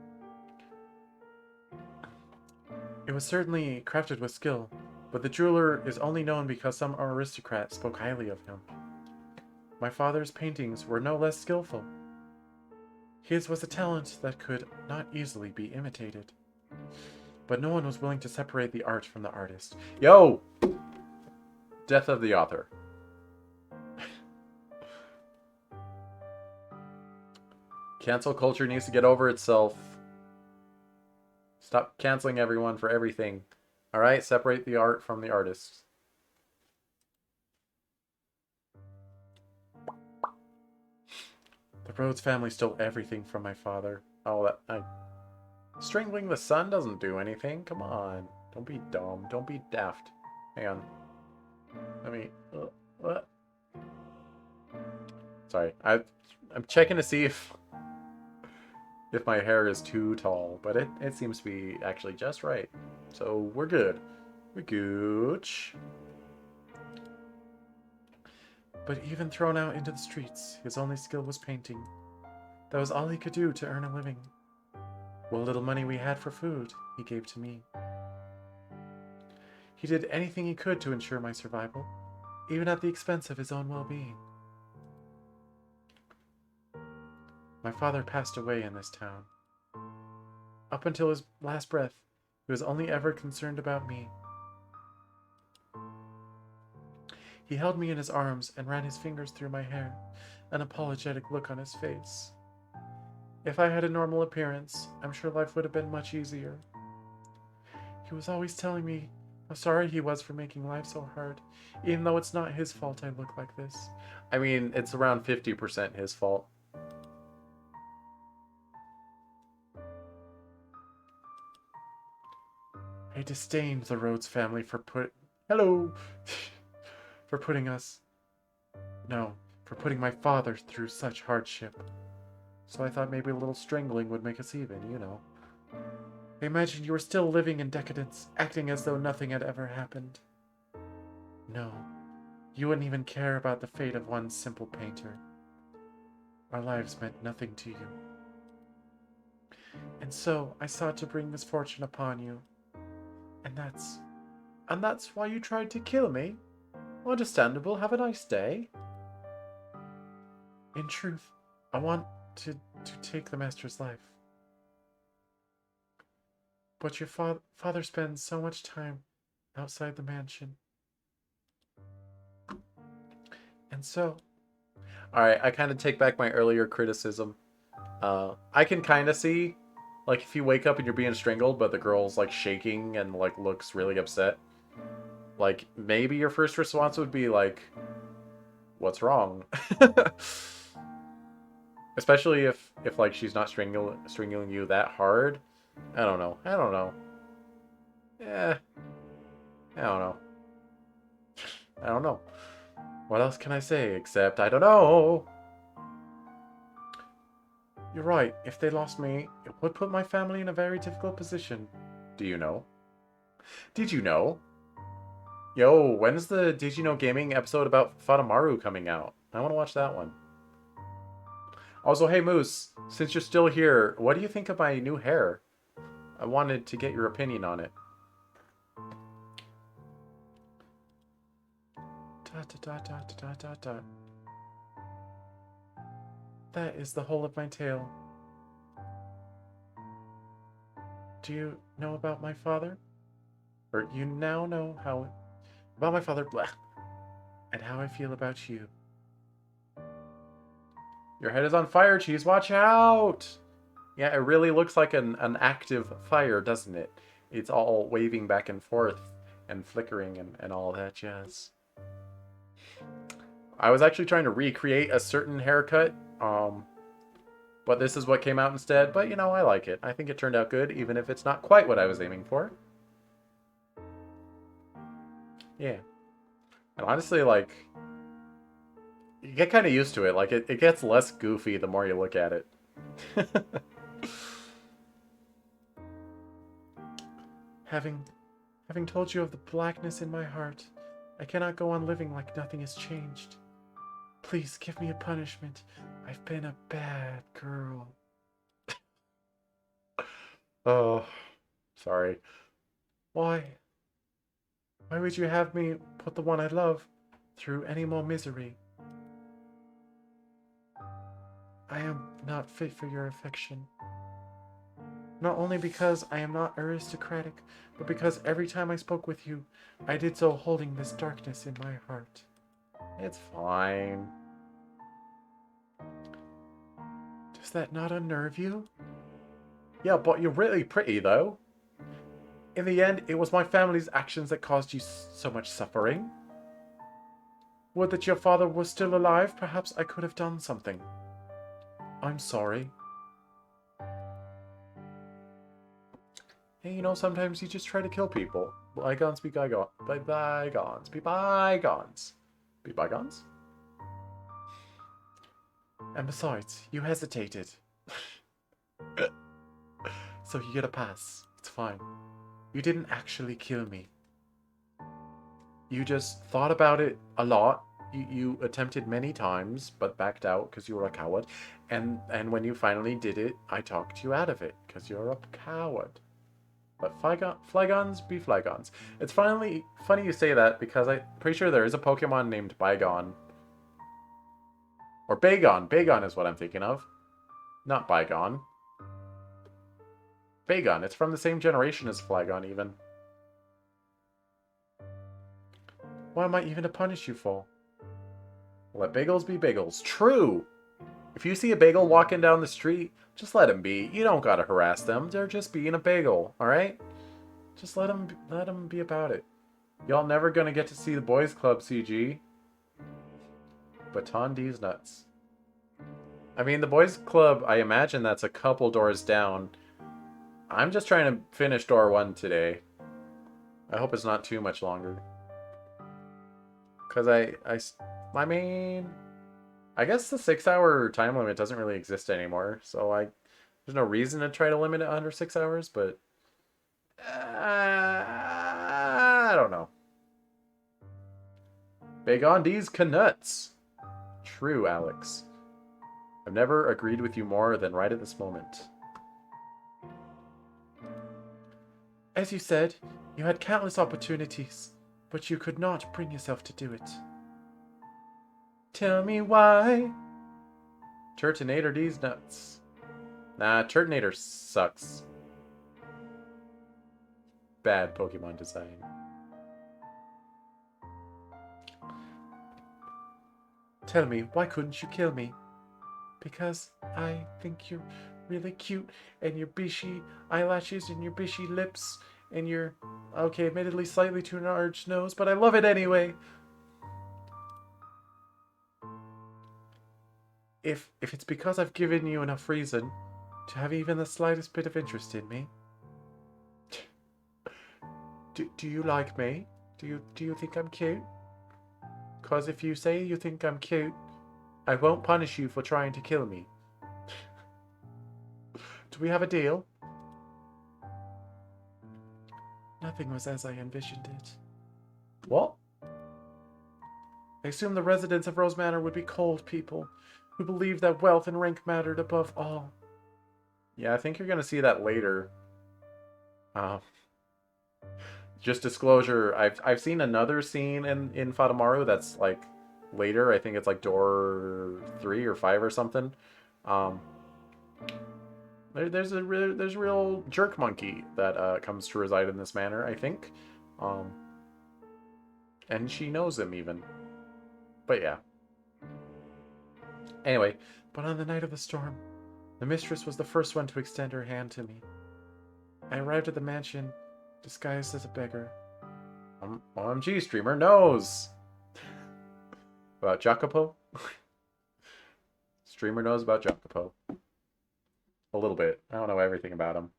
It was certainly crafted with skill, but the jeweler is only known because some aristocrat spoke highly of him. My father's paintings were no less skillful. His was a talent that could not easily be imitated. But no one was willing to separate the art from the artist. Yo! Death of the author. Cancel culture needs to get over itself. Stop canceling everyone for everything. Alright, separate the art from the artists. The Rhodes family stole everything from my father. Oh, strangling the sun doesn't do anything. Come on. Don't be dumb. Don't be daft. Hang on. Let me... what? Sorry. I'm checking to see if my hair is too tall, but it seems to be actually just right. So we're good. We're gooch. But even thrown out into the streets, his only skill was painting. That was all he could do to earn a living. What little money we had for food, he gave to me. He did anything he could to ensure my survival, even at the expense of his own well-being. My father passed away in this town. Up until his last breath, he was only ever concerned about me. He held me in his arms and ran his fingers through my hair, an apologetic look on his face. If I had a normal appearance, I'm sure life would have been much easier. He was always telling me how sorry he was for making life so hard, even though it's not his fault I look like this. I mean, it's around 50% his fault. I disdained the Rhodes family for for putting my father through such hardship. So I thought maybe a little strangling would make us even, you know. I imagined you were still living in decadence, acting as though nothing had ever happened. No, you wouldn't even care about the fate of one simple painter. Our lives meant nothing to you. And so I sought to bring misfortune upon you. And that's why you tried to kill me? Understandable. Have a nice day. In truth, I wanted to take the master's life. But your father spends so much time outside the mansion. And so... Alright, I kind of take back my earlier criticism. I can kind of see Like if you wake up and you're being strangled, but the girl's like shaking and like looks really upset. Like maybe your first response would be like, "What's wrong?" Especially if like she's not strangling you that hard. I don't know. I don't know. Yeah, I don't know. I don't know. What else can I say except I don't know? You're right. If they lost me, it would put my family in a very difficult position. Do you know? Did you know? Yo, when's the Did You Know Gaming episode about Fatamoru coming out? I want to watch that one. Also, hey Moose, since you're still here, what do you think of my new hair? I wanted to get your opinion on it. That is the whole of my tale. Do you know about my father? Or you now know how about my father, blah, and how I feel about you. Your head is on fire, Cheese. Watch out! Yeah, it really looks like an active fire, doesn't it? It's all waving back and forth and flickering and all that jazz. I was actually trying to recreate a certain haircut, but this is what came out instead. But, you know, I like it. I think it turned out good, even if it's not quite what I was aiming for. Yeah. And honestly, like, you get kind of used to it. Like, it gets less goofy the more you look at it. Having told you of the blackness in my heart, I cannot go on living like nothing has changed. Please give me a punishment. I've been a bad girl. Oh, sorry. Why? Why would you have me put the one I love through any more misery? I am not fit for your affection. Not only because I am not aristocratic, but because every time I spoke with you, I did so holding this darkness in my heart. It's fine. Does that not unnerve you? Yeah, but you're really pretty, though. In the end, it was my family's actions that caused you so much suffering. Would that your father was still alive, perhaps I could have done something. I'm sorry. Hey, you know, sometimes you just try to kill people. Bygones be bygones. Bygones be bygones. Be bygones? And besides, you hesitated. So you get a pass. It's fine. You didn't actually kill me. You just thought about it a lot. You attempted many times, but backed out because you were a coward. And when you finally did it, I talked you out of it because you're a coward. But Flygons be Flygons. It's funny you say that because I'm pretty sure there is a Pokemon named Bygone. Or Bagon. Bagon is what I'm thinking of. Not Bygone. Bagon. It's from the same generation as Flygon, even. What am I even to punish you for? Let bagels be bagels. True! If you see a bagel walking down the street, just let him be. You don't gotta harass them. They're just being a bagel, alright? Just let them be about it. Y'all never gonna get to see the boys club, CG. Baton D's nuts. I mean, the boys club, I imagine that's a couple doors down. I'm just trying to finish door 1 today. I hope it's not too much longer. Because I mean, I guess the 6-hour time limit doesn't really exist anymore. So there's no reason to try to limit it under 6 hours, but I don't know. Big on these canuts. True, Alex. I've never agreed with you more than right at this moment. As you said, you had countless opportunities, but you could not bring yourself to do it. Tell me why. Turtonator D's nuts. Nah, Turtonator sucks. Bad Pokemon design. Tell me, why couldn't you kill me? Because I think you're really cute, and your bishy eyelashes, and your bishy lips, and your, okay, admittedly slightly too large nose, but I love it anyway. If it's because I've given you enough reason to have even the slightest bit of interest in me, do you like me? Do you think I'm cute? Because if you say you think I'm cute, I won't punish you for trying to kill me. Do we have a deal? Nothing was as I envisioned it. What? I assumed the residents of Rose Manor would be cold people who believed that wealth and rank mattered above all. Yeah, I think you're gonna see that later. Uh, just disclosure, I've seen another scene in Fatamoru that's like later. I think it's like door 3 or 5 or something. Um, there's a real jerk monkey that comes to reside in this manor, I think. Um, and she knows him even. But yeah. Anyway, But on the night of the storm, the mistress was the first one to extend her hand to me. I arrived at the mansion disguised as a beggar. OMG, streamer knows about Jacopo. Streamer knows about Jacopo. A little bit. I don't know everything about him.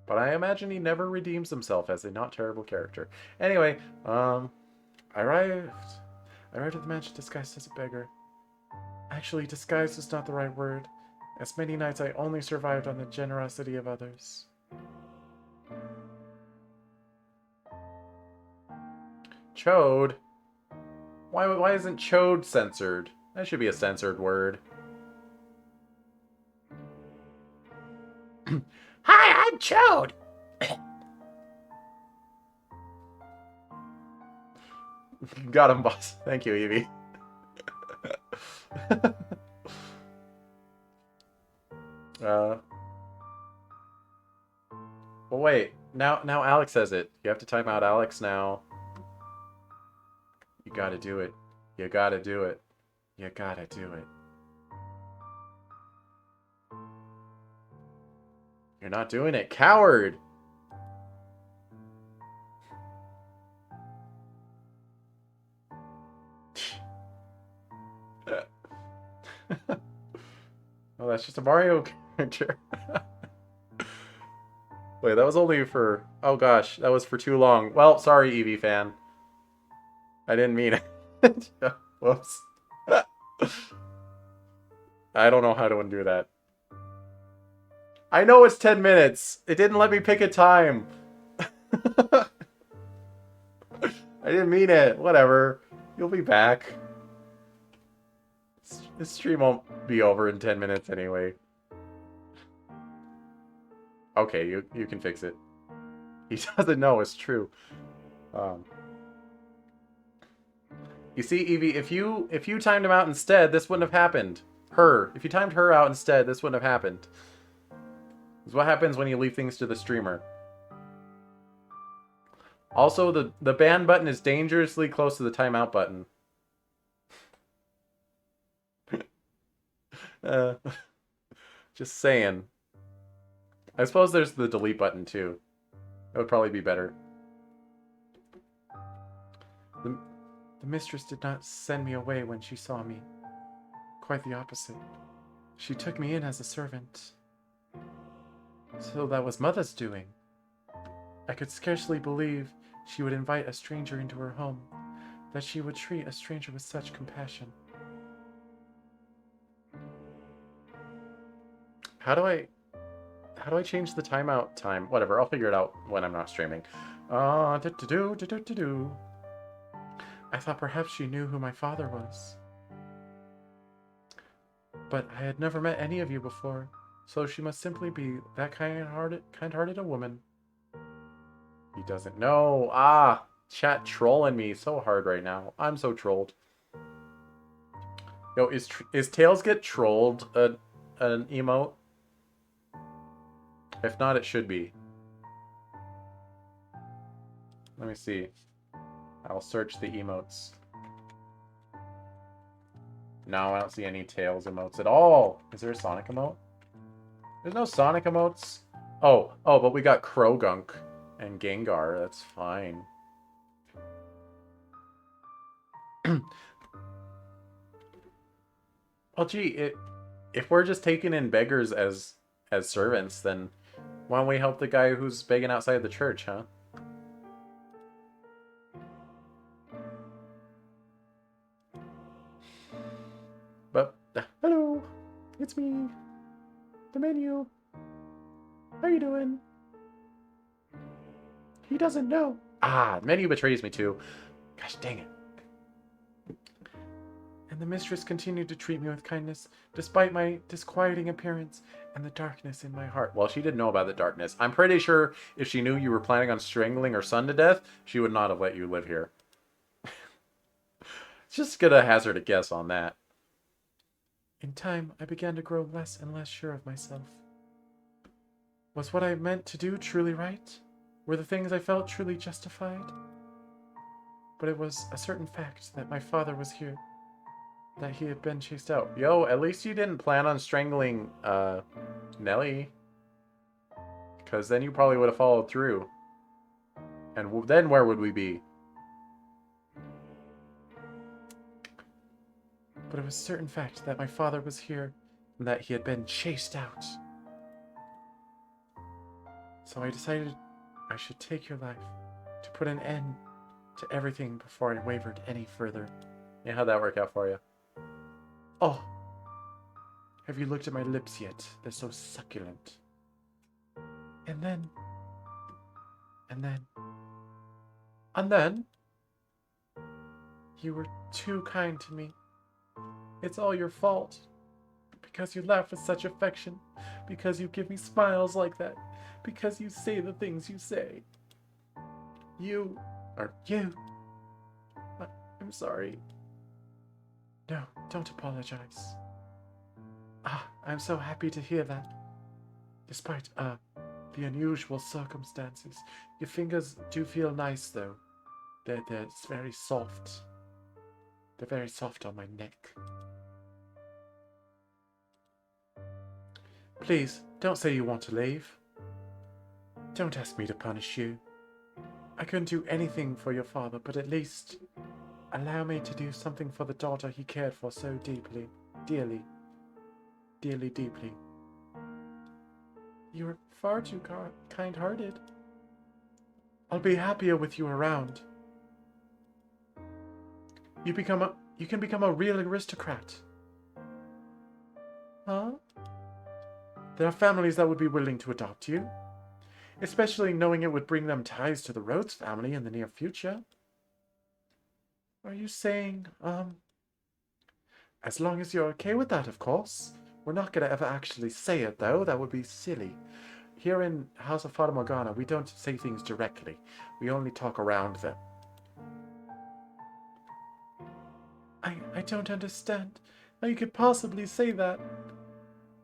But I imagine he never redeems himself as a not terrible character. Anyway, I arrived at the mansion disguised as a beggar. Actually, disguised is not the right word, as many nights I only survived on the generosity of others. Chode. Why isn't chode censored? That should be a censored word. Hi, I'm Chode. Got him, boss. Thank you, Evie. Well, wait. Now Alex says it. You have to time out Alex now. You gotta do it. You gotta do it. You gotta do it. You're not doing it, coward! Oh, that's just a Mario character. Wait, that was only for... Oh gosh, that was for too long. Well, sorry, Eevee fan. I didn't mean it. Whoops. I don't know how to undo that. I know it's 10 minutes. It didn't let me pick a time. I didn't mean it. Whatever. You'll be back. This stream won't be over in 10 minutes anyway. Okay, you can fix it. He doesn't know it's true. You see, Evie, if you timed him out instead, this wouldn't have happened. If you timed her out instead, this wouldn't have happened. This is what happens when you leave things to the streamer. Also, the ban button is dangerously close to the timeout button. Just saying. I suppose there's the delete button too. That would probably be better. The mistress did not send me away when she saw me. Quite the opposite. She took me in as a servant. So that was Mother's doing. I could scarcely believe she would invite a stranger into her home, that she would treat a stranger with such compassion. How do I change the timeout time? Whatever, I'll figure it out when I'm not streaming. I thought perhaps she knew who my father was. But I had never met any of you before, so she must simply be that kind-hearted a woman. He doesn't know. Ah, chat trolling me so hard right now. I'm so trolled. Yo, is Tails get trolled an emote? If not, it should be. Let me see. I'll search the emotes. No, I don't see any Tails emotes at all. Is there a Sonic emote? There's no Sonic emotes. Oh, but we got Krogunk and Gengar. That's fine. Well, gee, if we're just taking in beggars as servants, then why don't we help the guy who's begging outside the church, huh? But hello, it's me, the menu. How you doing? He doesn't know. Ah, menu betrays me too. Gosh dang it. And the mistress continued to treat me with kindness, despite my disquieting appearance and the darkness in my heart. Well, she didn't know about the darkness. I'm pretty sure if she knew you were planning on strangling her son to death, she would not have let you live here. Just gonna hazard a guess on that. In time, I began to grow less and less sure of myself. Was what I meant to do truly right? Were the things I felt truly justified? But it was a certain fact that my father was here, that he had been chased out. Yo, at least you didn't plan on strangling, Nelly. Because then you probably would have followed through. And then where would we be? But it was a certain fact that my father was here, and that he had been chased out. So I decided I should take your life to put an end to everything before I wavered any further. Yeah, how'd that work out for you? Oh, have you looked at my lips yet? They're so succulent. And then, you were too kind to me. It's all your fault. Because you laugh with such affection. Because you give me smiles like that. Because you say the things you say. You. I'm sorry. No, don't apologize. I'm so happy to hear that. Despite, the unusual circumstances. Your fingers do feel nice, though. They're very soft. They're very soft on my neck. Please, don't say you want to leave. Don't ask me to punish you. I couldn't do anything for your father, but at least allow me to do something for the daughter he cared for so deeply, dearly, deeply. You are far too kind-hearted. I'll be happier with you around. You can become a real aristocrat. Huh? There are families that would be willing to adopt you, especially knowing it would bring them ties to the Rhodes family in the near future. Are you saying, as long as you're okay with that, of course. We're not going to ever actually say it, though. That would be silly. Here in House of Fatamoru, we don't say things directly. We only talk around them. I don't understand how you could possibly say that.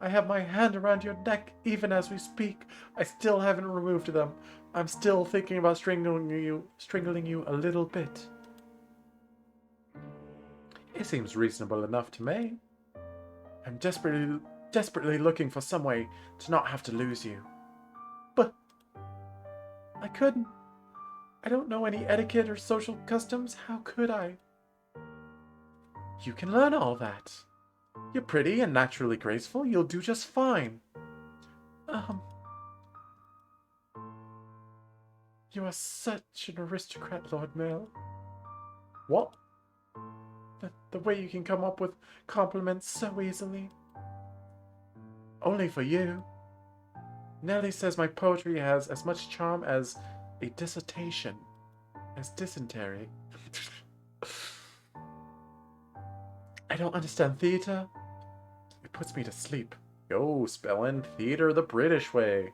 I have my hand around your neck even as we speak. I still haven't removed them. I'm still thinking about strangling you a little bit. It seems reasonable enough to me. I'm desperately looking for some way to not have to lose you. But I couldn't. I don't know any etiquette or social customs. How could I? You can learn all that. You're pretty and naturally graceful. You'll do just fine. You are such an aristocrat, Lord Mel. What? The way you can come up with compliments so easily. Only for you. Nellie says my poetry has as much charm as a dissertation. As dysentery. I don't understand theater. It puts me to sleep. Yo, spelling theater the British way.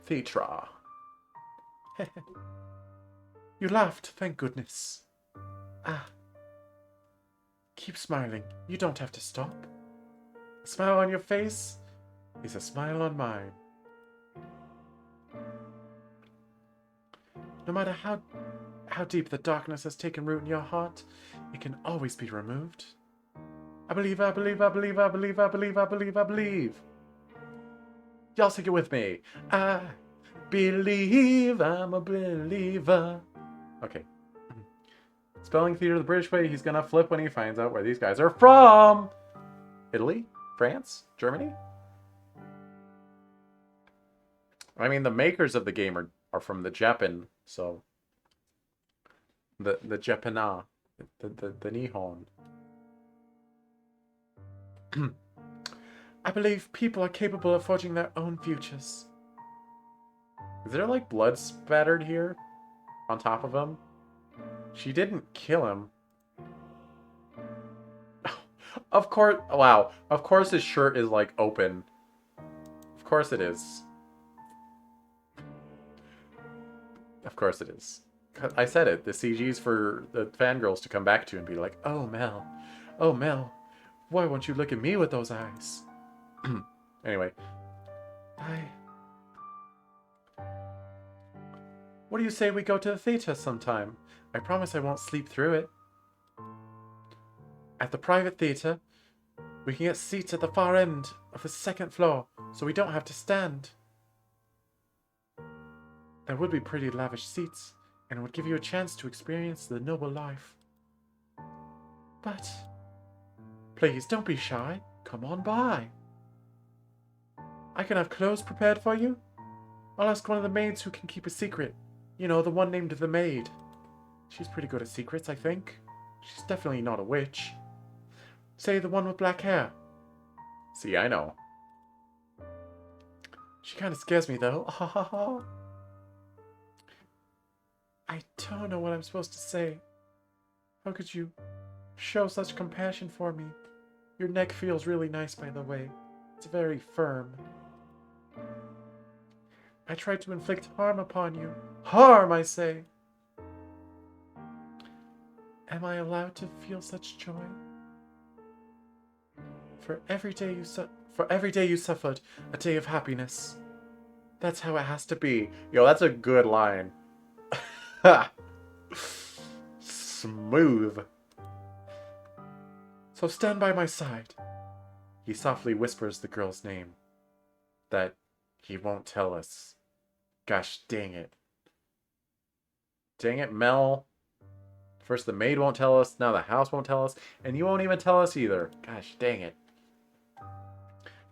Theatra. You laughed, thank goodness. Keep smiling. You don't have to stop. A smile on your face is a smile on mine. No matter how deep the darkness has taken root in your heart, it can always be removed. I believe. Y'all sing it with me. I believe I'm a believer. Okay. Spelling theater the British way, he's gonna flip when he finds out where these guys are from. Italy? France? Germany? I mean, the makers of the game are from the Japan, so... The Japana. The Nihon. I believe people are capable of forging their own futures. Is there, like, blood spattered here? On top of him? She didn't kill him. Of course... Wow. Of course his shirt is, like, open. Of course it is. Of course it is. I said it. The CG's for the fangirls to come back to and be like, Oh, Mel. Oh, Mel. Why won't you look at me with those eyes? Anyway. What do you say we go to the theater sometime? I promise I won't sleep through it. At the private theater, we can get seats at the far end of the second floor, so we don't have to stand. There would be pretty lavish seats, and it would give you a chance to experience the noble life. But, please don't be shy. Come on by. I can have clothes prepared for you. I'll ask one of the maids who can keep a secret. You know, the one named the maid. She's pretty good at secrets, I think. She's definitely not a witch. Say the one with black hair. See, I know. She kind of scares me, though. I don't know what I'm supposed to say. How could you show such compassion for me? Your neck feels really nice, by the way. It's very firm. I tried to inflict harm upon you. Harm, I say! Am I allowed to feel such joy? For every day you suffered, a day of happiness. That's how it has to be. Yo, that's a good line. Smooth. So stand by my side. He softly whispers the girl's name. That he won't tell us. Gosh dang it. Dang it, Mel. First the maid won't tell us, now the house won't tell us, and you won't even tell us either. Gosh dang it.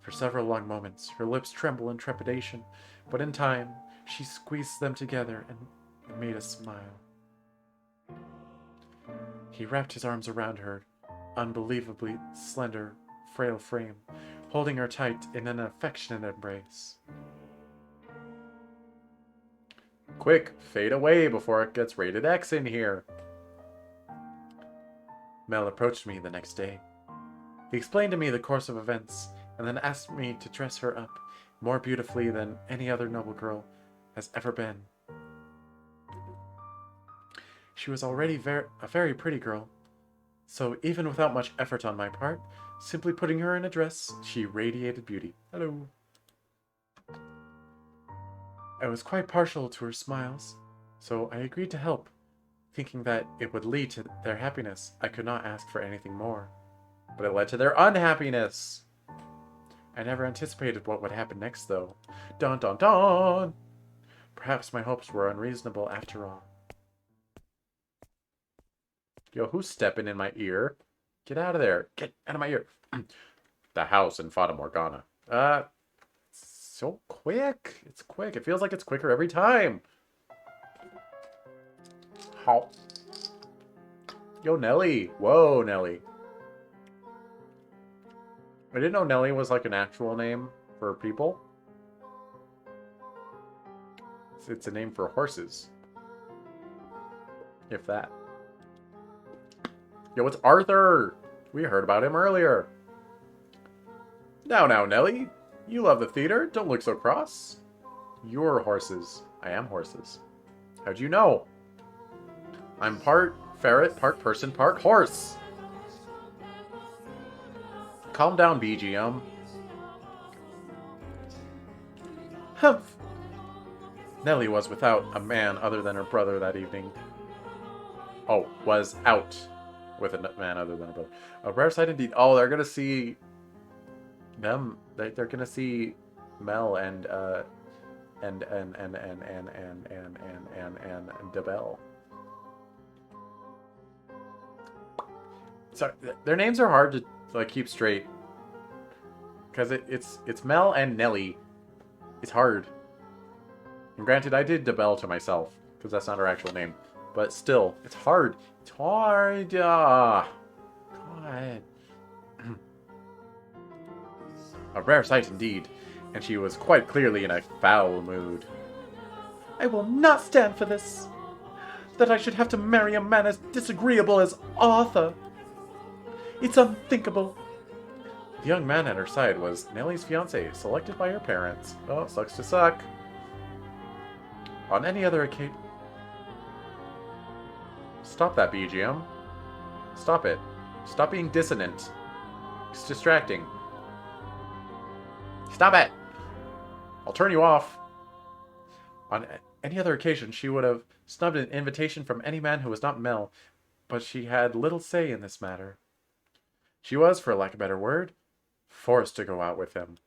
For several long moments, her lips tremble in trepidation, but in time, she squeezed them together and made a smile. He wrapped his arms around her unbelievably slender, frail frame, holding her tight in an affectionate embrace. Quick, fade away before it gets rated X in here. Mel approached me the next day. He explained to me the course of events, and then asked me to dress her up more beautifully than any other noble girl has ever been. She was already a very pretty girl, so even without much effort on my part, simply putting her in a dress, she radiated beauty. Hello. I was quite partial to her smiles, so I agreed to help, thinking that it would lead to their happiness. I could not ask for anything more. But it led to their unhappiness. I never anticipated what would happen next, though. Dun dun dun! Perhaps my hopes were unreasonable after all. Yo, who's stepping in my ear? Get out of there. Get out of my ear. The house in Fata Morgana. So quick. It's quick. It feels like it's quicker every time. How? Yo, Nelly. Whoa, Nelly. I didn't know Nelly was like an actual name for people. It's a name for horses. If that. Yo, it's Arthur! We heard about him earlier. Now, Nelly. You love the theater. Don't look so cross. You're horses. I am horses. How'd you know? I'm part ferret, part person, part horse. Calm down, BGM. Humph! Nellie was without a man other than her brother that evening. Oh, was out with a man other than her brother. A rare sight indeed. Oh, they're gonna see them. They're gonna see Mel and Debelle. So their names are hard to like keep straight because it's Mel and Nelly. It's hard. And granted, I did Debelle to myself because that's not her actual name, but still, it's hard. It's hard. God. A rare sight indeed, and she was quite clearly in a foul mood. I will not stand for this. That I should have to marry a man as disagreeable as Arthur. It's unthinkable. The young man at her side was Nellie's fiancé, selected by her parents. Oh, sucks to suck. On any other occasion... Stop that, BGM. Stop it. Stop being dissonant. It's distracting. Stop it! I'll turn you off. On any other occasion, she would have snubbed an invitation from any man who was not Mel, but she had little say in this matter. She was, for lack of a better word, forced to go out with him.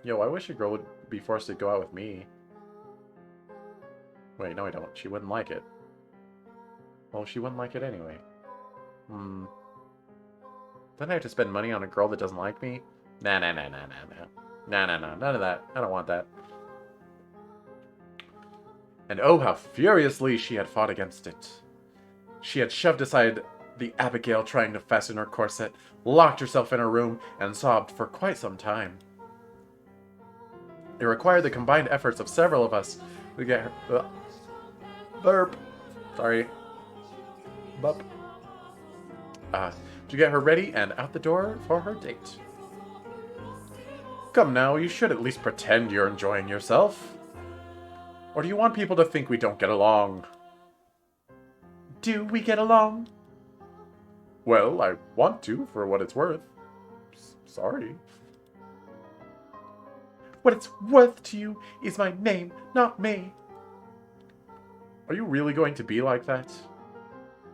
Yo, I wish a girl would be forced to go out with me. Wait, no I don't. She wouldn't like it. Well, she wouldn't like it anyway. Then I have to spend money on a girl that doesn't like me? Nah. Nah, none of that. I don't want that. And oh, how furiously she had fought against it. She had shoved aside the Abigail trying to fasten her corset, locked herself in her room, and sobbed for quite some time. It required the combined efforts of several of us to get her... burp. Sorry. Bup. To get her ready and out the door for her date. Come now, you should at least pretend you're enjoying yourself. Or do you want people to think we don't get along? Do we get along? Well, I want to, for what it's worth. Sorry. What it's worth to you is my name, not me. Are you really going to be like that?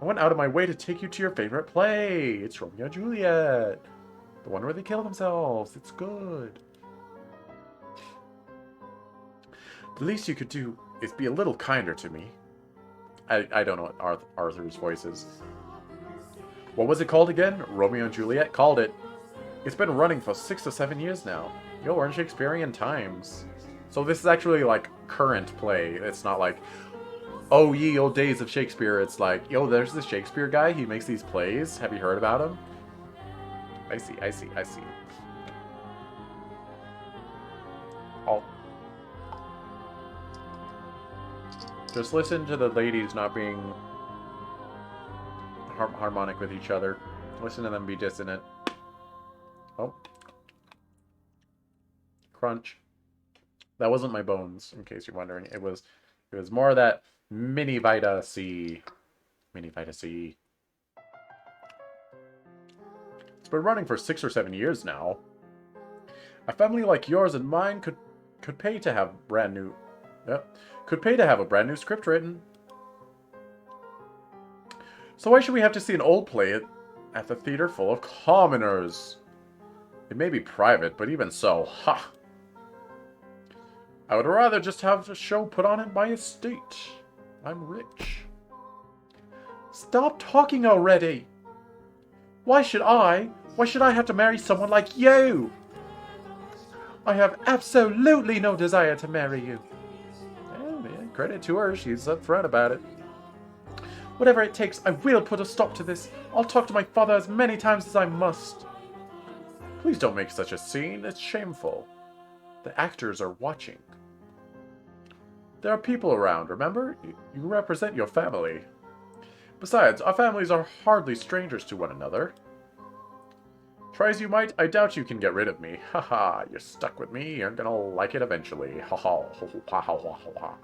I went out of my way to take you to your favorite play. It's Romeo and Juliet. The one where they kill themselves. It's good. The least you could do is be a little kinder to me. I don't know what Arthur's voice is. What was it called again? Romeo and Juliet? Called it. It's been running for 6 or 7 years now. Yo, we're in Shakespearean times. So this is actually like current play. It's not like, oh, ye old days of Shakespeare. It's like, yo, there's this Shakespeare guy. He makes these plays. Have you heard about him? I see. Oh. Just listen to the ladies not being harmonic with each other. Listen to them be dissonant. Oh. Crunch. That wasn't my bones, in case you're wondering. It was more of that mini Vita C. Mini Vita C. It's been running for 6 or 7 years now. A family like yours and mine could pay to have could pay to have a brand new script written. So why should we have to see an old play at the theater full of commoners? It may be private, but even so, ha! I would rather just have a show put on at my estate. I'm rich. Stop talking already! Why should I have to marry someone like you? I have absolutely no desire to marry you. Yeah, credit to her, she's upfront about it. Whatever it takes, I will put a stop to this. I'll talk to my father as many times as I must. Please don't make such a scene, it's shameful. The actors are watching. There are people around, remember? You represent your family. Besides, our families are hardly strangers to one another. Try as you might, I doubt you can get rid of me. Haha, you're stuck with me, you're gonna like it eventually. Ha ha ha ha ha ha.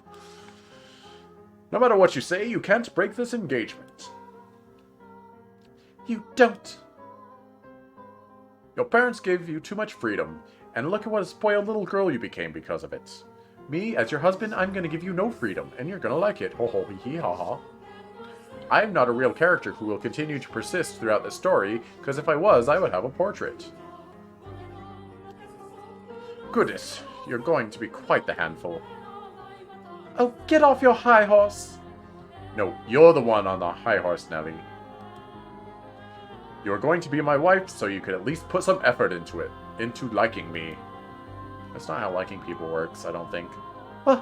No matter what you say, you can't break this engagement. You don't. Your parents gave you too much freedom, and look at what a spoiled little girl you became because of it. Me, as your husband, I'm gonna give you no freedom, and you're gonna like it. Ho ho hee hee ha ha. I'm not a real character who will continue to persist throughout the story, because if I was, I would have a portrait. Goodness, you're going to be quite the handful. Oh, get off your high horse! No, you're the one on the high horse, Nelly. You're going to be my wife, so you could at least put some effort into it. Into liking me. That's not how liking people works, I don't think. Huh?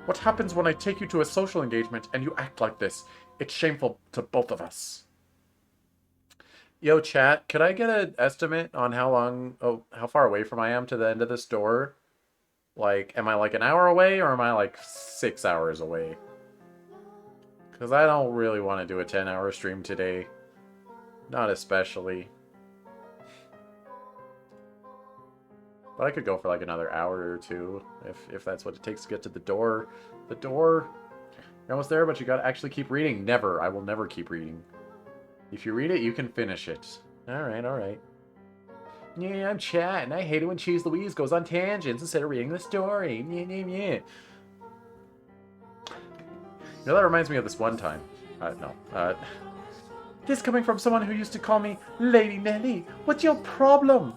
What happens when I take you to a social engagement and you act like this? It's shameful to both of us. Yo, chat, could I get an estimate on how far away from I am to the end of this door? Like, am I like an hour away or am I like 6 hours away? Because I don't really want to do a 10-hour stream today. Not especially. But I could go for like another hour or two if that's what it takes to get to the door. The door. You're almost there, but you gotta actually keep reading. Never. I will never keep reading. If you read it, you can finish it. Alright, alright. Yeah, I'm chatting. I hate it when Cheese Louise goes on tangents instead of reading the story. Yeah, yeah, yeah. You know, that reminds me of this one time. No. This coming from someone who used to call me Lady Nelly. What's your problem?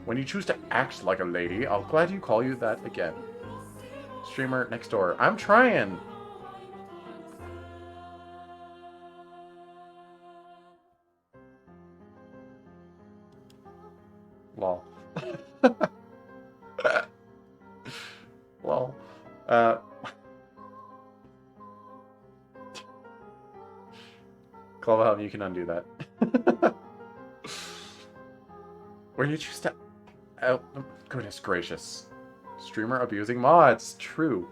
When you choose to act like a lady, I'll gladly call you that again. Streamer next door. I'm trying. Lol. Lol. Cloverhelm, you can undo that. When you choose to... Oh, goodness gracious. Streamer abusing mods. True.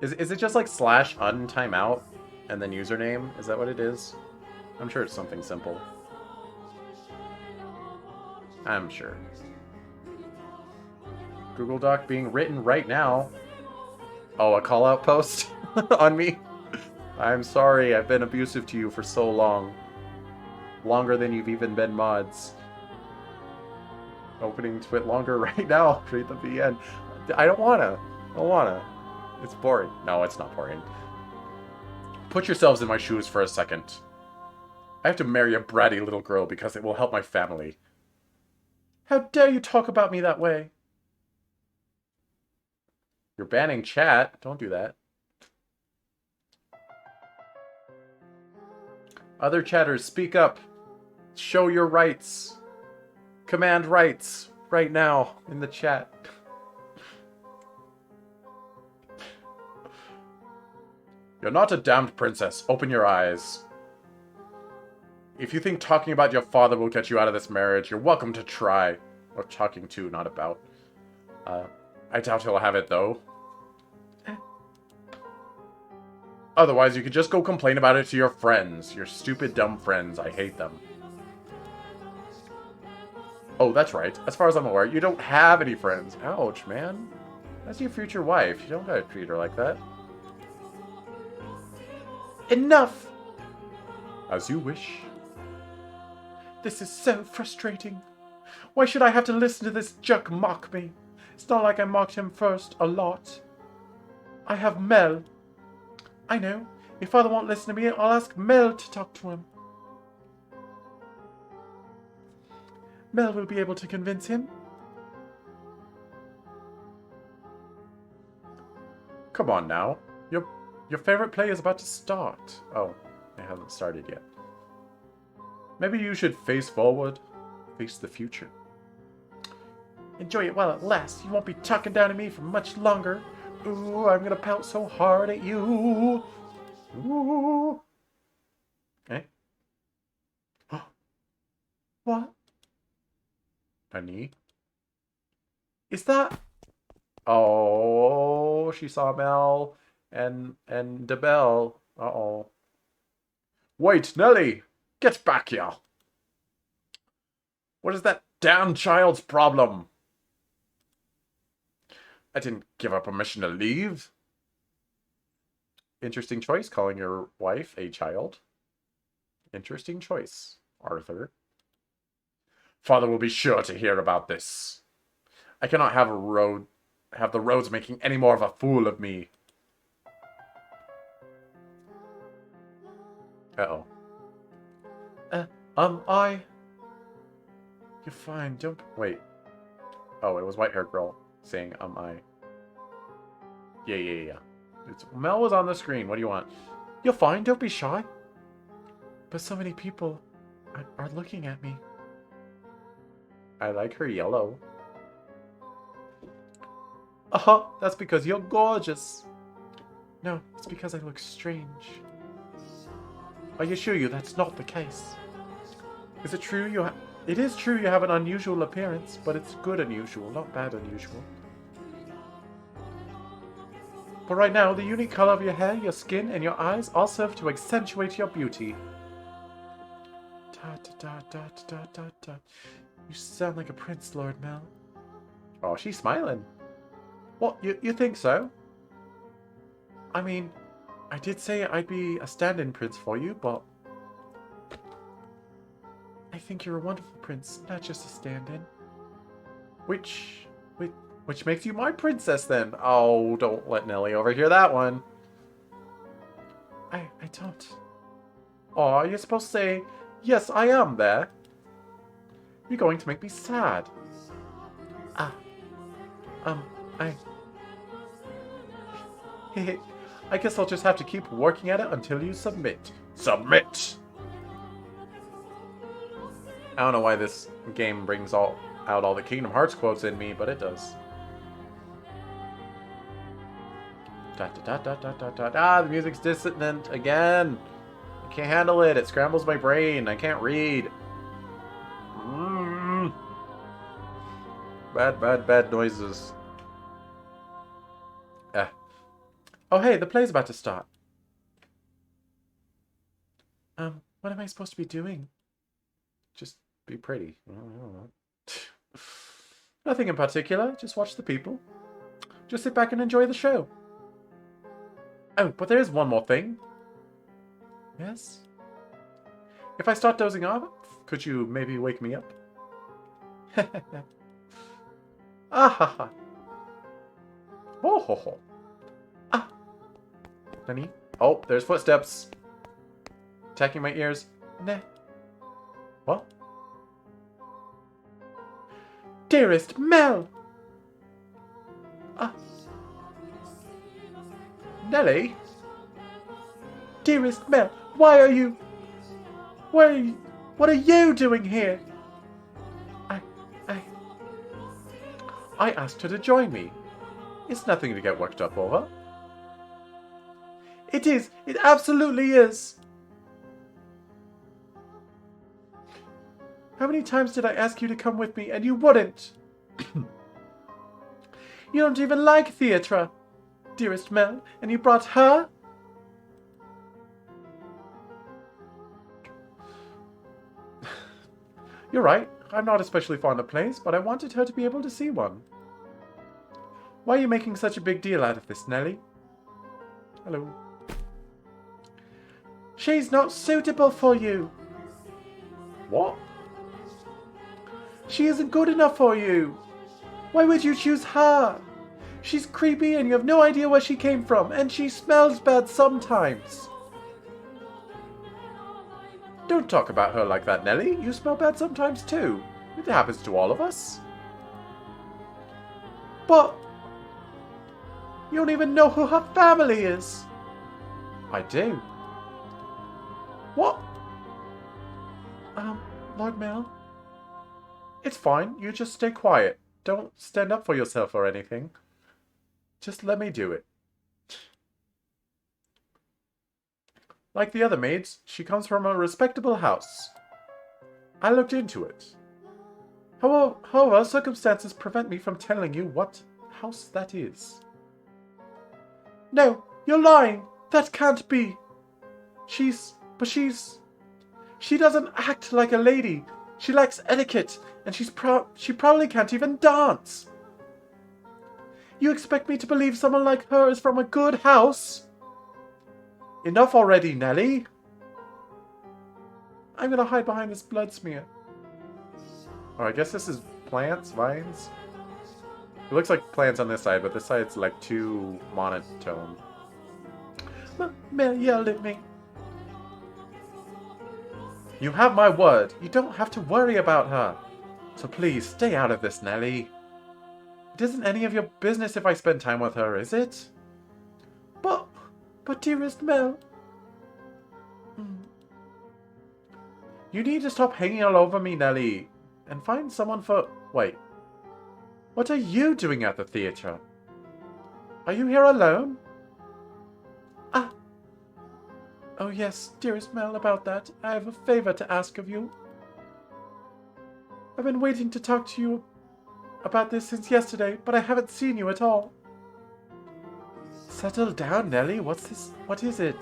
Is it just like /untimeout and then username? Is that what it is? I'm sure it's something simple. I'm sure. Google Doc being written right now. Oh, a call-out post on me? I'm sorry, I've been abusive to you for so long. Longer than you've even been mods. Opening Twit longer right now. Read the VN. I don't wanna. It's boring. No, it's not boring. Put yourselves in my shoes for a second. I have to marry a bratty little girl because it will help my family. How dare you talk about me that way? You're banning chat. Don't do that. Other chatters, speak up. Show your rights. Command rights right now in the chat. You're not a damned princess. Open your eyes. If you think talking about your father will get you out of this marriage, you're welcome to try. Or talking to, not about. I doubt he'll have it, though. Otherwise, you could just go complain about it to your friends. Your stupid, dumb friends. I hate them. Oh, that's right. As far as I'm aware, you don't have any friends. Ouch, man. That's your future wife. You don't gotta treat her like that. Enough! As you wish. This is so frustrating. Why should I have to listen to this jerk mock me? It's not like I mocked him first a lot. I have Mel. I know. If father won't listen to me, I'll ask Mel to talk to him. Mel will be able to convince him. Come on now. Your favorite play is about to start. Oh, it hasn't started yet. Maybe you should face forward. Face the future. Enjoy it while it lasts. You won't be talking down to me for much longer. Ooh, I'm gonna pout so hard at you. Ooh. Eh? What? Honey? Is that... Oh, she saw Mel and DeBelle. Uh-oh. Wait, Nelly! Get back here! What is that damn child's problem? I didn't give her permission to leave. Interesting choice, calling your wife a child. Interesting choice, Arthur. Father will be sure to hear about this. I cannot have the roads making any more of a fool of me. Uh-oh. I... You're fine, don't... Wait. Oh, it was white-haired girl saying, I... Yeah. Mel was on the screen. What do you want? You're fine, don't be shy. But so many people are looking at me. I like her yellow. That's because you're gorgeous. No, it's because I look strange. I assure you that's not the case. Is it true it is true you have an unusual appearance, but it's good unusual, not bad unusual. But right now, the unique color of your hair, your skin, and your eyes all serve to accentuate your beauty. Da. You sound like a prince, Lord Mel. Oh, she's smiling. What, you think so? I mean, I did say I'd be a stand-in prince for you, but... I think you're a wonderful prince, not just a stand-in. Which makes you my princess, then. Oh, don't let Nelly overhear that one. I don't. Oh, you're supposed to say, yes, I am there. You're going to make me sad. I guess I'll just have to keep working at it until you submit. Submit! I don't know why this game brings out all the Kingdom Hearts quotes in me, but it does. The music's dissonant again. I can't handle it. It scrambles my brain. I can't read. Bad noises. Oh, hey, the play's about to start. What am I supposed to be doing? Just be pretty. I don't know. Nothing in particular. Just watch the people. Just sit back and enjoy the show. Oh, but there's one more thing. Yes? If I start dozing off, could you maybe wake me up? Ah. Oh. Ah. Nani? Oh, there's footsteps. Attacking my ears. Nah. What? Dearest Mel! Nelly? Dearest Mel, what are you doing here? I asked her to join me. It's nothing to get worked up over. It is. It absolutely is. How many times did I ask you to come with me and you wouldn't? You don't even like theatre, dearest Mel, and you brought her? You're right. I'm not especially fond of plays, but I wanted her to be able to see one. Why are you making such a big deal out of this, Nelly? Hello. She's not suitable for you. What? She isn't good enough for you. Why would you choose her? She's creepy and you have no idea where she came from, and she smells bad sometimes. Don't talk about her like that, Nelly. You smell bad sometimes too. It happens to all of us. But you don't even know who her family is. I do. What? Lord Mel? It's fine. You just stay quiet. Don't stand up for yourself or anything. Just let me do it. Like the other maids, she comes from a respectable house. I looked into it. However, circumstances prevent me from telling you what house that is. No, you're lying. That can't be. She doesn't act like a lady. She lacks etiquette, and she probably can't even dance. You expect me to believe someone like her is from a good house? Enough already, Nelly. I'm gonna hide behind this blood smear. Oh, I guess this is plants, vines. It looks like plants on this side, but this side's like too monotone. Mel yelled at me. You have my word. You don't have to worry about her. So please, stay out of this, Nelly. It isn't any of your business if I spend time with her, is it? But dearest Mel... You need to stop hanging all over me, Nelly. And find someone for... Wait. What are you doing at the theatre? Are you here alone? Ah. Oh yes, dearest Mel, about that. I have a favor to ask of you. I've been waiting to talk to you about this since yesterday, but I haven't seen you at all. Settle down, Nelly. What's this? What is it?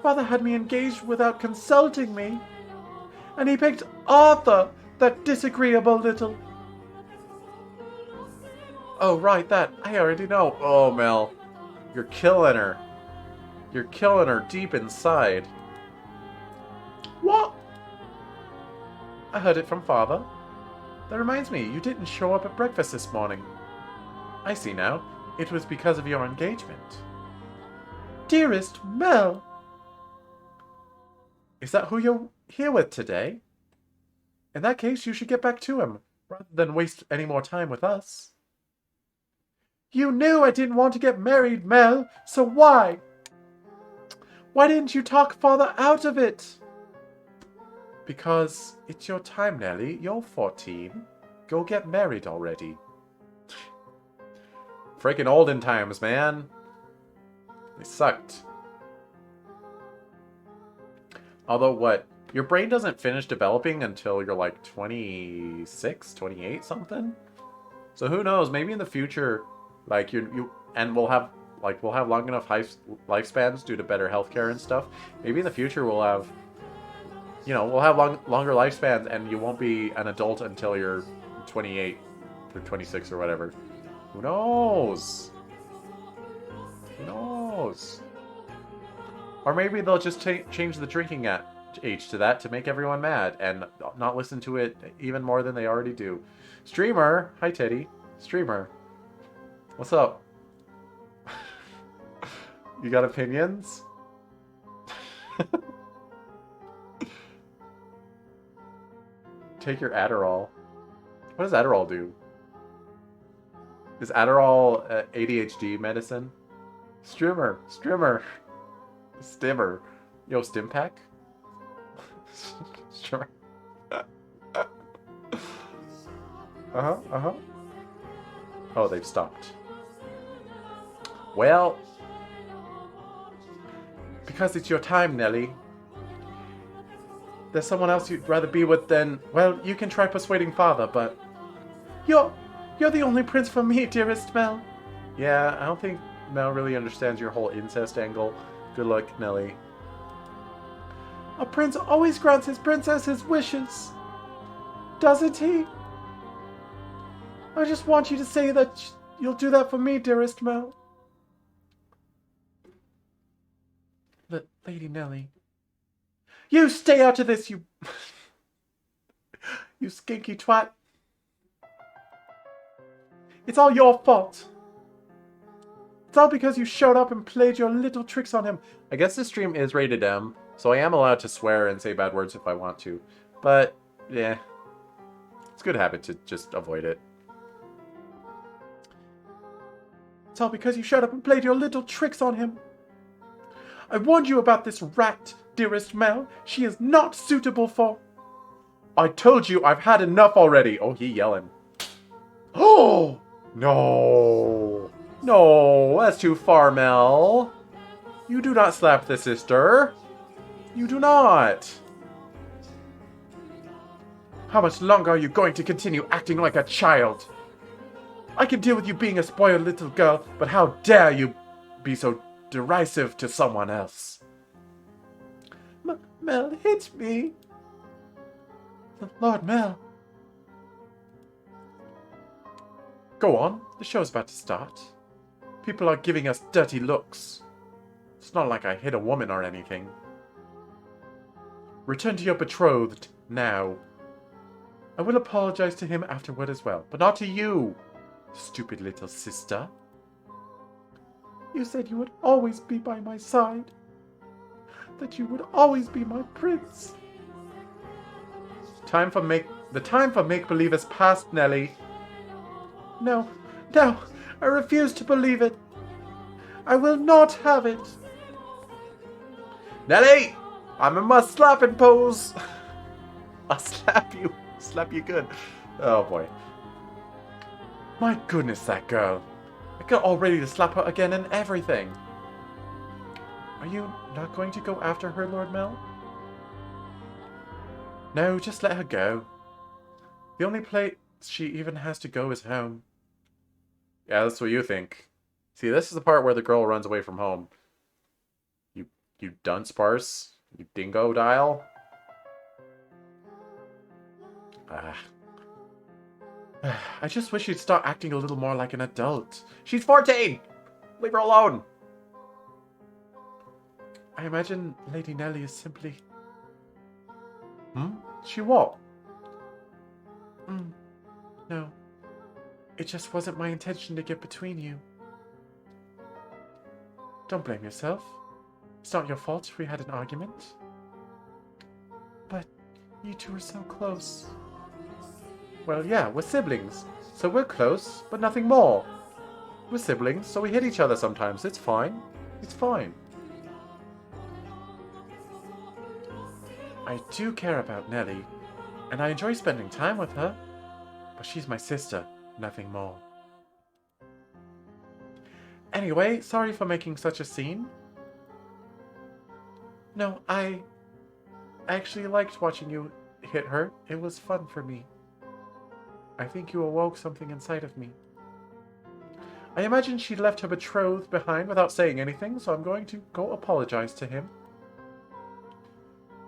Father had me engaged without consulting me. And he picked Arthur, that disagreeable little... Oh, right, that. I already know. Oh, Mel. You're killing her. You're killing her deep inside. What? I heard it from Father. That reminds me, you didn't show up at breakfast this morning. I see now. It was because of your engagement. Dearest Mel! Is that who you're here with today? In that case, you should get back to him, rather than waste any more time with us. You knew I didn't want to get married, Mel, so why? Why didn't you talk Father out of it? Because it's your time, Nelly. You're 14. Go get married already. Freaking olden times, man. They sucked. Although, what? Your brain doesn't finish developing until you're like 26, 28 something? So who knows? Maybe in the future, like we'll have long enough lifespans due to better healthcare and stuff. Maybe in the future we'll have, longer lifespans, and you won't be an adult until you're 28 or 26 or whatever. Who knows? Who knows? Or maybe they'll just change the drinking age to that to make everyone mad and not listen to it even more than they already do. Streamer! Hi, Teddy. Streamer. What's up? You got opinions? Take your Adderall. What does Adderall do? Is Adderall ADHD medicine? Streamer. Stimmer. Yo, Stimpack? Sure. Oh, they've stopped. Well, because it's your time, Nelly. There's someone else you'd rather be with than... Well, you can try persuading Father, but... You're the only prince for me, dearest Mel. Yeah, I don't think Mel really understands your whole incest angle. Good luck, Nelly. A prince always grants his princess his wishes. Doesn't he? I just want you to say that you'll do that for me, dearest Mel. Lady Nelly. You stay out of this, you... you skinky twat. It's all your fault. It's all because you showed up and played your little tricks on him. I guess this stream is rated M, so I am allowed to swear and say bad words if I want to. But, yeah. It's a good habit to just avoid it. It's all because you showed up and played your little tricks on him. I warned you about this rat, dearest Mel. She is not suitable for... I told you I've had enough already. Oh, he yelling. Oh! No. No, that's too far, Mel. You do not slap the sister. You do not. How much longer are you going to continue acting like a child? I can deal with you being a spoiled little girl, but how dare you be so derisive to someone else? Mel hit me. Lord Mel. Go on, the show's about to start. People are giving us dirty looks. It's not like I hit a woman or anything. Return to your betrothed, now. I will apologize to him afterward as well, but not to you, stupid little sister. You said you would always be by my side. That you would always be my prince. The time for make-believe is past, Nelly. No, no, I refuse to believe it. I will not have it. Nelly! I'm in my slapping pose. I'll slap you. Slap you good. Oh boy. My goodness, that girl. I got all ready to slap her again and everything. Are you not going to go after her, Lord Mel? No, just let her go. The only place she even has to go is home. Yeah, that's what you think. See, this is the part where the girl runs away from home. You dunce parse. You dingo dial. I just wish she'd start acting a little more like an adult. She's 14! Leave her alone! I imagine Lady Nelly is simply... She what? No. It just wasn't my intention to get between you. Don't blame yourself. It's not your fault if we had an argument. But you two are so close. Well, yeah, we're siblings. So we're close, but nothing more. We're siblings, so we hit each other sometimes. It's fine. It's fine. I do care about Nelly, and I enjoy spending time with her. But she's my sister, nothing more. Anyway, sorry for making such a scene. No, I actually liked watching you hit her. It was fun for me. I think you awoke something inside of me. I imagine she left her betrothed behind without saying anything, so I'm going to go apologize to him.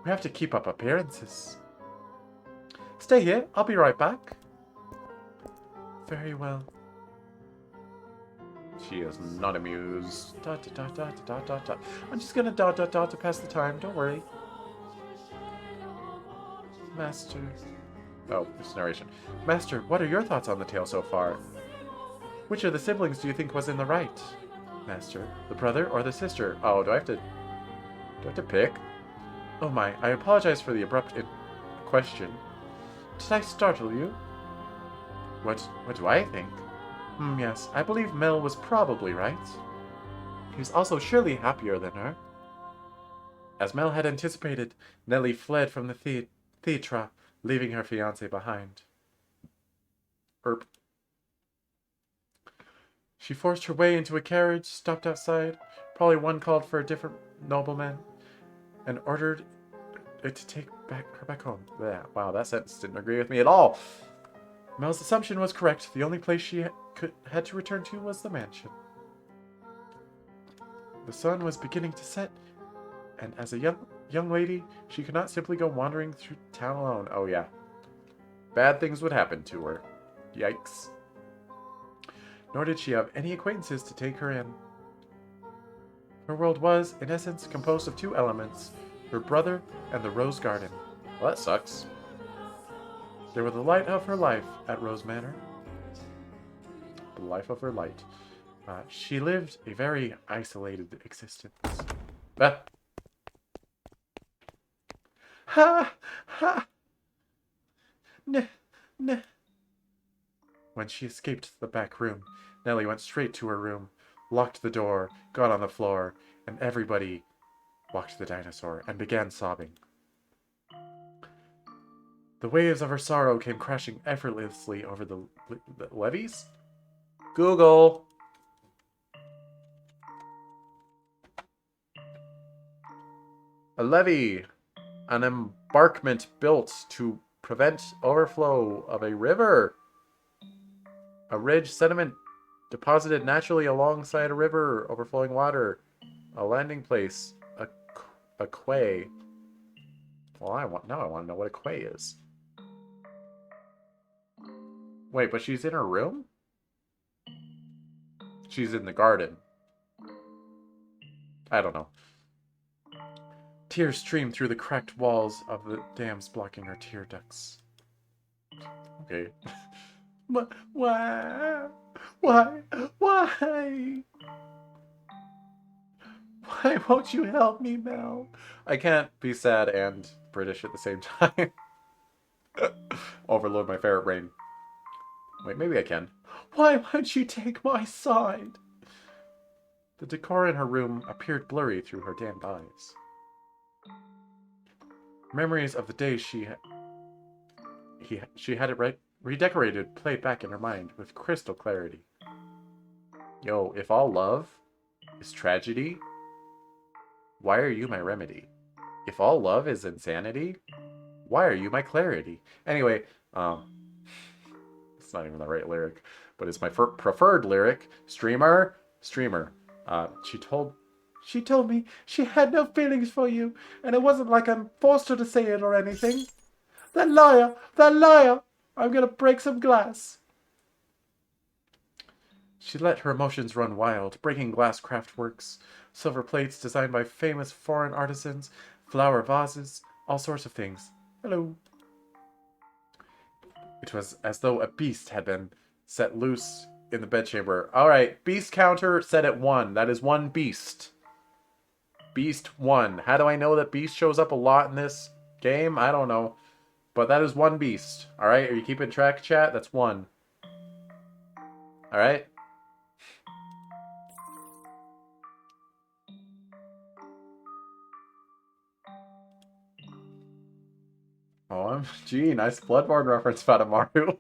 We have to keep up appearances. Stay here, I'll be right back. Very well. She is not amused. Dot, dot, dot, dot, dot, dot. I'm just gonna dot, dot, dot to pass the time, don't worry. Master. Oh, it's narration. Master, what are your thoughts on the tale so far? Which of the siblings do you think was in the right? Master, the brother or the sister? Oh, do I have to pick? Oh my, I apologize for the abrupt question. Did I startle you? What do I think? Yes, I believe Mel was probably right. He was also surely happier than her. As Mel had anticipated, Nellie fled from the theatre, leaving her fiancé behind. Erp. She forced her way into a carriage, stopped outside, probably one called for a different nobleman, and ordered it to take her back home. Yeah, wow, that sentence didn't agree with me at all. Mel's assumption was correct. The only place she had to return to was the mansion. The sun was beginning to set, and as a young lady, she could not simply go wandering through town alone. Oh yeah. Bad things would happen to her. Yikes. Nor did she have any acquaintances to take her in. Her world was, in essence, composed of two elements, her brother and the Rose Garden. Well, that sucks. They were the light of her life at Rose Manor. The life of her light. She lived a very isolated existence. Ah. Ha! Ha! Nah. When she escaped the back room, Nellie went straight to her room, locked the door, got on the floor, and everybody walked the dinosaur and began sobbing. The waves of her sorrow came crashing effortlessly over the levees? Google! A levee. An embankment built to prevent overflow of a river. A ridge sediment deposited naturally alongside a river, overflowing water. A landing place. A quay. Well, now I want to know what a quay is. Wait, but she's in her room? She's in the garden. I don't know. Tears streamed through the cracked walls of the dams blocking her tear ducts. Okay. Why? Why? Why? Why won't you help me, Mel? I can't be sad and British at the same time. Overload my ferret brain. Wait, maybe I can. Why won't you take my side? The decor in her room appeared blurry through her damned eyes. Memories of the day she had it redecorated played back in her mind with crystal clarity. Yo, if all love is tragedy, why are you my remedy? If all love is insanity, why are you my clarity? Anyway, it's not even the right lyric, but it's my preferred lyric. Streamer. She told me she had no feelings for you, and it wasn't like I forced her to say it or anything. That liar! That liar! I'm gonna break some glass. She let her emotions run wild, breaking glass craftworks, silver plates designed by famous foreign artisans, flower vases, all sorts of things. Hello. It was as though a beast had been set loose in the bedchamber. Alright, beast counter set at 1. That is 1 beast. Beast 1. How do I know that beast shows up a lot in this game? I don't know. But that is 1 beast. Alright, are you keeping track, chat? That's 1. Alright? Oh, gee, nice Bloodborne reference, Fatamoru.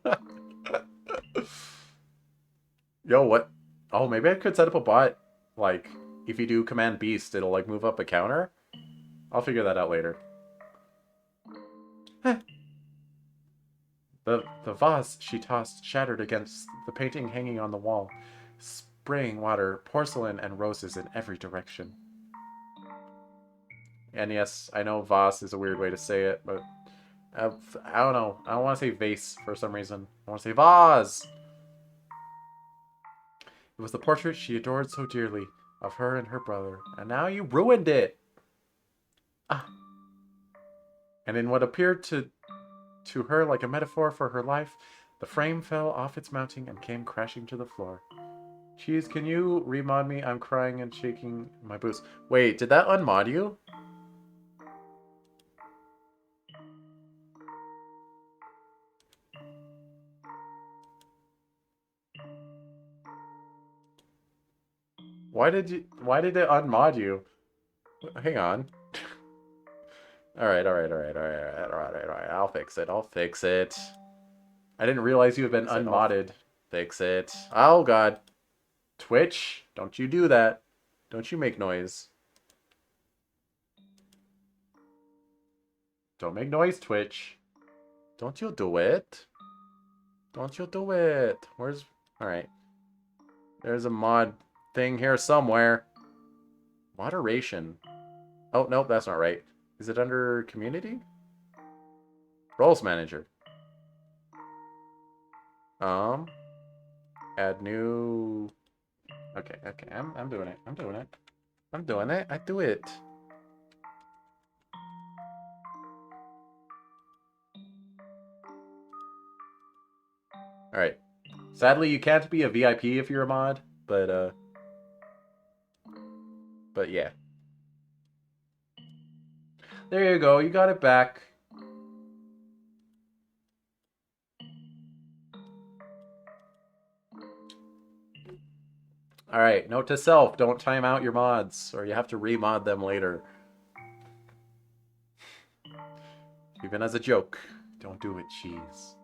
Yo, what? Oh, maybe I could set up a bot. Like, if you do command beast, it'll, like, move up a counter? I'll figure that out later. The vase she tossed shattered against the painting hanging on the wall, spraying water, porcelain, and roses in every direction. And yes, I know vase is a weird way to say it, but I don't know. I don't want to say vase for some reason. I want to say vase! It was the portrait she adored so dearly of her and her brother, and now you ruined it! Ah. And in what appeared to her like a metaphor for her life, the frame fell off its mounting and came crashing to the floor. Cheese, can you remod me? I'm crying and shaking my boots. Wait, did that unmod you? Why did it unmod you? Hang on. Alright. I'll fix it. I didn't realize you had been unmodded. Fix it. Oh god. Twitch, don't you do that. Don't you make noise. Don't make noise, Twitch. Don't you do it. Don't you do it. Where's... Alright. There's a mod thing here somewhere. Moderation. Oh, nope, that's not right. Is it under community? Roles manager. Add new... Okay, I'm doing it. I do it. Alright. Sadly, you can't be a VIP if you're a mod, but yeah. There you go, you got it back. Alright, note to self, don't time out your mods, or you have to remod them later. Even as a joke, don't do it, cheese.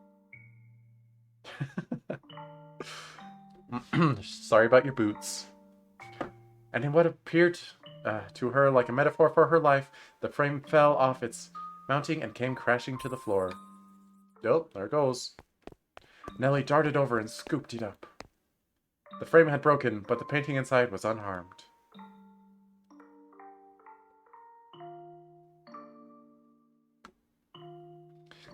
Sorry about your boots. And in what appeared to her like a metaphor for her life, the frame fell off its mounting and came crashing to the floor. Nope, there it goes. Nellie darted over and scooped it up. The frame had broken, but the painting inside was unharmed.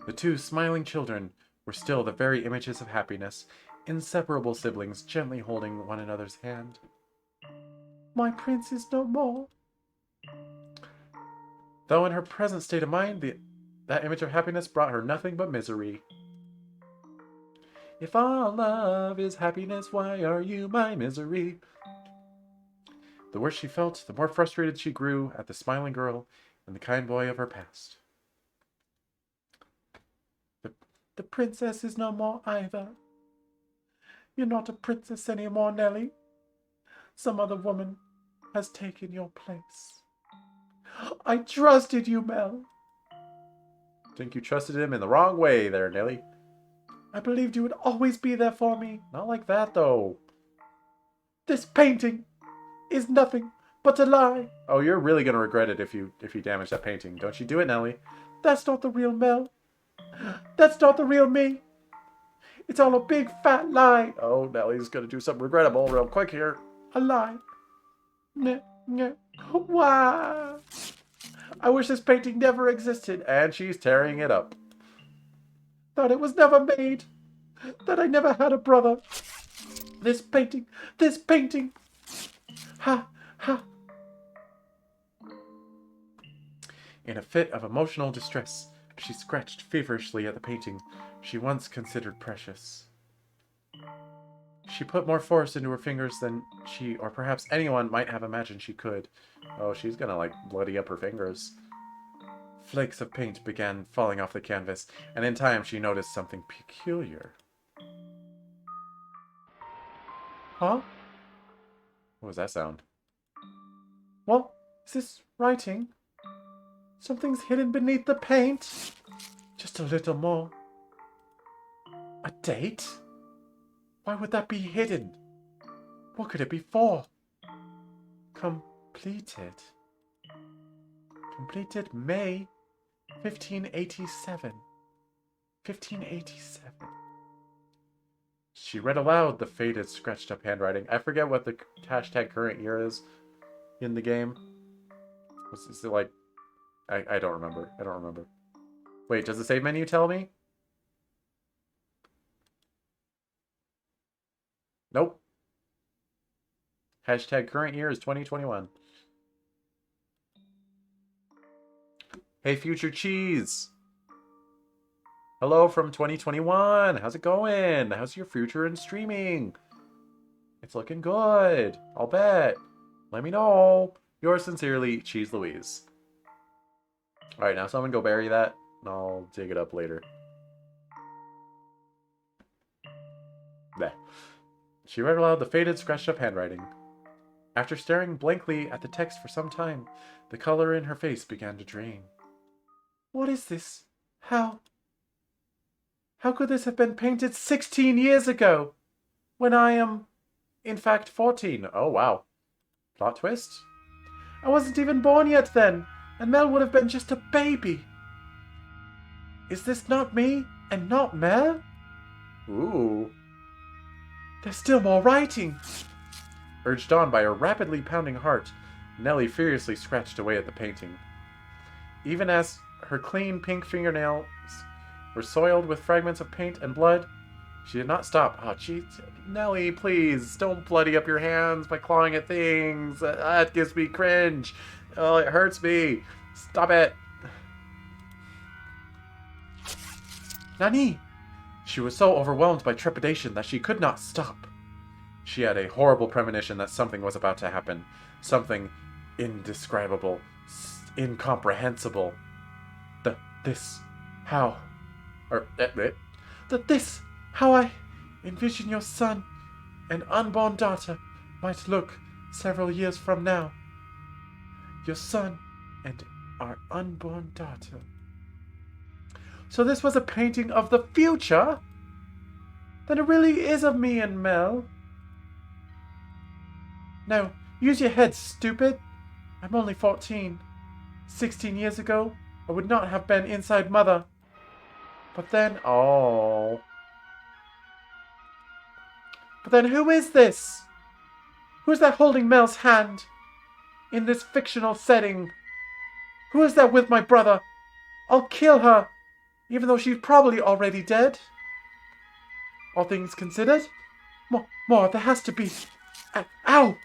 The 2 smiling children were still the very images of happiness, inseparable siblings gently holding one another's hand. My prince is no more. Though in her present state of mind, that image of happiness brought her nothing but misery. If all love is happiness, why are you my misery? The worse she felt, the more frustrated she grew at the smiling girl and the kind boy of her past. The princess is no more either. You're not a princess anymore, Nellie. Some other woman has taken your place. I trusted you, Mel. Think you trusted him in the wrong way there, Nelly. I believed you would always be there for me. Not like that, though. This painting is nothing but a lie. Oh, you're really gonna regret it if you damage that painting. Don't you do it, Nelly. That's not the real Mel. That's not the real me. It's all a big fat lie. Oh, Nelly's gonna do something regrettable real quick here. A lie. Why? I wish this painting never existed. And she's tearing it up. That it was never made. That I never had a brother. This painting. Ha, ha. In a fit of emotional distress, she scratched feverishly at the painting she once considered precious. She put more force into her fingers than she, or perhaps anyone, might have imagined she could. Oh, she's gonna, like, bloody up her fingers. Flakes of paint began falling off the canvas, and in time she noticed something peculiar. Huh? What was that sound? What? Is this writing? Something's hidden beneath the paint. Just a little more. A date? Why would that be hidden? What could it be for? Completed. Completed May 1587. 1587. She read aloud the faded, scratched up handwriting. I forget what the hashtag current year is in the game. Is it like... I don't remember. I don't remember. Wait, does the save menu tell me? Nope. Hashtag current year is 2021. Hey, future cheese. Hello from 2021. How's it going? How's your future in streaming? It's looking good. I'll bet. Let me know. Yours sincerely, Cheese Louise. Alright, now someone go bury that, and I'll dig it up later. There. She read aloud the faded, scratched-up handwriting. After staring blankly at the text for some time, the color in her face began to drain. What is this? How could this have been painted 16 years ago? When I am, in fact, 14. Oh, wow. Plot twist? I wasn't even born yet then, and Mel would have been just a baby. Is this not me, and not Mel? Ooh. There's still more writing. Urged on by a rapidly pounding heart, Nellie furiously scratched away at the painting. Even as her clean pink fingernails were soiled with fragments of paint and blood, she did not stop. Oh, jeez. Nellie, please, don't bloody up your hands by clawing at things. That gives me cringe. Oh, it hurts me. Stop it. Nani? She was so overwhelmed by trepidation that she could not stop. She had a horrible premonition that something was about to happen. Something indescribable, incomprehensible. How I envision your son and unborn daughter might look several years from now. Your son and our unborn daughter. So this was a painting of the future? Then it really is of me and Mel. Now, use your head, stupid. I'm only 14. 16 years ago, I would not have been inside Mother. But then, But then who is this? Who is that holding Mel's hand? In this fictional setting? Who is that with my brother? I'll kill her, even though she's probably already dead. All things considered, more, there has to be. Ow!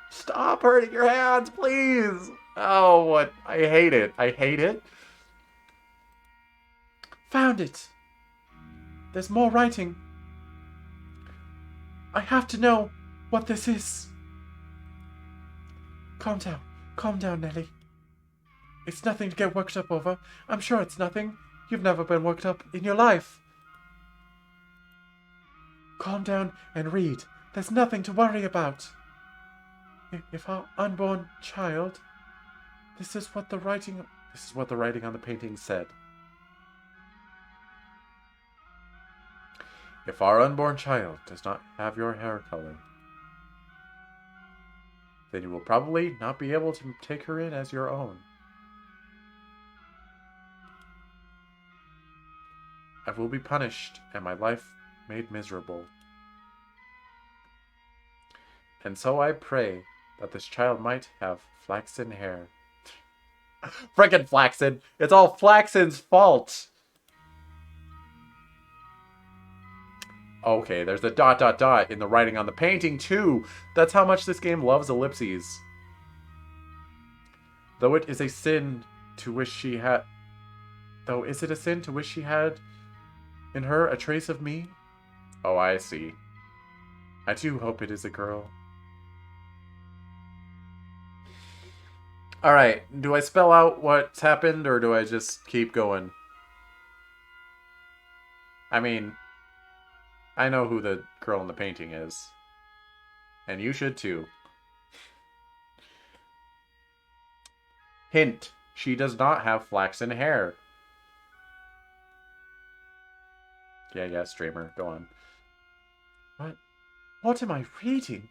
Stop hurting your hands, please. Oh, what? I hate it. I hate it. Found it. There's more writing. I have to know what this is. Calm down, Nellie. It's nothing to get worked up over. I'm sure it's nothing. You've never been worked up in your life. Calm down and read. There's nothing to worry about. If our unborn child... This is what the writing on the painting said. If our unborn child does not have your hair color, then you will probably not be able to take her in as your own. I will be punished and my life made miserable. And so I pray that this child might have flaxen hair. Frickin' Flaxen! It's all Flaxen's fault! Okay, there's the ... in the writing on the painting, too! That's how much this game loves ellipses. Though it is a sin to wish she had... Though is it a sin to wish she had in her a trace of me? Oh, I see. I do hope it is a girl. Alright, do I spell out what's happened, or do I just keep going? I mean, I know who the girl in the painting is. And you should too. Hint, she does not have flaxen hair. Yeah, streamer, go on. What am I reading?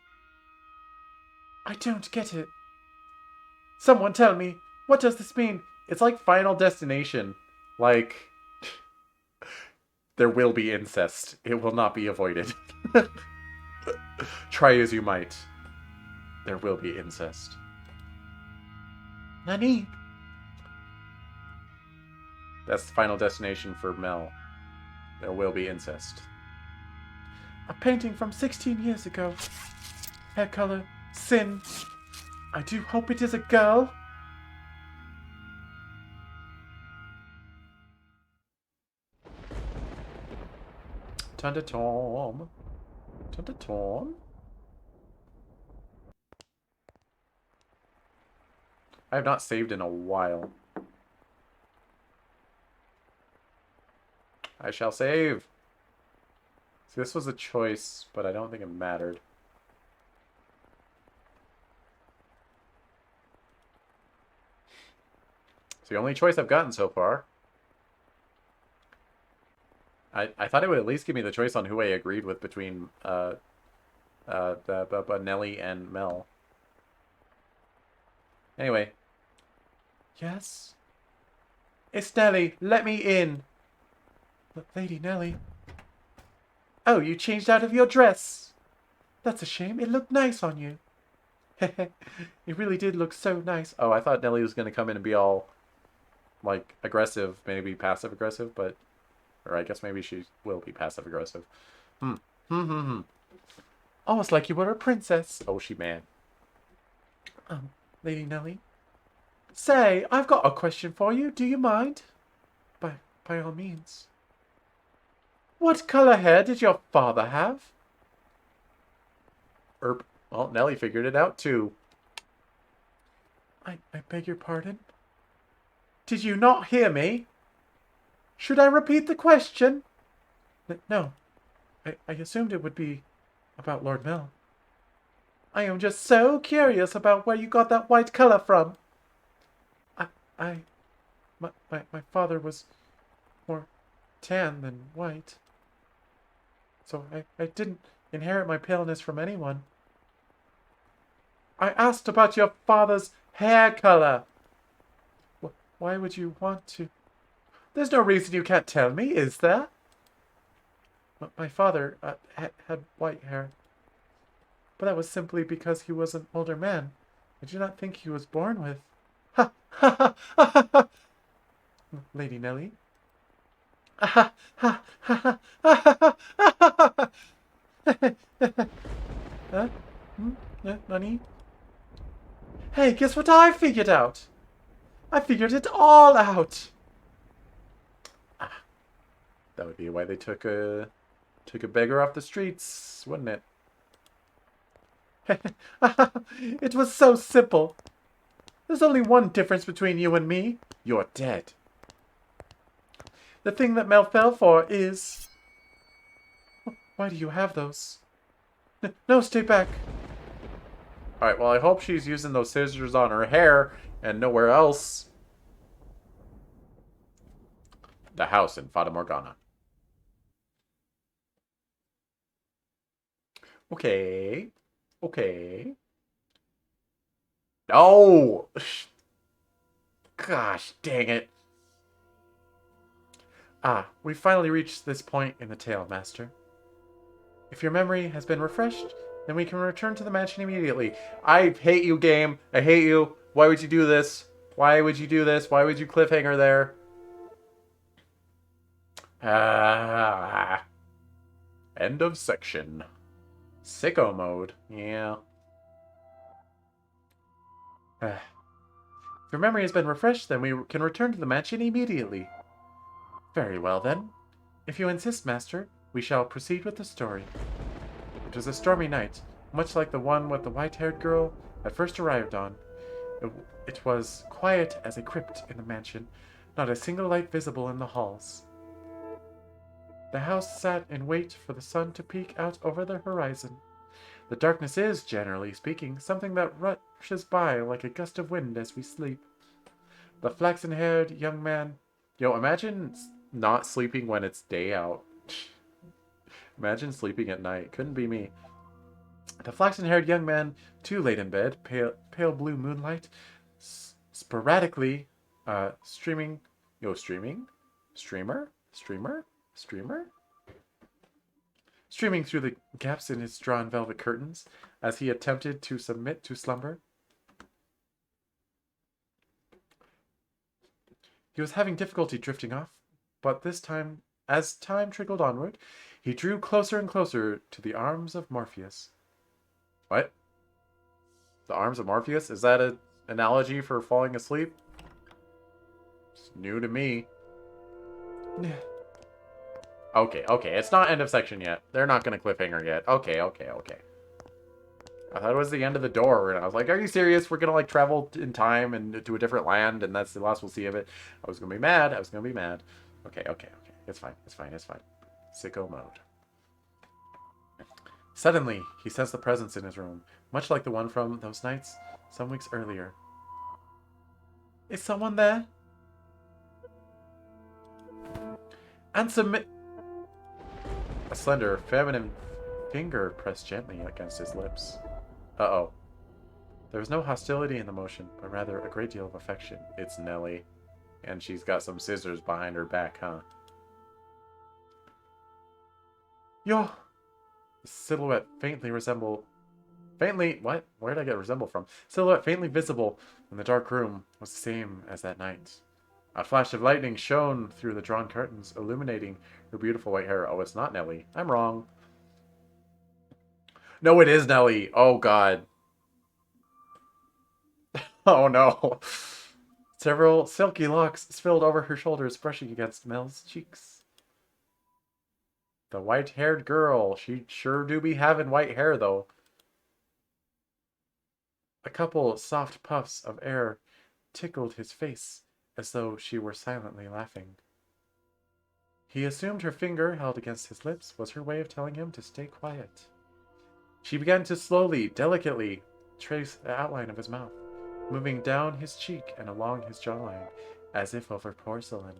I don't get it. Someone tell me, what does this mean? It's like Final Destination. Like, there will be incest. It will not be avoided. Try as you might. There will be incest. Nani? That's the Final Destination for Mel. There will be incest. A painting from 16 years ago. Hair color, sin. I do hope it is a girl. Tom. Tom. I have not saved in a while. I shall save. See, this was a choice, but I don't think it mattered. It's the only choice I've gotten so far. I thought it would at least give me the choice on who I agreed with between Nelly and Mel. Anyway. Yes? It's Nelly. Let me in. Lady Nelly. Oh, you changed out of your dress. That's a shame. It looked nice on you. It really did look so nice. Oh, I thought Nelly was going to come in and be all, like, aggressive. Maybe passive-aggressive, but... Or I guess maybe she will be passive-aggressive. Almost like you were a princess. Oh, she man. Lady Nelly. Say, I've got a question for you. Do you mind? By all means. What color hair did your father have? Well, Nelly figured it out, too. I beg your pardon? Did you not hear me? Should I repeat the question? No. I assumed it would be about Lord Mel. I am just so curious about where you got that white color from. My father was more tan than white. So I didn't inherit my paleness from anyone. I asked about your father's hair color. Why would you want to? There's no reason you can't tell me, is there? My father had white hair. But that was simply because he was an older man. I do not think he was born with... Ha! Ha! Ha! Ha! Ha! Lady Nelly? Ha! Ha! Ha! Ha! Ha! Huh? Nani? Hey, guess what I figured out? I figured it all out! That would be why they took a beggar off the streets, wouldn't it? It was so simple. There's only one difference between you and me. You're dead. The thing that Mel fell for is... Why do you have those? No, stay back. Alright, well, I hope she's using those scissors on her hair and nowhere else. The house in Fata Morgana. Okay. Okay. No! Gosh, dang it. Ah, we've finally reached this point in the tale, Master. If your memory has been refreshed, then we can return to the mansion immediately. I hate you, game. I hate you. Why would you do this? Why would you do this? Why would you cliffhanger there? End of section. Sicko mode. Yeah. If your memory has been refreshed, then we can return to the mansion immediately. Very well, then. If you insist, Master, we shall proceed with the story. It was a stormy night, much like the one with the white-haired girl had first arrived on. It was quiet as a crypt in the mansion, not a single light visible in the halls. The house sat in wait for the sun to peek out over the horizon. The darkness is, generally speaking, something that rushes by like a gust of wind as we sleep. The flaxen-haired young man... Yo, imagine not sleeping when it's day out. Imagine sleeping at night. Couldn't be me. The flaxen-haired young man, too late in bed, pale blue moonlight, sporadically streaming... Yo, streaming? Streamer? Streamer? Streamer? Streaming through the gaps in his drawn velvet curtains as he attempted to submit to slumber. He was having difficulty drifting off, but this time, as time trickled onward, he drew closer and closer to the arms of Morpheus. What? The arms of Morpheus? Is that an analogy for falling asleep? It's new to me. Okay, it's not end of section yet. They're not going to cliffhanger yet. Okay. I thought it was the end of the door, and I was like, are you serious? We're going to, like, travel in time and to a different land, and that's the last we'll see of it. I was going to be mad. Okay. It's fine. Sicko mode. Suddenly, he sensed a presence in his room, much like the one from those nights some weeks earlier. Is someone there? Answer me! A slender, feminine finger pressed gently against his lips. Uh-oh. There was no hostility in the motion, but rather a great deal of affection. It's Nelly. And she's got some scissors behind her back, huh? Yo! The silhouette faintly resembled... Faintly... What? Where did I get resemble from? Silhouette faintly visible in the dark room was the same as that night. A flash of lightning shone through the drawn curtains, illuminating her beautiful white hair. Oh, it's not Nelly. I'm wrong. No, it is Nelly. Oh, God. Oh, no. Several silky locks spilled over her shoulders, brushing against Mel's cheeks. The white-haired girl. She sure do be having white hair, though. A couple soft puffs of air tickled his face, as though she were silently laughing. He assumed her finger held against his lips was her way of telling him to stay quiet. She began to slowly, delicately trace the outline of his mouth, moving down his cheek and along his jawline, as if over porcelain.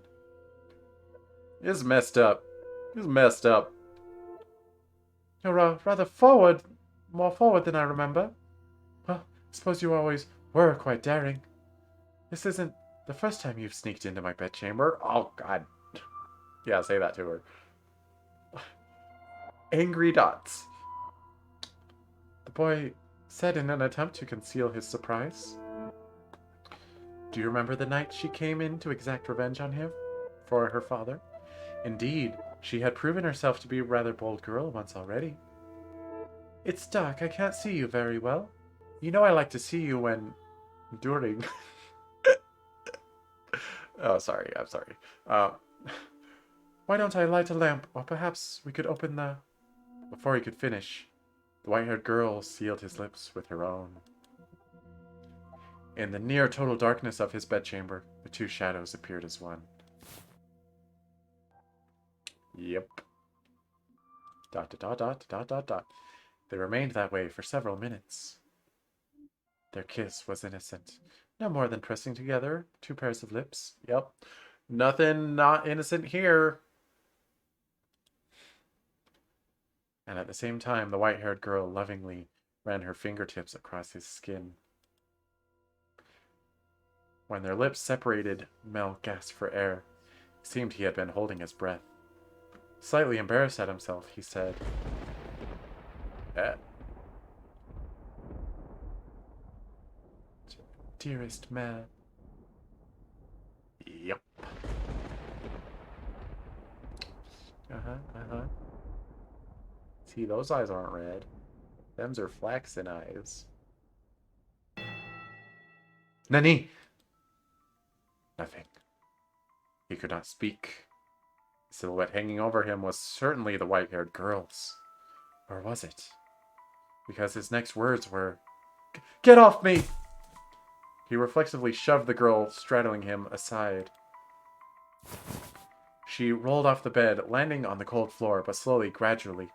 It's messed up. It's messed up. You're rather more forward than I remember. Well, I suppose you always were quite daring. This isn't the first time you've sneaked into my bedchamber. Oh, God. Yeah, say that to her. Angry dots. The boy said in an attempt to conceal his surprise. Do you remember the night she came in to exact revenge on him for her father? Indeed, she had proven herself to be a rather bold girl once already. It's dark, I can't see you very well. You know I like to see you when... during... Oh, sorry, I'm sorry. Why don't I light a lamp, or perhaps we could open the... Before he could finish, the white-haired girl sealed his lips with her own. In the near total darkness of his bedchamber, the two shadows appeared as one. Yep. Dot, dot, dot, dot, dot, dot. They remained that way for several minutes. Their kiss was innocent. No more than pressing together two pairs of lips. Yep. Nothing not innocent here. And at the same time, the white-haired girl lovingly ran her fingertips across his skin. When their lips separated, Mel gasped for air. It seemed he had been holding his breath. Slightly embarrassed at himself, he said, Dearest Mel. Yep. See, those eyes aren't red. Them's are flaxen eyes. Nani? Nothing. He could not speak. The silhouette hanging over him was certainly the white-haired girl's. Or was it? Because his next words were, Get off me! He reflexively shoved the girl straddling him aside. She rolled off the bed, landing on the cold floor, but slowly, gradually,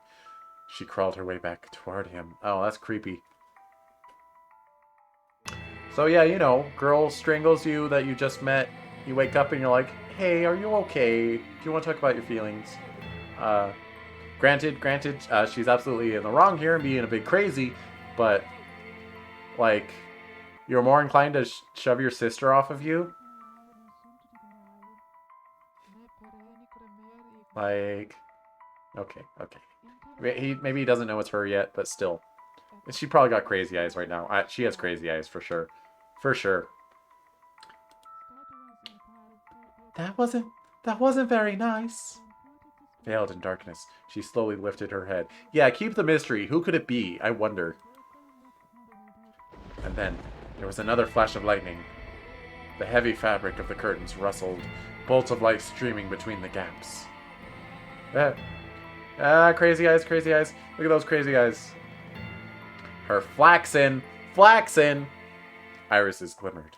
she crawled her way back toward him. Oh, that's creepy. So yeah, you know, girl strangles you that you just met. You wake up and you're like, hey, are you okay? Do you want to talk about your feelings? Granted, she's absolutely in the wrong here and being a bit crazy, but, like, you're more inclined to shove your sister off of you? Like, okay. Maybe he doesn't know it's her yet, but still. She probably got crazy eyes right now. She has crazy eyes, for sure. For sure. That wasn't very nice. Veiled in darkness, she slowly lifted her head. Yeah, keep the mystery. Who could it be? I wonder. And then, there was another flash of lightning. The heavy fabric of the curtains rustled, bolts of light streaming between the gaps. Crazy eyes. Look at those crazy eyes. Her flaxen! Irises glimmered.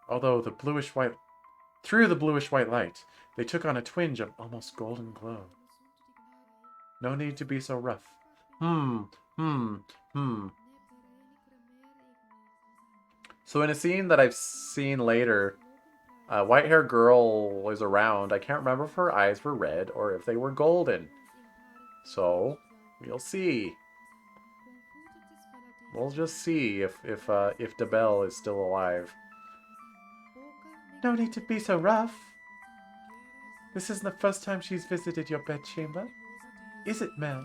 Although through the bluish-white light, they took on a twinge of almost golden glow. No need to be so rough. So in a scene that I've seen later, a white-haired girl is around. I can't remember if her eyes were red or if they were golden. So, we'll see. We'll just see if DeBelle is still alive. No need to be so rough. This isn't the first time she's visited your bedchamber. Is it, Mel?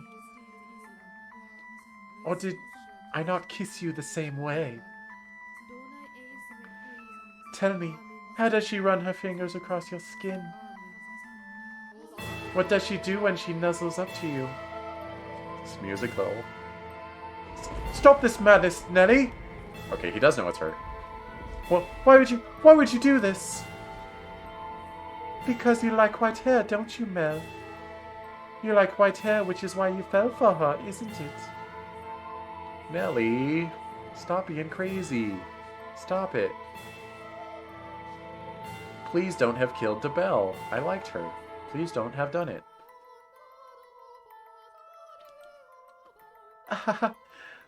Or did I not kiss you the same way? Tell me, how does she run her fingers across your skin? What does she do when she nuzzles up to you? It's music, though. Stop this madness, Nelly! Okay, he does know it's her. Why would you do this? Because you like white hair, don't you, Mel? You like white hair, which is why you fell for her, isn't it? Nelly, stop being crazy. Stop it. Please don't have killed DeBelle. I liked her. Please don't have done it.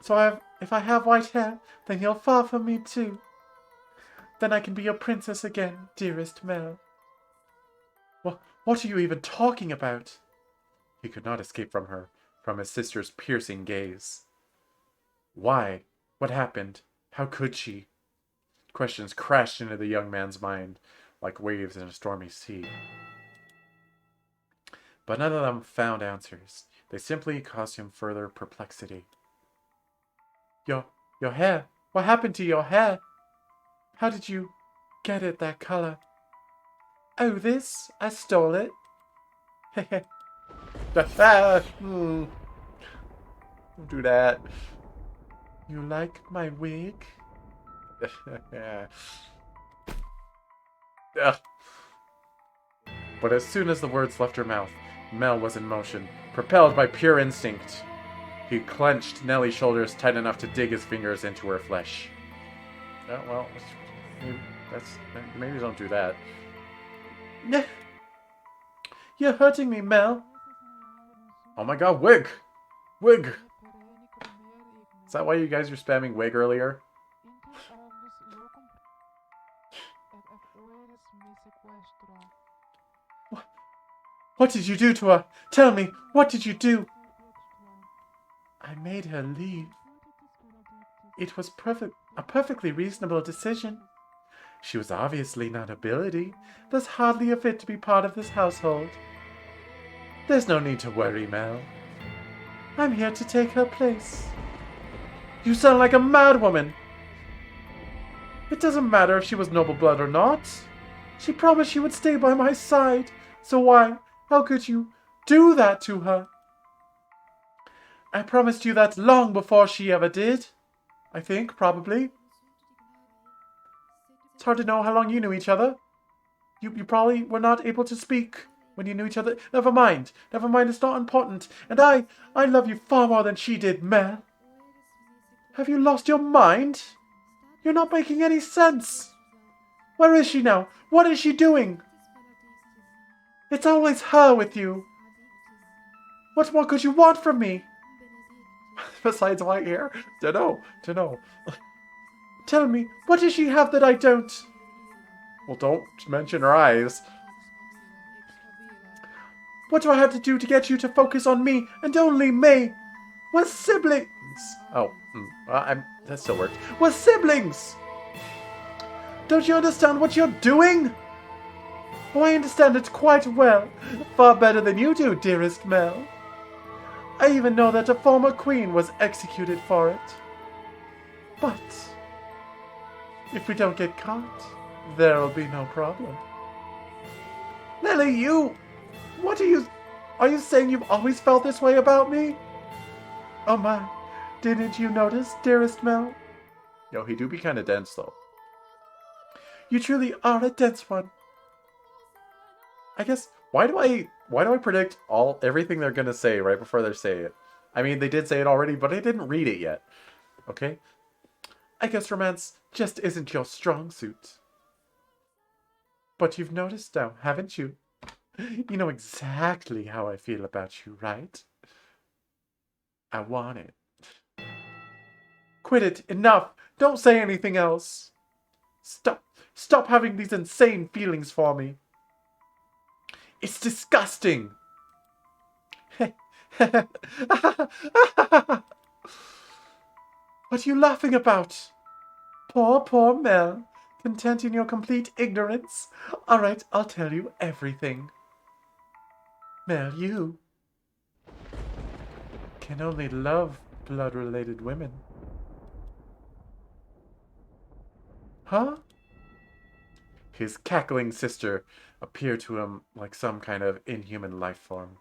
So if I have white hair, then you'll fall for me too. Then I can be your princess again, dearest Mel. What are you even talking about? He could not escape from her, from his sister's piercing gaze. Why? What happened? How could she? Questions crashed into the young man's mind, like waves in a stormy sea. But none of them found answers. They simply caused him further perplexity. Your hair. What happened to your hair? How did you get it that color? Oh, this? I stole it. Don't do that. You like my wig? But as soon as the words left her mouth, Mel was in motion, propelled by pure instinct. He clenched Nellie's shoulders tight enough to dig his fingers into her flesh. Oh, well, maybe don't do that. You're hurting me, Mel. Oh my god, wig! Wig! Is that why you guys were spamming wig earlier? What did you do to her? Tell me, what did you do? I made her leave. It was a perfectly reasonable decision. She was obviously not ability. There's hardly a fit to be part of this household. There's no need to worry, Mel. I'm here to take her place. You sound like a madwoman. It doesn't matter if she was noble blood or not. She promised she would stay by my side. So why? How could you do that to her? I promised you that long before she ever did. I think, probably. It's hard to know how long you knew each other. You probably were not able to speak when you knew each other. Never mind. Never mind, it's not important. And I love you far more than she did, Mel. Have you lost your mind? You're not making any sense. Where is she now? What is she doing? It's always her with you. What more could you want from me? Besides white hair? Dunno. Tell me, what does she have that I don't? Well, don't mention her eyes. What do I have to do to get you to focus on me and only me? We're siblings. Oh, that still worked. We're siblings. Don't you understand what you're doing? Oh, I understand it quite well. Far better than you do, dearest Mel. I even know that a former queen was executed for it. But if we don't get caught, there'll be no problem. Lily, what are you saying you've always felt this way about me? Oh my, didn't you notice, dearest Mel? Yo, he do be kind of dense, though. You truly are a dense one. I guess, why do I predict everything they're gonna say right before they say it? I mean, they did say it already, but I didn't read it yet. Okay? I guess romance just isn't your strong suit. But you've noticed now, haven't you? You know exactly how I feel about you, right? I want it. Quit it. Enough. Don't say anything else. Stop having these insane feelings for me. It's disgusting. What are you laughing about? Poor Mel. Content in your complete ignorance. All right, I'll tell you everything. Mel, you can only love blood-related women. Huh? His cackling sister appeared to him like some kind of inhuman life form.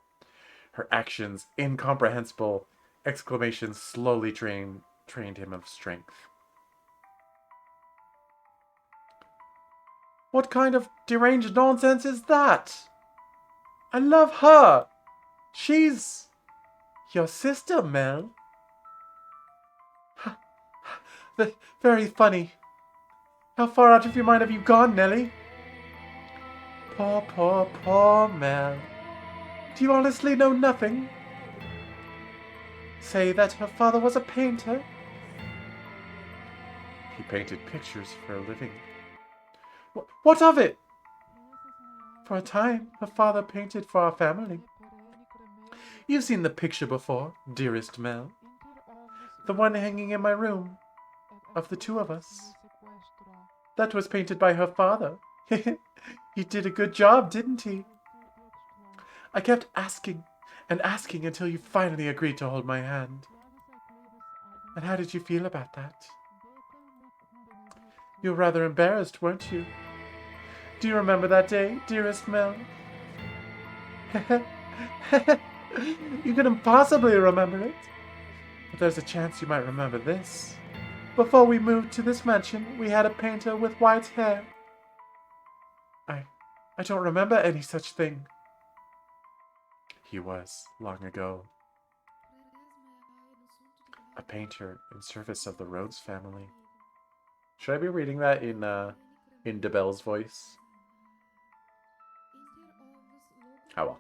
Her actions, incomprehensible exclamations slowly trained him of strength. What kind of deranged nonsense is that? I love her. She's your sister, Mel. Very funny. How far out of your mind have you gone, Nellie? Poor Mel. Do you honestly know nothing? Say that her father was a painter? He painted pictures for a living. What of it? For a time, her father painted for our family. You've seen the picture before, dearest Mel. The one hanging in my room, of the two of us. That was painted by her father. He did a good job, didn't he? I kept asking and asking until you finally agreed to hold my hand. And how did you feel about that? You were rather embarrassed, weren't you? Do you remember that day, dearest Mel? You couldn't possibly remember it. But there's a chance you might remember this. Before we moved to this mansion, we had a painter with white hair. I don't remember any such thing. He was, long ago, a painter in service of the Rhodes family. Should I be reading that in DeBelle's voice? Oh well.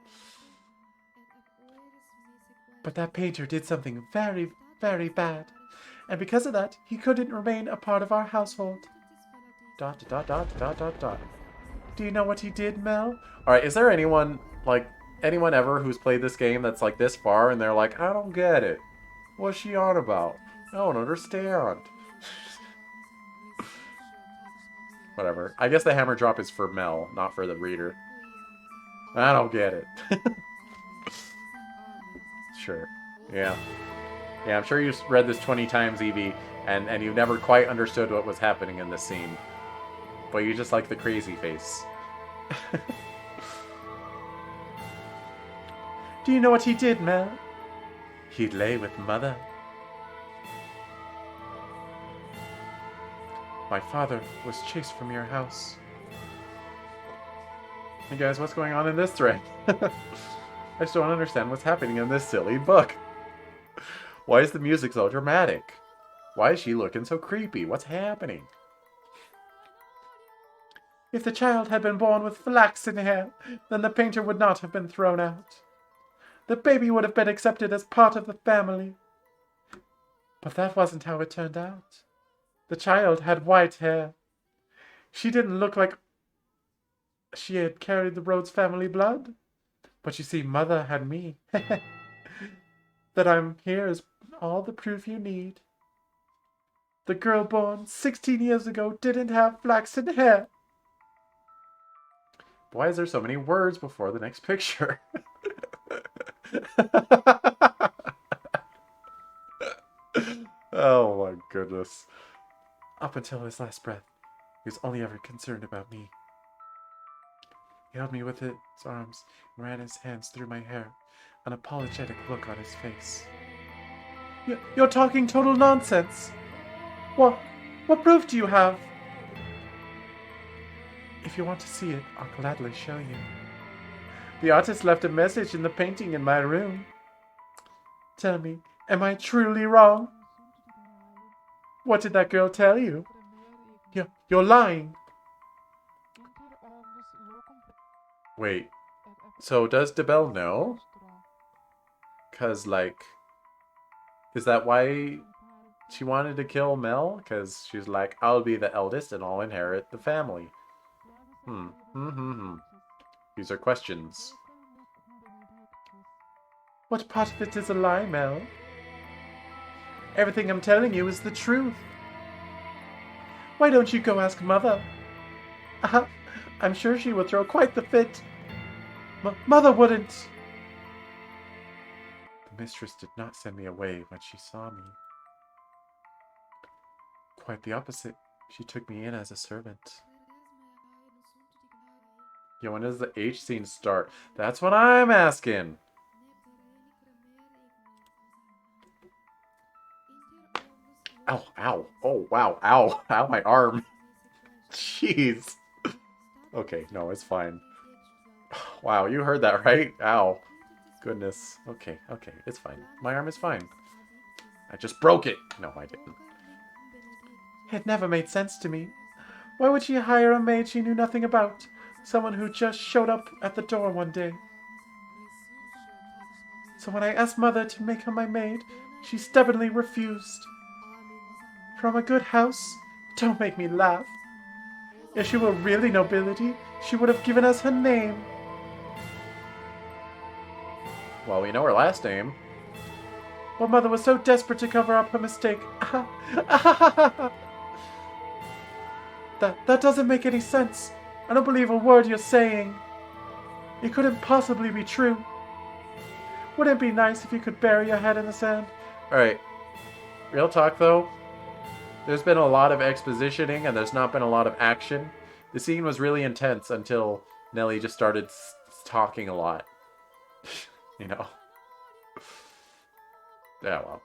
But that painter did something very, very bad. And because of that, he couldn't remain a part of our household. Dot, dot, dot, dot, dot, dot. Do you know what he did, Mel? Alright, is there anyone, like, anyone ever who's played this game that's, like, this far and they're like, I don't get it. What's she on about? I don't understand. Whatever. I guess the hammer drop is for Mel, not for the reader. I don't get it. Sure. Yeah. Yeah, I'm sure you've read this 20 times, Evie, and you've never quite understood what was happening in this scene. But you just like the crazy face. Do you know what he did, Mel? He'd lay with Mother. My father was chased from your house. Hey guys, what's going on in this thread? I just don't understand what's happening in this silly book. Why is the music so dramatic? Why is she looking so creepy? What's happening? If the child had been born with flaxen hair, then the painter would not have been thrown out. The baby would have been accepted as part of the family. But that wasn't how it turned out. The child had white hair. She didn't look like she had carried the Rhodes family blood. But you see, Mother had me. That I'm here is all the proof you need. The girl born 16 years ago didn't have flaxen hair. Why is there so many words before the next picture? Oh my goodness. Up until his last breath, he was only ever concerned about me. He held me with his arms and ran his hands through my hair, an apologetic look on his face. You're talking total nonsense. What proof do you have? If you want to see it, I'll gladly show you. The artist left a message in the painting in my room. Tell me, am I truly wrong? What did that girl tell you? You're lying. Wait, so does DeBelle know? 'Cause, like, is that why she wanted to kill Mel? 'Cause she's like, I'll be the eldest and I'll inherit the family. These are questions. What part of it is a lie, Mel? Everything I'm telling you is the truth. Why don't you go ask Mother? I'm sure she would throw quite the fit. Mother wouldn't. The mistress did not send me away when she saw me. Quite the opposite. She took me in as a servant. Yeah, when does the H scene start? That's what I'm asking. Ow, ow. Oh, wow. Ow. Ow, my arm. Jeez. Okay, no, it's fine. Wow, you heard that, right? Ow. Goodness. Okay, it's fine. My arm is fine. I just broke it. No, I didn't. It never made sense to me. Why would she hire a maid she knew nothing about? Someone who just showed up at the door one day. So when I asked Mother to make her my maid, she stubbornly refused. From a good house? Don't make me laugh. If she were really nobility, she would have given us her name. Well, we know her last name. But Mother was so desperate to cover up her mistake. That doesn't make any sense. I don't believe a word you're saying. It couldn't possibly be true. Wouldn't it be nice if you could bury your head in the sand? Alright. Real talk, though. There's been a lot of expositioning, and there's not been a lot of action. The scene was really intense until Nellie just started talking a lot. You know? Yeah, well.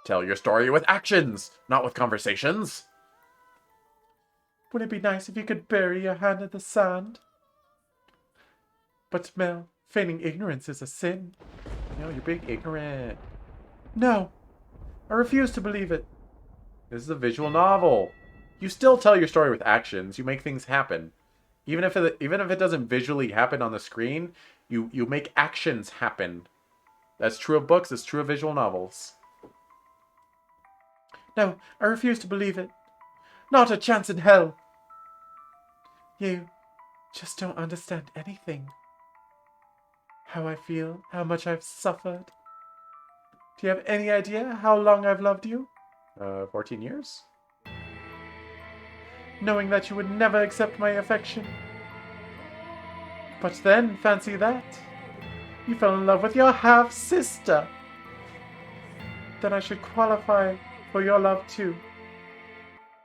Tell your story with actions, not with conversations. Wouldn't it be nice if you could bury your hand in the sand? But Mel, feigning ignorance is a sin. No, you're being ignorant. No, I refuse to believe it. This is a visual novel. You still tell your story with actions. You make things happen. even if it doesn't visually happen on the screen, you make actions happen. That's true of books. It's true of visual novels. No, I refuse to believe it. Not a chance in hell. You just don't understand anything. How I feel, how much I've suffered. Do you have any idea how long I've loved you? 14 years? Knowing that you would never accept my affection. But then, fancy that. You fell in love with your half-sister. Then I should qualify for your love too.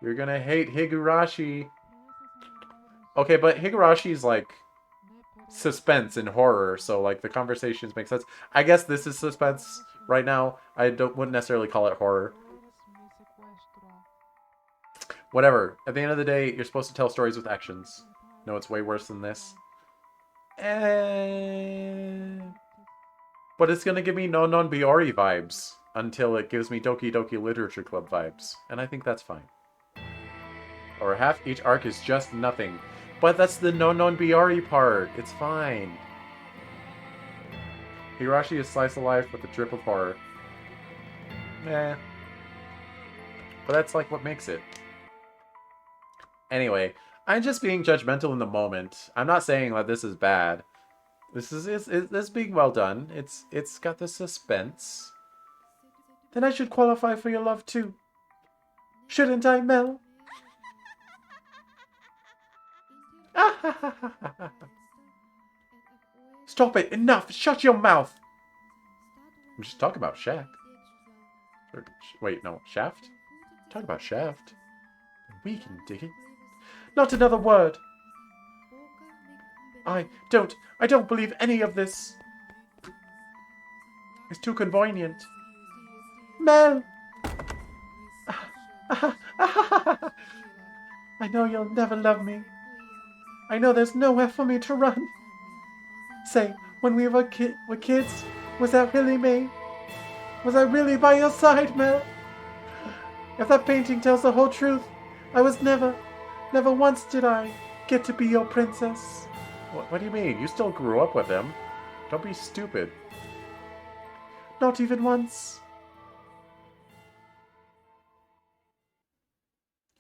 You're gonna hate Higurashi. Okay, but Higurashi's like suspense and horror, so like the conversations make sense. I guess this is suspense right now. Wouldn't necessarily call it horror. Whatever. At the end of the day, you're supposed to tell stories with actions. No, it's way worse than this. But it's gonna give me no non Biori vibes until it gives me Doki Doki Literature Club vibes, and I think that's fine. Or half each arc is just nothing. But that's the no non Biori part. It's fine. Higurashi is slice of life with a drip of horror. Meh. But that's like what makes it. Anyway, I'm just being judgmental in the moment. I'm not saying that this is bad. This is being well done. It's got the suspense. Then I should qualify for your love too. Shouldn't I, Mel? Stop it! Enough! Shut your mouth! I'm just talking about Shaft. Wait, no, Shaft? Talk about Shaft. We can dig it. Not another word! I don't believe any of this. It's too convenient. Mel! I know you'll never love me. I know there's nowhere for me to run. Say, when we were kids, was that really me? Was I really by your side, Mel? If that painting tells the whole truth, I was never once did I get to be your princess. What do you mean? You still grew up with him. Don't be stupid. Not even once.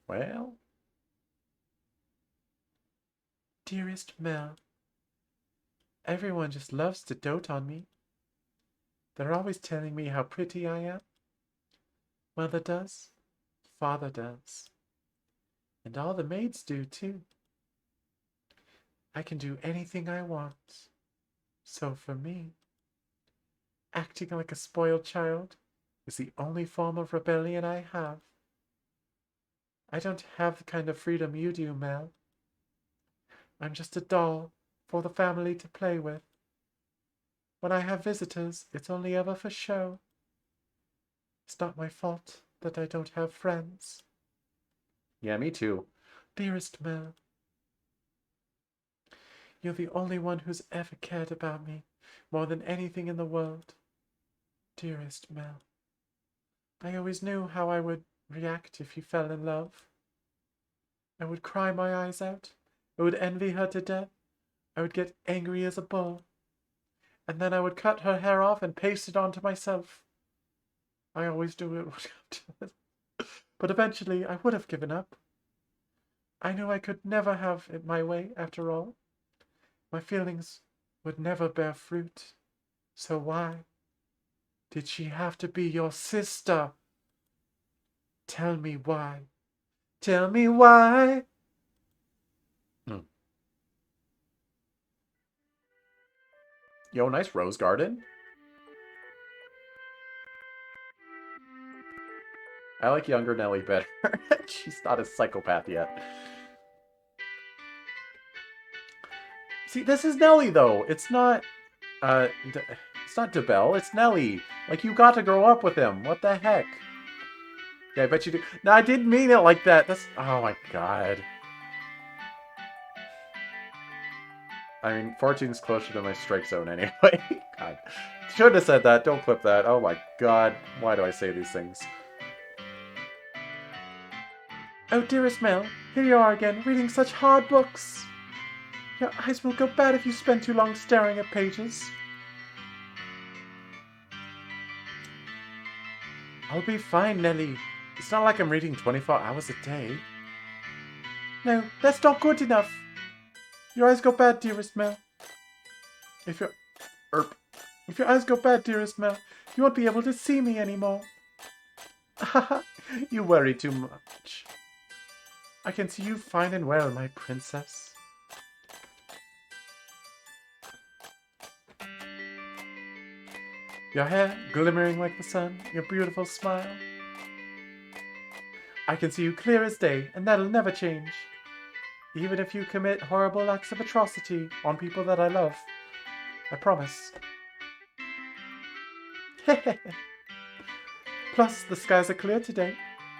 Well... Dearest Mel, everyone just loves to dote on me. They're always telling me how pretty I am. Mother does, father does, and all the maids do too. I can do anything I want. So for me, acting like a spoiled child is the only form of rebellion I have. I don't have the kind of freedom you do, Mel. I'm just a doll for the family to play with. When I have visitors, it's only ever for show. It's not my fault that I don't have friends. Yeah, me too. Dearest Mel, you're the only one who's ever cared about me more than anything in the world. Dearest Mel, I always knew how I would react if you fell in love. I would cry my eyes out. I would envy her to death. I would get angry as a bull. And then I would cut her hair off and paste it onto myself. I always do it. But eventually I would have given up. I knew I could never have it my way after all. My feelings would never bear fruit. So why did she have to be your sister? Tell me why. Tell me why. Yo, nice rose garden. I like younger Nelly better. She's not a psychopath yet. See, this is Nelly though. It's not DeBelle, it's Nelly. Like, you got to grow up with him. What the heck? Yeah, I bet you do. No, I didn't mean it like that. That's... Oh my god. I mean, 14's closer to my strike zone anyway. God. Shouldn't have said that. Don't clip that. Oh my god. Why do I say these things? Oh, dearest Mel, here you are again, reading such hard books. Your eyes will go bad if you spend too long staring at pages. I'll be fine, Nelly. It's not like I'm reading 24 hours a day. No, that's not good enough. Your eyes go bad, dearest Mel. If your eyes go bad, dearest Mel, you won't be able to see me anymore. You worry too much. I can see you fine and well, my princess. Your hair glimmering like the sun, your beautiful smile. I can see you clear as day, and that'll never change. Even if you commit horrible acts of atrocity on people that I love. I promise. Plus, the skies are clear today,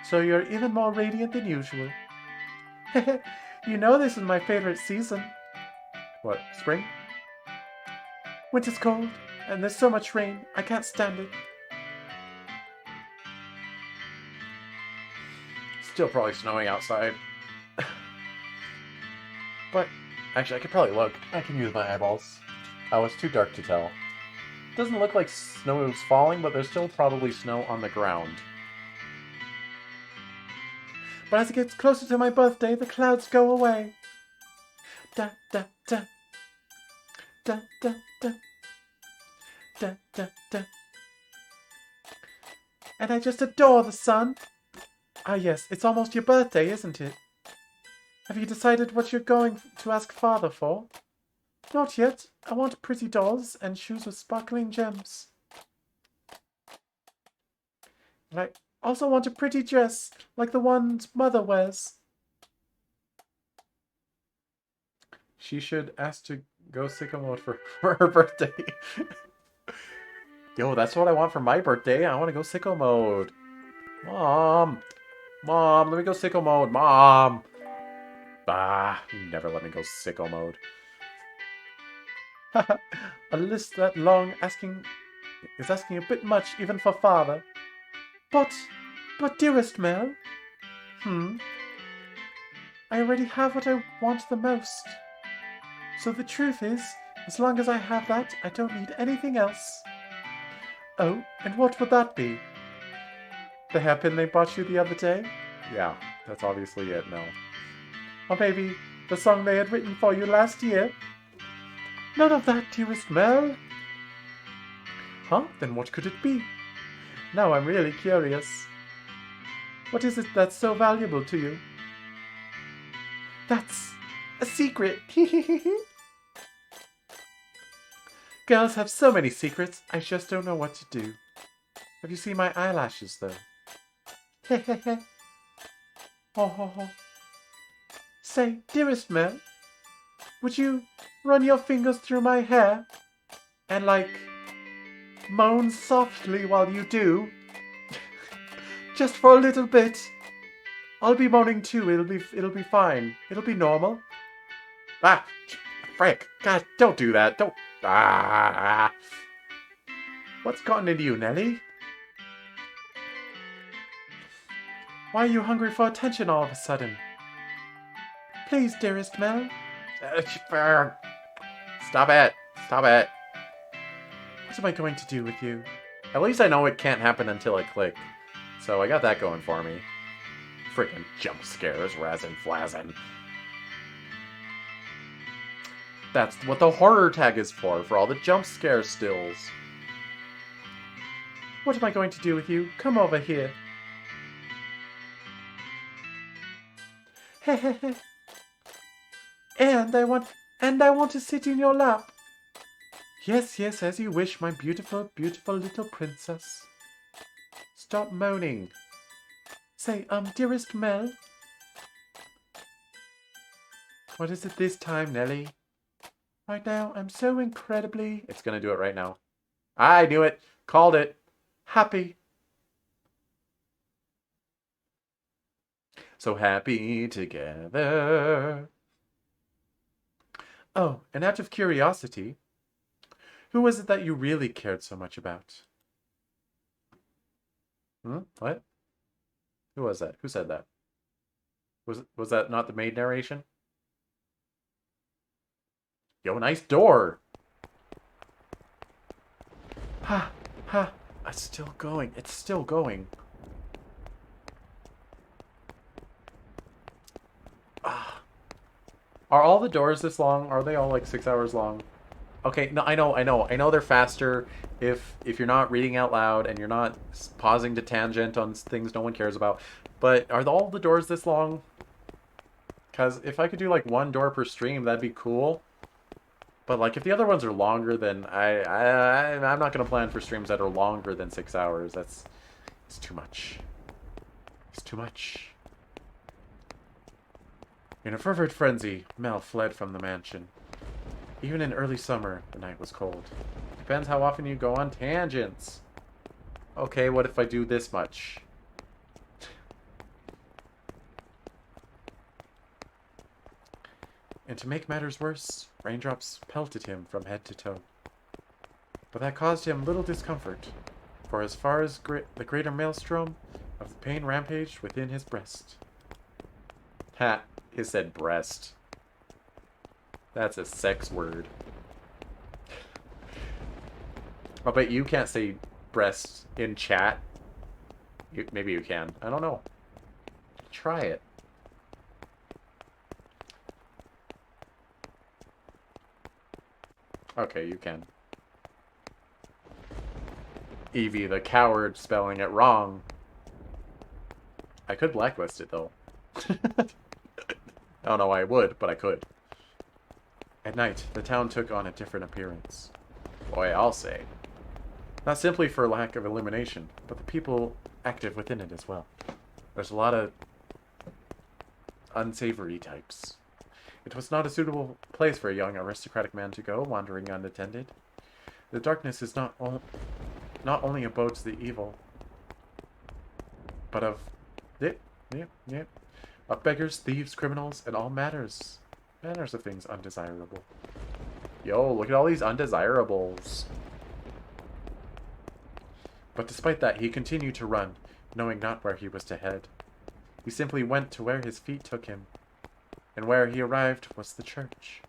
so you're even more radiant than usual. You know this is my favorite season. What, spring? Winter's cold, and there's so much rain, I can't stand it. Still probably snowing outside. But, actually, I could probably look. I can use my eyeballs. Oh, it's too dark to tell. Doesn't look like snow is falling, but there's still probably snow on the ground. But as it gets closer to my birthday, the clouds go away. Da da da. Da da da. Da da da. And I just adore the sun. Ah yes, it's almost your birthday, isn't it? Have you decided what you're going to ask Father for? Not yet. I want pretty dolls and shoes with sparkling gems. And I also want a pretty dress, like the ones Mother wears. She should ask to go sicko mode for her birthday. Yo, that's what I want for my birthday. I want to go sicko mode. Mom! Mom, let me go sicko mode. Mom! Bah, you never let me go sicko mode. A list that long is asking a bit much even for Father. But dearest Mel, I already have what I want the most. So the truth is, as long as I have that, I don't need anything else. Oh, and what would that be? The hairpin they bought you the other day? Yeah, that's obviously it, no. Or maybe the song they had written for you last year? None of that, dearest Mel. Huh? Then what could it be? Now I'm really curious. What is it that's so valuable to you? That's a secret. Girls have so many secrets, I just don't know what to do. Have you seen my eyelashes, though? Hehehe. Ho ho ho. Say, dearest Mel, would you run your fingers through my hair and, like, moan softly while you do? Just for a little bit. I'll be moaning too. It'll be fine. It'll be normal. Ah! Frick! God, don't do that. Don't... Ah! What's gotten into you, Nelly? Why are you hungry for attention all of a sudden? Please, dearest Mel. Stop it! Stop it! What am I going to do with you? At least I know it can't happen until I click. So I got that going for me. Freaking jump scares, razzin' flazzin'. That's what the horror tag is for all the jump scare stills. What am I going to do with you? Come over here. Hehehe. And I want to sit in your lap. Yes, yes, as you wish, my beautiful, beautiful little princess. Stop moaning. Say, dearest Mel. What is it this time, Nelly? Right now, I'm so incredibly... It's gonna do it right now. I knew it. Called it. Happy. So happy together. Oh, and out of curiosity, who was it that you really cared so much about? What? Who was that? Who said that? Was that not the maid narration? Yo, nice door. Ha! Ha! It's still going. It's still going. Are all the doors this long? Are they all like 6 hours long? Okay, no, I know they're faster if you're not reading out loud and you're not pausing to tangent on things no one cares about. But are all the doors this long? Because if I could do like one door per stream, that'd be cool. But like if the other ones are longer, then I'm not gonna plan for streams that are longer than 6 hours. It's too much. It's too much. In a fervent frenzy, Mel fled from the mansion. Even in early summer, the night was cold. Depends how often you go on tangents. Okay, what if I do this much? And to make matters worse, raindrops pelted him from head to toe. But that caused him little discomfort, for as far as the greater maelstrom of the pain rampaged within his breast. Ha, he said breast. That's a sex word. I'll bet you can't say breast in chat. Maybe you can. I don't know. Try it. Okay, you can. Evie the coward spelling it wrong. I could blacklist it though. I don't know why I would, but I could. At night, the town took on a different appearance. Boy, I'll say. Not simply for lack of illumination, but the people active within it as well. There's a lot of unsavory types. It was not a suitable place for a young aristocratic man to go, wandering unattended. The darkness is not only abodes the evil, but of of beggars, thieves, criminals, and all manners of things undesirable. Yo, look at all these undesirables. But despite that, he continued to run, knowing not where he was to head. He simply went to where his feet took him, and where he arrived was the church.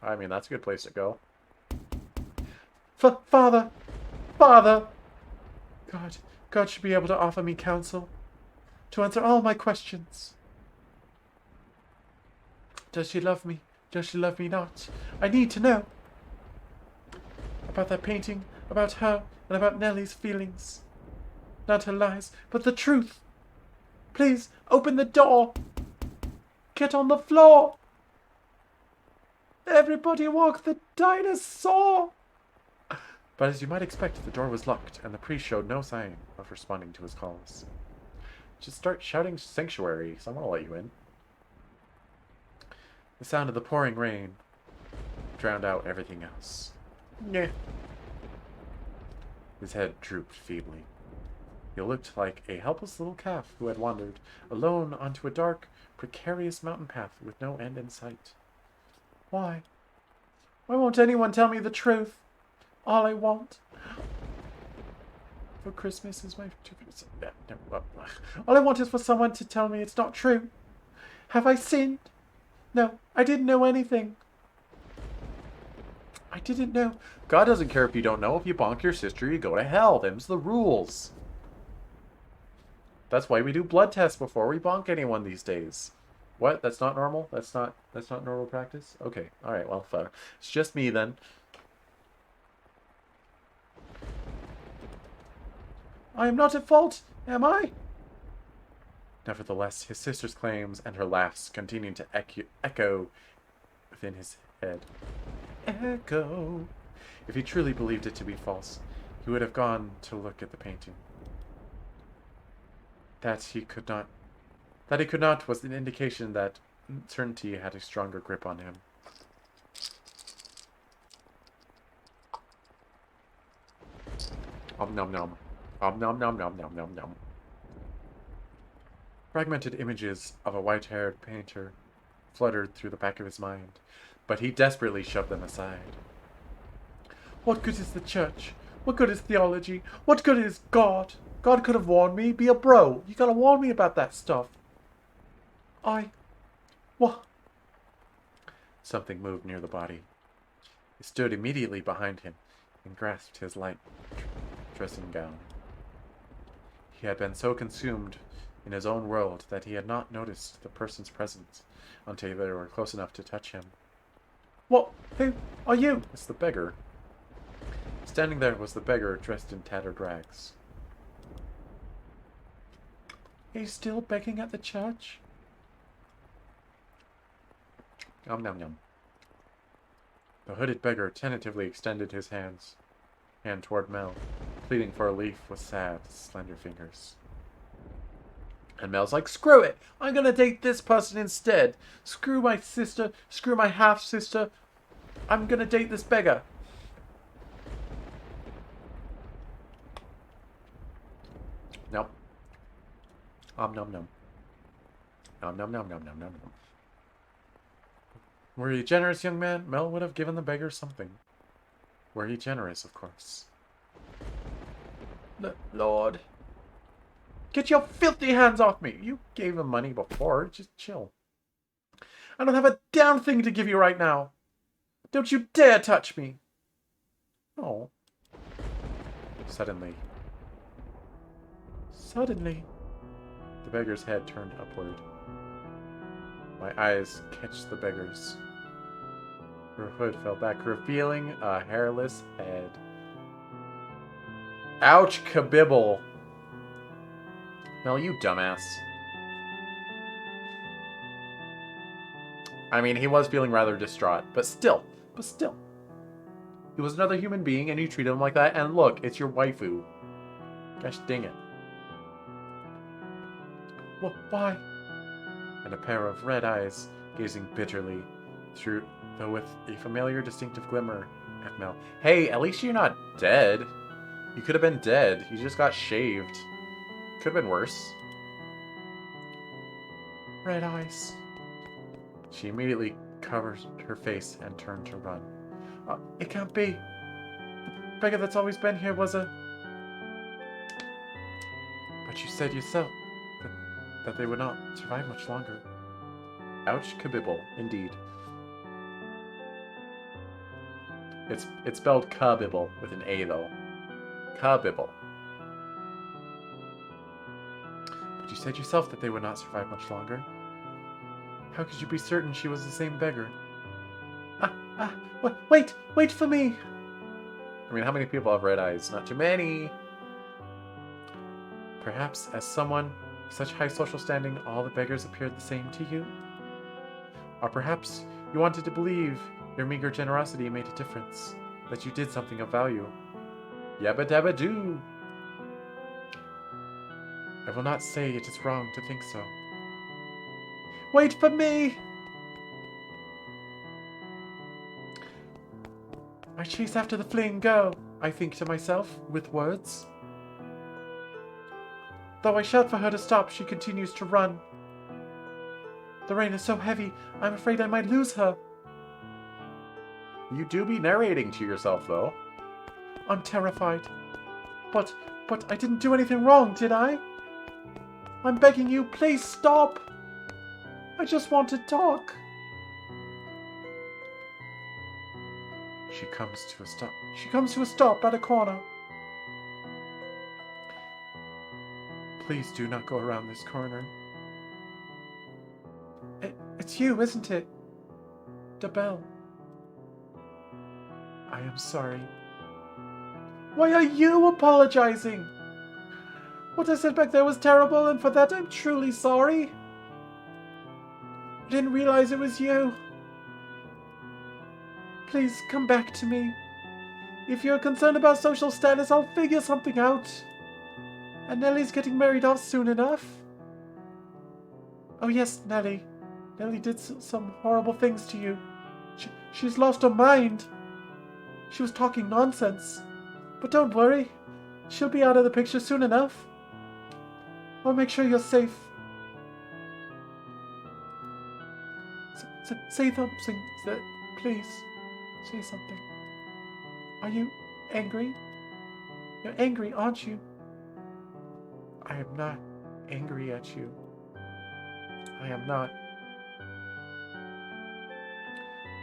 I mean, that's a good place to go. Father! Father! God should be able to offer me counsel, to answer all my questions. Does she love me? Does she love me not? I need to know. About that painting, about her, and about Nellie's feelings. Not her lies, but the truth. Please, open the door. Get on the floor. Everybody walk the dinosaur. But as you might expect, the door was locked, and the priest showed no sign of responding to his calls. Just start shouting sanctuary. Someone will let you in. The sound of the pouring rain drowned out everything else. Yeah. His head drooped feebly. He looked like a helpless little calf who had wandered alone onto a dark, precarious mountain path with no end in sight. Why? Why won't anyone tell me the truth? All I want for Christmas is my... All I want is for someone to tell me it's not true. Have I sinned? No, I didn't know anything. I didn't know. God doesn't care if you don't know. If you bonk your sister, you go to hell. Them's the rules. That's why we do blood tests before we bonk anyone these days. What? That's not normal? That's not normal practice? Okay. Alright, well, it's just me then. I am not at fault, am I? Nevertheless, his sister's claims and her laughs continued to echo within his head. Echo. If he truly believed it to be false, he would have gone to look at the painting. That he could not was an indication that certainty had a stronger grip on him. Om nom nom. Om nom nom nom nom nom nom. Fragmented images of a white-haired painter fluttered through the back of his mind, but he desperately shoved them aside. What good is the church? What good is theology? What good is God? God could have warned me. Be a bro. You gotta warn me about that stuff. What? Something moved near the body. It stood immediately behind him and grasped his light dressing gown. He had been so consumed in his own world that he had not noticed the person's presence until they were close enough to touch him. What? Who are you? It's the beggar. Standing there was the beggar dressed in tattered rags. Are you still begging at the church? Yum, yum, yum. The hooded beggar tentatively extended his hand toward Mel, pleading for relief with sad, slender fingers. And Mel's like, screw it! I'm gonna date this person instead! Screw my sister, screw my half-sister. I'm gonna date this beggar. Nope. Nom nom nom. Nom nom nom nom nom nom nom. Were you generous, young man? Mel would have given the beggar something. Were he generous, of course. Lord. Get your filthy hands off me! You gave him money before. Just chill. I don't have a damn thing to give you right now. Don't you dare touch me. Oh. Suddenly, the beggar's head turned upward. My eyes catch the beggar's. Her hood fell back, revealing a hairless head. Ouch, kabibble. Mel, you dumbass. I mean, he was feeling rather distraught, but still. He was another human being, and you treated him like that, and look, it's your waifu. Gosh dang it. What? Why? And a pair of red eyes gazing bitterly through, though with a familiar, distinctive glimmer at Mel. Hey, at least you're not dead. You could have been dead. You just got shaved. Could have been worse. Red eyes. She immediately covered her face and turned to run. It can't be. The beggar that's always been here was a... But you said yourself that they would not survive much longer. Ouch, kabibble, indeed. It's spelled kabibble with an A though. Kabibble. But you said yourself that they would not survive much longer. How could you be certain she was the same beggar? Wait for me! I mean, how many people have red eyes? Not too many. Perhaps as someone of such high social standing, all the beggars appeared the same to you? Or perhaps you wanted to believe your meager generosity made a difference, that you did something of value. Yabba dabba doo! I will not say it is wrong to think so. Wait for me! I chase after the fleeing girl, I think to myself, with words. Though I shout for her to stop, she continues to run. The rain is so heavy, I'm afraid I might lose her. You do be narrating to yourself, though. I'm terrified. But I didn't do anything wrong, did I? I'm begging you, please stop. I just want to talk. She comes to a stop. She comes to a stop at a corner. Please do not go around this corner. It's you, isn't it? The bell. I am sorry. Why are you apologizing? What I said back there was terrible, and for that I'm truly sorry. I didn't realize it was you. Please come back to me. If you're concerned about social status, I'll figure something out. And Nellie's getting married off soon enough. Oh yes, Nellie. Nellie did some horrible things to you. She's lost her mind. She was talking nonsense. But don't worry. She'll be out of the picture soon enough. I'll make sure you're safe. Say something, please. Say something. Are you angry? You're angry, aren't you? I am not angry at you. I am not.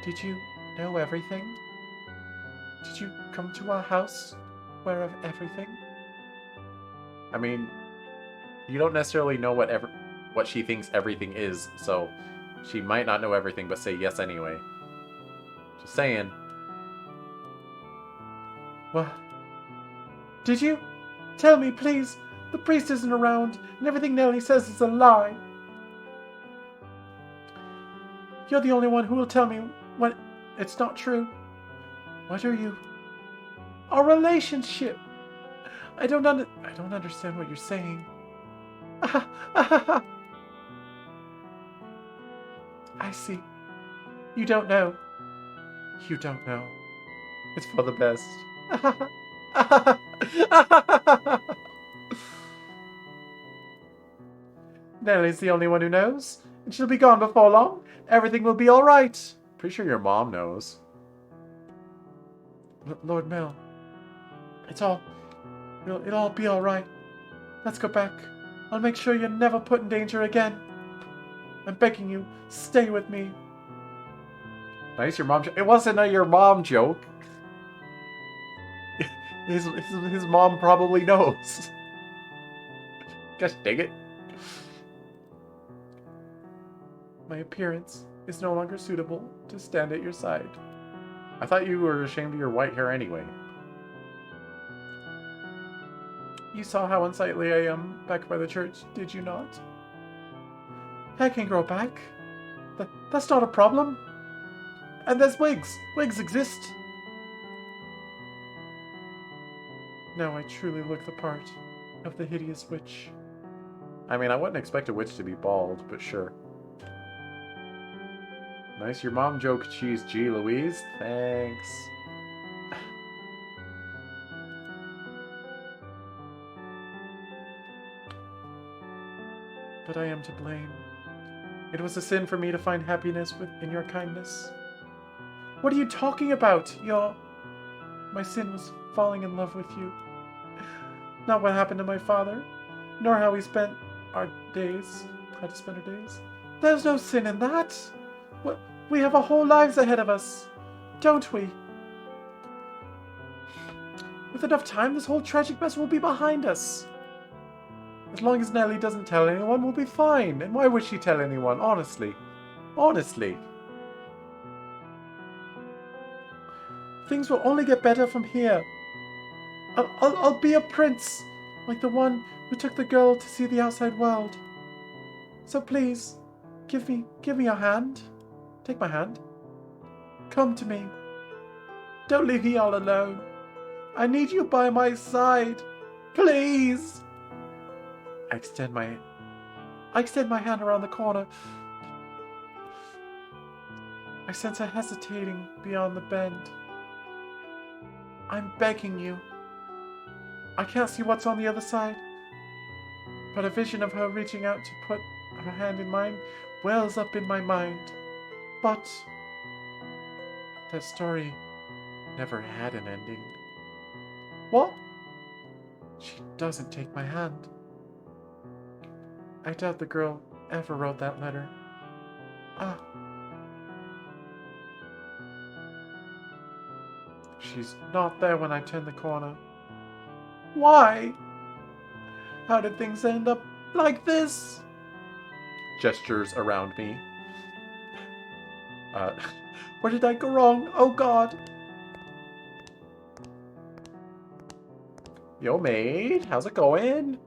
Did you know everything? Did you come to our house aware of everything? I mean, you don't necessarily know what she thinks everything is, so she might not know everything, but say yes anyway. Just saying. What? Did you? Tell me, please. The priest isn't around, and everything Nellie says is a lie. You're the only one who will tell me when it's not true. What are you? Our relationship. I don't understand what you're saying. I see. You don't know. You don't know. It's for the best. Nellie's the only one who knows, and she'll be gone before long. Everything will be all right. Pretty sure your mom knows. Lord Mel, it'll all be all right. Let's go back. I'll make sure you're never put in danger again. I'm begging you, stay with me. Nice, your mom. It wasn't a your mom joke. His mom probably knows. Gosh dang it. My appearance is no longer suitable to stand at your side. I thought you were ashamed of your white hair anyway. You saw how unsightly I am back by the church, did you not? Hair can grow back. That's not a problem. And there's wigs. Wigs exist. Now I truly look the part of the hideous witch. I mean, I wouldn't expect a witch to be bald, but sure. Nice, your mom joke, cheese, G, Louise. Thanks. But I am to blame. It was a sin for me to find happiness in your kindness. What are you talking about? My sin was falling in love with you. Not what happened to my father, nor how we spent our days. How to spend our days. There's no sin in that. We have our whole lives ahead of us, don't we? With enough time, this whole tragic mess will be behind us. As long as Nellie doesn't tell anyone, we'll be fine. And why would she tell anyone, honestly? Honestly. Things will only get better from here. I'll be a prince, like the one who took the girl to see the outside world. So please, give me a hand. Take my hand. Come to me. Don't leave me all alone. I need you by my side. Please. I extend my hand around the corner. I sense her hesitating beyond the bend. I'm begging you. I can't see what's on the other side, but a vision of her reaching out to put her hand in mine wells up in my mind. But that story never had an ending. What? She doesn't take my hand. I doubt the girl ever wrote that letter. She's not there when I turn the corner. Why? How did things end up like this? Gestures around me. Where did I go wrong? Oh God. Yo, maid, how's it going?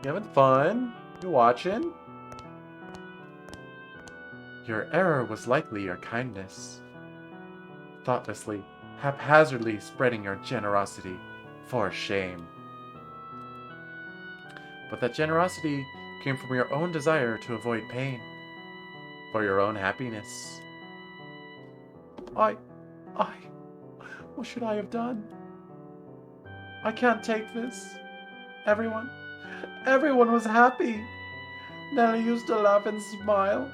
You having fun? You watching? Your error was likely your kindness. Thoughtlessly, haphazardly spreading your generosity. For shame. But that generosity came from your own desire to avoid pain. For your own happiness. What should I have done? I can't take this. Everyone was happy. Nellie used to laugh and smile.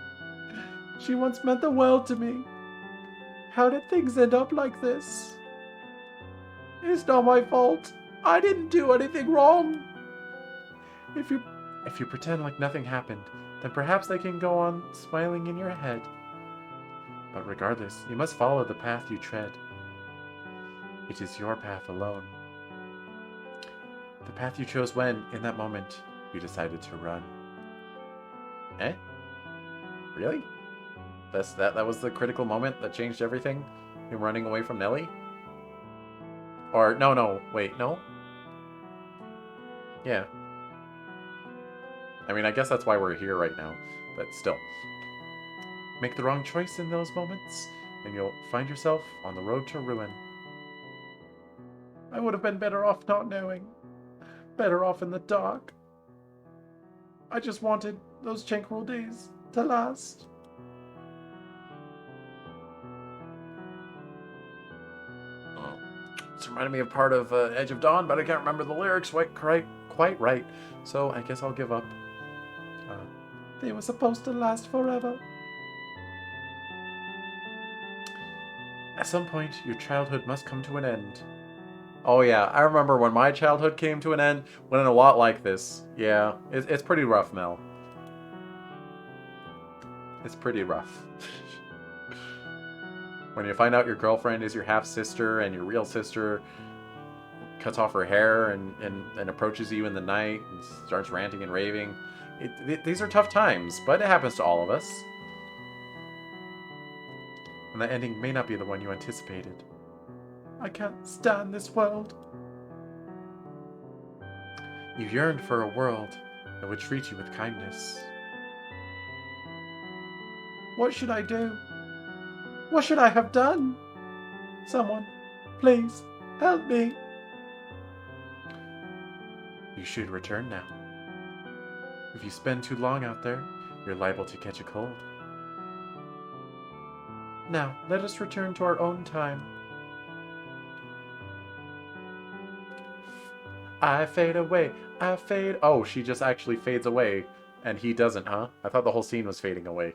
She once meant the world to me. How did things end up like this? It's not my fault. I didn't do anything wrong. If you pretend like nothing happened, then perhaps they can go on smiling in your head. But regardless, you must follow the path you tread. It is your path alone. The path you chose when, in that moment, you decided to run. Eh? Really? That was the critical moment that changed everything? Him running away from Nellie? Or, no, wait, no? Yeah. I mean, I guess that's why we're here right now, but still. Make the wrong choice in those moments, and you'll find yourself on the road to ruin. I would have been better off not knowing. Better off in the dark. I just wanted those tranquil days to last. Oh. It's reminding me of part of Edge of Dawn, but I can't remember the lyrics quite right, so I guess I'll give up. They were supposed to last forever. At some point, your childhood must come to an end. Oh yeah, I remember when my childhood came to an end, went a lot like this. Yeah, it's pretty rough, Mel. It's pretty rough. When you find out your girlfriend is your half-sister and your real sister cuts off her hair and approaches you in the night and starts ranting and raving. These are tough times, but it happens to all of us. And the ending may not be the one you anticipated. I can't stand this world. You yearned for a world that would treat you with kindness. What should I do? What should I have done? Someone, please, help me. You should return now. If you spend too long out there, you're liable to catch a cold. Now, let us return to our own time. I fade away, I fade... Oh, she just actually fades away, and he doesn't, huh? I thought the whole scene was fading away.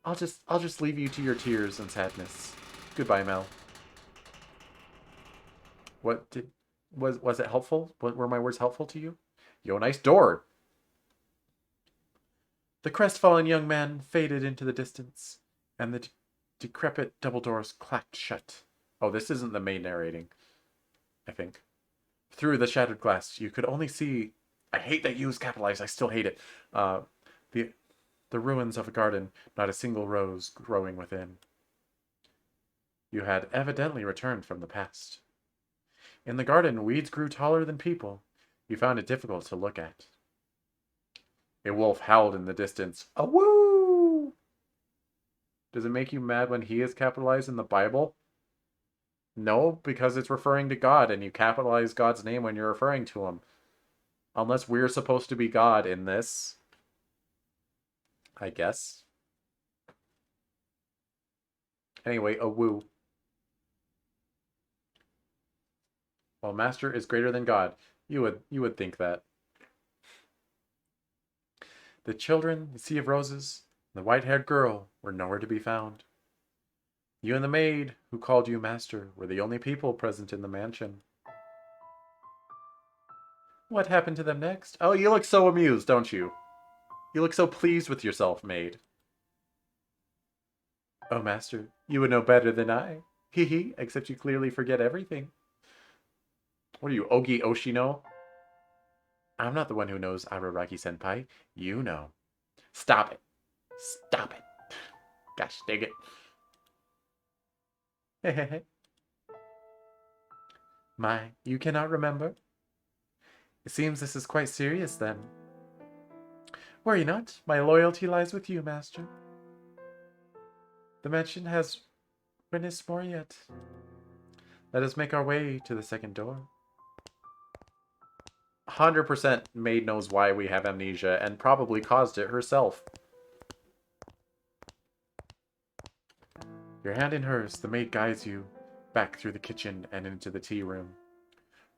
I'll just leave you to your tears and sadness. Goodbye, Mel. What did... Was it helpful? Were my words helpful to you? Yo, nice door! The crestfallen young man faded into the distance, and the decrepit double doors clacked shut. Oh, this isn't the main narrating, I think. Through the shattered glass, you could only see... I hate that you use capitalized. I still hate it. The ruins of a garden, not a single rose growing within. You had evidently returned from the past. In the garden, weeds grew taller than people. You found it difficult to look at. A wolf howled in the distance. A woo! Does it make you mad when he is capitalized in the Bible? No, because it's referring to God, and you capitalize God's name when you're referring to him. Unless we're supposed to be God in this. I guess. Anyway, a woo. Well, Master is greater than God. You would think that. The children, the sea of roses, and the white-haired girl were nowhere to be found. You and the maid, who called you master, were the only people present in the mansion. What happened to them next? Oh, you look so amused, don't you? You look so pleased with yourself, maid. Oh, master, you would know better than I. Hee hee, except you clearly forget everything. What are you, Ogi Oshino? I'm not the one who knows Araragi-senpai. You know. Stop it. Stop it. Gosh, dang it. Hehehe. My, you cannot remember? It seems this is quite serious, then. Worry not. My loyalty lies with you, master. The mansion has witnessed more yet. Let us make our way to the second door. 100% maid knows why we have amnesia and probably caused it herself. Your hand in hers, the maid guides you back through the kitchen and into the tea room.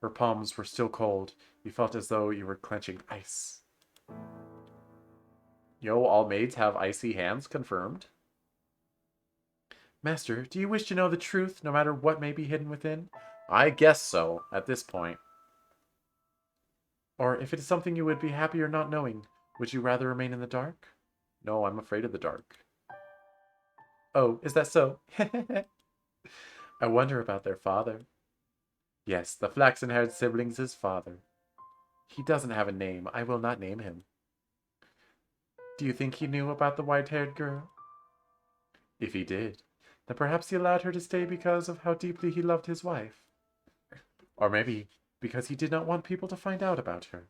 Her palms were still cold. You felt as though you were clenching ice. Yo, all maids have icy hands, confirmed. Master, do you wish to know the truth, no matter what may be hidden within? I guess so, at this point. Or if it is something you would be happier not knowing, would you rather remain in the dark? No, I'm afraid of the dark. Oh, is that so? I wonder about their father. Yes, the flaxen-haired sibling's father. He doesn't have a name. I will not name him. Do you think he knew about the white-haired girl? If he did, then perhaps he allowed her to stay because of how deeply he loved his wife. Or maybe because he did not want people to find out about her.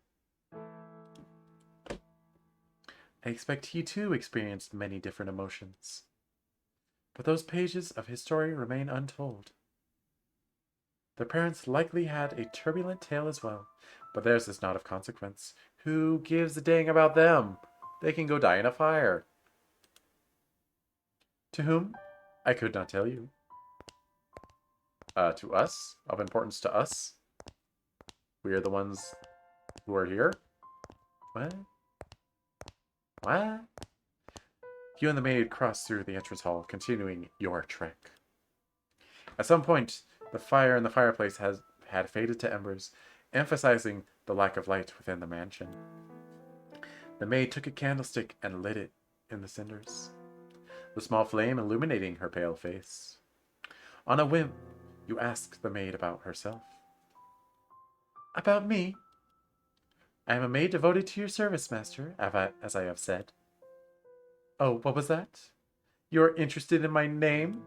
I expect he too experienced many different emotions. But those pages of his story remain untold. Their parents likely had a turbulent tale as well, but theirs is not of consequence. Who gives a dang about them? They can go die in a fire. To whom? I could not tell you. To us? Of importance to us? We are the ones who are here? What? What? You and the maid crossed through the entrance hall, continuing your trek. At some point, the fire in the fireplace had faded to embers, emphasizing the lack of light within the mansion. The maid took a candlestick and lit it in the cinders, the small flame illuminating her pale face. On a whim, you asked the maid about herself. About me? I am a maid devoted to your service, master, as I have said. Oh, what was that? You're interested in my name?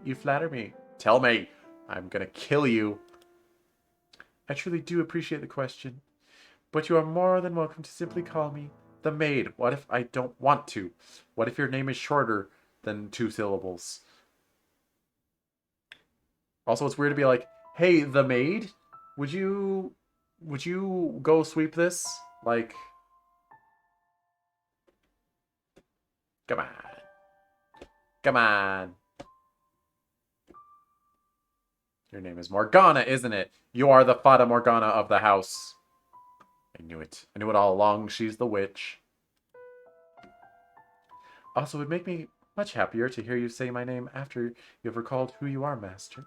You flatter me. Tell me. I'm gonna kill you. I truly do appreciate the question, but you are more than welcome to simply call me the maid. What if I don't want to? What if your name is shorter than 2 syllables? Also, it's weird to be like, hey, the maid, would you go sweep this? Like, come on. Come on. Your name is Morgana, isn't it? You are the Fata Morgana of the house. I knew it. I knew it all along. She's the witch. Also, it would make me much happier to hear you say my name after you have recalled who you are, master.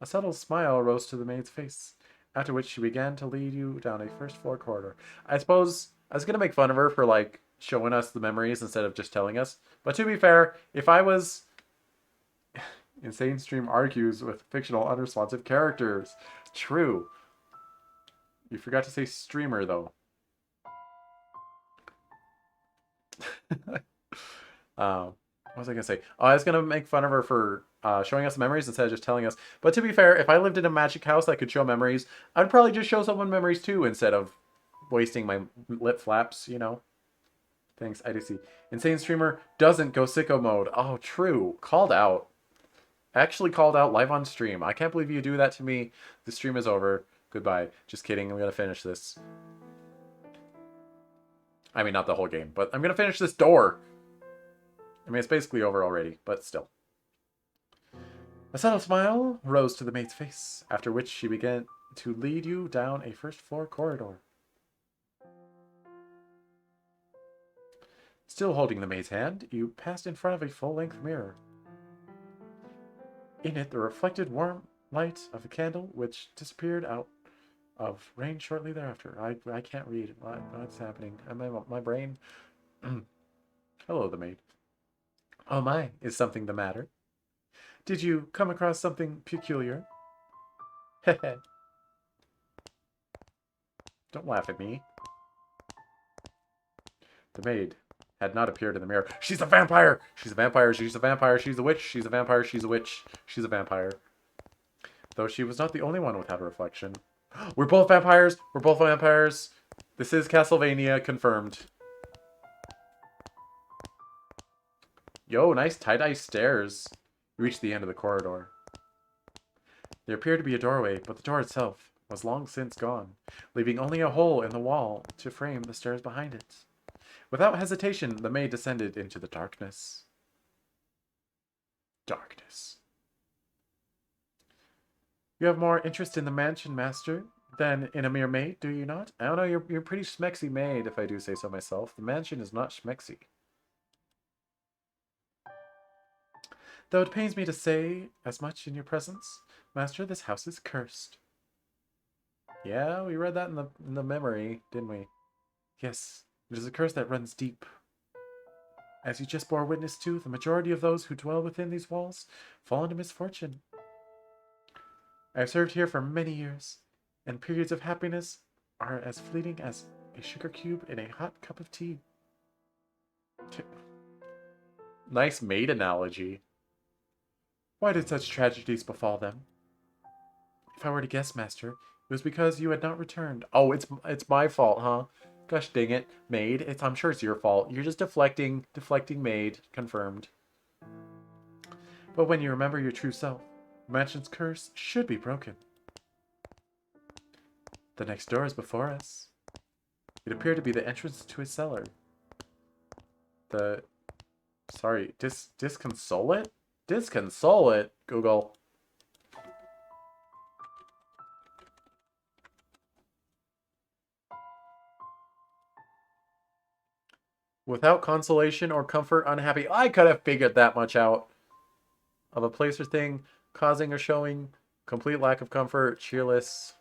A subtle smile rose to the maid's face, after which she began to lead you down a first-floor corridor. I suppose I was going to make fun of her for, like, showing us the memories instead of just telling us. But to be fair, if I was... Insane Stream argues with fictional unresponsive characters. True. You forgot to say streamer, though. What was I going to say? Oh, I was going to make fun of her for showing us memories instead of just telling us. But to be fair, if I lived in a magic house that could show memories, I'd probably just show someone memories too instead of wasting my lip flaps, you know? Thanks, IDC. Insane Streamer doesn't go sicko mode. Oh, true. Called out. Actually called out live on stream. I can't believe you do that to me. The stream is over. Goodbye. Just kidding. I'm going to finish this. I mean, not the whole game, but I'm going to finish this door. I mean, it's basically over already, but still. A subtle smile rose to the maid's face, after which she began to lead you down a first-floor corridor. Still holding the maid's hand, you passed in front of a full-length mirror. In it, the reflected warm light of a candle, which disappeared out of range shortly thereafter. I can't read. What's happening? My brain... Hello, the maid. Oh my, is something the matter? Did you come across something peculiar? Heh. Don't laugh at me. The maid had not appeared in the mirror. She's a vampire! She's a vampire, she's a vampire, she's a witch, she's a vampire, she's a witch, she's a vampire. Though she was not the only one without a reflection. We're both vampires! We're both vampires! This is Castlevania, confirmed. Yo, nice tie-dye stairs. You reached the end of the corridor. There appeared to be a doorway, but the door itself was long since gone, leaving only a hole in the wall to frame the stairs behind it. Without hesitation, the maid descended into the darkness. Darkness. You have more interest in the mansion, master, than in a mere maid, do you not? I don't know, you're a pretty schmexy maid, if I do say so myself. The mansion is not schmexy. Though it pains me to say as much in your presence, master, this house is cursed. Yeah, we read that in the memory, didn't we? Yes, it is a curse that runs deep. As you just bore witness to, the majority of those who dwell within these walls fall into misfortune. I have served here for many years, and periods of happiness are as fleeting as a sugar cube in a hot cup of tea. Nice maid analogy. Why did such tragedies befall them? If I were to guess, Master, it was because you had not returned. Oh, it's my fault, huh? Gosh dang it, maid. I'm sure it's your fault. You're just deflecting maid. Confirmed. But when you remember your true self, the mansion's curse should be broken. The next door is before us. It appeared to be the entrance to a cellar. Sorry, disconsolate? Disconsolate, Google. Without consolation or comfort, unhappy. I could have figured that much out. Of a place or thing, causing or showing complete lack of comfort, cheerless.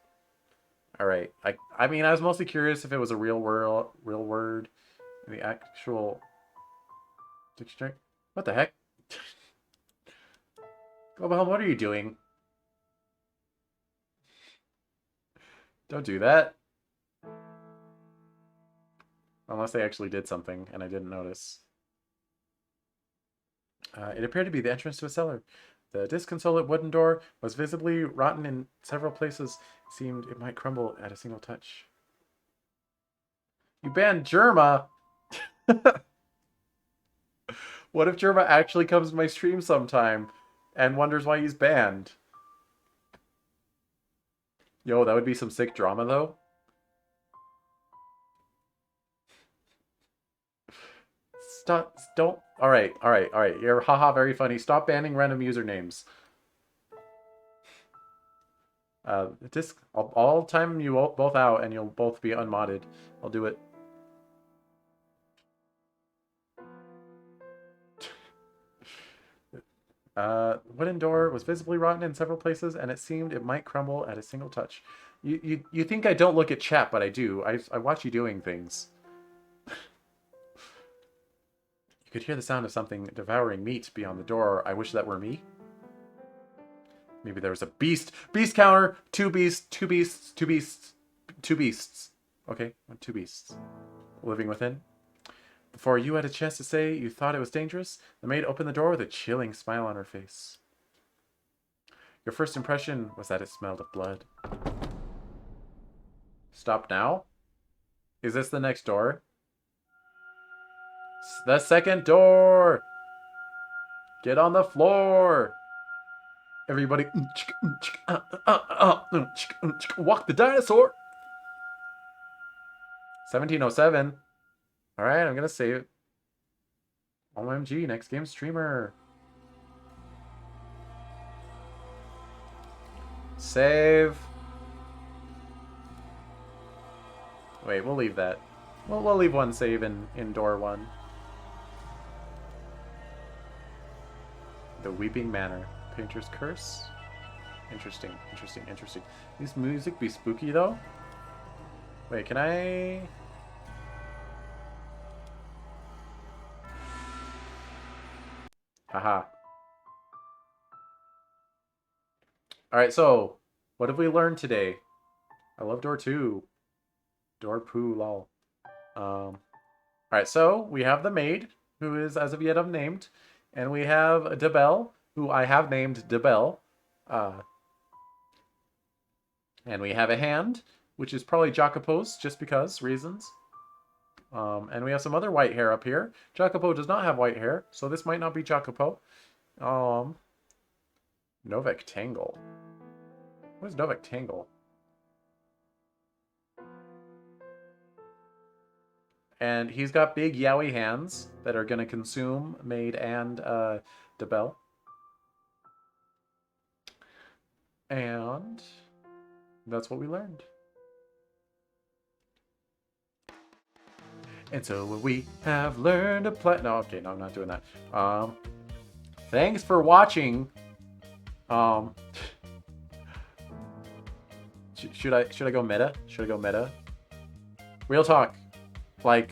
All right. I mean, I was mostly curious if it was a real word in the actual dictionary. What the heck? Global, what are you doing? Don't do that. Unless they actually did something and I didn't notice. It appeared to be the entrance to a cellar. The disconsolate wooden door was visibly rotten in several places. It seemed it might crumble at a single touch. You banned Germa! What if Germa actually comes to my stream sometime and wonders why he's banned? Yo, that would be some sick drama, though. Stop, don't. All right. You're haha very funny. Stop banning random usernames. I'll time you both out and you'll both be unmodded. I'll do it. Wooden door was visibly rotten in several places, and it seemed it might crumble at a single touch. You think I don't look at chat, but I do. I watch you doing things. You could hear the sound of something devouring meat beyond the door. I wish that were me. Maybe there was a beast. Beast counter. Two beasts. Two beasts. Two beasts. Two beasts. Okay, 2 beasts. Living within. Before you had a chance to say you thought it was dangerous, the maid opened the door with a chilling smile on her face. Your first impression was that it smelled of blood. Stop now? Is this the next door? The second door! Get on the floor! Everybody, walk the dinosaur! 1707. Alright, I'm gonna save. OMG, next game streamer. Save. Wait, we'll leave that. We'll leave one save in door 1. The Weeping Manor. Painter's Curse. Interesting. These music be spooky, though? Wait, can I... Haha. Alright, so... What have we learned today? I love door 2. Door poo, lol. Alright, so we have the maid, who is as of yet unnamed. And we have Debelle, who I have named Debelle. And we have a hand, which is probably Jacopo's, just because reasons. And we have some other white hair up here. Jacopo does not have white hair, so this might not be Jacopo. Novak Tangle. What is Novak Tangle? And he's got big yaoi hands that are going to consume Maid and Debelle. And that's what we learned. And so we have learned to play... No, okay, no, I'm not doing that. Thanks for watching. Should I go meta? Should I go meta? Real talk. Like,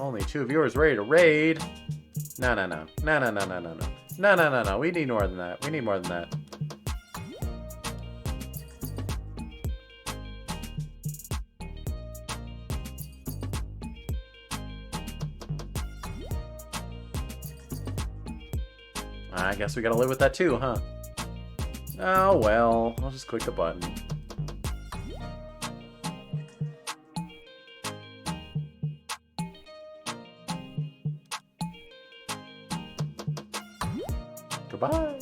Only 2 viewers ready to raid. No. No. We need more than that. We need more than that. I guess we gotta live with that too, huh? Oh well, I'll just click the button. Goodbye.